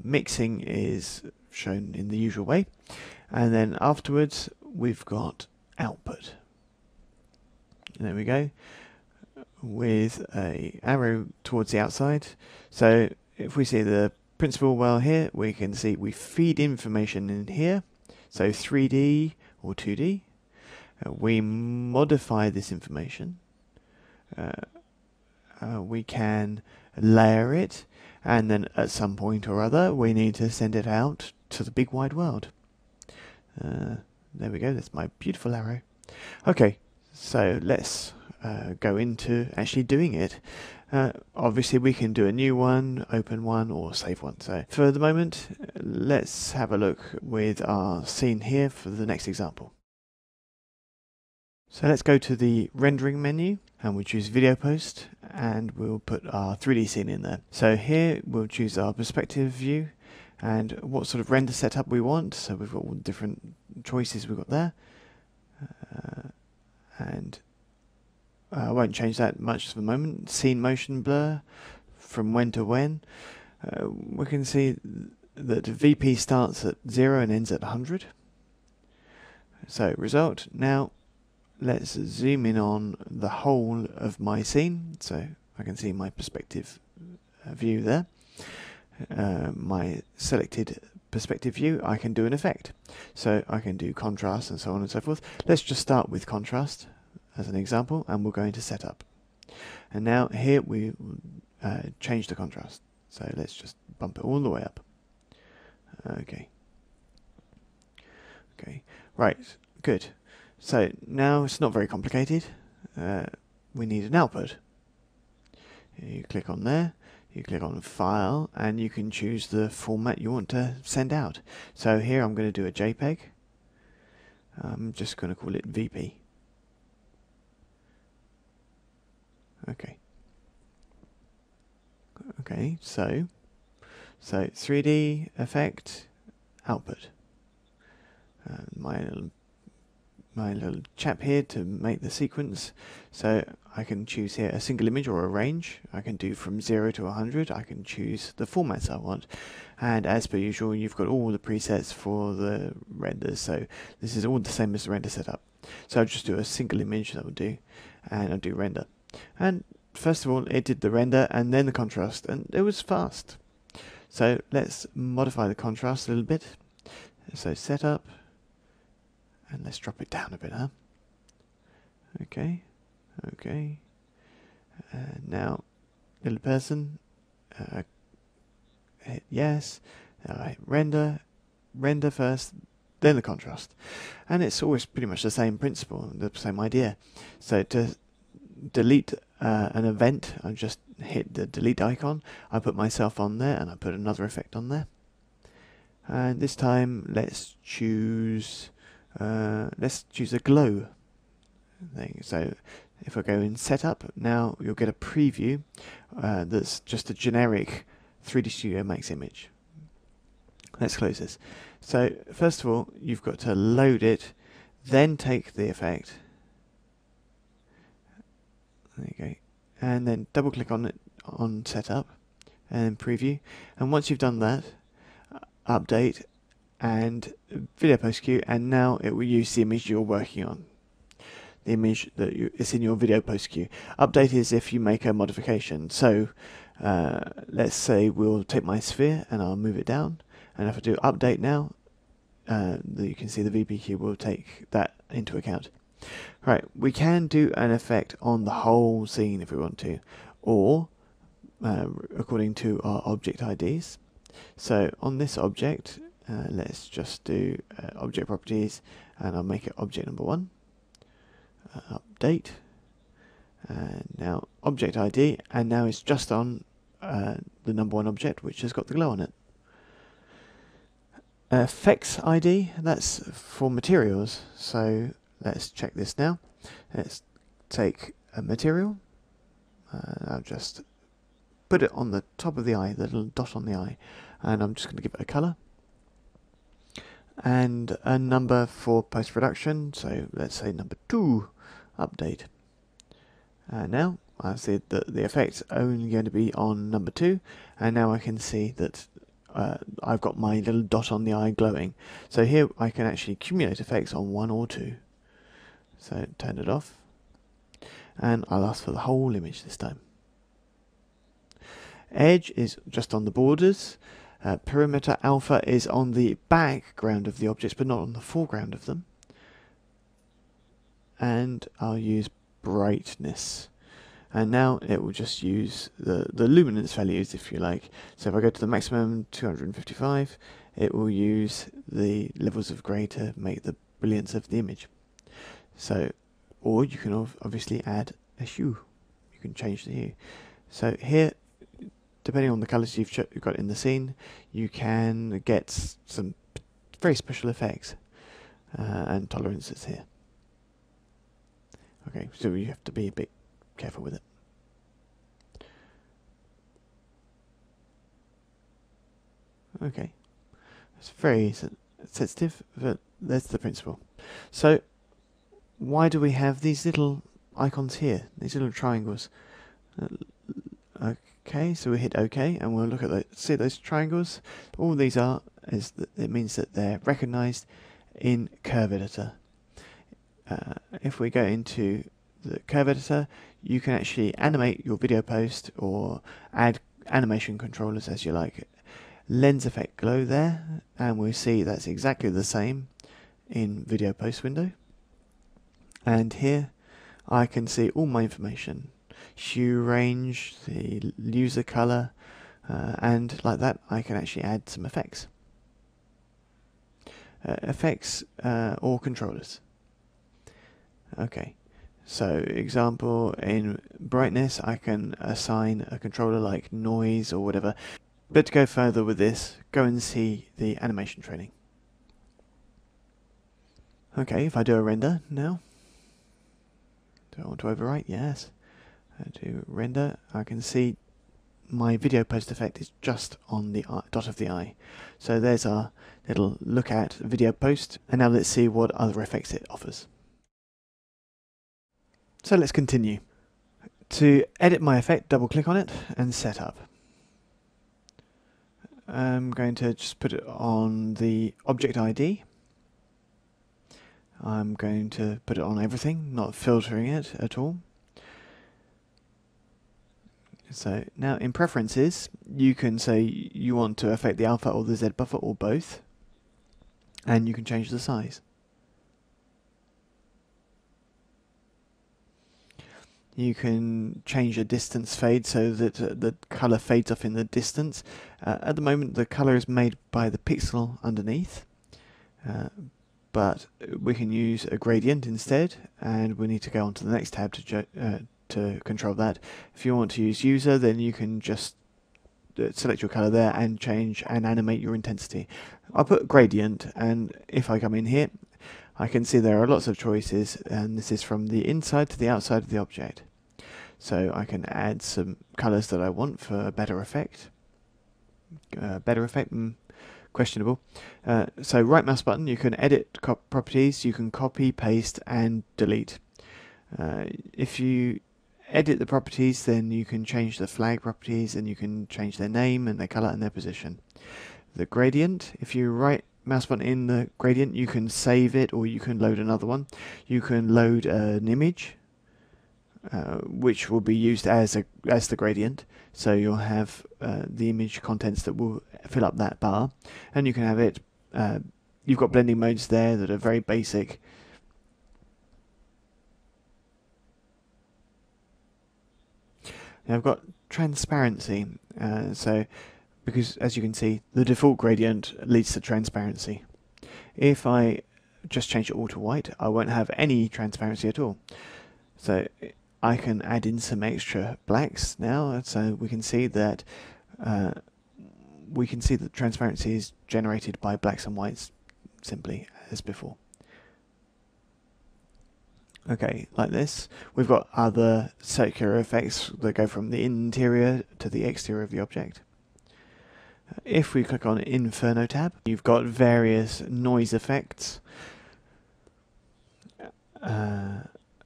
A: mixing is shown in the usual way. And then afterwards we've got output. And there we go, with a arrow towards the outside. So if we see the principle well here, we can see we feed information in here, so 3D or 2D. We modify this information. We can layer it, and then at some point or other we need to send it out to the big wide world. There we go, that's my beautiful arrow. Okay, so let's go into actually doing it. Obviously we can do a new one, open one, or save one. So for the moment, let's have a look with our scene here for the next example. So let's go to the rendering menu, and we'll choose video post, and we'll put our 3D scene in there. So here we'll choose our perspective view and what sort of render setup we want. So we've got all the different choices we've got there, and I won't change that much for the moment. Scene motion blur, from when to when. We can see that VP starts at 0 and ends at 100. So result. Now let's zoom in on the whole of my scene, so I can see my perspective view there. My selected perspective view, I can do an effect. So I can do contrast and so on and so forth. Let's just start with contrast as an example, and we'll go into setup. And now here we change the contrast. So let's just bump it all the way up. Okay. Okay. Right. Good. So now it's not very complicated. We need an output. You click on there. You click on File, and you can choose the format you want to send out. So here I'm going to do a JPEG. I'm just going to call it VP. Okay. Okay, so 3D effect output. My my little chap here to make the sequence. So I can choose here a single image or a range. I can do from 0 to 100. I can choose the formats I want, and as per usual, you've got all the presets for the renders. So this is all the same as the render setup. So I'll just do a single image, that will do, and I'll do render. And first of all, it did the render and then the contrast, and it was fast. So let's modify the contrast a little bit. So setup, and let's drop it down a bit, huh? Okay, okay. Now, little person, hit yes. Hit render first, then the contrast. And it's always pretty much the same principle, the same idea. So to delete an event, I just hit the delete icon, I put myself on there, and I put another effect on there. And this time let's choose a glow thing. So if I go in setup, now you'll get a preview that's just a generic 3D Studio Max image. Let's close this. So first of all, you've got to load it, then take the effect. There you go. And then double click on it on setup and then preview. And once you've done that, update and video post queue, and now it will use the image you're working on. The image that is in your video post queue. Update is if you make a modification. So let's say we'll take my sphere and I'll move it down, and if I do update now, you can see the VPQ will take that into account. Right, we can do an effect on the whole scene if we want to, or according to our object IDs. So on this object, let's just do object properties, and I'll make it object number 1. Update, and now object ID, and now it's just on the number 1 object, which has got the glow on it. Effects ID, that's for materials. So let's check this now. Let's take a material. I'll just put it on the top of the eye, the little dot on the eye, and I'm just going to give it a color and a number for post-production. So let's say number 2. Update. Now I see that the effect's only going to be on number 2, and now I can see that I've got my little dot on the eye glowing. So here I can actually accumulate effects on 1 or 2. So turn it off, and I'll ask for the whole image this time. Edge is just on the borders. Perimeter alpha is on the background of the objects, but not on the foreground of them. And I'll use brightness, and now it will just use the luminance values, if you like. So if I go to the maximum 255, it will use the levels of grey to make the brilliance of the image. So, or you can obviously add a hue. You can change the hue. So here, depending on the colours you've got in the scene, you can get some very special effects and tolerances here. Okay, so you have to be a bit careful with it. Okay, it's very sensitive, but that's the principle. So why do we have these little icons here, these little triangles? Okay, so we hit OK, and we'll look at see those triangles. All these are is that it means that they're recognized in Curve Editor. If we go into the Curve Editor, you can actually animate your video post or add animation controllers as you like. Lens effect glow there, and we'll see that's exactly the same in video post window. And here I can see all my information, hue range, the user color, and like that I can actually add some effects. Effects or controllers. Okay, so example, in brightness I can assign a controller like noise or whatever. But to go further with this, go and see the animation training. Okay, if I do a render now, do I want to overwrite? Yes. I do render, I can see my video post effect is just on the dot of the eye. So there's our little look at video post, and now let's see what other effects it offers. So let's continue. To edit my effect, double click on it and set up. I'm going to just put it on the object ID. I'm going to put it on everything, not filtering it at all. So now in preferences, you can say you want to affect the alpha or the Z buffer or both, and you can change the size. You can change the distance fade so that the color fades off in the distance. At the moment the color is made by the pixel underneath, but we can use a gradient instead, and we need to go on to the next tab to control that. If you want to use user, then you can just select your color there and change and animate your intensity. I'll put gradient, and if I come in here I can see there are lots of choices, and this is from the inside to the outside of the object. So I can add some colors that I want for a better effect. Questionable. So right mouse button, you can edit properties, you can copy, paste and delete. If you edit the properties, then you can change the flag properties, and you can change their name and their color and their position. The gradient, if you right mouse button in the gradient, you can save it or you can load another one. You can load an image which will be used as the gradient, so you'll have the image contents that will fill up that bar, and you can have it you've got blending modes there that are very basic. Now I've got transparency, so because as you can see the default gradient leads to transparency. If I just change it all to white, I won't have any transparency at all. So I can add in some extra blacks now, so we can see that transparency is generated by blacks and whites simply as before. Okay, like this. We've got other circular effects that go from the interior to the exterior of the object. If we click on Inferno tab, you've got various noise effects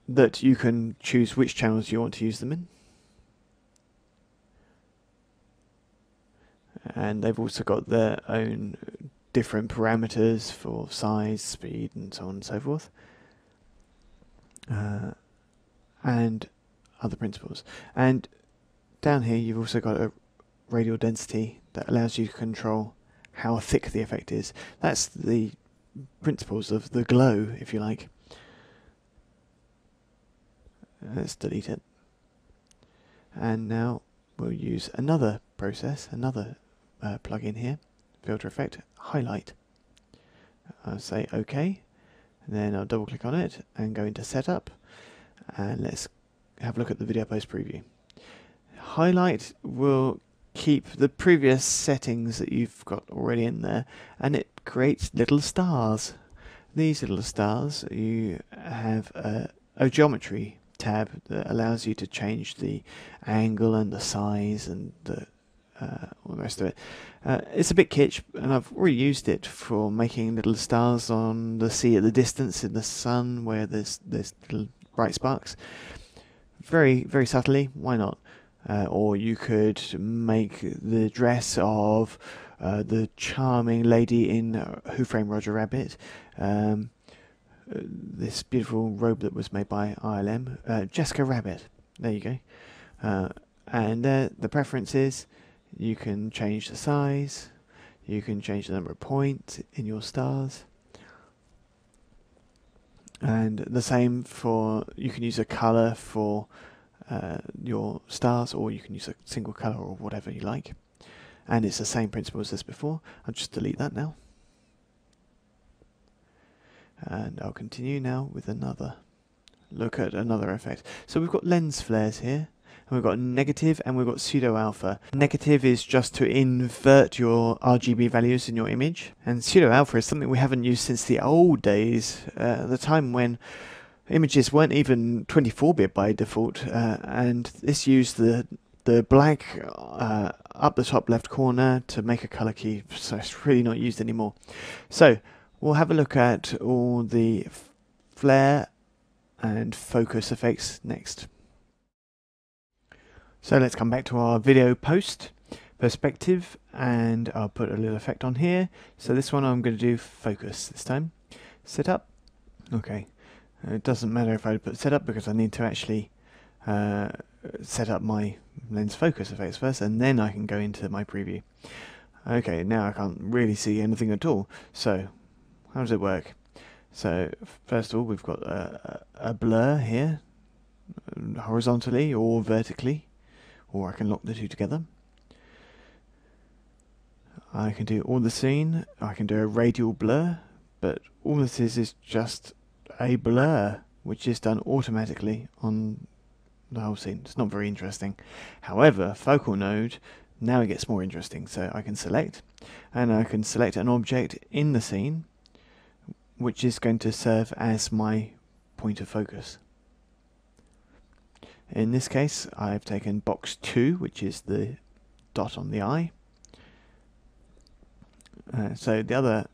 A: that you can choose which channels you want to use them in. And they've also got their own different parameters for size, speed and so on and so forth. And other principles. And down here you've also got a radial density that allows you to control how thick the effect is. That's the principles of the glow, if you like. Let's delete it. And now we'll use another process, another plugin here, filter effect, highlight. I'll say OK, and then I'll double click on it and go into setup, and let's have a look at the video post preview. Highlight will keep the previous settings that you've got already in there, and it creates little stars. These little stars, you have a geometry tab that allows you to change the angle and the size and all the rest of it. It's a bit kitsch, and I've already used it for making little stars on the sea at the distance in the sun where there's little bright sparks. Very, very subtly, why not? Or you could make the dress of the charming lady in Who Framed Roger Rabbit, this beautiful robe that was made by ILM, Jessica Rabbit. There you go. And the preferences, you can change the size, you can change the number of points in your stars, and the same for, you can use a color for your stars, or you can use a single color or whatever you like, and it's the same principle as this before. I'll just delete that now, and I'll continue now with another look at another effect. So we've got lens flares here, and we've got negative and we've got pseudo alpha. Negative is just to invert your RGB values in your image, and pseudo alpha is something we haven't used since the old days, the time when images weren't even 24-bit by default, and this used the black up the top left corner to make a color key, so it's really not used anymore. So we'll have a look at all the flare and focus effects next. So let's come back to our video post perspective, and I'll put a little effect on here. So this one I'm going to do focus this time. Setup. Okay. It doesn't matter if I put setup because I need to actually set up my lens focus effects first, and then I can go into my preview. Okay, now I can't really see anything at all. So how does it work? So first of all, we've got a blur here, horizontally or vertically, or I can lock the two together. I can do all the scene, I can do a radial blur, but all this is just a blur, which is done automatically on the whole scene. It's not very interesting. However, focal node, now it gets more interesting. So I can select, and I can select an object in the scene, which is going to serve as my point of focus. In this case, I've taken box 2, which is the dot on the eye. So the other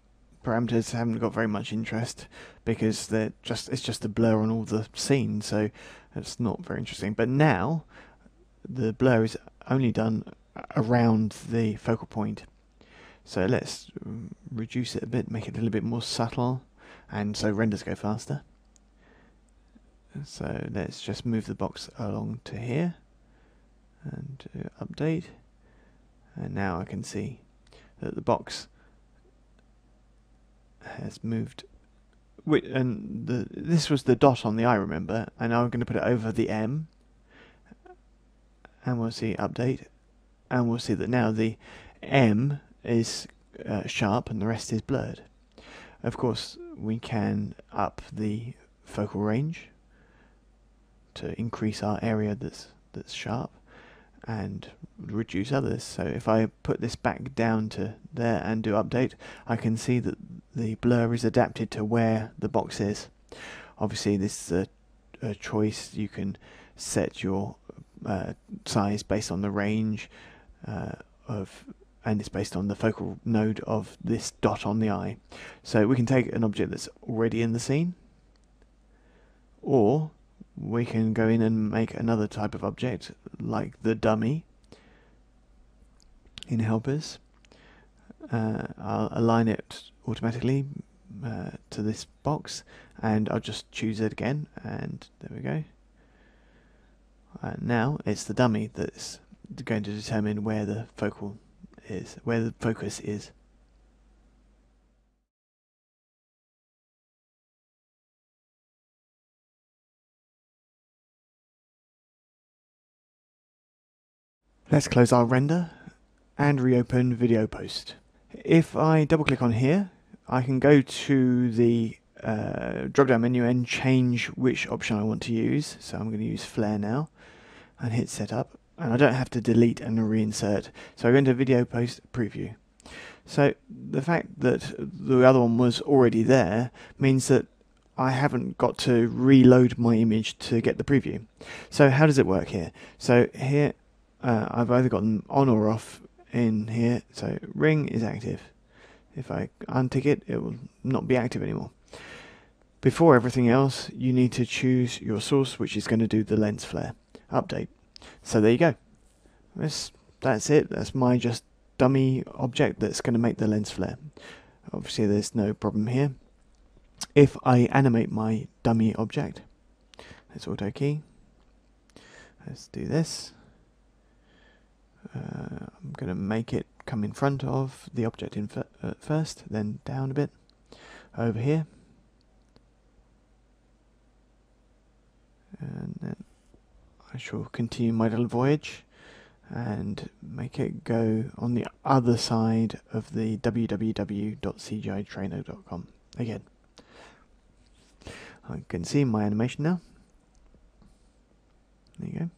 A: parameters haven't got very much interest because it's just a blur on all the scene, so it's not very interesting. But now the blur is only done around the focal point. So let's reduce it a bit, make it a little bit more subtle, and so renders go faster. So let's just move the box along to here and update, and now I can see that the box has moved, and this was the dot on the eye, remember, and now I'm going to put it over the M, and we'll see update, and we'll see that now the M is sharp and the rest is blurred. Of course, we can up the focal range to increase our area that's sharp, and reduce others. So if I put this back down to there and do update, I can see that the blur is adapted to where the box is. Obviously this is a choice. You can set your size based on the range and it's based on the focal node of this dot on the eye. So we can take an object that's already in the scene, or we can go in and make another type of object like the dummy in helpers. I'll align it automatically to this box, and I'll just choose it again, and there we go. Now it's the dummy that's going to determine where the focal is, where the focus is. Let's close our render and reopen Video Post. If I double click on here, I can go to the drop down menu and change which option I want to use. So I'm going to use Flare now and hit Setup, and I don't have to delete and reinsert. So I go into Video Post Preview. So the fact that the other one was already there means that I haven't got to reload my image to get the preview. So how does it work here? So here I've either got them on or off in here. So ring is active. If I untick it, it will not be active anymore. Before everything else, you need to choose your source, which is going to do the lens flare. Update. So there you go. That's it. That's my just dummy object that's going to make the lens flare. Obviously there's no problem here. If I animate my dummy object, let's auto key. Let's do this. I'm going to make it come in front of the object first, then down a bit over here, and then I shall continue my little voyage and make it go on the other side of the www.cgitrainer.com again. I can see my animation now. There you go.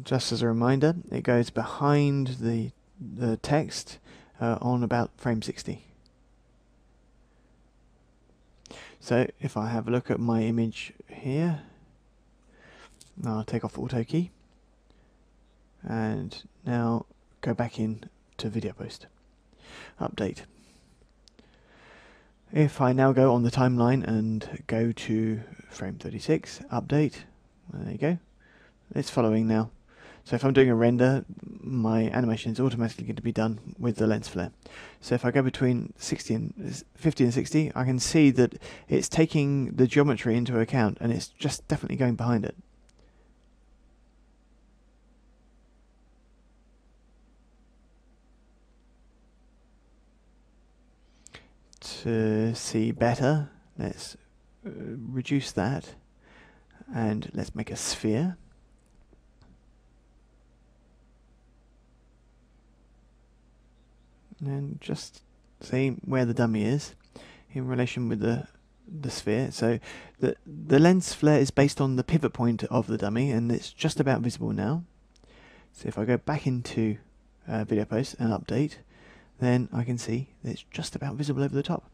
A: Just as a reminder, it goes behind the text on about frame 60. So if I have a look at my image here, I'll take off auto key and now go back in to Video Post. Update. If I now go on the timeline and go to frame 36, update, there you go, it's following now. So if I'm doing a render, my animation is automatically going to be done with the lens flare. So if I go between 50 and 60, I can see that it's taking the geometry into account and it's just definitely going behind it. To see better, let's reduce that and let's make a sphere. And just see where the dummy is in relation with the sphere. So the lens flare is based on the pivot point of the dummy, and it's just about visible now. So if I go back into video post and update, then I can see that it's just about visible over the top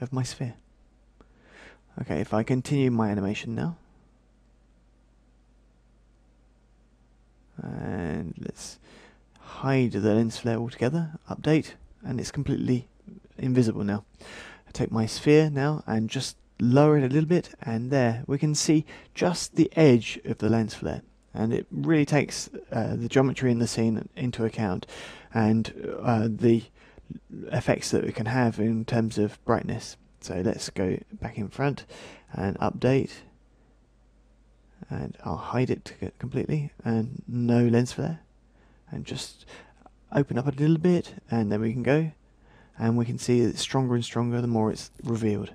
A: of my sphere. Okay, if I continue my animation now, and let's hide the lens flare altogether, update, and it's completely invisible now. I take my sphere now and just lower it a little bit, and there we can see just the edge of the lens flare, and it really takes the geometry in the scene into account and the effects that we can have in terms of brightness. So let's go back in front and update, and I'll hide it completely and no lens flare, and just open up a little bit, and then we can go and we can see it's stronger and stronger the more it's revealed.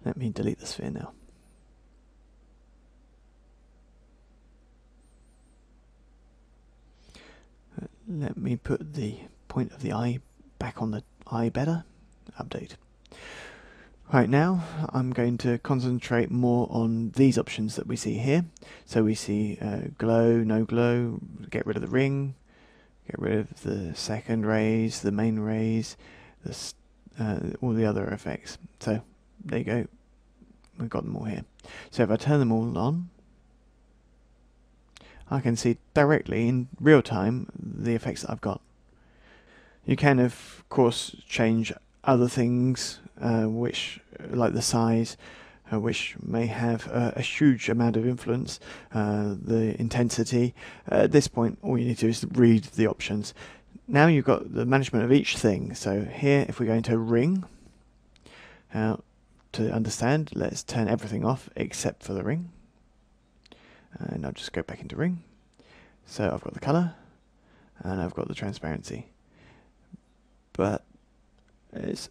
A: Let me delete the sphere now. Let me put the point of the eye back on the eye better. Update. Right, now I'm going to concentrate more on these options that we see here. So we see glow, no glow, get rid of the ring, get rid of the second rays, the main rays, all the other effects. So there you go, we've got them all here. So if I turn them all on, I can see directly in real time the effects that I've got. You can of course change other things, which, like the size, which may have a huge amount of influence, the intensity. At this point, all you need to do is read the options. Now you've got the management of each thing. So here, if we go into ring, to understand, let's turn everything off except for the ring. And I'll just go back into ring. So I've got the color, and I've got the transparency. But it's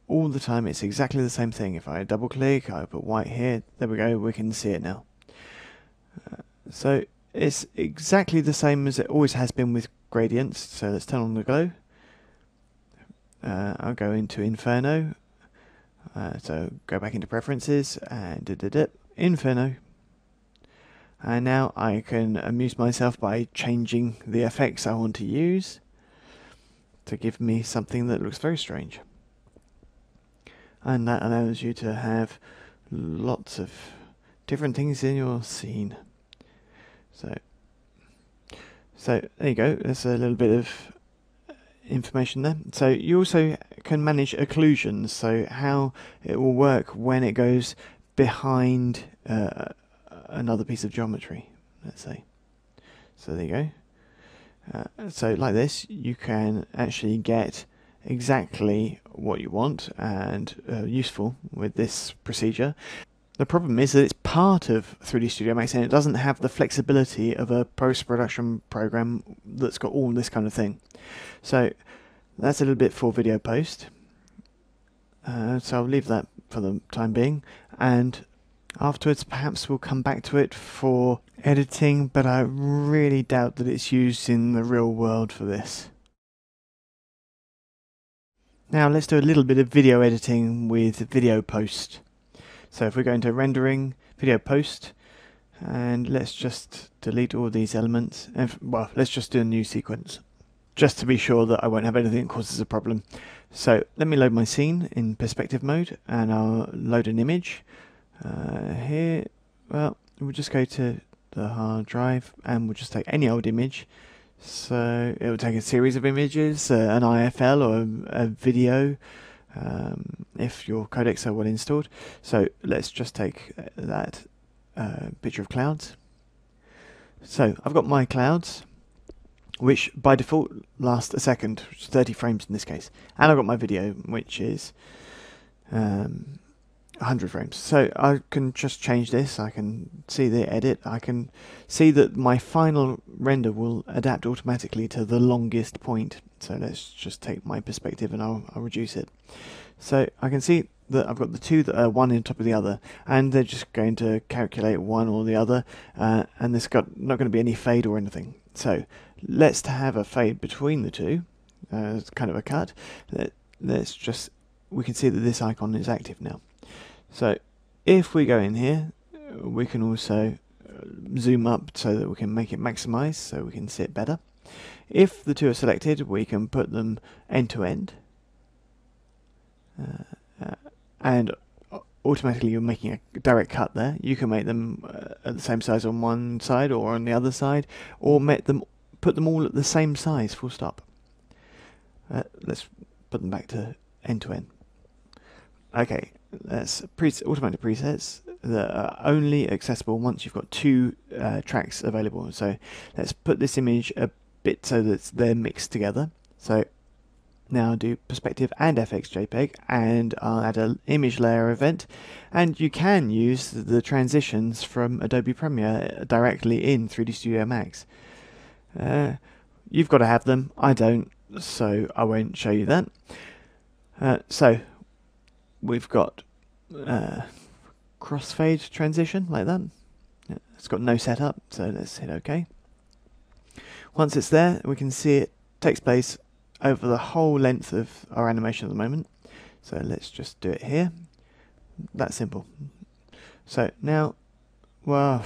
A: all the time, it's exactly the same thing. If I double click, I put white here, there we go, we can see it now. So it's exactly the same as it always has been with gradients. So let's turn on the glow. I'll go into Inferno. So go back into preferences and Inferno. And now I can amuse myself by changing the effects I want to use to give me something that looks very strange. And that allows you to have lots of different things in your scene. So there you go, there's a little bit of information there. So you also can manage occlusions, so how it will work when it goes behind another piece of geometry, let's say. So there you go. So like this, you can actually get exactly what you want and useful with this procedure. The problem is that it's part of 3D Studio Max and it doesn't have the flexibility of a post-production program that's got all this kind of thing. So that's a little bit for video post. So I'll leave that for the time being, and afterwards perhaps we'll come back to it for editing, but I really doubt that it's used in the real world for this. Now let's do a little bit of video editing with video post. So if we go into rendering, video post, and let's just delete all these elements, and well, let's just do a new sequence, just to be sure that I won't have anything that causes a problem. So let me load my scene in perspective mode, and I'll load an image. Here, well, we'll just go to the hard drive, and we'll just take any old image. So it will take a series of images, an IFL or a video, if your codecs are well installed. So let's just take that picture of clouds. So I've got my clouds, which by default last a second, which is 30 frames in this case, and I've got my video, which is 100 frames. So I can just change this. I can see the edit. I can see that my final render will adapt automatically to the longest point. So let's just take my perspective and I'll reduce it. So I can see that I've got the two that are one on top of the other, and they're just going to calculate one or the other, and there's not going to be any fade or anything. So let's have a fade between the two. It's kind of a cut. We can see that this icon is active now. So if we go in here, we can also zoom up so that we can make it maximize, so we can see it better. If the two are selected, we can put them end to end, and automatically you're making a direct cut there. You can make them at the same size on one side or on the other side, or put them all at the same size, full stop. Let's put them back to end. Okay, that's automatic presets that are only accessible once you've got two tracks available. So let's put this image a bit so that they're mixed together. So now I'll do perspective and FX JPEG, and I'll add an image layer event, and you can use the transitions from Adobe Premiere directly in 3D Studio Max. You've got to have them. I don't, so I won't show you that. So we've got crossfade transition like that. It's got no setup, so let's hit OK. Once it's there, we can see it takes place over the whole length of our animation at the moment. So let's just do it here. That's simple. So now, well,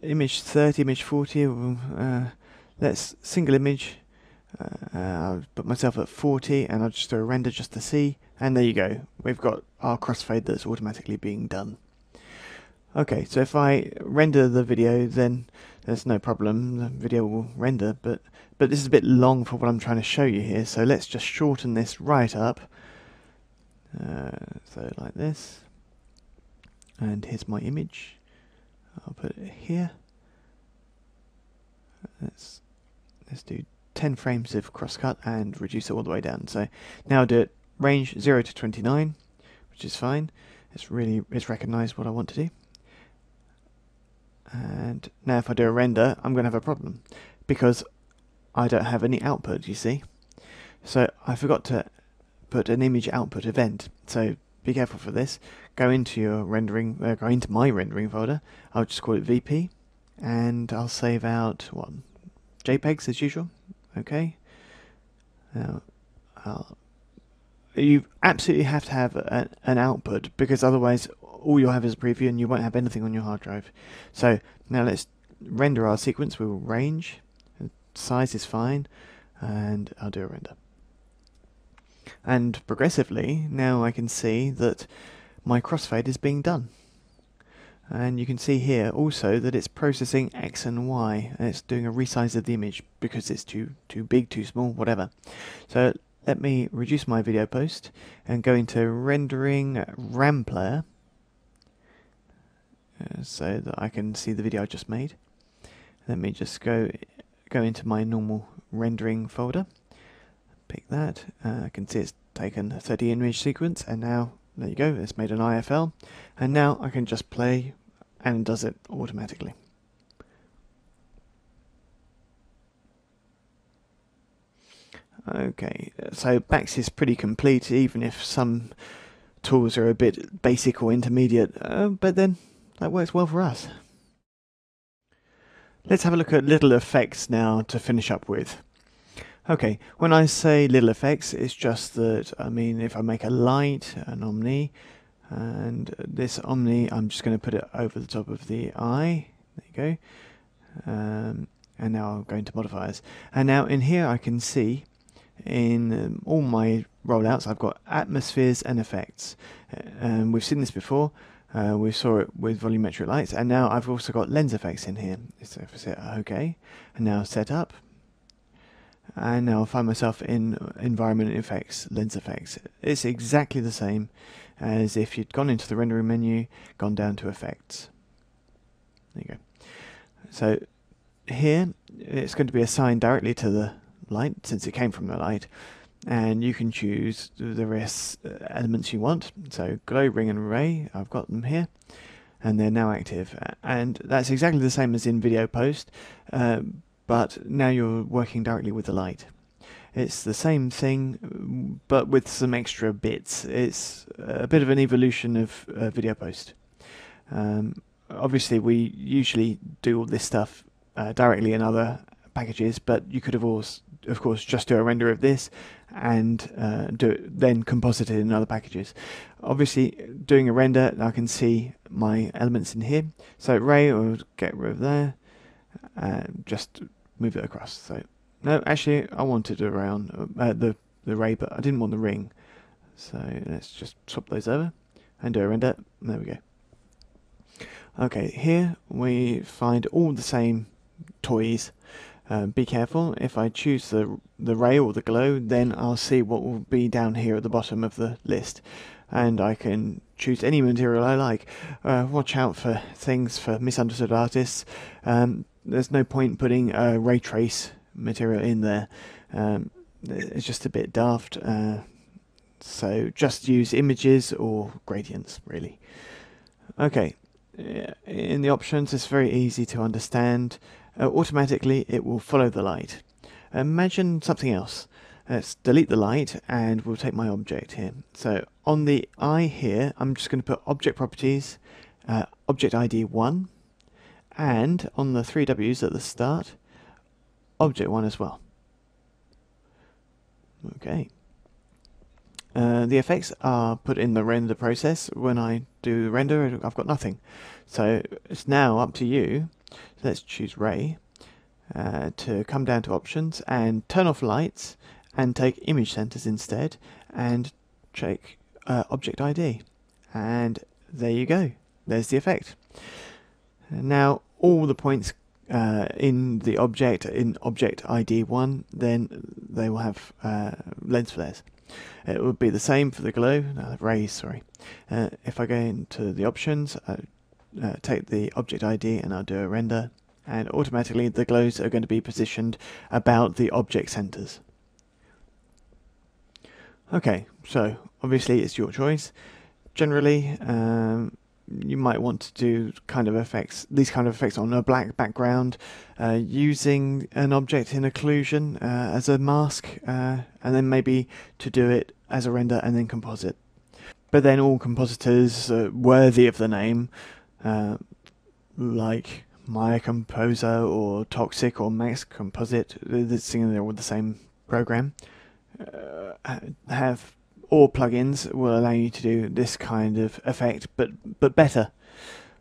A: image 30, image 40. Let's single image. I'll put myself at 40, and I'll just do a render just to see. And there you go. We've got our crossfade that's automatically being done. Okay, so if I render the video, then there's no problem. The video will render, but this is a bit long for what I'm trying to show you here. So let's just shorten this right up. So like this. And here's my image. I'll put it here. Let's do 10 frames of crosscut and reduce it all the way down. So now I'll do it range 0 to 29, which is fine. It's recognized what I want to do. And now if I do a render, I'm going to have a problem because I don't have any output, you see. So I forgot to put an image output event. So be careful for this. Go into your rendering, go into my rendering folder. I'll just call it VP, and I'll save out what, JPEGs as usual. Okay. Now you absolutely have to have an output, because otherwise all you'll have is a preview and you won't have anything on your hard drive. So now let's render our sequence. We will range, size is fine, and I'll do a render. And progressively now I can see that my crossfade is being done. And you can see here also that it's processing X and Y, and it's doing a resize of the image because it's too big, too small, whatever. So let me reduce my video post and go into rendering RAM player, so that I can see the video I just made. Let me just go into my normal rendering folder, pick that. I can see it's taken a 30 image sequence, and now there you go, it's made an IFL, and now I can just play and it does it automatically. Okay, so Bax is pretty complete, even if some tools are a bit basic or intermediate, but then that works well for us. Let's have a look at little effects now to finish up with. Okay, when I say little effects, it's just that, I mean, if I make a light, an omni, and this omni, I'm just going to put it over the top of the eye. There you go. And now I'll go into modifiers. And now in here I can see in all my rollouts I've got atmospheres and effects. We've seen this before. We saw it with volumetric lights, and now I've also got lens effects in here. So if I say OK, and now set up, and now I find myself in environment effects, lens effects. It's exactly the same as if you'd gone into the rendering menu, gone down to effects. There you go. So here it's going to be assigned directly to the light since it came from the light, and you can choose the various elements you want. So glow, ring and ray, I've got them here, and they're now active, and that's exactly the same as in video post, but now you're working directly with the light. It's the same thing, but with some extra bits. It's a bit of an evolution of video post. Obviously we usually do all this stuff directly in other packages, but you could have also, of course, just do a render of this and do it, then composite it in other packages. Obviously, doing a render, I can see my elements in here. So ray, I'll get rid of there, and just move it across. So no, actually, I wanted around the ray, but I didn't want the ring. So let's just swap those over and do a render. There we go. Okay, here we find all the same toys. Be careful, if I choose the ray or the glow, then I'll see what will be down here at the bottom of the list, and I can choose any material I like. Watch out for things for misunderstood artists. There's no point putting a ray trace material in there. It's just a bit daft, so just use images or gradients, really. Okay, in the options it's very easy to understand. Automatically it will follow the light. Imagine something else. Let's delete the light and we'll take my object here. So on the eye here, I'm just going to put object properties, object ID 1, and on the 3 W's at the start, object 1 as well. Okay. The effects are put in the render process. When I do the render, I've got nothing. So it's now up to you. So let's choose ray to come down to options and turn off lights and take image centers instead, and check object ID, and there you go. There's the effect. Now all the points in the object in object ID 1, then they will have lens flares. It would be the same for the glow, rays, sorry. If I go into the options, take the object ID and I'll do a render, and automatically the glows are going to be positioned about the object centers. Okay, so obviously it's your choice. Generally, you might want to do these kind of effects on a black background, using an object in occlusion as a mask, and then maybe to do it as a render and then composite. But then all compositors worthy of the name, like Maya Composer or Toxic or Max Composite, they're all the same program, have or plugins will allow you to do this kind of effect, but better.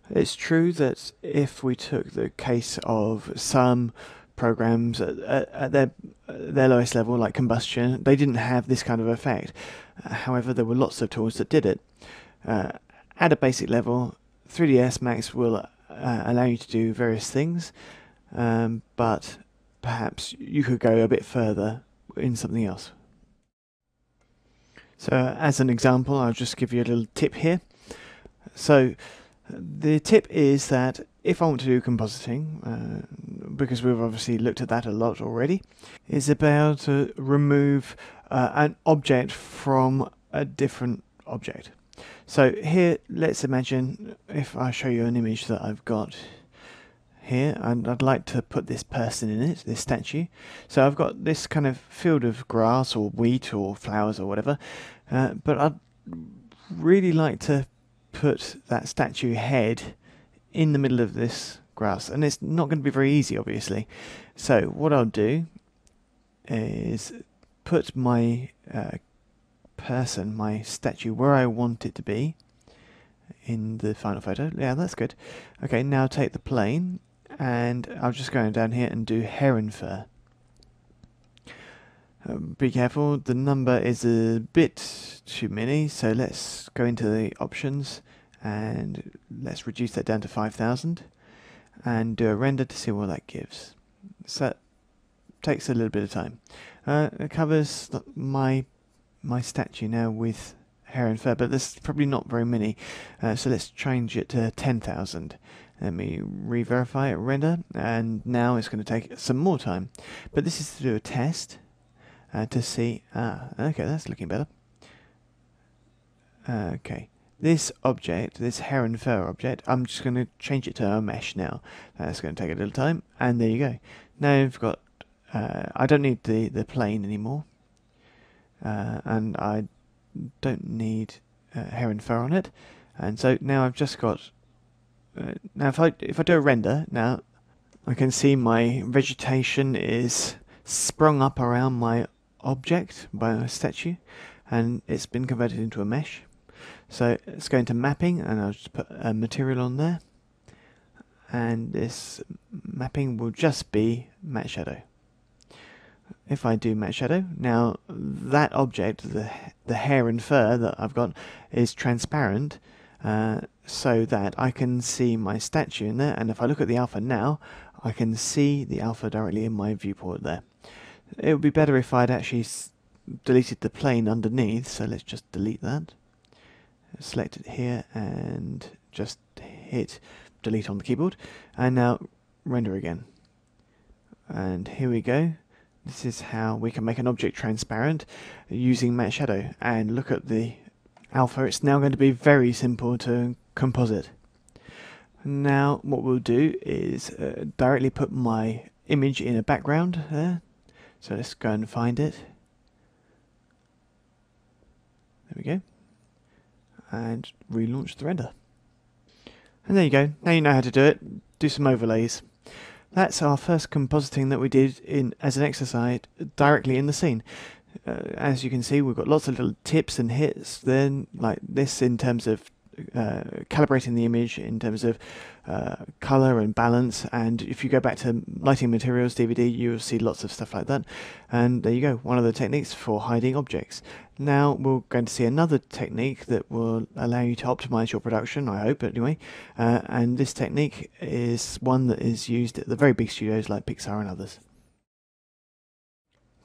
A: It's true that if we took the case of some programs at their lowest level, like combustion, they didn't have this kind of effect. However, there were lots of tools that did it. At a basic level, 3ds Max will allow you to do various things, but perhaps you could go a bit further in something else. So as an example, I'll just give you a little tip here. So the tip is that if I want to do compositing, because we've obviously looked at that a lot already, is about to remove an object from a different object. So here, let's imagine if I show you an image that I've got here, and I'd like to put this person in it, this statue. So I've got this kind of field of grass or wheat or flowers or whatever, but I'd really like to put that statue head in the middle of this grass, and it's not going to be very easy, obviously. So what I'll do is put my person, my statue, where I want it to be in the final photo. Yeah, that's good. Okay, now take the plane, and I'll just go down here and do heron fur. Be careful, the number is a bit too many, so let's go into the options and let's reduce that down to 5,000 and do a render to see what that gives. So that takes a little bit of time. It covers my statue now with hair and fur, but there's probably not very many, so let's change it to 10,000. Let me re-verify it, render, and now it's going to take some more time. But this is to do a test to see. Okay, that's looking better. Okay, this object, this hair and fur object, I'm just going to change it to a mesh now. That's going to take a little time, and there you go. Now you've got. I don't need the plane anymore, and I don't need hair and fur on it, and so now I've just got. Now if I do a render now, I can see my vegetation is sprung up around my object by a statue, and it's been converted into a mesh. So let's go into mapping, and I'll just put a material on there, and this mapping will just be matte shadow. If I do matte shadow, now that object, the hair and fur that I've got, is transparent, so that I can see my statue in there, and if I look at the alpha now, I can see the alpha directly in my viewport there. It would be better if I'd actually deleted the plane underneath, so let's just delete that. Select it here and just hit delete on the keyboard, and now render again. And here we go. This is how we can make an object transparent using matte shadow. And look at the alpha, it's now going to be very simple to composite. Now what we'll do is directly put my image in a background there. So let's go and find it. There we go. And relaunch the render. And there you go. Now you know how to do it. Do some overlays. That's our first compositing that we did as an exercise directly in the scene. As you can see, we've got lots of little tips and hits then, like this in terms of calibrating the image, in terms of color and balance, and if you go back to lighting materials DVD, you'll see lots of stuff like that. And there you go, one of the techniques for hiding objects. Now we're going to see another technique that will allow you to optimize your production, I hope anyway, and this technique is one that is used at the very big studios like Pixar and others.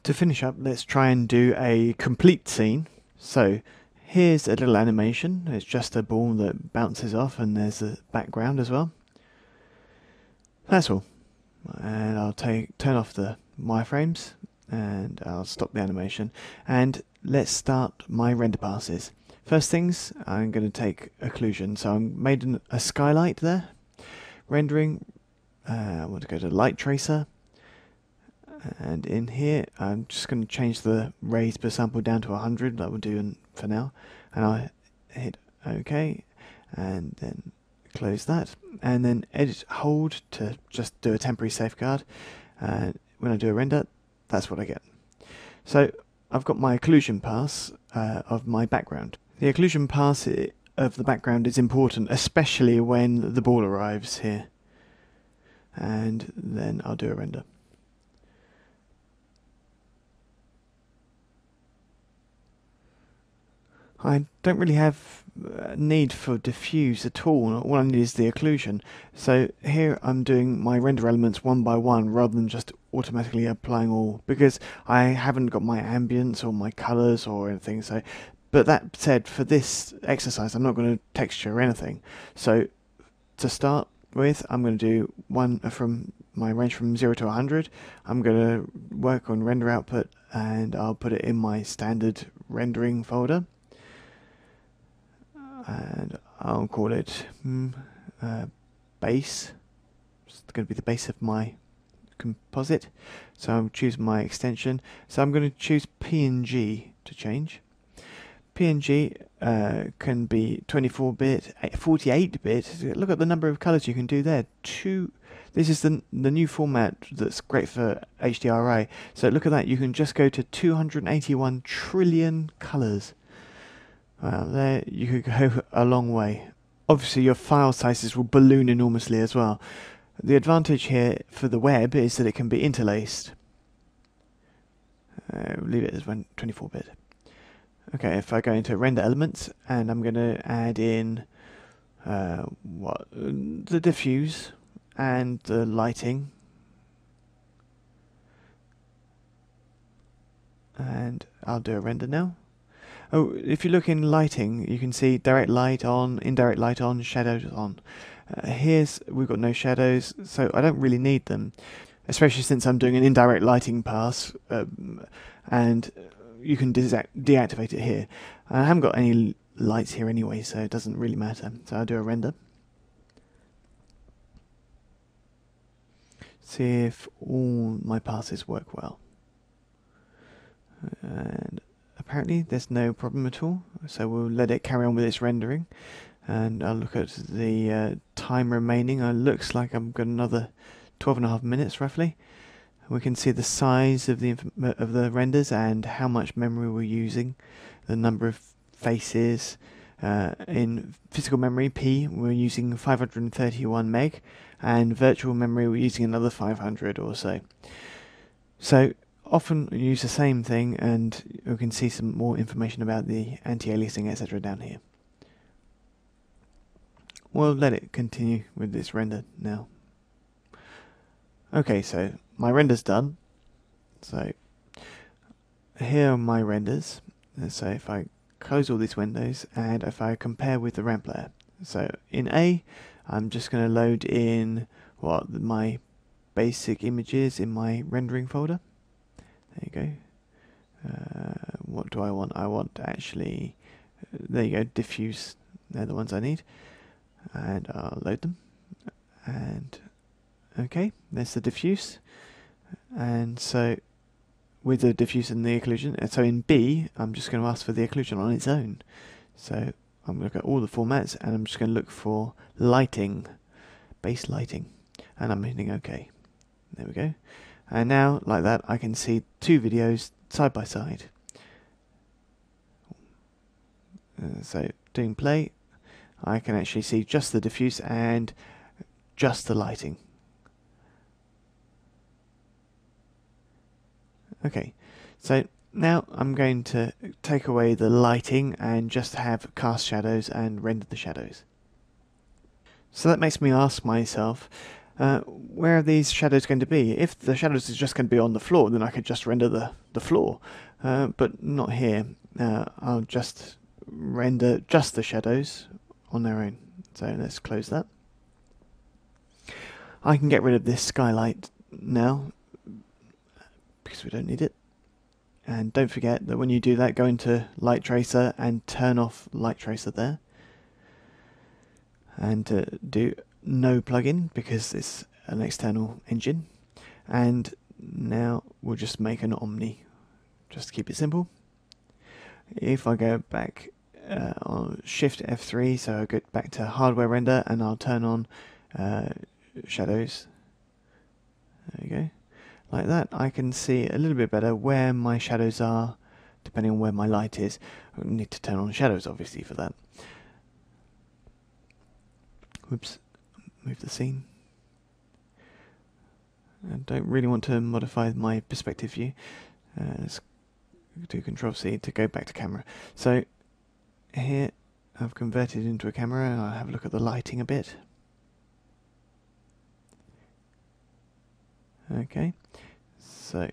A: To finish up, let's try and do a complete scene. So here's a little animation. It's just a ball that bounces off, and there's a background as well. That's all. And I'll turn off the wireframes, and I'll stop the animation. And let's start my render passes. First things, I'm going to take occlusion. So I made a skylight there. Rendering. I want to go to light tracer. And in here, I'm just going to change the raise per sample down to 100. That will do for now. And I'll hit OK, and then close that. And then edit hold to just do a temporary safeguard. And when I do a render, that's what I get. So I've got my occlusion pass of my background. The occlusion pass of the background is important, especially when the ball arrives here. And then I'll do a render. I don't really have a need for diffuse at all. All I need is the occlusion. So here I'm doing my render elements one by one rather than just automatically applying all, because I haven't got my ambience or my colors or anything. So, but that said, for this exercise I'm not going to texture or anything. So to start with, I'm going to do one from my range from 0 to 100. I'm going to work on render output, and I'll put it in my standard rendering folder. And I'll call it base. It's going to be the base of my composite. So I'll choose my extension. So I'm going to choose PNG to change. PNG can be 24-bit, 48-bit. Look at the number of colors you can do there. This is the new format that's great for HDRI. So look at that. You can just go to 281 trillion colors. There you could go a long way. Obviously your file sizes will balloon enormously as well. The advantage here for the web is that it can be interlaced. Leave it as 24-bit. Okay, if I go into render elements, and I'm going to add in the diffuse and the lighting, and I'll do a render now. Oh, if you look in lighting, you can see direct light on, indirect light on, shadows on. We've got no shadows, so I don't really need them, especially since I'm doing an indirect lighting pass, and you can deactivate it here. I haven't got any lights here anyway, so it doesn't really matter. So I'll do a render. See if all my passes work well. And apparently there's no problem at all, so we'll let it carry on with its rendering. And I'll look at the time remaining. It looks like I've got another 12.5 minutes roughly. We can see the size of the renders and how much memory we're using, the number of faces. In physical memory P we're using 531 meg, and virtual memory we're using another 500 or so. So often we use the same thing, and we can see some more information about the anti-aliasing, etc. down here. We'll let it continue with this render now. Okay, so my render's done. So here are my renders. So if I close all these windows and if I compare with the RAM player. So in A, I'm just going to load in my basic images in my rendering folder. There you go. What do I want? I want actually, there you go, diffuse. They're the ones I need. And I'll load them. And okay, there's the diffuse. And so with the diffuse and the occlusion, and so in B, I'm just going to ask for the occlusion on its own. So I'm going to look at all the formats, and I'm just going to look for lighting, base lighting, and I'm hitting OK. There we go. And now, like that, I can see two videos side by side. So doing play, I can actually see just the diffuse and just the lighting. Okay, so now I'm going to take away the lighting and just have cast shadows and render the shadows. So that makes me ask myself, where are these shadows going to be? If the shadows is just going to be on the floor, then I could just render the floor, but not here. I'll just render just the shadows on their own. So let's close that. I can get rid of this skylight now, because we don't need it. And don't forget that when you do that, go into Light Tracer and turn off Light Tracer there. And do no plugin, because it's an external engine. And now we'll just make an Omni, just to keep it simple. If I go back on Shift F3, so I go back to hardware render, and I'll turn on shadows. There you go. Like that, I can see a little bit better where my shadows are, depending on where my light is. I need to turn on shadows, obviously, for that. Whoops, move the scene. I don't really want to modify my perspective view. Let's do Control-C to go back to camera. So here, I've converted into a camera, and I'll have a look at the lighting a bit. Okay, so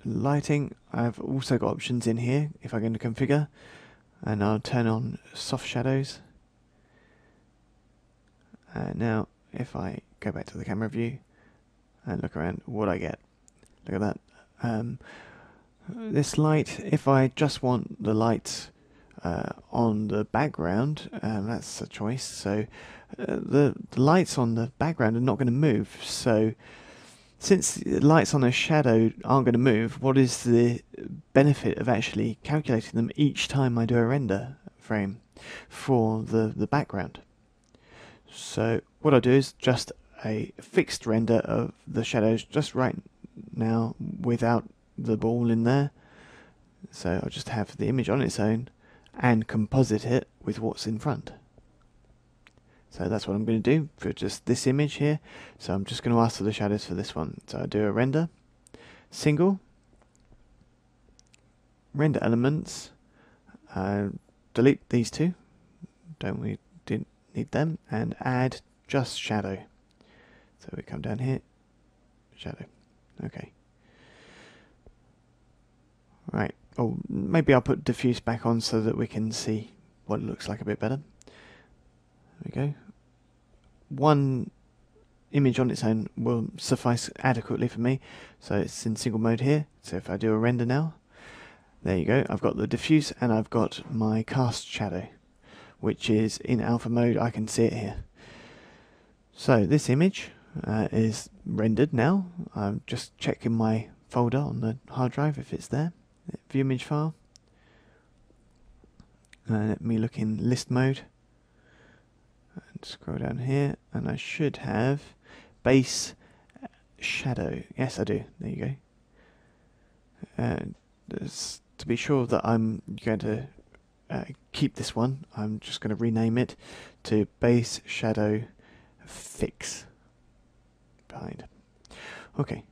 A: lighting, I've also got options in here if I go into configure, and I'll turn on soft shadows. And now if I go back to the camera view and look around, what I get, look at that. This light, if I just want the light on the background, that's a choice. So the lights on the background are not going to move. So since the lights on a shadow aren't going to move, what is the benefit of actually calculating them each time I do a render frame for the background? So what I'll do is just a fixed render of the shadows just right now without the ball in there. So I'll just have the image on its own and composite it with what's in front. So that's what I'm going to do for just this image here. So I'm just going to ask for the shadows for this one. So I do a render, single, render elements, delete these two didn't need them, and add just shadow. So we come down here, shadow. Okay. Right. Oh, maybe I'll put diffuse back on so that we can see what it looks like a bit better. There we go. One image on its own will suffice adequately for me. So it's in single mode here. So if I do a render now, there you go. I've got the diffuse and I've got my cast shadow, which is in alpha mode. I can see it here. So this image is rendered now. I'm just checking my folder on the hard drive if it's there. View image file. Let me look in list mode and scroll down here, and I should have base shadow. Yes, I do. There you go. To be sure that I'm going to keep this one, I'm just going to rename it to base shadow fix behind. Okay.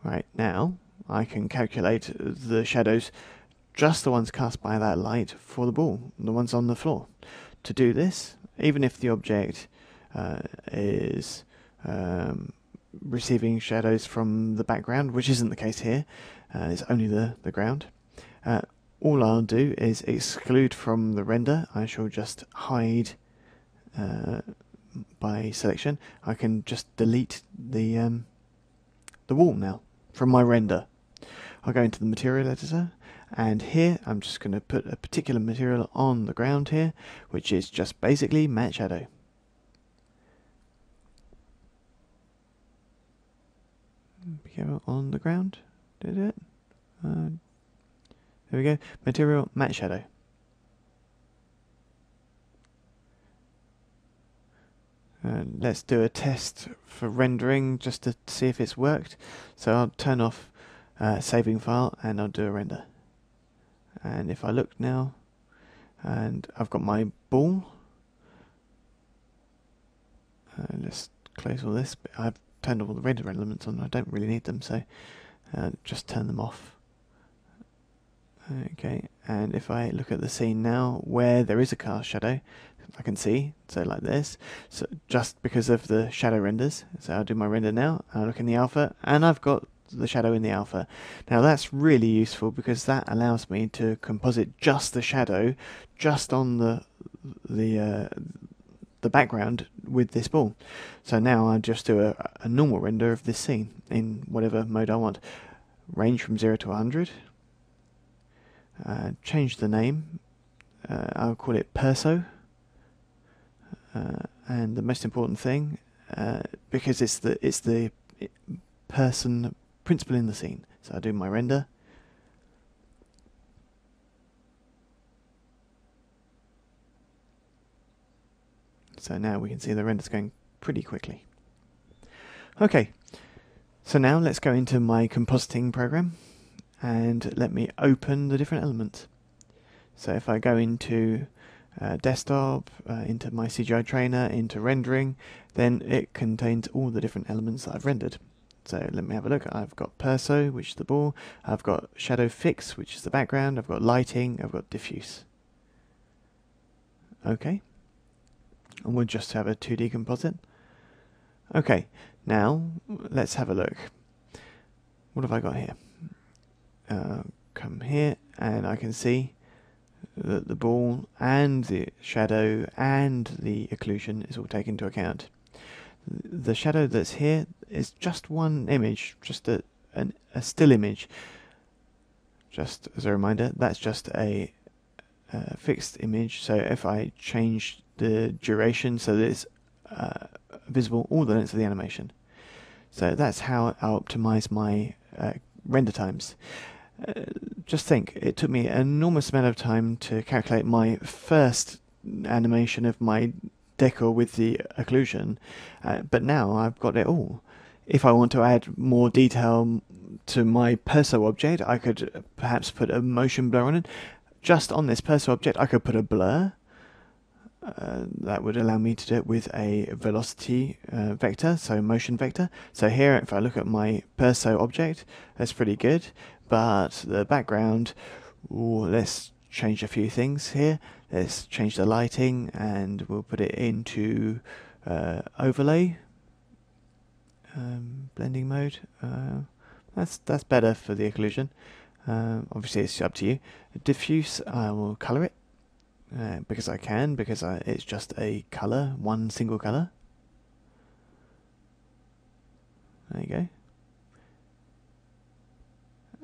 A: Right, now I can calculate the shadows, just the ones cast by that light, for the ball, the ones on the floor. To do this, even if the object is receiving shadows from the background, which isn't the case here, it's only the ground, all I'll do is exclude from the render. I shall just hide by selection. I can just delete the wall now from my render. I'll go into the material editor, and here I'm just going to put a particular material on the ground here, which is just basically matte shadow. Be careful on the ground. Did it? There we go. Material matte shadow. Let's do a test for rendering just to see if it's worked. So I'll turn off saving file and I'll do a render. And if I look now, and I've got my ball. Let's close all this. But I've turned all the render elements on. I don't really need them, so just turn them off. Okay, and if I look at the scene now where there is a cast shadow, I can see, so like this, so just because of the shadow renders. So I'll do my render now, and I look in the alpha, and I've got the shadow in the alpha. Now that's really useful because that allows me to composite just the shadow just on the background with this ball. So now I just do a normal render of this scene in whatever mode I want. Range from 0 to 100. Change the name. I'll call it Perso. And the most important thing, because it's the person principal in the scene. So I do my render. So now we can see the render's going pretty quickly. Okay, so now let's go into my compositing program and let me open the different elements. So if I go into desktop, into my CGI trainer, into rendering, then it contains all the different elements that I've rendered. So let me have a look. I've got Perso, which is the ball. I've got Shadow Fix, which is the background. I've got Lighting. I've got Diffuse. Okay. And we'll just have a 2D composite. Okay. Now, let's have a look. What have I got here? Come here, and I can see that the ball and the shadow and the occlusion is all taken into account. The shadow that's here is just one image, just a still image. Just as a reminder, that's just a fixed image. So if I change the duration so that it's visible all the length of the animation. So that's how I optimize my render times. Just think, it took me an enormous amount of time to calculate my first animation of my decor with the occlusion, but now I've got it all. If I want to add more detail to my Perso object, I could perhaps put a motion blur on it. Just on this Perso object, I could put a blur. That would allow me to do it with a velocity vector, so motion vector. So here, if I look at my Perso object, that's pretty good, but the background let's change a few things here. Let's change the lighting, and we'll put it into overlay, blending mode. That's better for the occlusion. Obviously it's up to you. Diffuse, I will color it because I can, because it's just a color, one single color. There you go.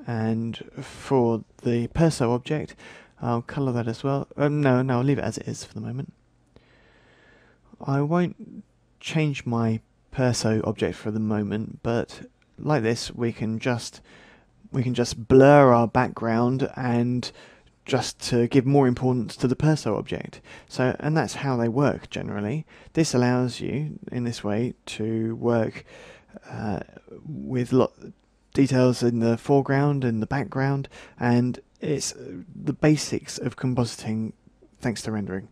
A: And for the perso object, I'll color that as well. No, I'll leave it as it is for the moment. I won't change my perso object for the moment, but like this, we can just blur our background and just to give more importance to the perso object. So, and that's how they work generally. This allows you, in this way, to work with details in the foreground and the background, and it's the basics of compositing thanks to rendering.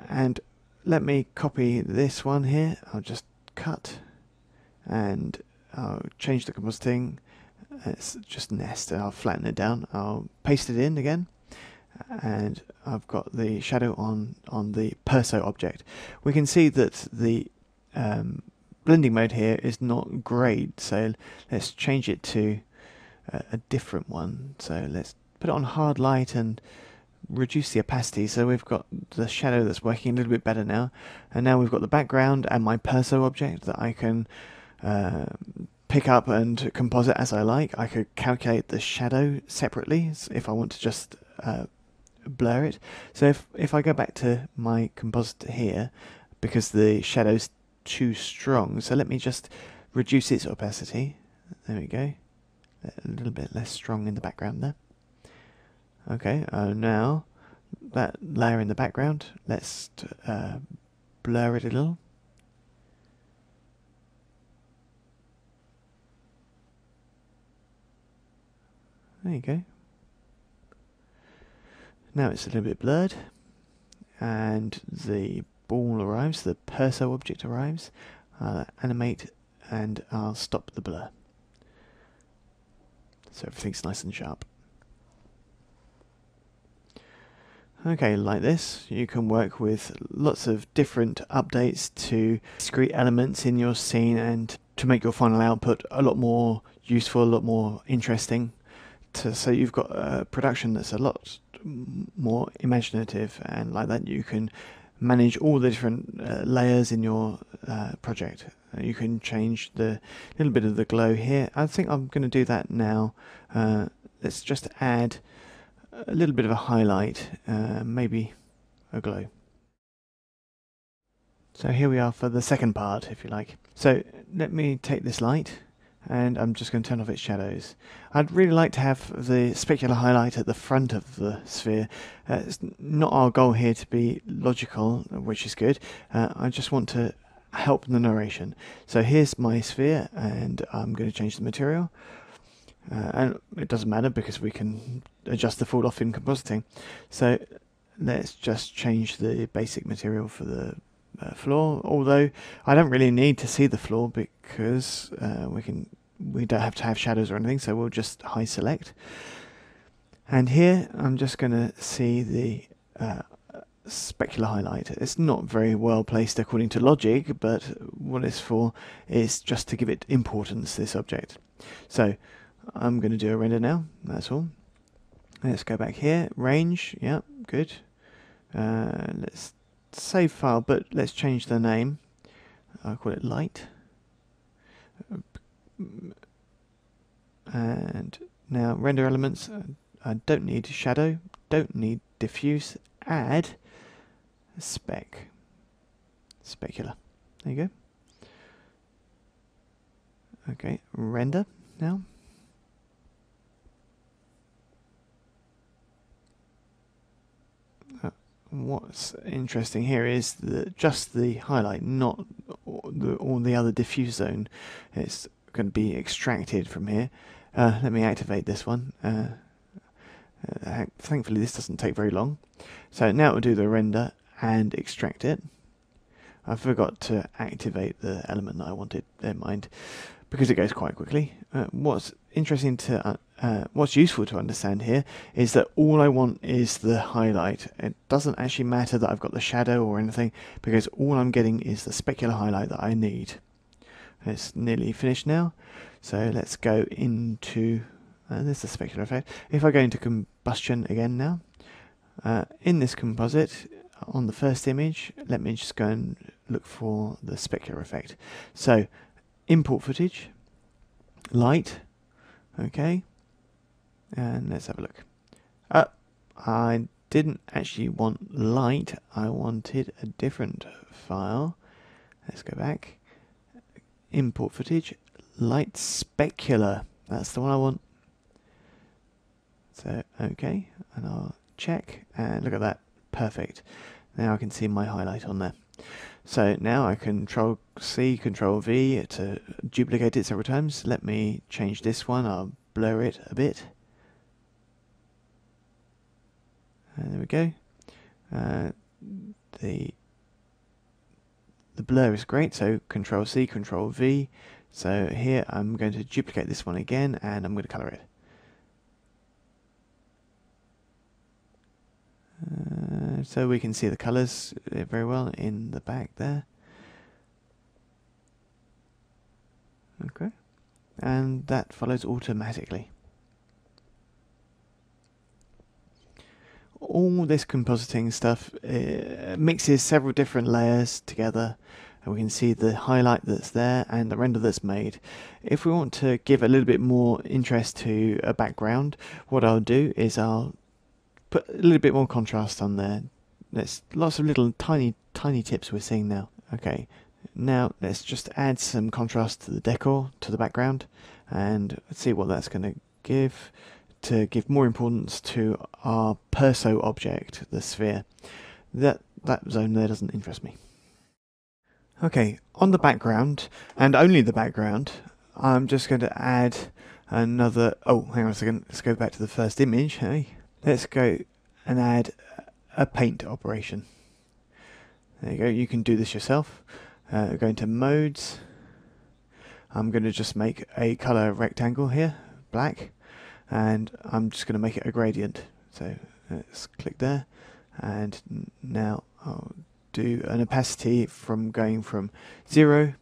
A: And let me copy this one here. I'll just cut and I'll change the compositing. It's just nest. I'll flatten it down. I'll paste it in again, and I've got the shadow on the perso object. We can see that the blending mode here is not grayed, so let's change it to a different one. So let's put it on hard light and reduce the opacity, so we've got the shadow that's working a little bit better now. And now we've got the background and my perso object that I can pick up and composite as I like. I could calculate the shadow separately if I want to just blur it. So if I go back to my composite here, because the shadow's too strong, so let me just reduce its opacity. There we go. A little bit less strong in the background there. Okay, now that layer in the background, let's blur it a little. There you go. Now it's a little bit blurred, and the ball arrives, the perso object arrives. I'll animate and I'll stop the blur, so everything's nice and sharp. Okay, like this, you can work with lots of different updates to discrete elements in your scene and to make your final output a lot more useful, a lot more interesting. So you've got a production that's a lot more imaginative, and like that you can manage all the different layers in your project. You can change the little bit of the glow here. I think I'm going to do that now. Let's just add a little bit of a highlight, maybe a glow. So here we are for the second part, if you like. So let me take this light, and I'm just going to turn off its shadows. I'd really like to have the specular highlight at the front of the sphere. It's not our goal here to be logical, which is good. I just want to help the narration. So here's my sphere, and I'm going to change the material. And it doesn't matter because we can adjust the fall off in compositing. So let's just change the basic material for the floor, although I don't really need to see the floor because we don't have to have shadows or anything, so we'll just high select. And here I'm just going to see the specular highlight. It's not very well placed according to logic, but what it's for is just to give it importance, this object. So I'm going to do a render now, that's all. Let's go back here, range, yeah, good. Let's save file, but let's change the name. I'll call it light. And now render elements, I don't need shadow, don't need diffuse, add specular. There you go. Okay, render now. What's interesting here is just the highlight, not all the other diffuse zone. It's going to be extracted from here. Let me activate this one. Thankfully this doesn't take very long. So now we'll do the render and extract it. I forgot to activate the element that I wanted in mind because it goes quite quickly. What's interesting to what's useful to understand here is that all I want is the highlight. It doesn't actually matter that I've got the shadow or anything, because all I'm getting is the specular highlight that I need. It's nearly finished now, so let's go into there's the specular effect. If I go into combustion again now, in this composite on the first image, let me just go and look for the specular effect. So import footage, light, okay, and let's have a look. I didn't actually want light, I wanted a different file. Let's go back. Import footage, light specular, that's the one I want. So okay, and I'll check, and look at that, perfect. Now I can see my highlight on there. So now I Control C, Control V to duplicate it several times. Let me change this one, I'll blur it a bit. And there we go. The blur is great, so Control C, Control V. So here I'm going to duplicate this one again, and I'm going to colour it. So we can see the colours very well in the back there. Okay, and that follows automatically. All this compositing stuff mixes several different layers together, and we can see the highlight that's there and the render that's made. If we want to give a little bit more interest to a background, what I'll do is I'll put a little bit more contrast on there. There's lots of little tiny tips we're seeing now. Okay, now let's just add some contrast to the decor, to the background, and let's see what that's going to give more importance to our perso object, the sphere. That zone there doesn't interest me. Okay, on the background, and only the background, I'm just going to add another... Oh, hang on a second, let's go back to the first image. Hey, let's go and add a paint operation. There you go, you can do this yourself. Go into modes. I'm going to just make a color rectangle here, black, and I'm just going to make it a gradient. So let's click there, and now I'll do an opacity from going from 0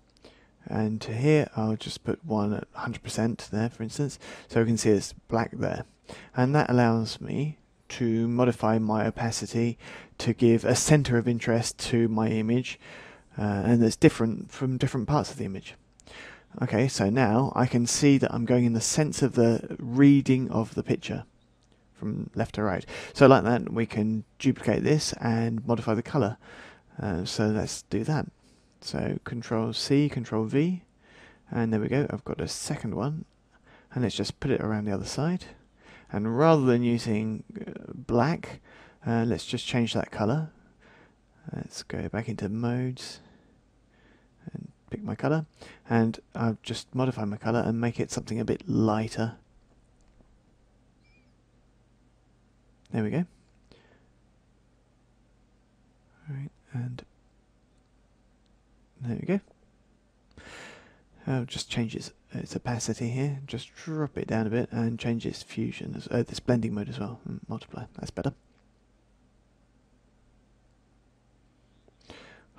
A: and to here. I'll just put one at 100% there, for instance, so we can see it's black there, and that allows me to modify my opacity to give a center of interest to my image, and that's different from different parts of the image. Okay, so now I can see that I'm going in the sense of the reading of the picture from left to right. So like that, we can duplicate this and modify the color. So let's do that. So Control C, Control V, and there we go. I've got a second one, and let's just put it around the other side. And rather than using black, let's just change that color. Let's go back into modes and pick my color, and I'll just modify my color and make it something a bit lighter. There we go. Alright, and there we go. I'll just change its opacity here, just drop it down a bit and change its fusion, this blending mode as well, and multiply, that's better.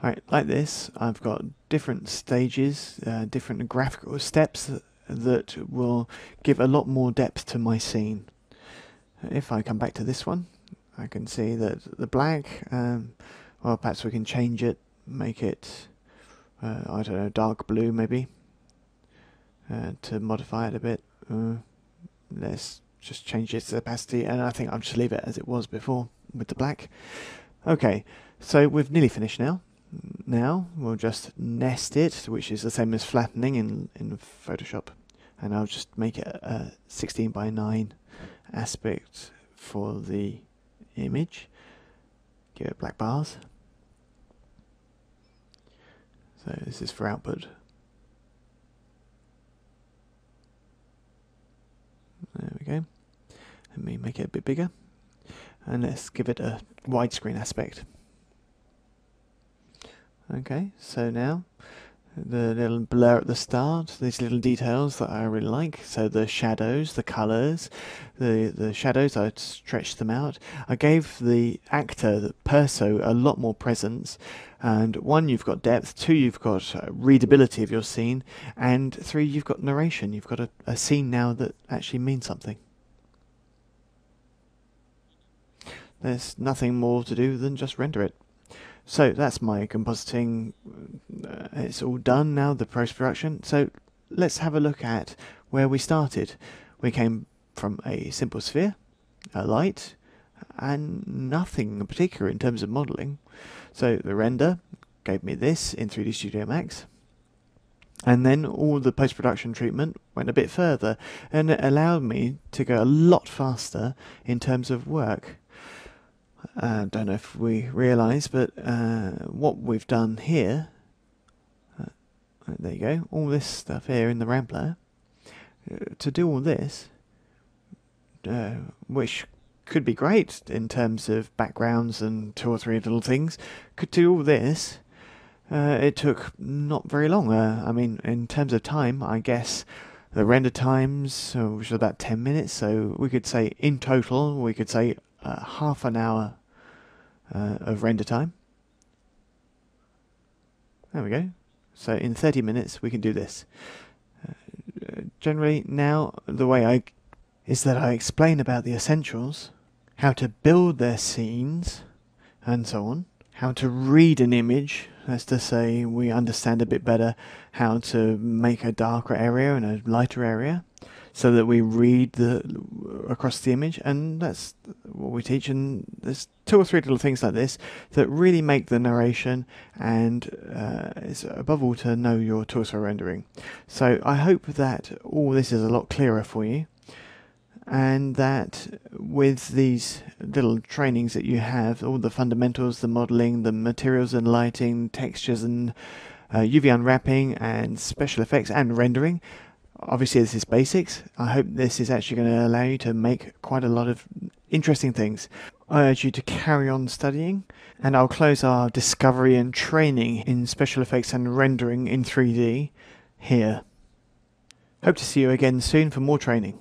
A: Alright, like this, I've got different stages, different graphical steps that will give a lot more depth to my scene. If I come back to this one, I can see that the black, well, perhaps we can change it, make it, I don't know, dark blue maybe, to modify it a bit. Let's just change its opacity, and I think I'll just leave it as it was before with the black. Okay, so we've nearly finished now. Now we'll just nest it, which is the same as flattening in Photoshop, and I'll just make it a 16:9 aspect for the image. Give it black bars. So this is for output. There we go. Let me make it a bit bigger, and let's give it a widescreen aspect. Okay, so now the little blur at the start, these little details that I really like. So the shadows, the colours, the shadows, I stretched them out. I gave the actor, the perso, a lot more presence. And 1, you've got depth, 2, you've got readability of your scene, and 3, you've got narration. You've got a scene now that actually means something. There's nothing more to do than just render it. So that's my compositing. It's all done now, the post-production. So let's have a look at where we started. We came from a simple sphere, a light, and nothing in particular in terms of modelling. So the render gave me this in 3D Studio Max. And then all the post-production treatment went a bit further, and it allowed me to go a lot faster in terms of work. I don't know if we realise, but what we've done here, there you go, all this stuff here in the ramp layer, to do all this, which could be great in terms of backgrounds and 2 or 3 little things, could do all this, it took not very long. I mean, in terms of time, I guess the render times, which was about 10 minutes, so we could say in total, we could say half an hour of render time. There we go. So in 30 minutes we can do this. Generally now the way is that I explain about the essentials, how to build their scenes and so on, how to read an image, that's to say we understand a bit better how to make a darker area and a lighter area, so that we read across the image, and that's what we teach. And there's 2 or 3 little things like this that really make the narration, and it's above all to know your torso rendering. So I hope that all this is a lot clearer for you, and that with these little trainings that you have, all the fundamentals, the modelling, the materials and lighting, textures and UV unwrapping and special effects and rendering. Obviously this is basics. I hope this is actually going to allow you to make quite a lot of interesting things. I urge you to carry on studying, and I'll close our discovery and training in special effects and rendering in 3D here. Hope to see you again soon for more training.